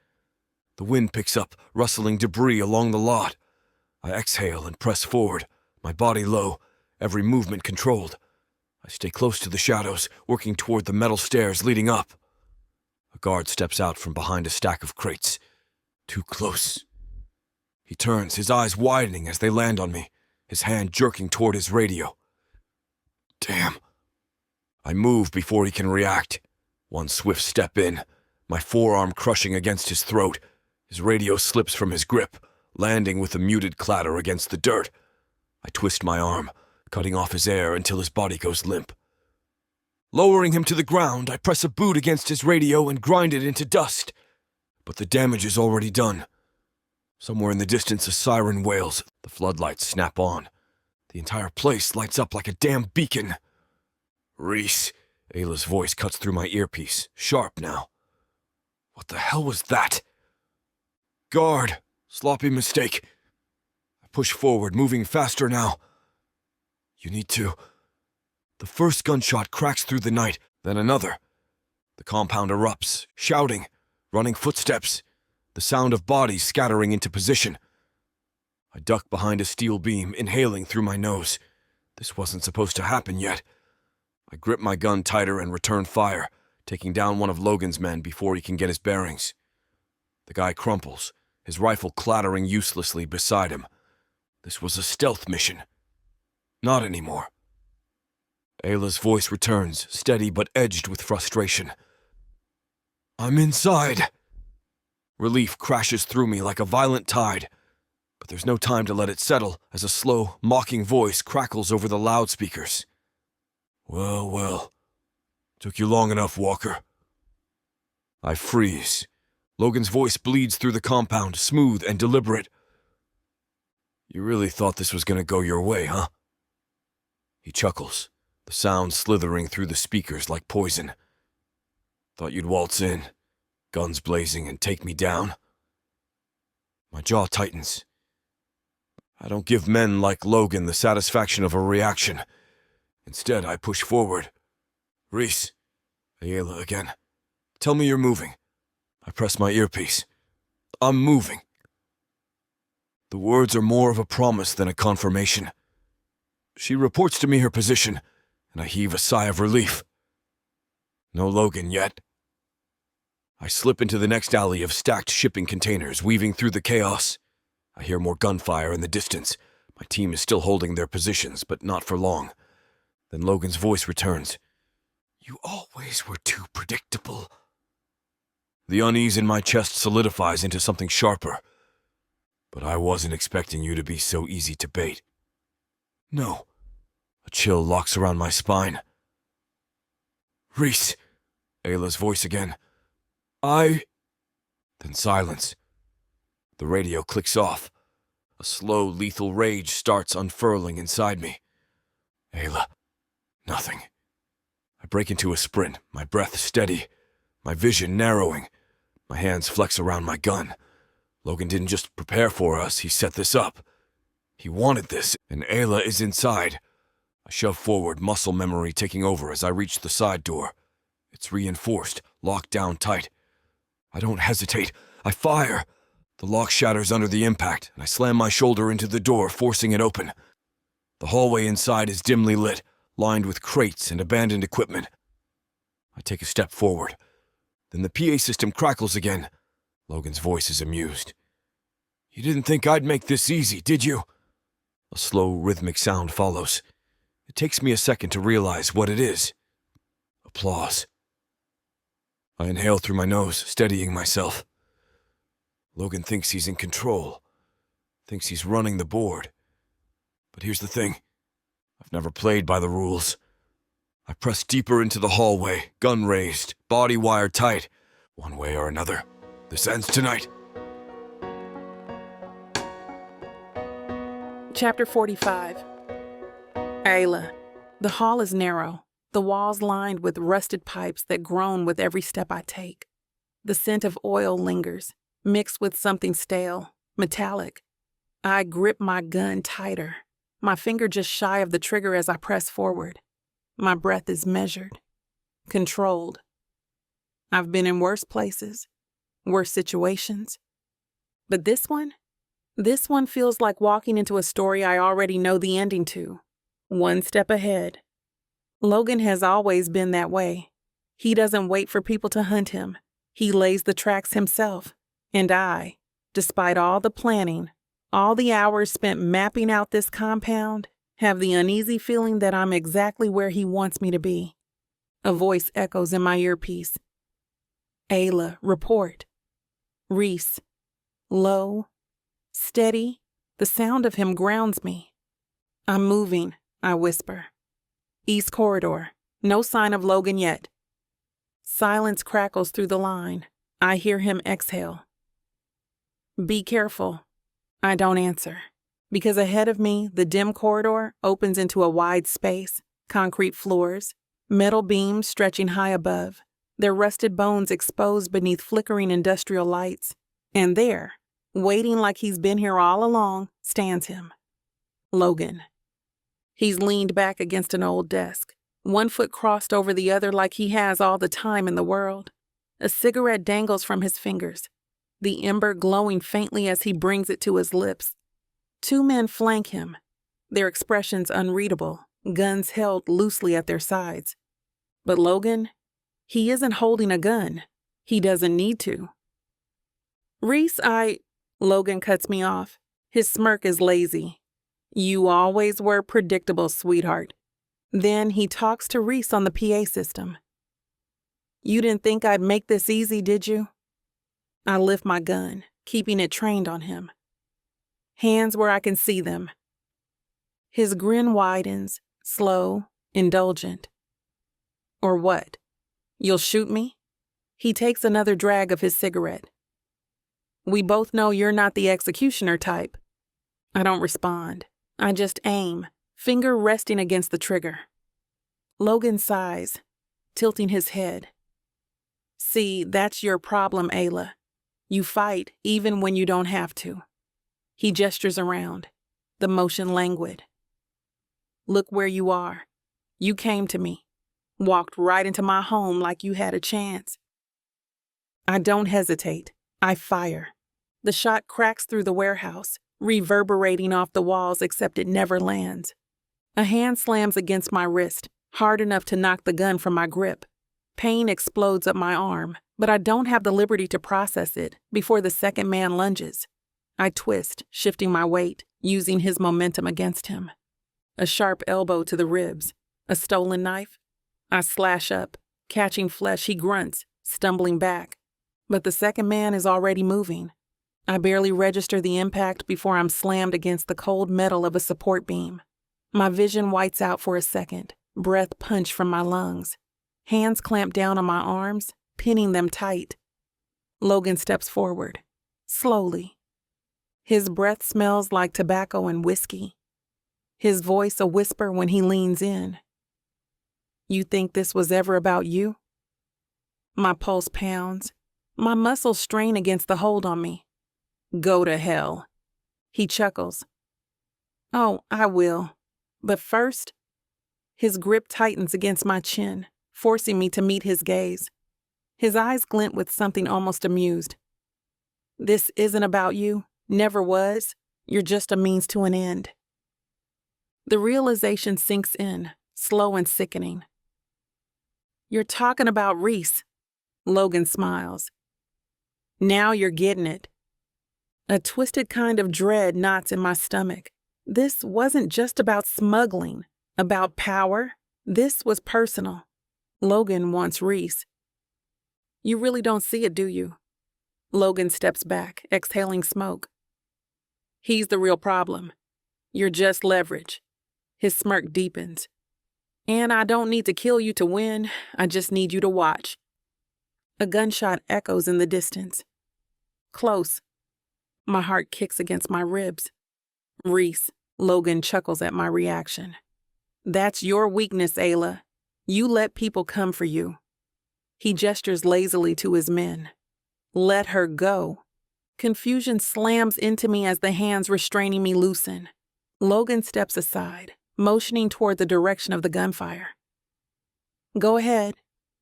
The wind picks up, rustling debris along the lot. I exhale and press forward, my body low, every movement controlled. I stay close to the shadows, working toward the metal stairs leading up. A guard steps out from behind a stack of crates. Too close. He turns, his eyes widening as they land on me, his hand jerking toward his radio. Damn. I move before he can react. One swift step in, my forearm crushing against his throat. His radio slips from his grip, landing with a muted clatter against the dirt. I twist my arm, cutting off his air until his body goes limp. Lowering him to the ground, I press a boot against his radio and grind it into dust. But the damage is already done. Somewhere in the distance, a siren wails. The floodlights snap on. The entire place lights up like a damn beacon. Rhys, Ayla's voice cuts through my earpiece, sharp now. What the hell was that? Guard, sloppy mistake. I push forward, moving faster now. You need to. The first gunshot cracks through the night, then another. The compound erupts, shouting, running footsteps, the sound of bodies scattering into position. I duck behind a steel beam, inhaling through my nose. This wasn't supposed to happen yet. I grip my gun tighter and return fire, taking down one of Logan's men before he can get his bearings. The guy crumples, his rifle clattering uselessly beside him. This was a stealth mission. Not anymore. Ayla's voice returns, steady but edged with frustration. I'm inside. Relief crashes through me like a violent tide, but there's no time to let it settle as a slow, mocking voice crackles over the loudspeakers. Well, well. Took you long enough, Walker. I freeze. Logan's voice bleeds through the compound, smooth and deliberate. You really thought this was gonna go your way, huh? He chuckles, the sound slithering through the speakers like poison. Thought you'd waltz in, guns blazing, and take me down? My jaw tightens. I don't give men like Logan the satisfaction of a reaction. Instead, I push forward. Rhys, Ayla again. Tell me you're moving. I press my earpiece. I'm moving. The words are more of a promise than a confirmation. She reports to me her position, and I heave a sigh of relief. No Logan yet. I slip into the next alley of stacked shipping containers, weaving through the chaos. I hear more gunfire in the distance. My team is still holding their positions, but not for long. Then Logan's voice returns. You always were too predictable. The unease in my chest solidifies into something sharper. But I wasn't expecting you to be so easy to bait. No. A chill locks around my spine. Rhys, Ayla's voice again. Then silence. The radio clicks off. A slow, lethal rage starts unfurling inside me. Ayla. Nothing. I break into a sprint, my breath steady, my vision narrowing. My hands flex around my gun. Logan didn't just prepare for us, he set this up. He wanted this, and Ayla is inside. I shove forward, muscle memory taking over as I reach the side door. It's reinforced, locked down tight. I don't hesitate. I fire. The lock shatters under the impact, and I slam my shoulder into the door, forcing it open. The hallway inside is dimly lit, lined with crates and abandoned equipment. I take a step forward. Then the PA system crackles again. Logan's voice is amused. You didn't think I'd make this easy, did you? A slow, rhythmic sound follows. It takes me a second to realize what it is. Applause. I inhale through my nose, steadying myself. Logan thinks he's in control, thinks he's running the board. But here's the thing. I've never played by the rules. I press deeper into the hallway, gun raised, body wired tight. One way or another, this ends tonight. Chapter 45. Ayla. The hall is narrow, the walls lined with rusted pipes that groan with every step I take. The scent of oil lingers, mixed with something stale, metallic. I grip my gun tighter, my finger just shy of the trigger as I press forward. My breath is measured, controlled. I've been in worse places, worse situations. But this one feels like walking into a story I already know the ending to. One step ahead. Logan has always been that way. He doesn't wait for people to hunt him. He lays the tracks himself. And I, despite all the planning, all the hours spent mapping out this compound, have the uneasy feeling that I'm exactly where he wants me to be. A voice echoes in my earpiece. Ayla, report. Rhys. Low, steady, the sound of him grounds me. I'm moving, I whisper. East corridor. No sign of Logan yet. Silence crackles through the line. I hear him exhale. Be careful. I don't answer. Because ahead of me, the dim corridor opens into a wide space, concrete floors, metal beams stretching high above, their rusted bones exposed beneath flickering industrial lights. And there, waiting like he's been here all along, stands him. Logan. He's leaned back against an old desk, one foot crossed over the other like he has all the time in the world. A cigarette dangles from his fingers, the ember glowing faintly as he brings it to his lips. Two men flank him, their expressions unreadable, guns held loosely at their sides. But Logan, he isn't holding a gun. He doesn't need to. Rhys, Logan cuts me off. His smirk is lazy. You always were predictable, sweetheart. Then he talks to Rhys on the PA system. You didn't think I'd make this easy, did you? I lift my gun, keeping it trained on him. Hands where I can see them. His grin widens, slow, indulgent. Or what? You'll shoot me? He takes another drag of his cigarette. We both know you're not the executioner type. I don't respond. I just aim, finger resting against the trigger. Logan sighs, tilting his head. See, that's your problem, Ayla. You fight even when you don't have to. He gestures around, the motion languid. Look where you are. You came to me, walked right into my home like you had a chance. I don't hesitate. I fire. The shot cracks through the warehouse, reverberating off the walls except it never lands. A hand slams against my wrist, hard enough to knock the gun from my grip. Pain explodes up my arm, but I don't have the liberty to process it before the second man lunges. I twist, shifting my weight, using his momentum against him. A sharp elbow to the ribs. A stolen knife. I slash up, catching flesh. He grunts, stumbling back. But the second man is already moving. I barely register the impact before I'm slammed against the cold metal of a support beam. My vision whites out for a second, breath punched from my lungs. Hands clamp down on my arms, pinning them tight. Logan steps forward, slowly. His breath smells like tobacco and whiskey. His voice a whisper when he leans in. You think this was ever about you? My pulse pounds. My muscles strain against the hold on me. Go to hell. He chuckles. Oh, I will. But first, his grip tightens against my chin, forcing me to meet his gaze. His eyes glint with something almost amused. This isn't about you. Never was. You're just a means to an end. The realization sinks in, slow and sickening. You're talking about Rhys. Logan smiles. Now you're getting it. A twisted kind of dread knots in my stomach. This wasn't just about smuggling, about power. This was personal. Logan wants Rhys. You really don't see it, do you? Logan steps back, exhaling smoke. He's the real problem. You're just leverage. His smirk deepens. And I don't need to kill you to win. I just need you to watch. A gunshot echoes in the distance. Close. My heart kicks against my ribs. Rhys. Logan chuckles at my reaction. That's your weakness, Ayla. You let people come for you. He gestures lazily to his men. Let her go. Confusion slams into me as the hands restraining me loosen. Logan steps aside, motioning toward the direction of the gunfire. Go ahead.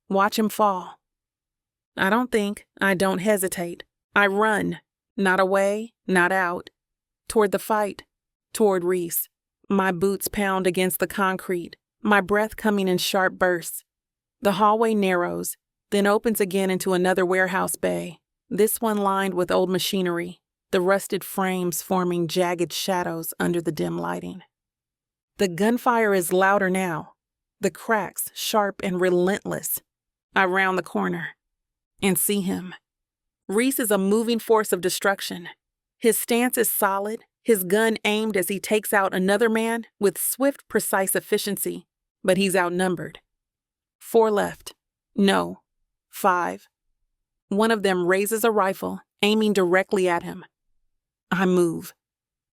Watch him fall. I don't hesitate. I run. Not away, not out. Toward the fight. Toward Rhys. My boots pound against the concrete, my breath coming in sharp bursts. The hallway narrows, then opens again into another warehouse bay, this one lined with old machinery, the rusted frames forming jagged shadows under the dim lighting. The gunfire is louder now, the cracks sharp and relentless. I round the corner and see him. Rhys is a moving force of destruction. His stance is solid, his gun aimed as he takes out another man with swift, precise efficiency, but he's outnumbered. 4 left. No. 5. One of them raises a rifle, aiming directly at him. I move.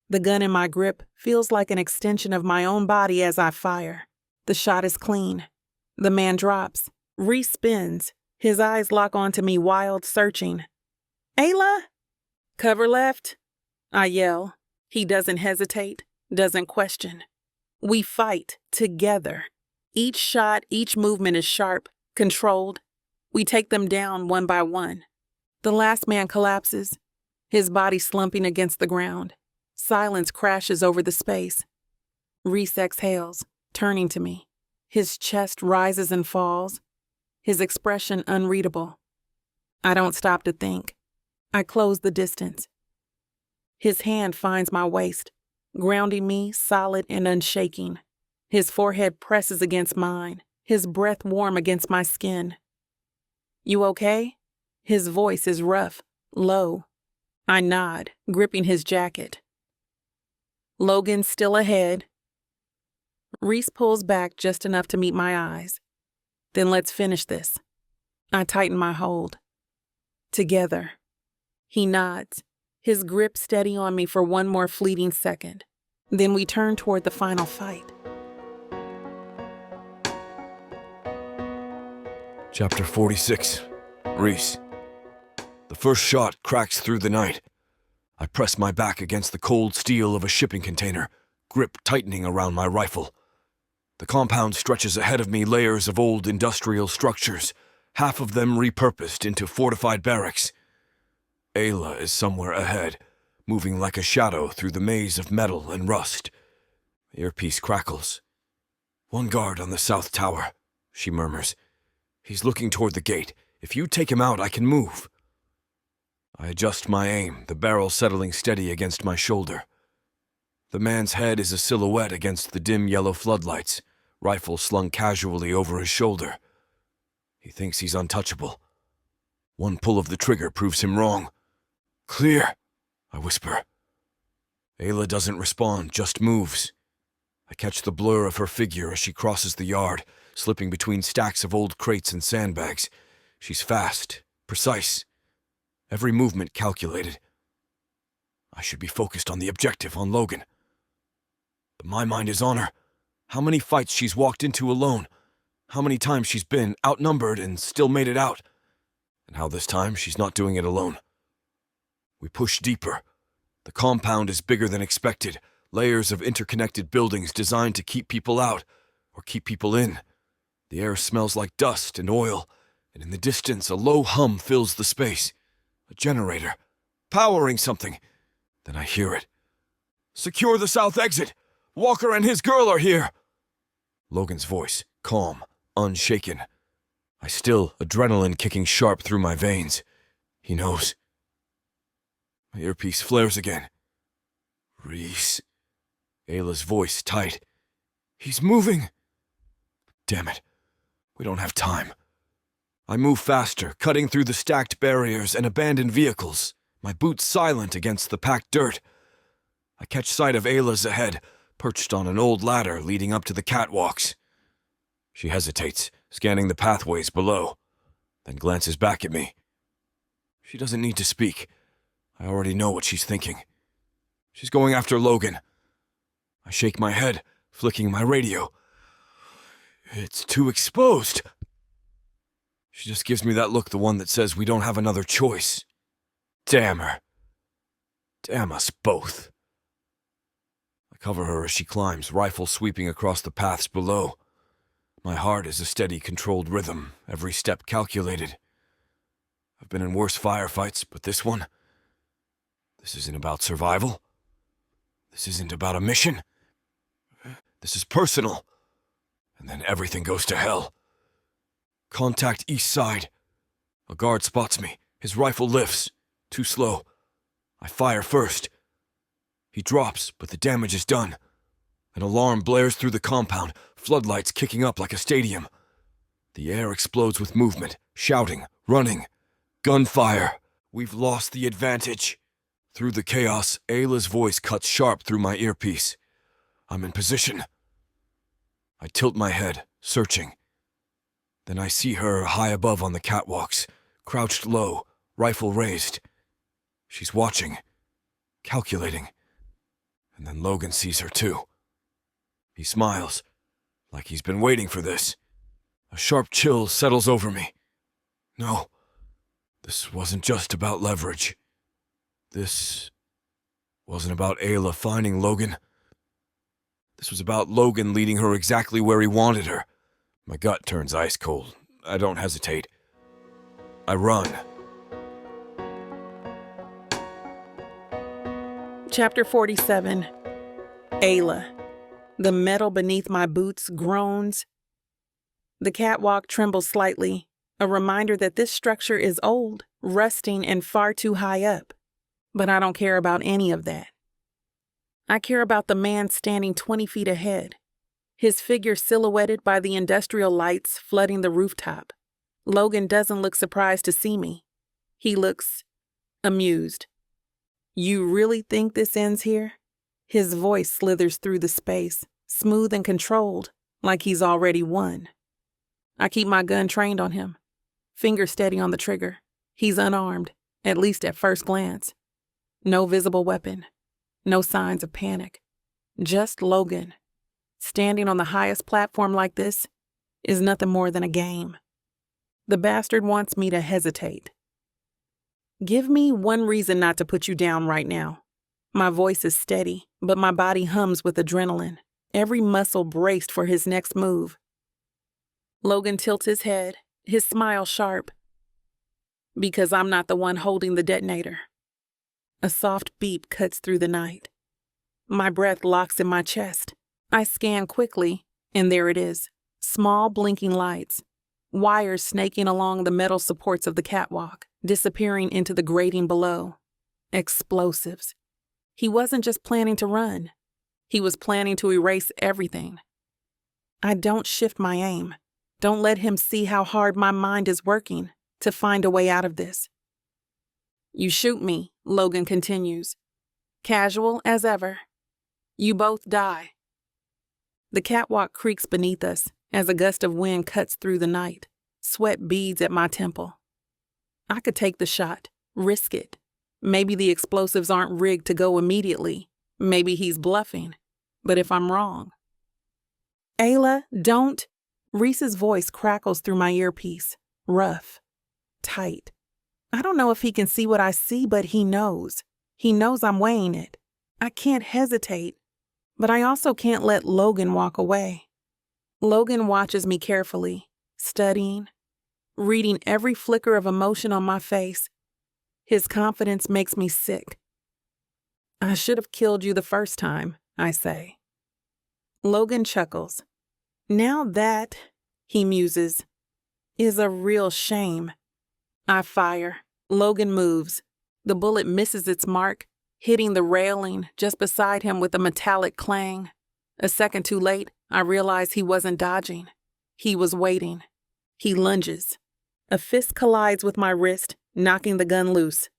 The gun in my grip feels like an extension of my own body as I fire. The shot is clean. The man drops. Rhys spins. His eyes lock onto me, wild, searching. Ayla? Cover left? I yell. He doesn't hesitate, doesn't question. We fight together. Each shot, each movement is sharp, controlled. We take them down one by one. The last man collapses, his body slumping against the ground. Silence crashes over the space. Rhys exhales, turning to me. His chest rises and falls, his expression unreadable. I don't stop to think. I close the distance. His hand finds my waist, grounding me solid and unshaking. His forehead presses against mine, his breath warm against my skin. "You okay?" His voice is rough, low. I nod, gripping his jacket. Logan's still ahead. Rhys pulls back just enough to meet my eyes. "Then let's finish this." I tighten my hold. "Together." He nods, his grip steady on me for one more fleeting second. Then we turn toward the final fight. Chapter 46. Rhys. The first shot cracks through the night. I press my back against the cold steel of a shipping container, grip tightening around my rifle. The compound stretches ahead of me, layers of old industrial structures, half of them repurposed into fortified barracks. Ayla is somewhere ahead, moving like a shadow through the maze of metal and rust. The earpiece crackles. "One guard on the south tower," she murmurs. "He's looking toward the gate. If you take him out, I can move." I adjust my aim, the barrel settling steady against my shoulder. The man's head is a silhouette against the dim yellow floodlights, rifle slung casually over his shoulder. He thinks he's untouchable. One pull of the trigger proves him wrong. "Clear," I whisper. Ayla doesn't respond, just moves. I catch the blur of her figure as she crosses the yard, slipping between stacks of old crates and sandbags. She's fast, precise. Every movement calculated. I should be focused on the objective, on Logan. But my mind is on her. How many fights she's walked into alone. How many times she's been outnumbered and still made it out. And how this time she's not doing it alone. We push deeper. The compound is bigger than expected. Layers of interconnected buildings designed to keep people out or keep people in. The air smells like dust and oil, and in the distance a low hum fills the space. A generator, powering something. Then I hear it. "Secure the south exit! Walker and his girl are here!" Logan's voice, calm, unshaken. I still, adrenaline kicking sharp through my veins. He knows. My earpiece flares again. "Rhys." Ayla's voice tight. "He's moving!" Damn it. We don't have time. I move faster, cutting through the stacked barriers and abandoned vehicles, my boots silent against the packed dirt. I catch sight of Ayla's ahead, perched on an old ladder leading up to the catwalks. She hesitates, scanning the pathways below, then glances back at me. She doesn't need to speak. I already know what she's thinking. She's going after Logan. I shake my head, flicking my radio. It's too exposed. She just gives me that look, the one that says we don't have another choice. Damn her. Damn us both. I cover her as she climbs, rifle sweeping across the paths below. My heart is a steady, controlled rhythm, every step calculated. I've been in worse firefights, but this isn't about survival. This isn't about a mission. This is personal. And then everything goes to hell. Contact east side. A guard spots me. His rifle lifts. Too slow. I fire first. He drops, but the damage is done. An alarm blares through the compound, floodlights kicking up like a stadium. The air explodes with movement, shouting, running. Gunfire. We've lost the advantage. Through the chaos, Ayla's voice cuts sharp through my earpiece. I'm in position. I tilt my head, searching. Then I see her high above on the catwalks, crouched low, rifle raised. She's watching, calculating. And then Logan sees her too. He smiles, like he's been waiting for this. A sharp chill settles over me. No, this wasn't just about leverage. This wasn't about Ayla finding Logan. This was about Logan leading her exactly where he wanted her. My gut turns ice cold. I don't hesitate. I run. Chapter 47. Ayla. The metal beneath my boots groans. The catwalk trembles slightly, a reminder that this structure is old, rusting, and far too high up. But I don't care about any of that. I care about the man standing 20 feet ahead, his figure silhouetted by the industrial lights flooding the rooftop. Logan doesn't look surprised to see me. He looks amused. You really think this ends here? His voice slithers through the space, smooth and controlled, like he's already won. I keep my gun trained on him, finger steady on the trigger. He's unarmed, at least at first glance. No visible weapon, no signs of panic. Just Logan. Standing on the highest platform like this is nothing more than a game. The bastard wants me to hesitate. Give me one reason not to put you down right now. My voice is steady, but my body hums with adrenaline, every muscle braced for his next move. Logan tilts his head, his smile sharp. Because I'm not the one holding the detonator. A soft beep cuts through the night. My breath locks in my chest. I scan quickly, and there it is. Small blinking lights. Wires snaking along the metal supports of the catwalk, disappearing into the grating below. Explosives. He wasn't just planning to run. He was planning to erase everything. I don't shift my aim. Don't let him see how hard my mind is working to find a way out of this. You shoot me, Logan continues. Casual as ever. You both die. The catwalk creaks beneath us as a gust of wind cuts through the night. Sweat beads at my temple. I could take the shot, risk it. Maybe the explosives aren't rigged to go immediately. Maybe he's bluffing. But if I'm wrong... Ayla, don't... Rhys's voice crackles through my earpiece. Rough. Tight. I don't know if he can see what I see, but he knows. He knows I'm weighing it. I can't hesitate, but I also can't let Logan walk away. Logan watches me carefully, studying, reading every flicker of emotion on my face. His confidence makes me sick. I should have killed you the first time, I say. Logan chuckles. Now that, he muses, is a real shame. I fire. Logan moves. The bullet misses its mark, hitting the railing just beside him with a metallic clang. A second too late, I realize he wasn't dodging. He was waiting. He lunges. A fist collides with my wrist, knocking the gun loose.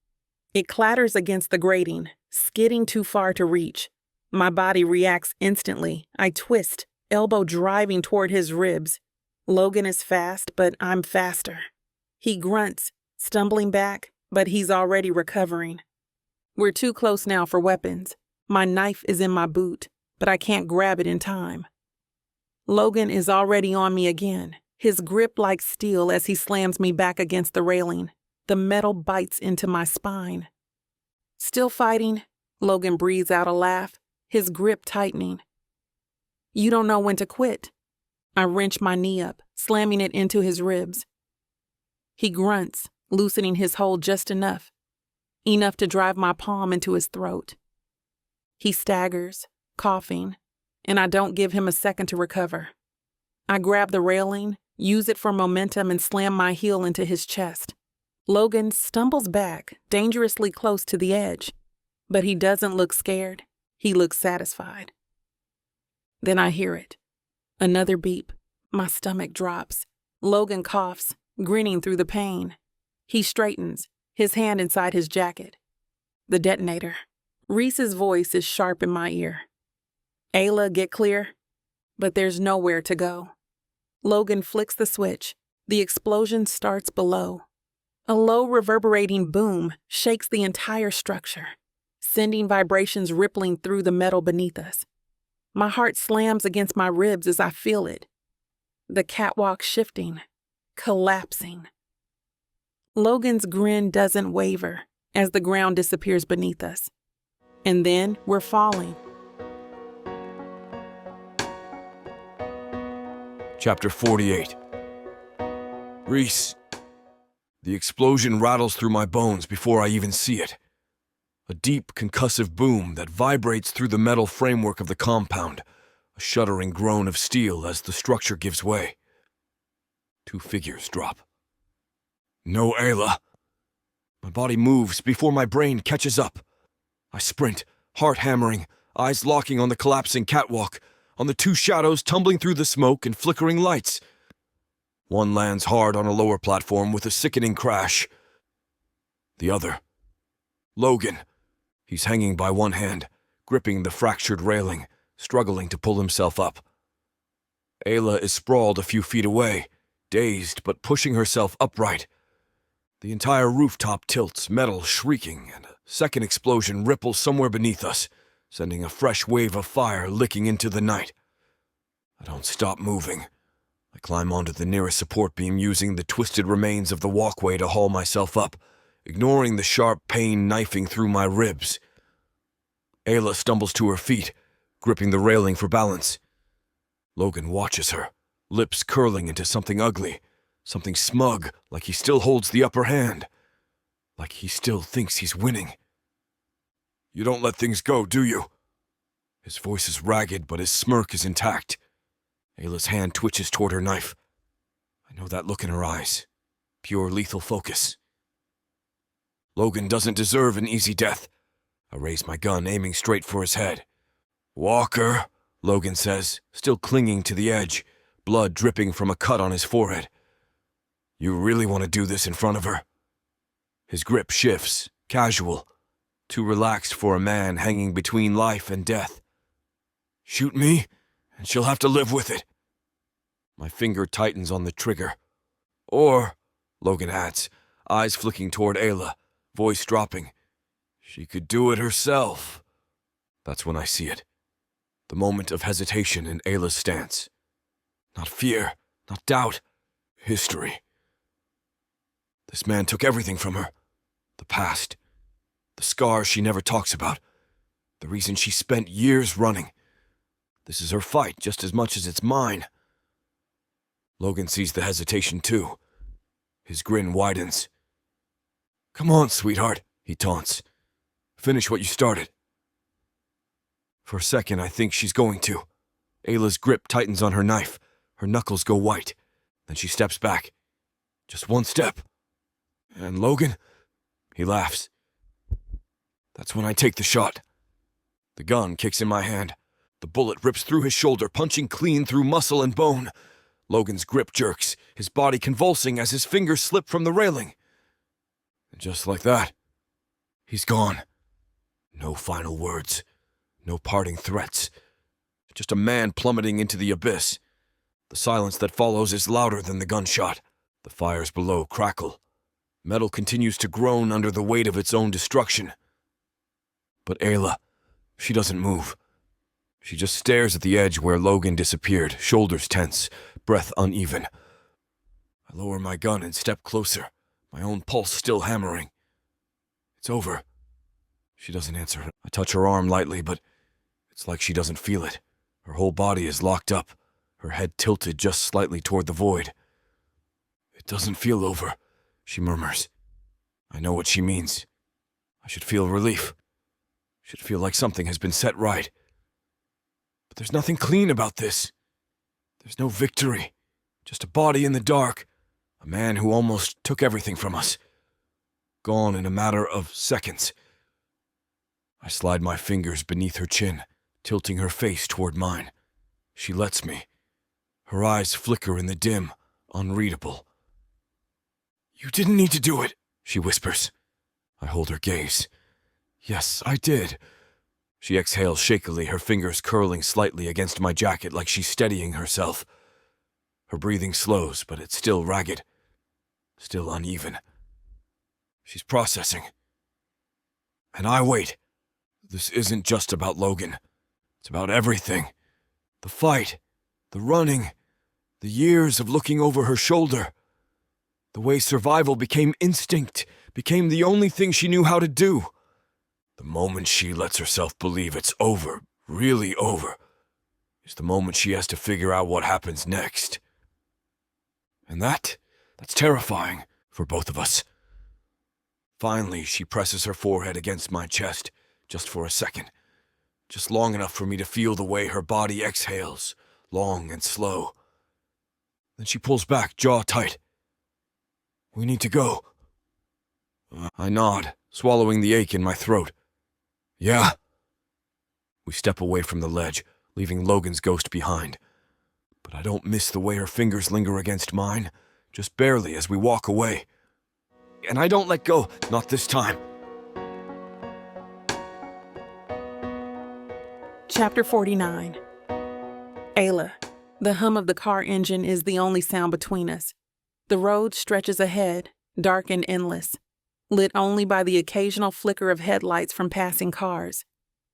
It clatters against the grating, skidding too far to reach. My body reacts instantly. I twist, elbow driving toward his ribs. Logan is fast, but I'm faster. He grunts, stumbling back, but he's already recovering. We're too close now for weapons. My knife is in my boot, but I can't grab it in time. Logan is already on me again, his grip like steel as he slams me back against the railing. The metal bites into my spine. Still fighting, Logan breathes out a laugh, his grip tightening. You don't know when to quit. I wrench my knee up, slamming it into his ribs. He grunts, loosening his hold just enough to drive my palm into his throat. He staggers, coughing, and I don't give him a second to recover. I grab the railing, use it for momentum, and slam my heel into his chest. Logan stumbles back, dangerously close to the edge, but he doesn't look scared. He looks satisfied. Then I hear it. Another beep. My stomach drops. Logan coughs, grinning through the pain. He straightens, his hand inside his jacket. The detonator. Rhys's voice is sharp in my ear. Ayla, get clear? But there's nowhere to go. Logan flicks the switch. The explosion starts below. A low reverberating boom shakes the entire structure, sending vibrations rippling through the metal beneath us. My heart slams against my ribs as I feel it. The catwalk shifting, collapsing. Logan's grin doesn't waver as the ground disappears beneath us. And then we're falling. Chapter 48. Rhys. The explosion rattles through my bones before I even see it. A deep, concussive boom that vibrates through the metal framework of the compound, a shuddering groan of steel as the structure gives way. 2 figures drop. No Ayla. My body moves before my brain catches up. I sprint, heart hammering, eyes locking on the collapsing catwalk, on the 2 shadows tumbling through the smoke and flickering lights. One lands hard on a lower platform with a sickening crash. The other. Logan. He's hanging by one hand, gripping the fractured railing, struggling to pull himself up. Ayla is sprawled a few feet away, dazed but pushing herself upright. The entire rooftop tilts, metal shrieking, and a second explosion ripples somewhere beneath us, sending a fresh wave of fire licking into the night. I don't stop moving. I climb onto the nearest support beam using the twisted remains of the walkway to haul myself up, ignoring the sharp pain knifing through my ribs. Ayla stumbles to her feet, gripping the railing for balance. Logan watches her, lips curling into something ugly, something smug, like he still holds the upper hand, like he still thinks he's winning. "You don't let things go, do you?" His voice is ragged, but his smirk is intact. Ayla's hand twitches toward her knife. I know that look in her eyes. Pure lethal focus. Logan doesn't deserve an easy death. I raise my gun, aiming straight for his head. "Walker," Logan says, still clinging to the edge, blood dripping from a cut on his forehead. "You really want to do this in front of her?" His grip shifts, casual, too relaxed for a man hanging between life and death. "Shoot me, and she'll have to live with it." My finger tightens on the trigger. "Or," Logan adds, eyes flicking toward Ayla, voice dropping, "she could do it herself." That's when I see it. The moment of hesitation in Ayla's stance. Not fear, not doubt, history. This man took everything from her. The past. The scars she never talks about. The reason she spent years running. This is her fight just as much as it's mine. Logan sees the hesitation too. His grin widens. "Come on, sweetheart," he taunts. "Finish what you started." For a second, I think she's going to. Ayla's grip tightens on her knife. Her knuckles go white. Then she steps back. Just one step. "And Logan?" He laughs. That's when I take the shot. The gun kicks in my hand. The bullet rips through his shoulder, punching clean through muscle and bone. Logan's grip jerks, his body convulsing as his fingers slip from the railing. And just like that, he's gone. No final words, no parting threats. Just a man plummeting into the abyss. The silence that follows is louder than the gunshot. The fires below crackle. Metal continues to groan under the weight of its own destruction. But Ayla, she doesn't move. She just stares at the edge where Logan disappeared, shoulders tense, breath uneven. I lower my gun and step closer, my own pulse still hammering. "It's over." She doesn't answer. I touch her arm lightly, but it's like she doesn't feel it. Her whole body is locked up, her head tilted just slightly toward the void. "It doesn't feel over," she murmurs. I know what she means. I should feel relief. Should feel like something has been set right. But there's nothing clean about this. There's no victory. Just a body in the dark. A man who almost took everything from us. Gone in a matter of seconds. I slide my fingers beneath her chin, tilting her face toward mine. She lets me. Her eyes flicker in the dim, unreadable. "You didn't need to do it," she whispers. I hold her gaze. "Yes, I did." She exhales shakily, her fingers curling slightly against my jacket like she's steadying herself. Her breathing slows, but it's still ragged. Still uneven. She's processing. And I wait. This isn't just about Logan. It's about everything. The fight. The running. The years of looking over her shoulder. The way survival became instinct, became the only thing she knew how to do. The moment she lets herself believe it's over, really over, is the moment she has to figure out what happens next. And that's terrifying for both of us. Finally, she presses her forehead against my chest, just for a second. Just long enough for me to feel the way her body exhales, long and slow. Then she pulls back, jaw tight. "We need to go." I nod, swallowing the ache in my throat. "Yeah." We step away from the ledge, leaving Logan's ghost behind. but I don't miss the way her fingers linger against mine, just barely as we walk away. And I don't let go, not this time. Chapter 49. Ayla. The hum of the car engine is the only sound between us. The road stretches ahead, dark and endless, lit only by the occasional flicker of headlights from passing cars.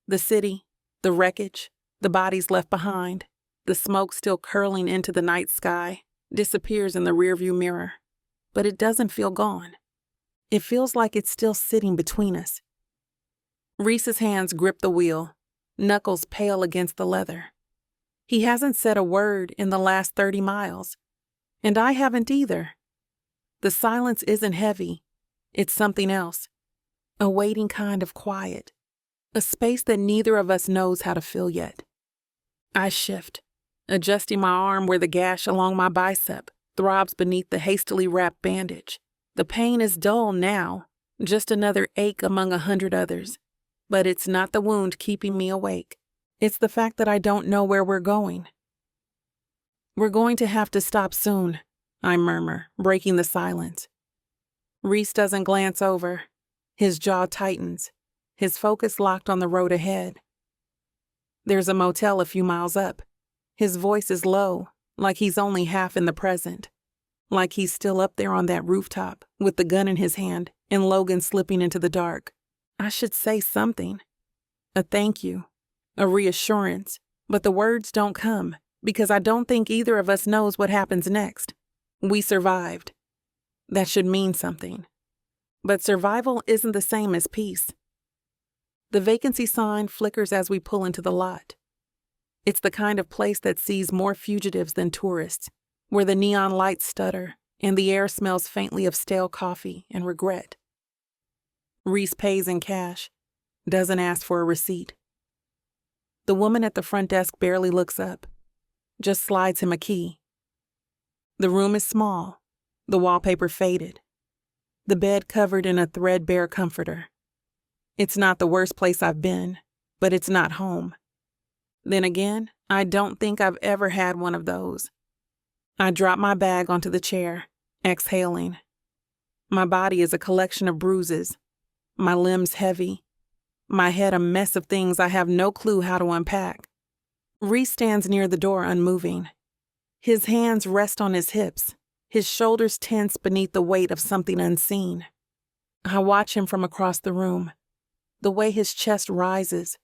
The city, the wreckage, the bodies left behind, the smoke still curling into the night sky, disappears in the rearview mirror. But it doesn't feel gone. It feels like it's still sitting between us. Rhys's hands grip the wheel, knuckles pale against the leather. He hasn't said a word in the last 30 miles, and I haven't either. The silence isn't heavy. It's something else. A waiting kind of quiet. A space that neither of us knows how to fill yet. I shift, adjusting my arm where the gash along my bicep throbs beneath the hastily wrapped bandage. The pain is dull now, just another ache among 100 others. But it's not the wound keeping me awake. It's the fact that I don't know where we're going. We're going to have to stop soon, I murmur, breaking the silence. Rhys doesn't glance over. His jaw tightens, his focus locked on the road ahead. There's a motel a few miles up. His voice is low, like he's only half in the present. Like he's still up there on that rooftop, with the gun in his hand, and Logan slipping into the dark. I should say something. A thank you. A reassurance, but the words don't come because I don't think either of us knows what happens next. We survived. That should mean something. But survival isn't the same as peace. The vacancy sign flickers as we pull into the lot. It's the kind of place that sees more fugitives than tourists, where the neon lights stutter and the air smells faintly of stale coffee and regret. Rhys pays in cash, doesn't ask for a receipt. The woman at the front desk barely looks up, just slides him a key. The room is small, the wallpaper faded, the bed covered in a threadbare comforter. It's not the worst place I've been, but it's not home. Then again, I don't think I've ever had one of those. I drop my bag onto the chair, exhaling. My body is a collection of bruises, my limbs heavy, my head a mess of things I have no clue how to unpack. Rhys stands near the door unmoving. His hands rest on his hips, his shoulders tense beneath the weight of something unseen. I watch him from across the room, the way his chest rises,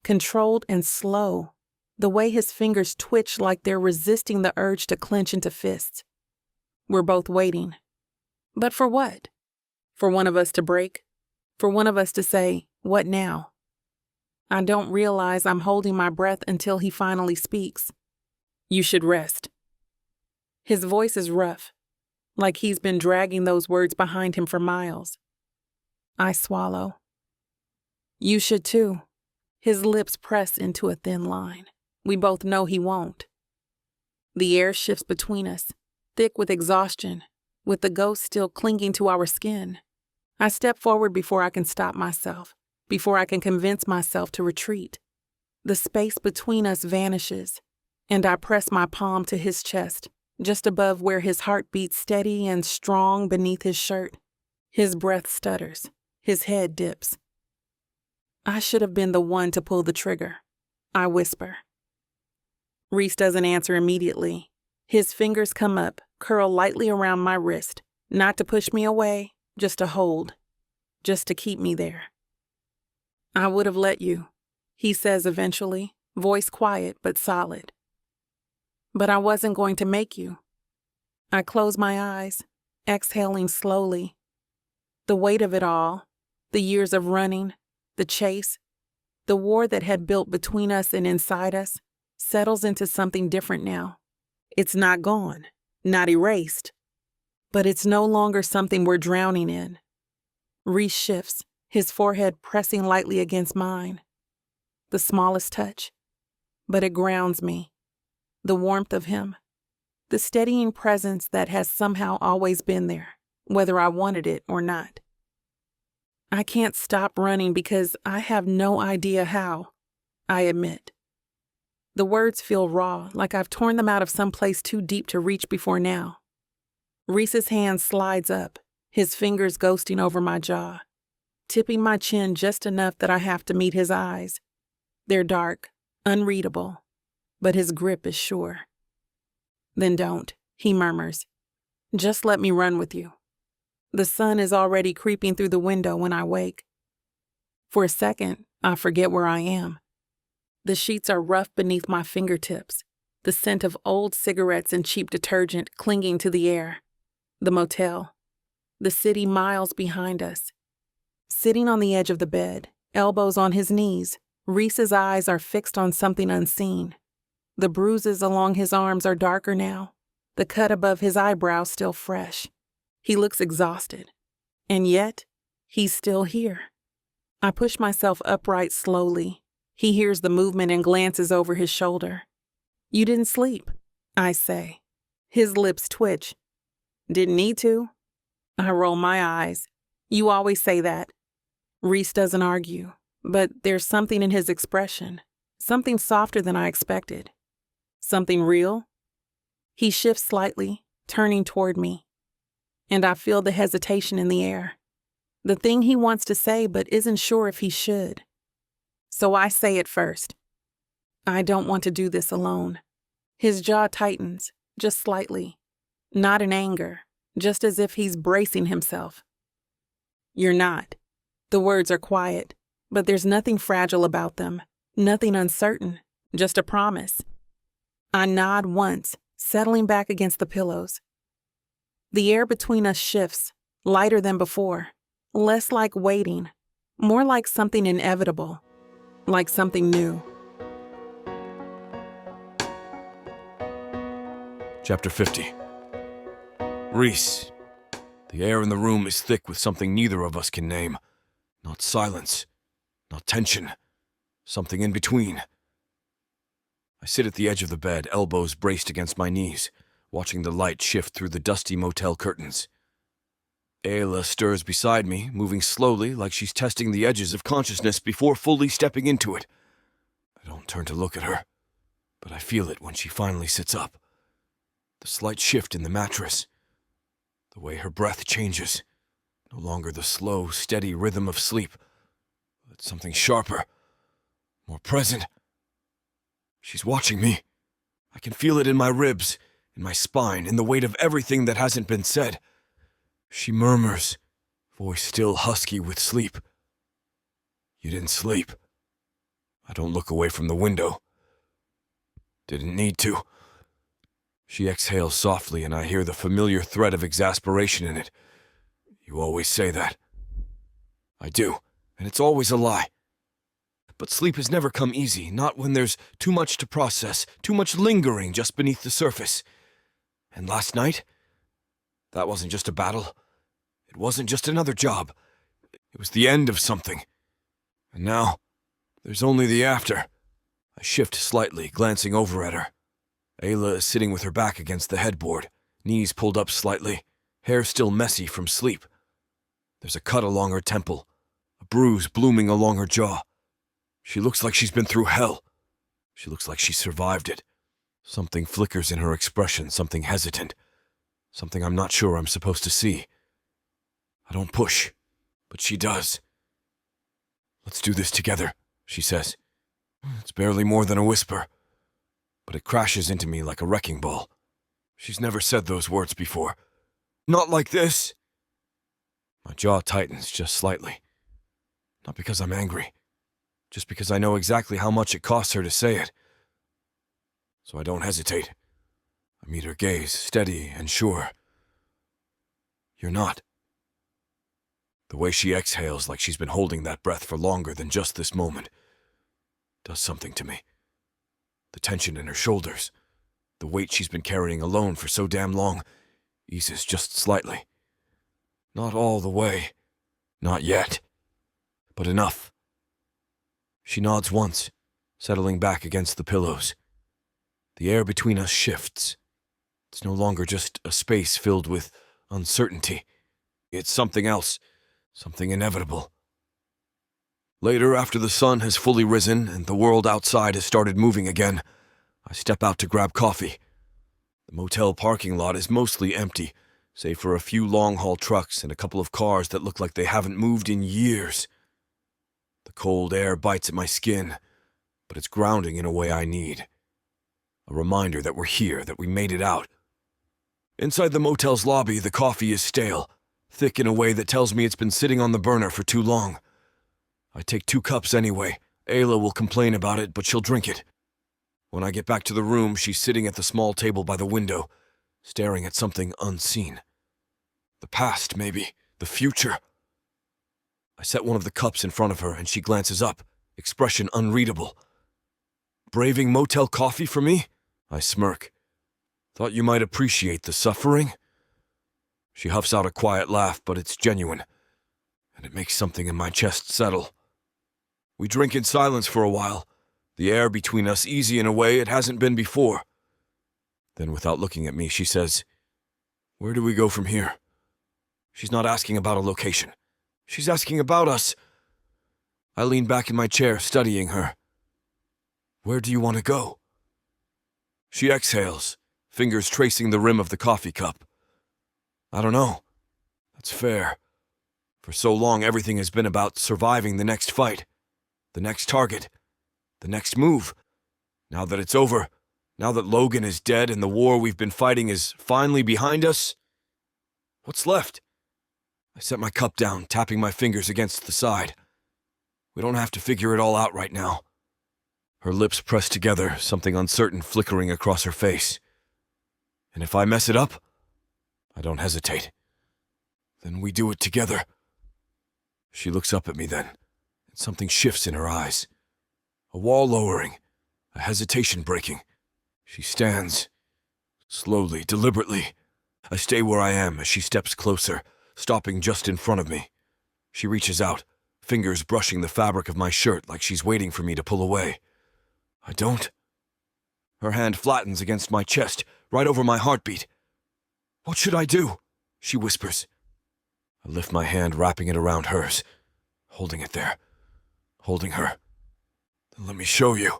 controlled and slow, the way his fingers twitch like they're resisting the urge to clench into fists. We're both waiting. But for what? For one of us to break? For one of us to say, "What now?" I don't realize I'm holding my breath until he finally speaks. "You should rest." His voice is rough, like he's been dragging those words behind him for miles. I swallow. "You should too." His lips press into a thin line. We both know he won't. The air shifts between us, thick with exhaustion, with the ghost still clinging to our skin. I step forward before I can stop myself, before I can convince myself to retreat. The space between us vanishes, and I press my palm to his chest, just above where his heart beats steady and strong beneath his shirt. His breath stutters, his head dips. I should have been the one to pull the trigger, I whisper. Rhys doesn't answer immediately. His fingers come up, curl lightly around my wrist, not to push me away, just to hold, just to keep me there. "I would have let you," he says eventually, voice quiet but solid. "But I wasn't going to make you." I close my eyes, exhaling slowly. The weight of it all, the years of running, the chase, the war that had built between us and inside us, settles into something different now. It's not gone, not erased, but it's no longer something we're drowning in. Rhys shifts, his forehead pressing lightly against mine. The smallest touch, but it grounds me. The warmth of him, the steadying presence that has somehow always been there, whether I wanted it or not. I can't stop running because I have no idea how, I admit. The words feel raw, like I've torn them out of some place too deep to reach before now. Rhys's hand slides up, his fingers ghosting over my jaw, tipping my chin just enough that I have to meet his eyes. They're dark, unreadable, but his grip is sure. "Then don't," he murmurs. "Just let me run with you." The sun is already creeping through the window when I wake. For a second, I forget where I am. The sheets are rough beneath my fingertips, the scent of old cigarettes and cheap detergent clinging to the air. The motel. The city miles behind us. Sitting on the edge of the bed, elbows on his knees, Rhys's eyes are fixed on something unseen. The bruises along his arms are darker now, the cut above his eyebrow still fresh. He looks exhausted. And yet, he's still here. I push myself upright slowly. He hears the movement and glances over his shoulder. "You didn't sleep," I say. His lips twitch. "Didn't need to." I roll my eyes. "You always say that." Rhys doesn't argue, but there's something in his expression, something softer than I expected. "Something real?" He shifts slightly, turning toward me, and I feel the hesitation in the air. The thing he wants to say but isn't sure if he should. So I say it first. "I don't want to do this alone." His jaw tightens, just slightly. Not in anger, just as if he's bracing himself. "You're not." The words are quiet, but there's nothing fragile about them, nothing uncertain, just a promise. I nod once, settling back against the pillows. The air between us shifts, lighter than before, less like waiting, more like something inevitable, like something new. Chapter 50. Rhys. The air in the room is thick with something neither of us can name. Not silence, not tension, something in between. I sit at the edge of the bed, elbows braced against my knees, watching the light shift through the dusty motel curtains. Ayla stirs beside me, moving slowly like she's testing the edges of consciousness before fully stepping into it. I don't turn to look at her, but I feel it when she finally sits up. The slight shift in the mattress, the way her breath changes, no longer the slow, steady rhythm of sleep, but something sharper, more present. She's watching me. I can feel it in my ribs, in my spine, in the weight of everything that hasn't been said. She murmurs, voice still husky with sleep. "You didn't sleep." I don't look away from the window. Didn't need to. She exhales softly, and I hear the familiar thread of exasperation in it. "You always say that." I do, and it's always a lie. But sleep has never come easy, not when there's too much to process, too much lingering just beneath the surface. And last night? That wasn't just a battle. It wasn't just another job. It was the end of something. And now, there's only the after. I shift slightly, glancing over at her. Ayla is sitting with her back against the headboard, knees pulled up slightly, hair still messy from sleep. There's a cut along her temple, a bruise blooming along her jaw. She looks like she's been through hell. She looks like she survived it. Something flickers in her expression, something hesitant, something I'm not sure I'm supposed to see. I don't push, but she does. "Let's do this together," she says. It's barely more than a whisper, but it crashes into me like a wrecking ball. She's never said those words before. Not like this. My jaw tightens just slightly. Not because I'm angry, just because I know exactly how much it costs her to say it. So I don't hesitate. I meet her gaze, steady and sure. "You're not." The way she exhales like she's been holding that breath for longer than just this moment does something to me. The tension in her shoulders, the weight she's been carrying alone for so damn long, eases just slightly. Not all the way. Not yet. But enough. She nods once, settling back against the pillows. The air between us shifts. It's no longer just a space filled with uncertainty. It's something else, something inevitable. Later, after the sun has fully risen and the world outside has started moving again, I step out to grab coffee. The motel parking lot is mostly empty, save for a few long-haul trucks and a couple of cars that look like they haven't moved in years. The cold air bites at my skin, but it's grounding in a way I need. A reminder that we're here, that we made it out. Inside the motel's lobby, the coffee is stale, thick in a way that tells me it's been sitting on the burner for too long. I take 2 cups anyway. Ayla will complain about it, but she'll drink it. When I get back to the room, she's sitting at the small table by the window, staring at something unseen. The past, maybe. The future. I set one of the cups in front of her, and she glances up, expression unreadable. Braving motel coffee for me? I smirk. Thought you might appreciate the suffering? She huffs out a quiet laugh, but it's genuine, and it makes something in my chest settle. We drink in silence for a while, the air between us easy in a way it hasn't been before. Then, without looking at me, she says, "Where do we go from here?" She's not asking about a location. She's asking about us. I lean back in my chair, studying her. "Where do you want to go?" She exhales, fingers tracing the rim of the coffee cup. "I don't know. That's fair. For so long, everything has been about surviving the next fight, the next target, the next move. Now that it's over, now that Logan is dead and the war we've been fighting is finally behind us, what's left?" I set my cup down, tapping my fingers against the side. We don't have to figure it all out right now. Her lips press together, something uncertain flickering across her face. And if I mess it up, I don't hesitate. Then we do it together. She looks up at me then, and something shifts in her eyes. A wall lowering, a hesitation breaking. She stands, slowly, deliberately. I stay where I am as she steps closer, stopping just in front of me. She reaches out, fingers brushing the fabric of my shirt like she's waiting for me to pull away. I don't. Her hand flattens against my chest, right over my heartbeat. "What should I do?" she whispers. I lift my hand, wrapping it around hers, holding it there, holding her. "Then let me show you."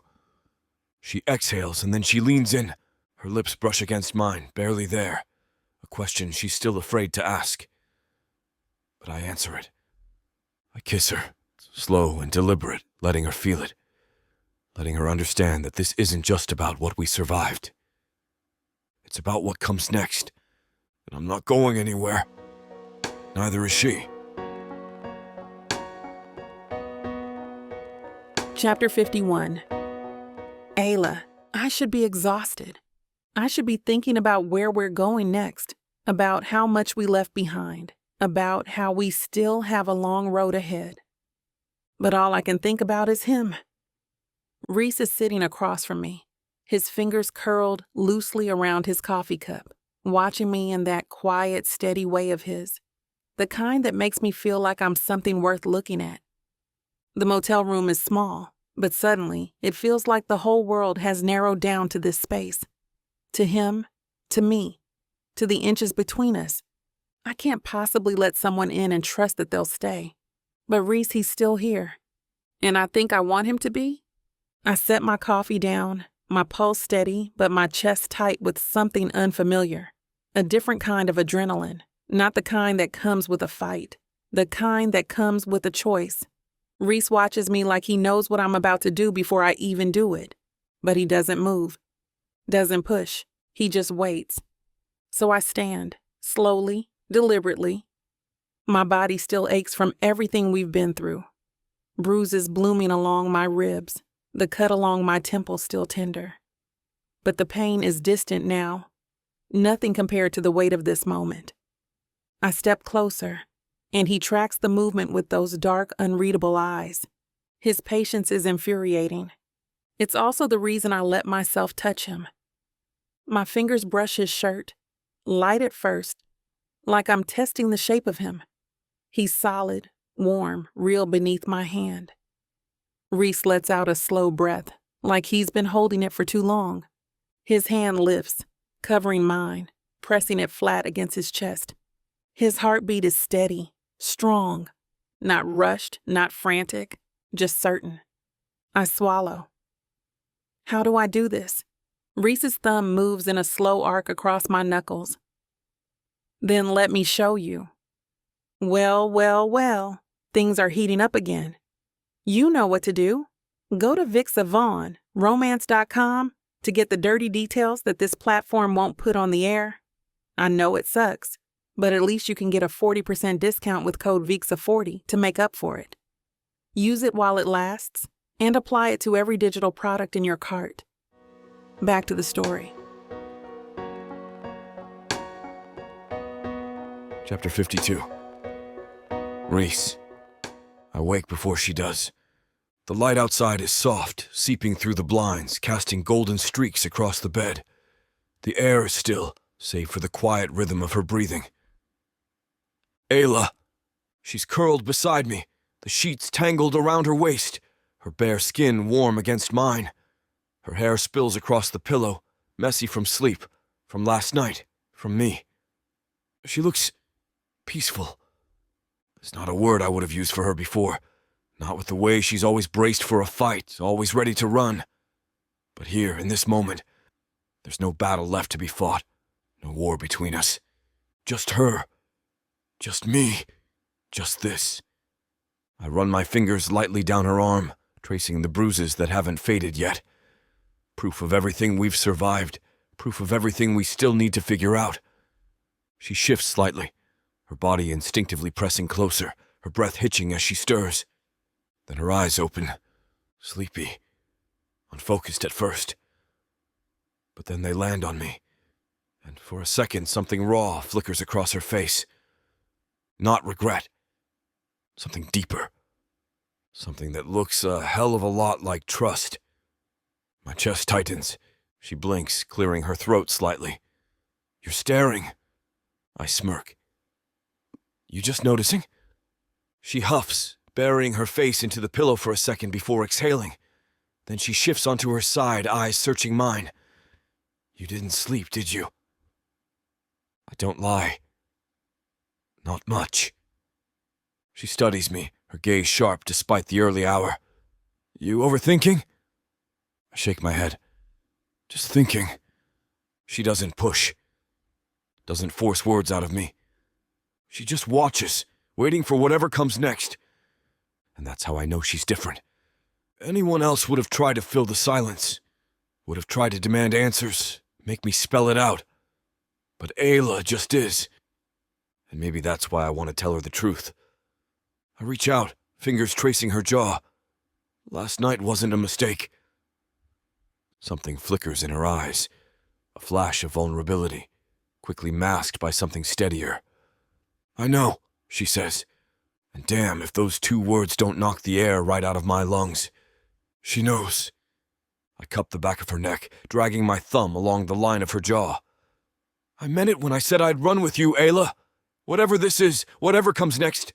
She exhales and then she leans in. Her lips brush against mine, barely there. A question she's still afraid to ask. But I answer it. I kiss her, slow and deliberate, letting her feel it. Letting her understand that this isn't just about what we survived. It's about what comes next. And I'm not going anywhere. Neither is she. Chapter 51. Ayla, I should be exhausted. I should be thinking about where we're going next, about how much we left behind, about how we still have a long road ahead. But all I can think about is him. Rhys is sitting across from me, his fingers curled loosely around his coffee cup, watching me in that quiet, steady way of his, the kind that makes me feel like I'm something worth looking at. The motel room is small, but suddenly it feels like the whole world has narrowed down to this space. To him, to me, to the inches between us. I can't possibly let someone in and trust that they'll stay. But Rhys, he's still here. And I think I want him to be. I set my coffee down, my pulse steady, but my chest tight with something unfamiliar. A different kind of adrenaline, not the kind that comes with a fight, the kind that comes with a choice. Rhys watches me like he knows what I'm about to do before I even do it. But he doesn't move, doesn't push. He just waits. So I stand, slowly, deliberately. My body still aches from everything we've been through. Bruises blooming along my ribs, the cut along my temple still tender. But the pain is distant now, nothing compared to the weight of this moment. I step closer, and he tracks the movement with those dark, unreadable eyes. His patience is infuriating. It's also the reason I let myself touch him. My fingers brush his shirt, light at first, like I'm testing the shape of him. He's solid, warm, real beneath my hand. Rhys lets out a slow breath, like he's been holding it for too long. His hand lifts, covering mine, pressing it flat against his chest. His heartbeat is steady, strong, not rushed, not frantic, just certain. I swallow. How do I do this? Rhys's thumb moves in a slow arc across my knuckles. Then let me show you. Well, things are heating up again. You know what to do. Go to BWWM, to get the dirty details that this platform won't put on the air. I know it sucks, but at least you can get a 40% discount with code VIXA40 to make up for it. Use it while it lasts, and apply it to every digital product in your cart. Back to the story. Chapter 52. Rhys. I wake before she does. The light outside is soft, seeping through the blinds, casting golden streaks across the bed. The air is still, save for the quiet rhythm of her breathing. Ayla. She's curled beside me, the sheets tangled around her waist, her bare skin warm against mine. Her hair spills across the pillow, messy from sleep, from last night, from me. She looks peaceful. There's not a word I would have used for her before. Not with the way she's always braced for a fight, always ready to run. But here, in this moment, there's no battle left to be fought, no war between us. Just her. Just me. Just this. I run my fingers lightly down her arm, tracing the bruises that haven't faded yet. Proof of everything we've survived, proof of everything we still need to figure out. She shifts slightly, her body instinctively pressing closer, her breath hitching as she stirs. Then her eyes open, sleepy, unfocused at first. But then they land on me, and for a second something raw flickers across her face. Not regret. Something deeper. Something that looks a hell of a lot like trust. My chest tightens. She blinks, clearing her throat slightly. You're staring. I smirk. You just noticing? She huffs, burying her face into the pillow for a second before exhaling. Then she shifts onto her side, eyes searching mine. You didn't sleep, did you? I don't lie. Not much. She studies me, her gaze sharp despite the early hour. You overthinking? I shake my head. Just thinking. She doesn't push. Doesn't force words out of me. She just watches, waiting for whatever comes next. And that's how I know she's different. Anyone else would have tried to fill the silence, would have tried to demand answers, make me spell it out. But Ayla just is. And maybe that's why I want to tell her the truth. I reach out, fingers tracing her jaw. Last night wasn't a mistake. Something flickers in her eyes, a flash of vulnerability, quickly masked by something steadier. I know, she says. And damn if those two words don't knock the air right out of my lungs. She knows. I cup the back of her neck, dragging my thumb along the line of her jaw. I meant it when I said I'd run with you, Ayla. Whatever this is, whatever comes next,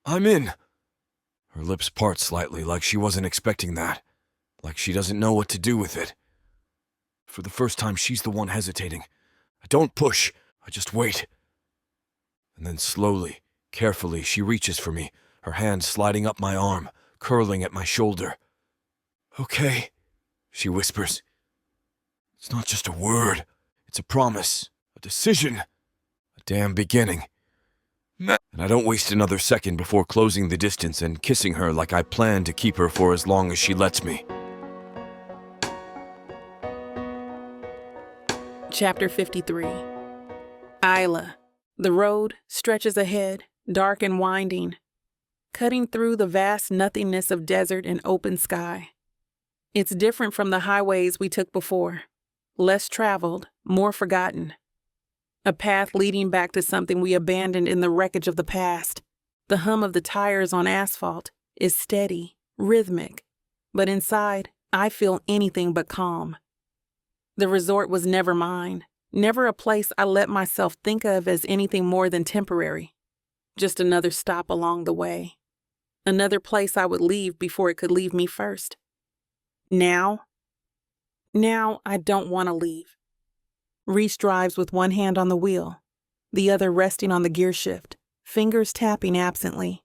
I'm in. Her lips part slightly, like she wasn't expecting that, like she doesn't know what to do with it. For the first time, she's the one hesitating. I don't push, I just wait. And then slowly, carefully, she reaches for me, her hand sliding up my arm, curling at my shoulder. Okay, she whispers. It's not just a word. It's a promise, a decision, a damn beginning. And I don't waste another second before closing the distance and kissing her like I plan to keep her for as long as she lets me. Chapter 53. Ayla. The road stretches ahead, dark and winding, cutting through the vast nothingness of desert and open sky. It's different from the highways we took before. Less traveled, more forgotten. A path leading back to something we abandoned in the wreckage of the past. The hum of the tires on asphalt is steady, rhythmic, but inside, I feel anything but calm. The resort was never mine, never a place I let myself think of as anything more than temporary. Just another stop along the way. Another place I would leave before it could leave me first. Now I don't want to leave. Rhys drives with one hand on the wheel, the other resting on the gear shift, fingers tapping absently.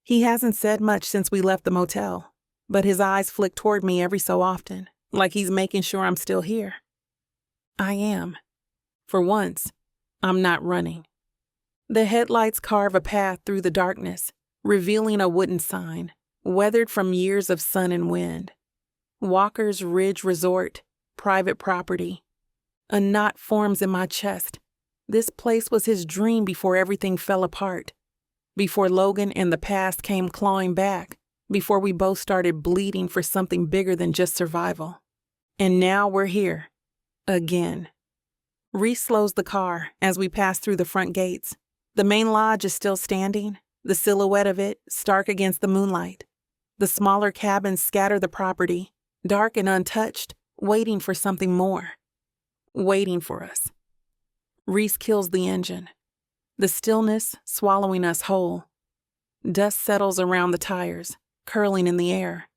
He hasn't said much since we left the motel, but his eyes flick toward me every so often, like he's making sure I'm still here. I am. For once, I'm not running. The headlights carve a path through the darkness, revealing a wooden sign, weathered from years of sun and wind. Walker's Ridge Resort, private property. A knot forms in my chest. This place was his dream before everything fell apart. Before Logan and the past came clawing back. Before we both started bleeding for something bigger than just survival. And now we're here. Again. Rhys slows the car as we pass through the front gates. The main lodge is still standing, the silhouette of it stark against the moonlight. The smaller cabins scatter the property, dark and untouched, waiting for something more. Waiting for us. Rhys kills the engine. The stillness swallowing us whole. Dust settles around the tires, curling in the air.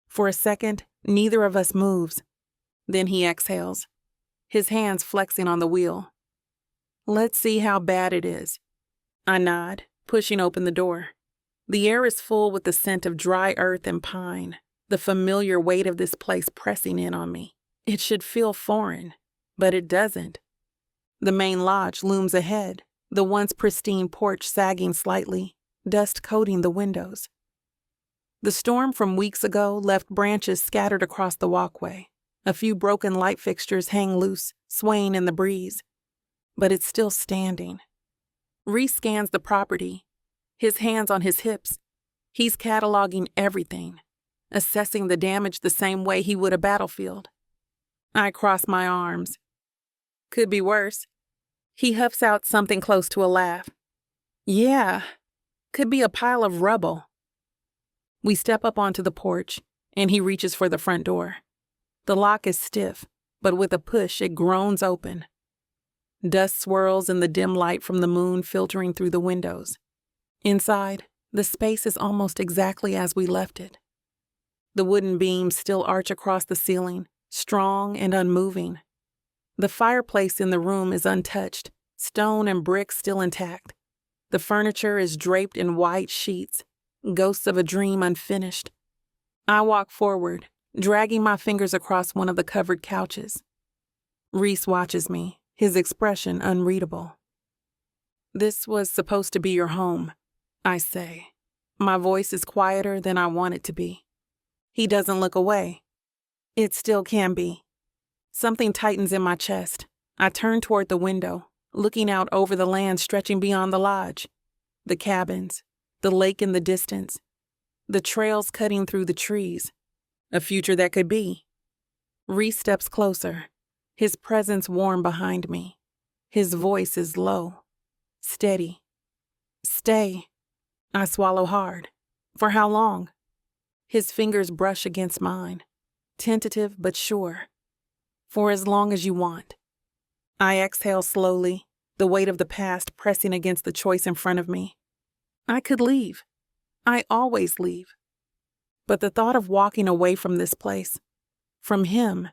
For a second, neither of us moves. Then he exhales, his hands flexing on the wheel. Let's see how bad it is. I nod, pushing open the door. The air is full with the scent of dry earth and pine, the familiar weight of this place pressing in on me. It should feel foreign, but it doesn't. The main lodge looms ahead, the once pristine porch sagging slightly, dust coating the windows. The storm from weeks ago left branches scattered across the walkway. A few broken light fixtures hang loose, swaying in the breeze. But it's still standing. Rhys scans the property, his hands on his hips. He's cataloging everything, assessing the damage the same way he would a battlefield. I cross my arms. Could be worse. He huffs out something close to a laugh. Yeah, could be a pile of rubble. We step up onto the porch, and he reaches for the front door. The lock is stiff, but with a push, it groans open. Dust swirls in the dim light from the moon filtering through the windows. Inside, the space is almost exactly as we left it. The wooden beams still arch across the ceiling, strong and unmoving. The fireplace in the room is untouched, stone and brick still intact. The furniture is draped in white sheets, ghosts of a dream unfinished. I walk forward, dragging my fingers across one of the covered couches. Rhys watches me, his expression unreadable. This was supposed to be your home, I say. My voice is quieter than I want it to be. He doesn't look away. It still can be. Something tightens in my chest. I turn toward the window, looking out over the land stretching beyond the lodge. The cabins, the lake in the distance, the trails cutting through the trees. A future that could be. Rhys steps closer, his presence warm behind me. His voice is low, steady. Stay. I swallow hard. For how long? His fingers brush against mine, tentative but sure. For as long as you want. I exhale slowly, the weight of the past pressing against the choice in front of me. I could leave. I always leave. But the thought of walking away from this place, from him,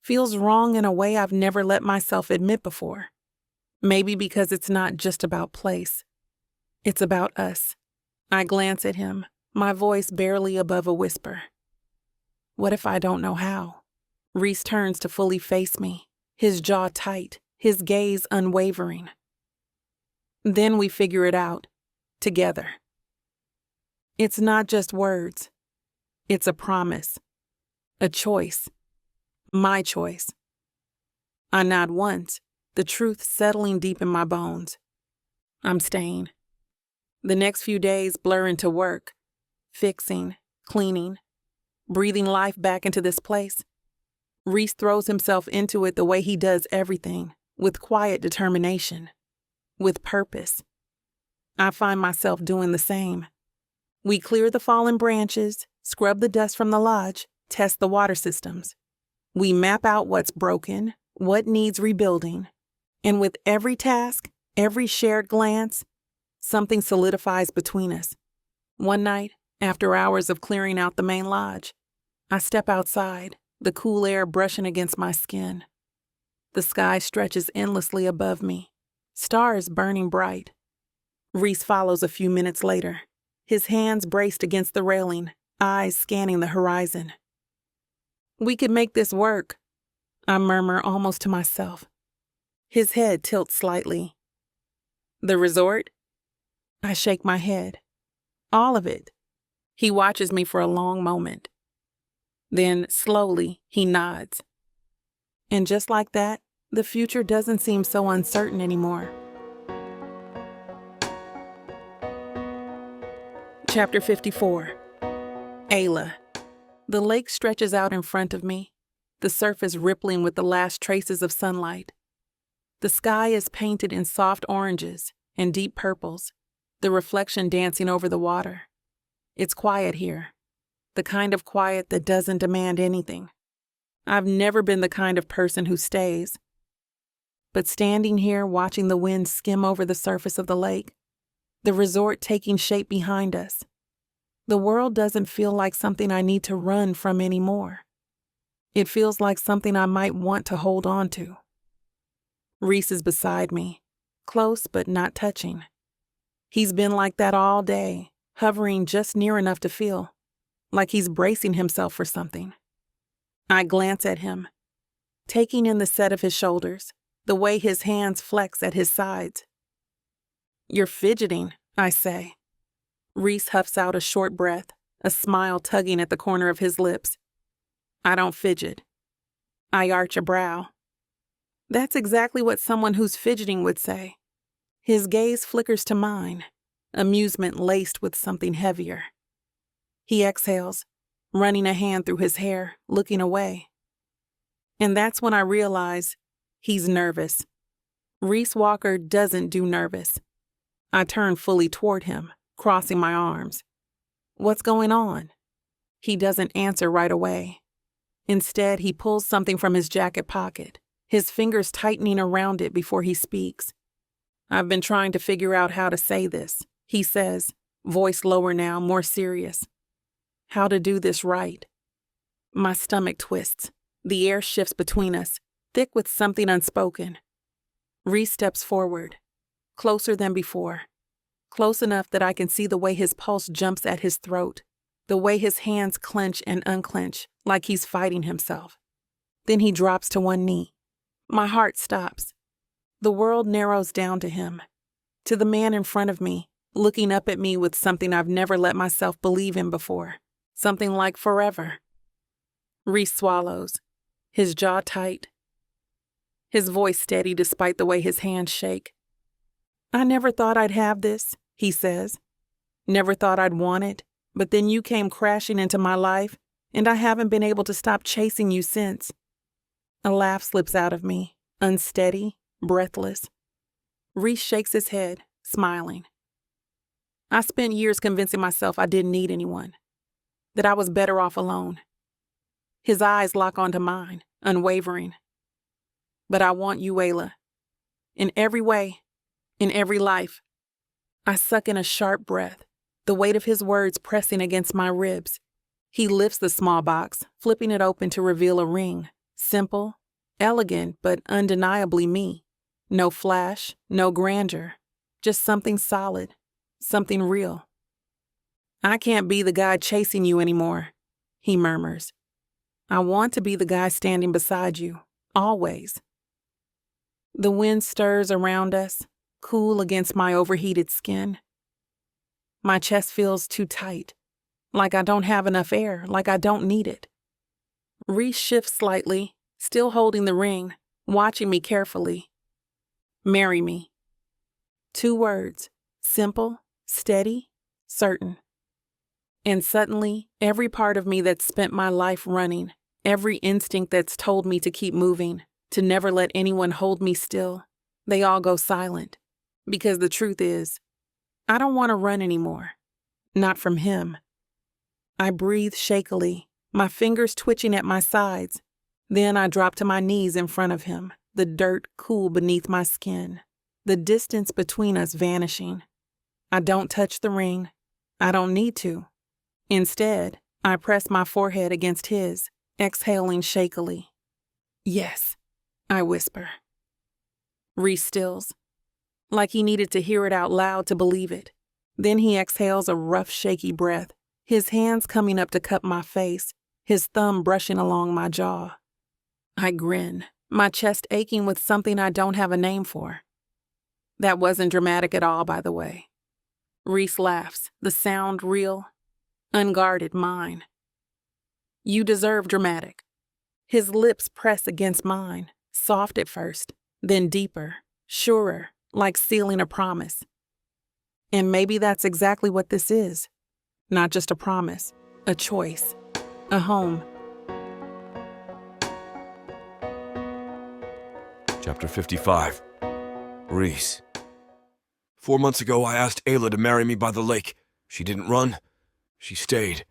feels wrong in a way I've never let myself admit before. Maybe because it's not just about place. It's about us. I glance at him, my voice barely above a whisper. What if I don't know how? Rhys turns to fully face me, his jaw tight, his gaze unwavering. Then we figure it out, together. It's not just words. It's a promise. A choice. My choice. I nod once, the truth settling deep in my bones. I'm staying. The next few days blur into work, fixing, cleaning, breathing life back into this place. Rhys throws himself into it the way he does everything, with quiet determination, with purpose. I find myself doing the same. We clear the fallen branches, scrub the dust from the lodge, test the water systems. We map out what's broken, what needs rebuilding. And with every task, every shared glance, something solidifies between us. One night, after hours of clearing out the main lodge, I step outside, the cool air brushing against my skin. The sky stretches endlessly above me, stars burning bright. Rhys follows a few minutes later, his hands braced against the railing, eyes scanning the horizon. We could make this work, I murmur almost to myself. His head tilts slightly. The resort? I shake my head. All of it. He watches me for a long moment. Then, slowly, he nods. And just like that, the future doesn't seem so uncertain anymore. Chapter 54. Ayla. The lake stretches out in front of me, the surface rippling with the last traces of sunlight. The sky is painted in soft oranges and deep purples, the reflection dancing over the water. It's quiet here, the kind of quiet that doesn't demand anything. I've never been the kind of person who stays. But standing here watching the wind skim over the surface of the lake, the resort taking shape behind us, the world doesn't feel like something I need to run from anymore. It feels like something I might want to hold on to. Rhys is beside me, close but not touching. He's been like that all day, hovering just near enough to feel, like he's bracing himself for something. I glance at him, taking in the set of his shoulders, the way his hands flex at his sides. You're fidgeting, I say. Rhys huffs out a short breath, a smile tugging at the corner of his lips. I don't fidget. I arch a brow. That's exactly what someone who's fidgeting would say. His gaze flickers to mine, amusement laced with something heavier. He exhales, running a hand through his hair, looking away. And that's when I realize he's nervous. Rhys Walker doesn't do nervous. I turn fully toward him, crossing my arms. What's going on? He doesn't answer right away. Instead, he pulls something from his jacket pocket, his fingers tightening around it before he speaks. I've been trying to figure out how to say this, he says, voice lower now, more serious. How to do this right. My stomach twists. The air shifts between us, thick with something unspoken. Rhys steps forward, closer than before. Close enough that I can see the way his pulse jumps at his throat, the way his hands clench and unclench like he's fighting himself. Then he drops to one knee. My heart stops. The world narrows down to him, to the man in front of me, looking up at me with something I've never let myself believe in before, something like forever. Rhys swallows, his jaw tight, his voice steady despite the way his hands shake. I never thought I'd have this, he says. Never thought I'd want it, but then you came crashing into my life, and I haven't been able to stop chasing you since. A laugh slips out of me, unsteady, breathless. Rhys shakes his head, smiling. I spent years convincing myself I didn't need anyone, that I was better off alone. His eyes lock onto mine, unwavering. But I want you, Ayla. In every way, in every life. I suck in a sharp breath, the weight of his words pressing against my ribs. He lifts the small box, flipping it open to reveal a ring. Simple, elegant, but undeniably me. No flash, no grandeur. Just something solid, something real. I can't be the guy chasing you anymore, he murmurs. I want to be the guy standing beside you, always. The wind stirs around us, cool against my overheated skin. My chest feels too tight, like I don't have enough air, like I don't need it. Rhys shifts slightly, still holding the ring, watching me carefully. Marry me. 2 words, simple, steady, certain. And suddenly, every part of me that's spent my life running, every instinct that's told me to keep moving, to never let anyone hold me still, they all go silent. Because the truth is, I don't want to run anymore. Not from him. I breathe shakily, my fingers twitching at my sides. Then I drop to my knees in front of him, the dirt cool beneath my skin, the distance between us vanishing. I don't touch the ring. I don't need to. Instead, I press my forehead against his, exhaling shakily. Yes, I whisper. Rhys stills, like he needed to hear it out loud to believe it. Then he exhales a rough, shaky breath, his hands coming up to cup my face, his thumb brushing along my jaw. I grin, my chest aching with something I don't have a name for. That wasn't dramatic at all, by the way. Rhys laughs, the sound real, unguarded, mine. You deserve dramatic. His lips press against mine, soft at first, then deeper, surer, like sealing a promise. And maybe that's exactly what this is. Not just a promise, a choice, a home. Chapter 55. Rhys. 4 months ago, I asked Ayla to marry me by the lake. She didn't run. She stayed.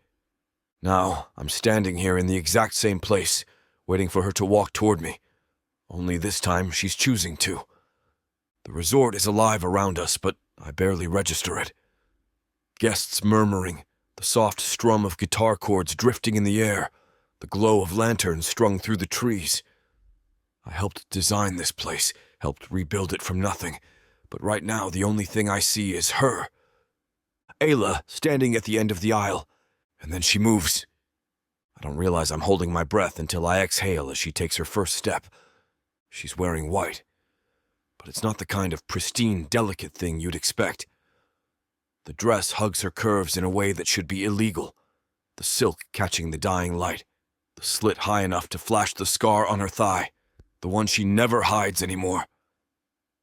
Now, I'm standing here in the exact same place, waiting for her to walk toward me. Only this time, she's choosing to. The resort is alive around us, but I barely register it. Guests murmuring, the soft strum of guitar chords drifting in the air, the glow of lanterns strung through the trees. I helped design this place, helped rebuild it from nothing, but right now the only thing I see is her. Ayla standing at the end of the aisle, and then she moves. I don't realize I'm holding my breath until I exhale as she takes her first step. She's wearing white, but it's not the kind of pristine, delicate thing you'd expect. The dress hugs her curves in a way that should be illegal, the silk catching the dying light, the slit high enough to flash the scar on her thigh, the one she never hides anymore.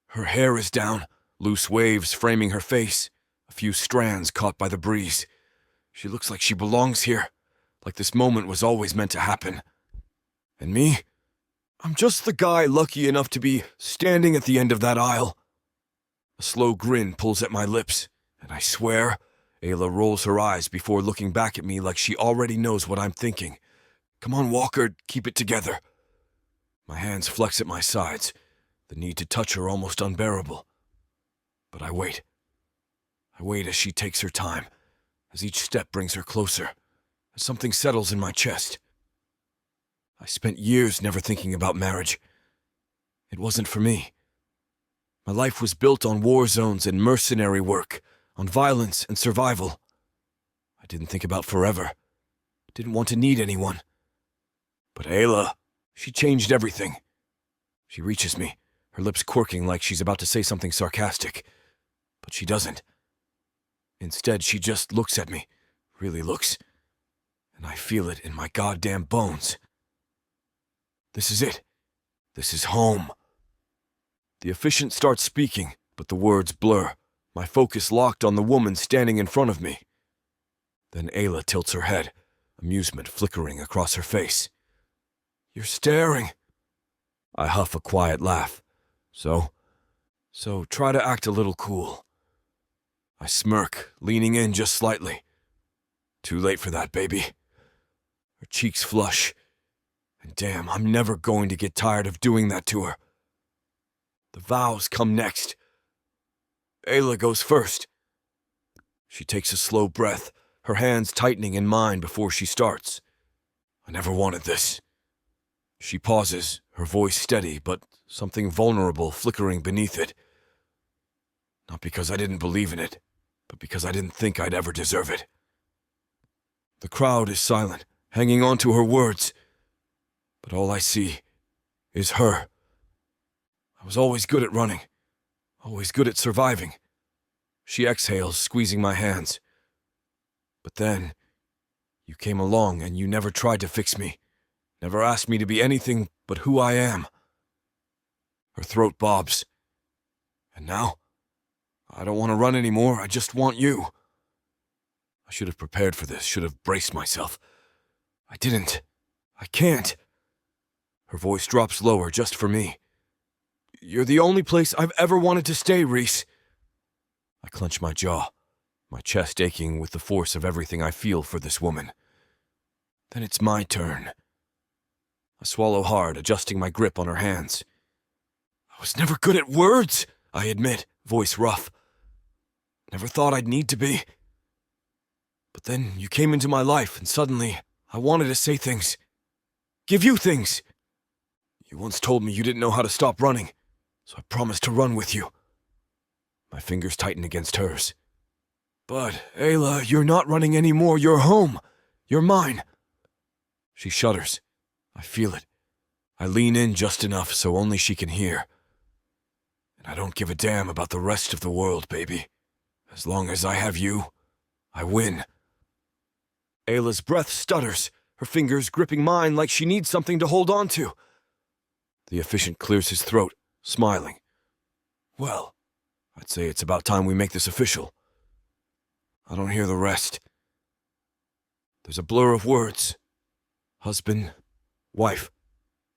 Her hair is down, loose waves framing her face, a few strands caught by the breeze. She looks like she belongs here, like this moment was always meant to happen. And me? I'm just the guy lucky enough to be standing at the end of that aisle. A slow grin pulls at my lips, and I swear, Ayla rolls her eyes before looking back at me like she already knows what I'm thinking. Come on, Walker, keep it together. My hands flex at my sides, the need to touch her almost unbearable. But I wait. I wait as she takes her time, as each step brings her closer, as something settles in my chest. I spent years never thinking about marriage. It wasn't for me. My life was built on war zones and mercenary work, on violence and survival. I didn't think about forever. Didn't want to need anyone. But Ayla, she changed everything. She reaches me, her lips quirking like she's about to say something sarcastic. But she doesn't. Instead, she just looks at me, really looks. And I feel it in my goddamn bones. This is it. This is home. The officiant starts speaking, but the words blur, my focus locked on the woman standing in front of me. Then Ayla tilts her head, amusement flickering across her face. You're staring. I huff a quiet laugh. So try to act a little cool. I smirk, leaning in just slightly. Too late for that, baby. Her cheeks flush. And damn, I'm never going to get tired of doing that to her. The vows come next. Ayla goes first. She takes a slow breath, her hands tightening in mine before she starts. I never wanted this. She pauses, her voice steady, but something vulnerable flickering beneath it. Not because I didn't believe in it, but because I didn't think I'd ever deserve it. The crowd is silent, hanging on to her words. But all I see is her. I was always good at running, always good at surviving. She exhales, squeezing my hands. But then, you came along and you never tried to fix me, never asked me to be anything but who I am. Her throat bobs. And now, I don't want to run anymore, I just want you. I should have prepared for this, should have braced myself. I didn't. I can't. Her voice drops lower just for me. You're the only place I've ever wanted to stay, Rhys. I clench my jaw, my chest aching with the force of everything I feel for this woman. Then it's my turn. I swallow hard, adjusting my grip on her hands. I was never good at words, I admit, voice rough. Never thought I'd need to be. But then you came into my life, and suddenly I wanted to say things. Give you things. You once told me you didn't know how to stop running, so I promised to run with you. My fingers tighten against hers. But, Ayla, you're not running anymore. You're home. You're mine. She shudders. I feel it. I lean in just enough so only she can hear. And I don't give a damn about the rest of the world, baby. As long as I have you, I win. Ayla's breath stutters, her fingers gripping mine like she needs something to hold on to. The efficient clears his throat, smiling. Well, I'd say it's about time we make this official. I don't hear the rest. There's a blur of words. Husband, wife,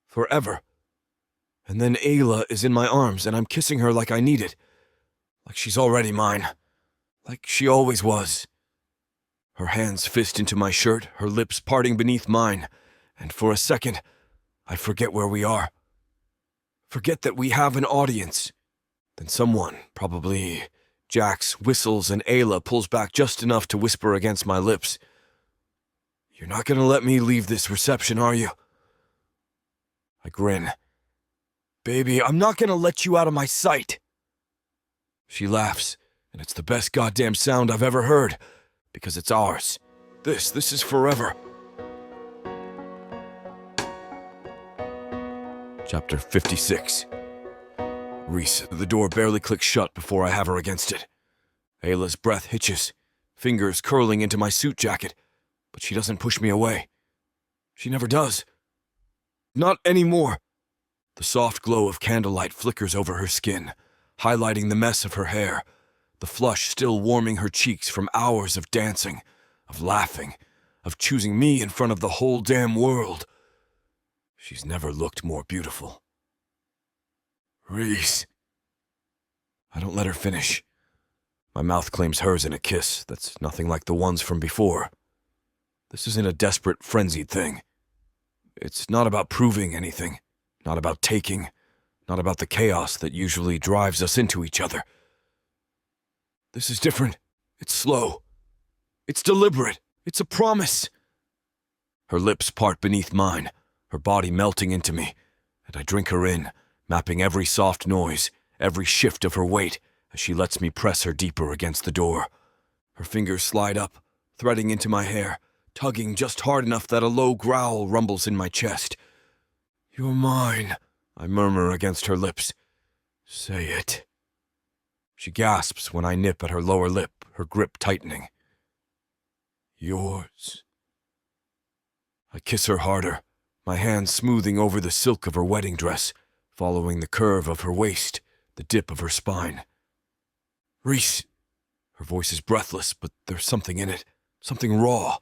forever. And then Ayla is in my arms and I'm kissing her like I need it. Like she's already mine. Like she always was. Her hands fist into my shirt, her lips parting beneath mine, and for a second, I forget where we are. Forget that we have an audience. Then someone, probably Jax, whistles and Ayla pulls back just enough to whisper against my lips. You're not gonna let me leave this reception, are you? I grin. Baby, I'm not gonna let you out of my sight. She laughs, and it's the best goddamn sound I've ever heard, because it's ours. This is forever. Chapter 56. Rhys, the door barely clicks shut before I have her against it. Ayla's breath hitches, fingers curling into my suit jacket, but she doesn't push me away. She never does. Not anymore. The soft glow of candlelight flickers over her skin, highlighting the mess of her hair, the flush still warming her cheeks from hours of dancing, of laughing, of choosing me in front of the whole damn world. She's never looked more beautiful. Rhys. I don't let her finish. My mouth claims hers in a kiss that's nothing like the ones from before. This isn't a desperate, frenzied thing. It's not about proving anything, not about taking, not about the chaos that usually drives us into each other. This is different. It's slow. It's deliberate. It's a promise. Her lips part beneath mine, her body melting into me, and I drink her in, mapping every soft noise, every shift of her weight as she lets me press her deeper against the door. Her fingers slide up, threading into my hair, tugging just hard enough that a low growl rumbles in my chest. You're mine, I murmur against her lips. Say it. She gasps when I nip at her lower lip, her grip tightening. Yours. I kiss her harder, my hand smoothing over the silk of her wedding dress, following the curve of her waist, the dip of her spine. Rhys. Her voice is breathless, but there's something in it, something raw.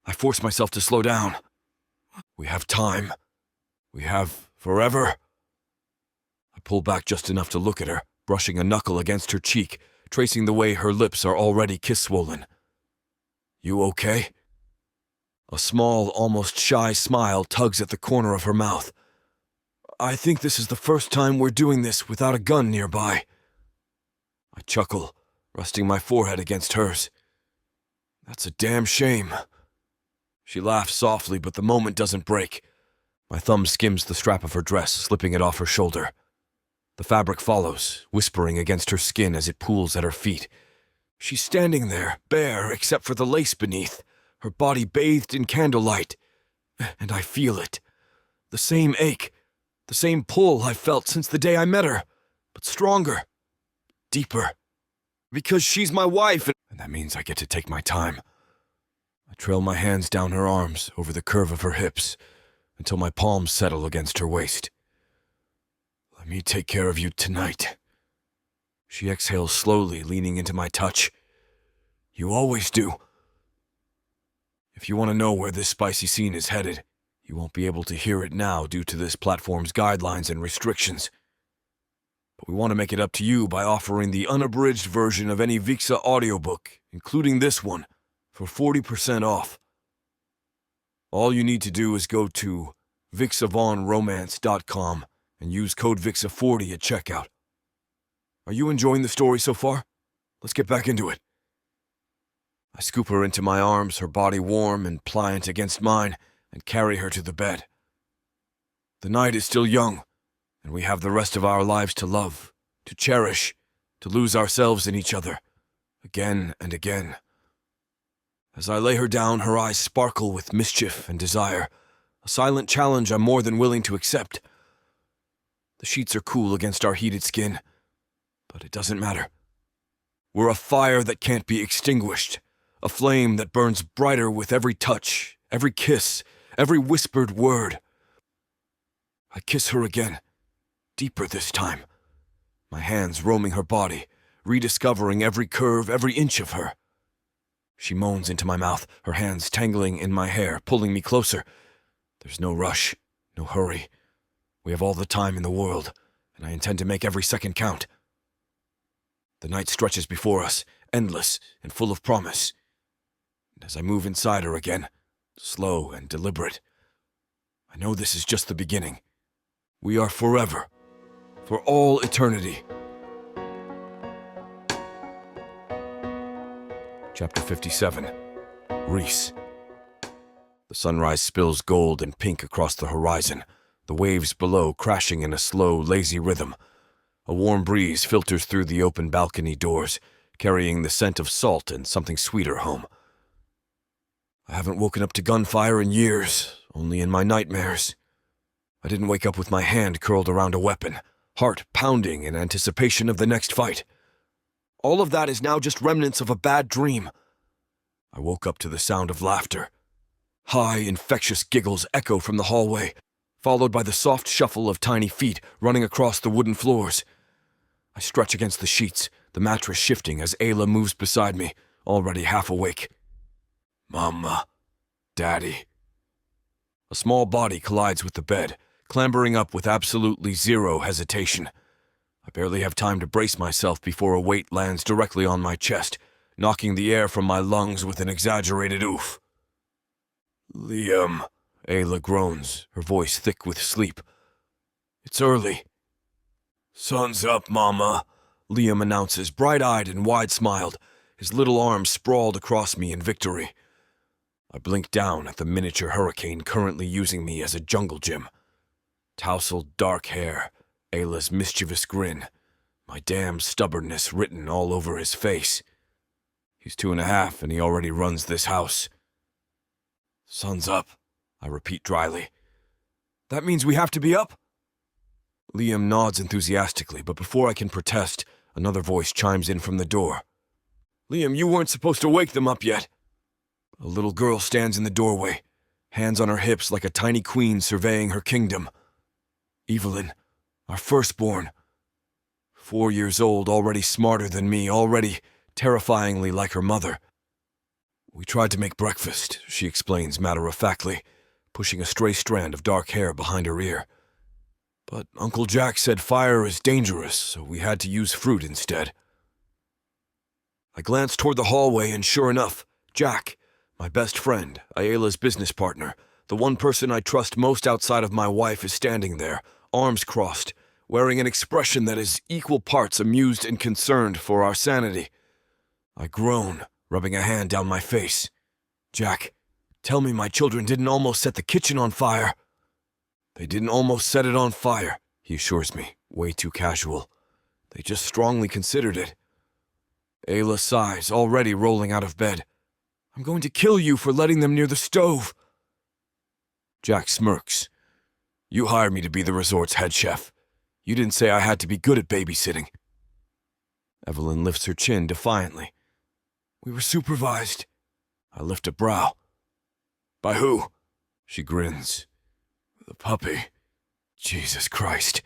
I force myself to slow down. We have time. We have forever. I pull back just enough to look at her, brushing a knuckle against her cheek, tracing the way her lips are already kiss-swollen. You okay? A small, almost shy smile tugs at the corner of her mouth. I think this is the first time we're doing this without a gun nearby. I chuckle, resting my forehead against hers. That's a damn shame. She laughs softly, but the moment doesn't break. My thumb skims the strap of her dress, slipping it off her shoulder. The fabric follows, whispering against her skin as it pools at her feet. She's standing there, bare except for the lace beneath, her body bathed in candlelight. And I feel it. The same ache, the same pull I've felt since the day I met her, but stronger, deeper. Because she's my wife, and that means I get to take my time. I trail my hands down her arms, over the curve of her hips, until my palms settle against her waist. Let me take care of you tonight. She exhales slowly, leaning into my touch. You always do. If you want to know where this spicy scene is headed, you won't be able to hear it now due to this platform's guidelines and restrictions. But we want to make it up to you by offering the unabridged version of any Vixa audiobook, including this one, for 40% off. All you need to do is go to vixavonromance.com and use code VIXA40 at checkout. Are you enjoying the story so far? Let's get back into it. I scoop her into my arms, her body warm and pliant against mine, and carry her to the bed. The night is still young, and we have the rest of our lives to love, to cherish, to lose ourselves in each other, again and again. As I lay her down, her eyes sparkle with mischief and desire, a silent challenge I'm more than willing to accept. The sheets are cool against our heated skin, but it doesn't matter. We're a fire that can't be extinguished, a flame that burns brighter with every touch, every kiss, every whispered word. I kiss her again, deeper this time, my hands roaming her body, rediscovering every curve, every inch of her. She moans into my mouth, her hands tangling in my hair, pulling me closer. There's no rush, no hurry. We have all the time in the world, and I intend to make every second count. The night stretches before us, endless and full of promise. And as I move inside her again, slow and deliberate, I know this is just the beginning. We are forever, for all eternity. Chapter 57. Rhys. The sunrise spills gold and pink across the horizon, the waves below crashing in a slow, lazy rhythm. A warm breeze filters through the open balcony doors, carrying the scent of salt and something sweeter home. I haven't woken up to gunfire in years, only in my nightmares. I didn't wake up with my hand curled around a weapon, heart pounding in anticipation of the next fight. All of that is now just remnants of a bad dream. I woke up to the sound of laughter. High, infectious giggles echo from the hallway, followed by the soft shuffle of tiny feet running across the wooden floors. I stretch against the sheets, the mattress shifting as Ayla moves beside me, already half awake. Mama. Daddy. A small body collides with the bed, clambering up with absolutely zero hesitation. I barely have time to brace myself before a weight lands directly on my chest, knocking the air from my lungs with an exaggerated oof. Liam, Ayla groans, her voice thick with sleep. It's early. Sun's up, Mama, Liam announces, bright-eyed and wide-smiled, his little arms sprawled across me in victory. I blink down at the miniature hurricane currently using me as a jungle gym. Tousled dark hair, Ayla's mischievous grin, my damn stubbornness written all over his face. He's 2.5 and he already runs this house. Sun's up, I repeat dryly. That means we have to be up? Liam nods enthusiastically, but before I can protest, another voice chimes in from the door. Liam, you weren't supposed to wake them up yet. A little girl stands in the doorway, hands on her hips like a tiny queen surveying her kingdom. Evelyn, our firstborn. 4 years old, already smarter than me, already terrifyingly like her mother. We tried to make breakfast, she explains matter-of-factly, pushing a stray strand of dark hair behind her ear. But Uncle Jack said fire is dangerous, so we had to use fruit instead. I glance toward the hallway and sure enough, Jack, my best friend, Ayla's business partner, the one person I trust most outside of my wife, is standing there, arms crossed, wearing an expression that is equal parts amused and concerned for our sanity. I groan, rubbing a hand down my face. Jack, tell me my children didn't almost set the kitchen on fire. They didn't almost set it on fire, he assures me, way too casual. They just strongly considered it. Ayla sighs, already rolling out of bed. I'm going to kill you for letting them near the stove. Jack smirks. You hired me to be the resort's head chef. You didn't say I had to be good at babysitting. Evelyn lifts her chin defiantly. We were supervised. I lift a brow. By who? She grins. The puppy. Jesus Christ.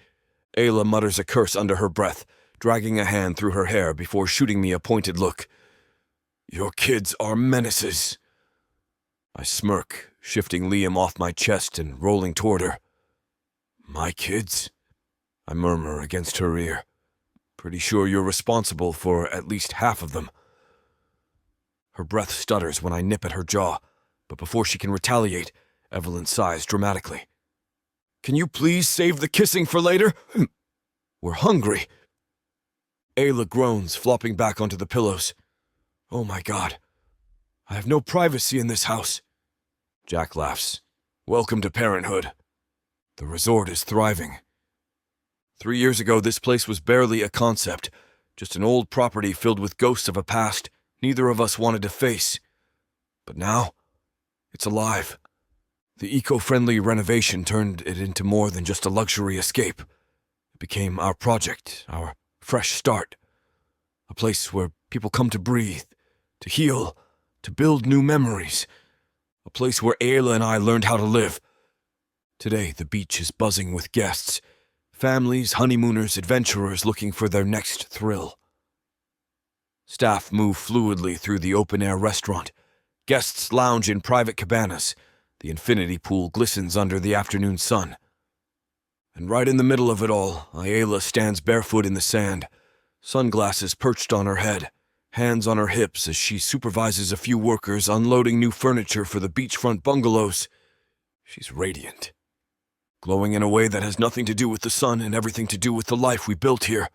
Ayla mutters a curse under her breath, dragging a hand through her hair before shooting me a pointed look. Your kids are menaces. I smirk, shifting Liam off my chest and rolling toward her. My kids? I murmur against her ear. Pretty sure you're responsible for at least half of them. Her breath stutters when I nip at her jaw, but before she can retaliate, Evelyn sighs dramatically. Can you please save the kissing for later? We're hungry. Ayla groans, flopping back onto the pillows. Oh my God. I have no privacy in this house. Jack laughs. Welcome to parenthood. The resort is thriving. 3 years ago, this place was barely a concept, just an old property filled with ghosts of a past neither of us wanted to face. But now, it's alive. The eco-friendly renovation turned it into more than just a luxury escape. It became our project, our fresh start. A place where people come to breathe, to heal, to build new memories. A place where Ayla and I learned how to live. Today, the beach is buzzing with guests. Families, honeymooners, adventurers looking for their next thrill. Staff move fluidly through the open-air restaurant. Guests lounge in private cabanas. The infinity pool glistens under the afternoon sun. And right in the middle of it all, Ayla stands barefoot in the sand, sunglasses perched on her head, hands on her hips as she supervises a few workers unloading new furniture for the beachfront bungalows. She's radiant, glowing in a way that has nothing to do with the sun and everything to do with the life we built here.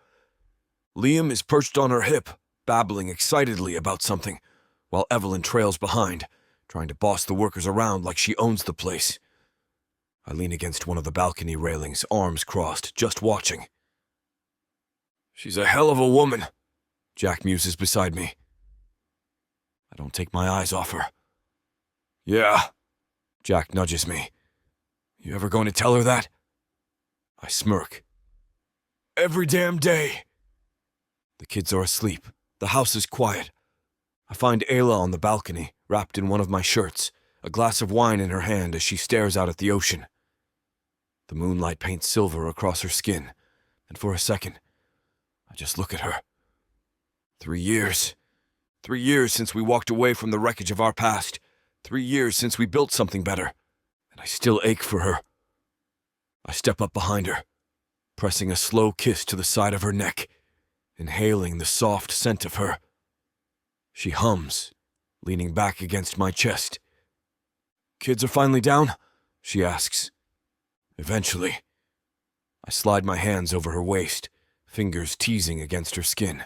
Liam is perched on her hip, babbling excitedly about something, while Evelyn trails behind, trying to boss the workers around like she owns the place. I lean against one of the balcony railings, arms crossed, just watching. "She's a hell of a woman," Jack muses beside me. I don't take my eyes off her. "Yeah," Jack nudges me. "You ever going to tell her that?" I smirk. "Every damn day." The kids are asleep. The house is quiet. I find Ayla on the balcony, wrapped in one of my shirts, a glass of wine in her hand as she stares out at the ocean. The moonlight paints silver across her skin, and for a second, I just look at her. 3 years. 3 years since we walked away from the wreckage of our past. 3 years since we built something better, and I still ache for her. I step up behind her, pressing a slow kiss to the side of her neck, inhaling the soft scent of her. She hums, leaning back against my chest. "Kids are finally down?" she asks. "Eventually." I slide my hands over her waist, fingers teasing against her skin.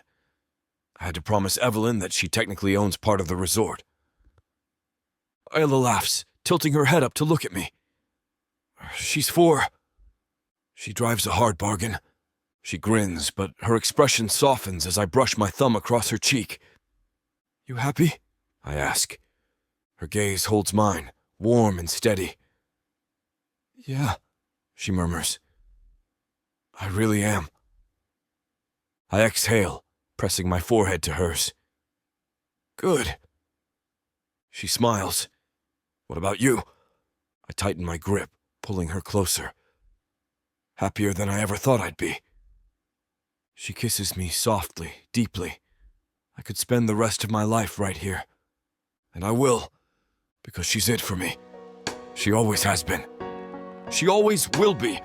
I had to promise Evelyn that she technically owns part of the resort. Ayla laughs, tilting her head up to look at me. "She's 4. She drives a hard bargain." She grins, but her expression softens as I brush my thumb across her cheek. "You happy?" I ask. Her gaze holds mine, warm and steady. "Yeah," she murmurs. "I really am." I exhale, pressing my forehead to hers. "Good." She smiles. "What about you?" I tighten my grip, pulling her closer. "Happier than I ever thought I'd be." She kisses me softly, deeply. I could spend the rest of my life right here. And I will, because she's it for me. She always has been. She always will be.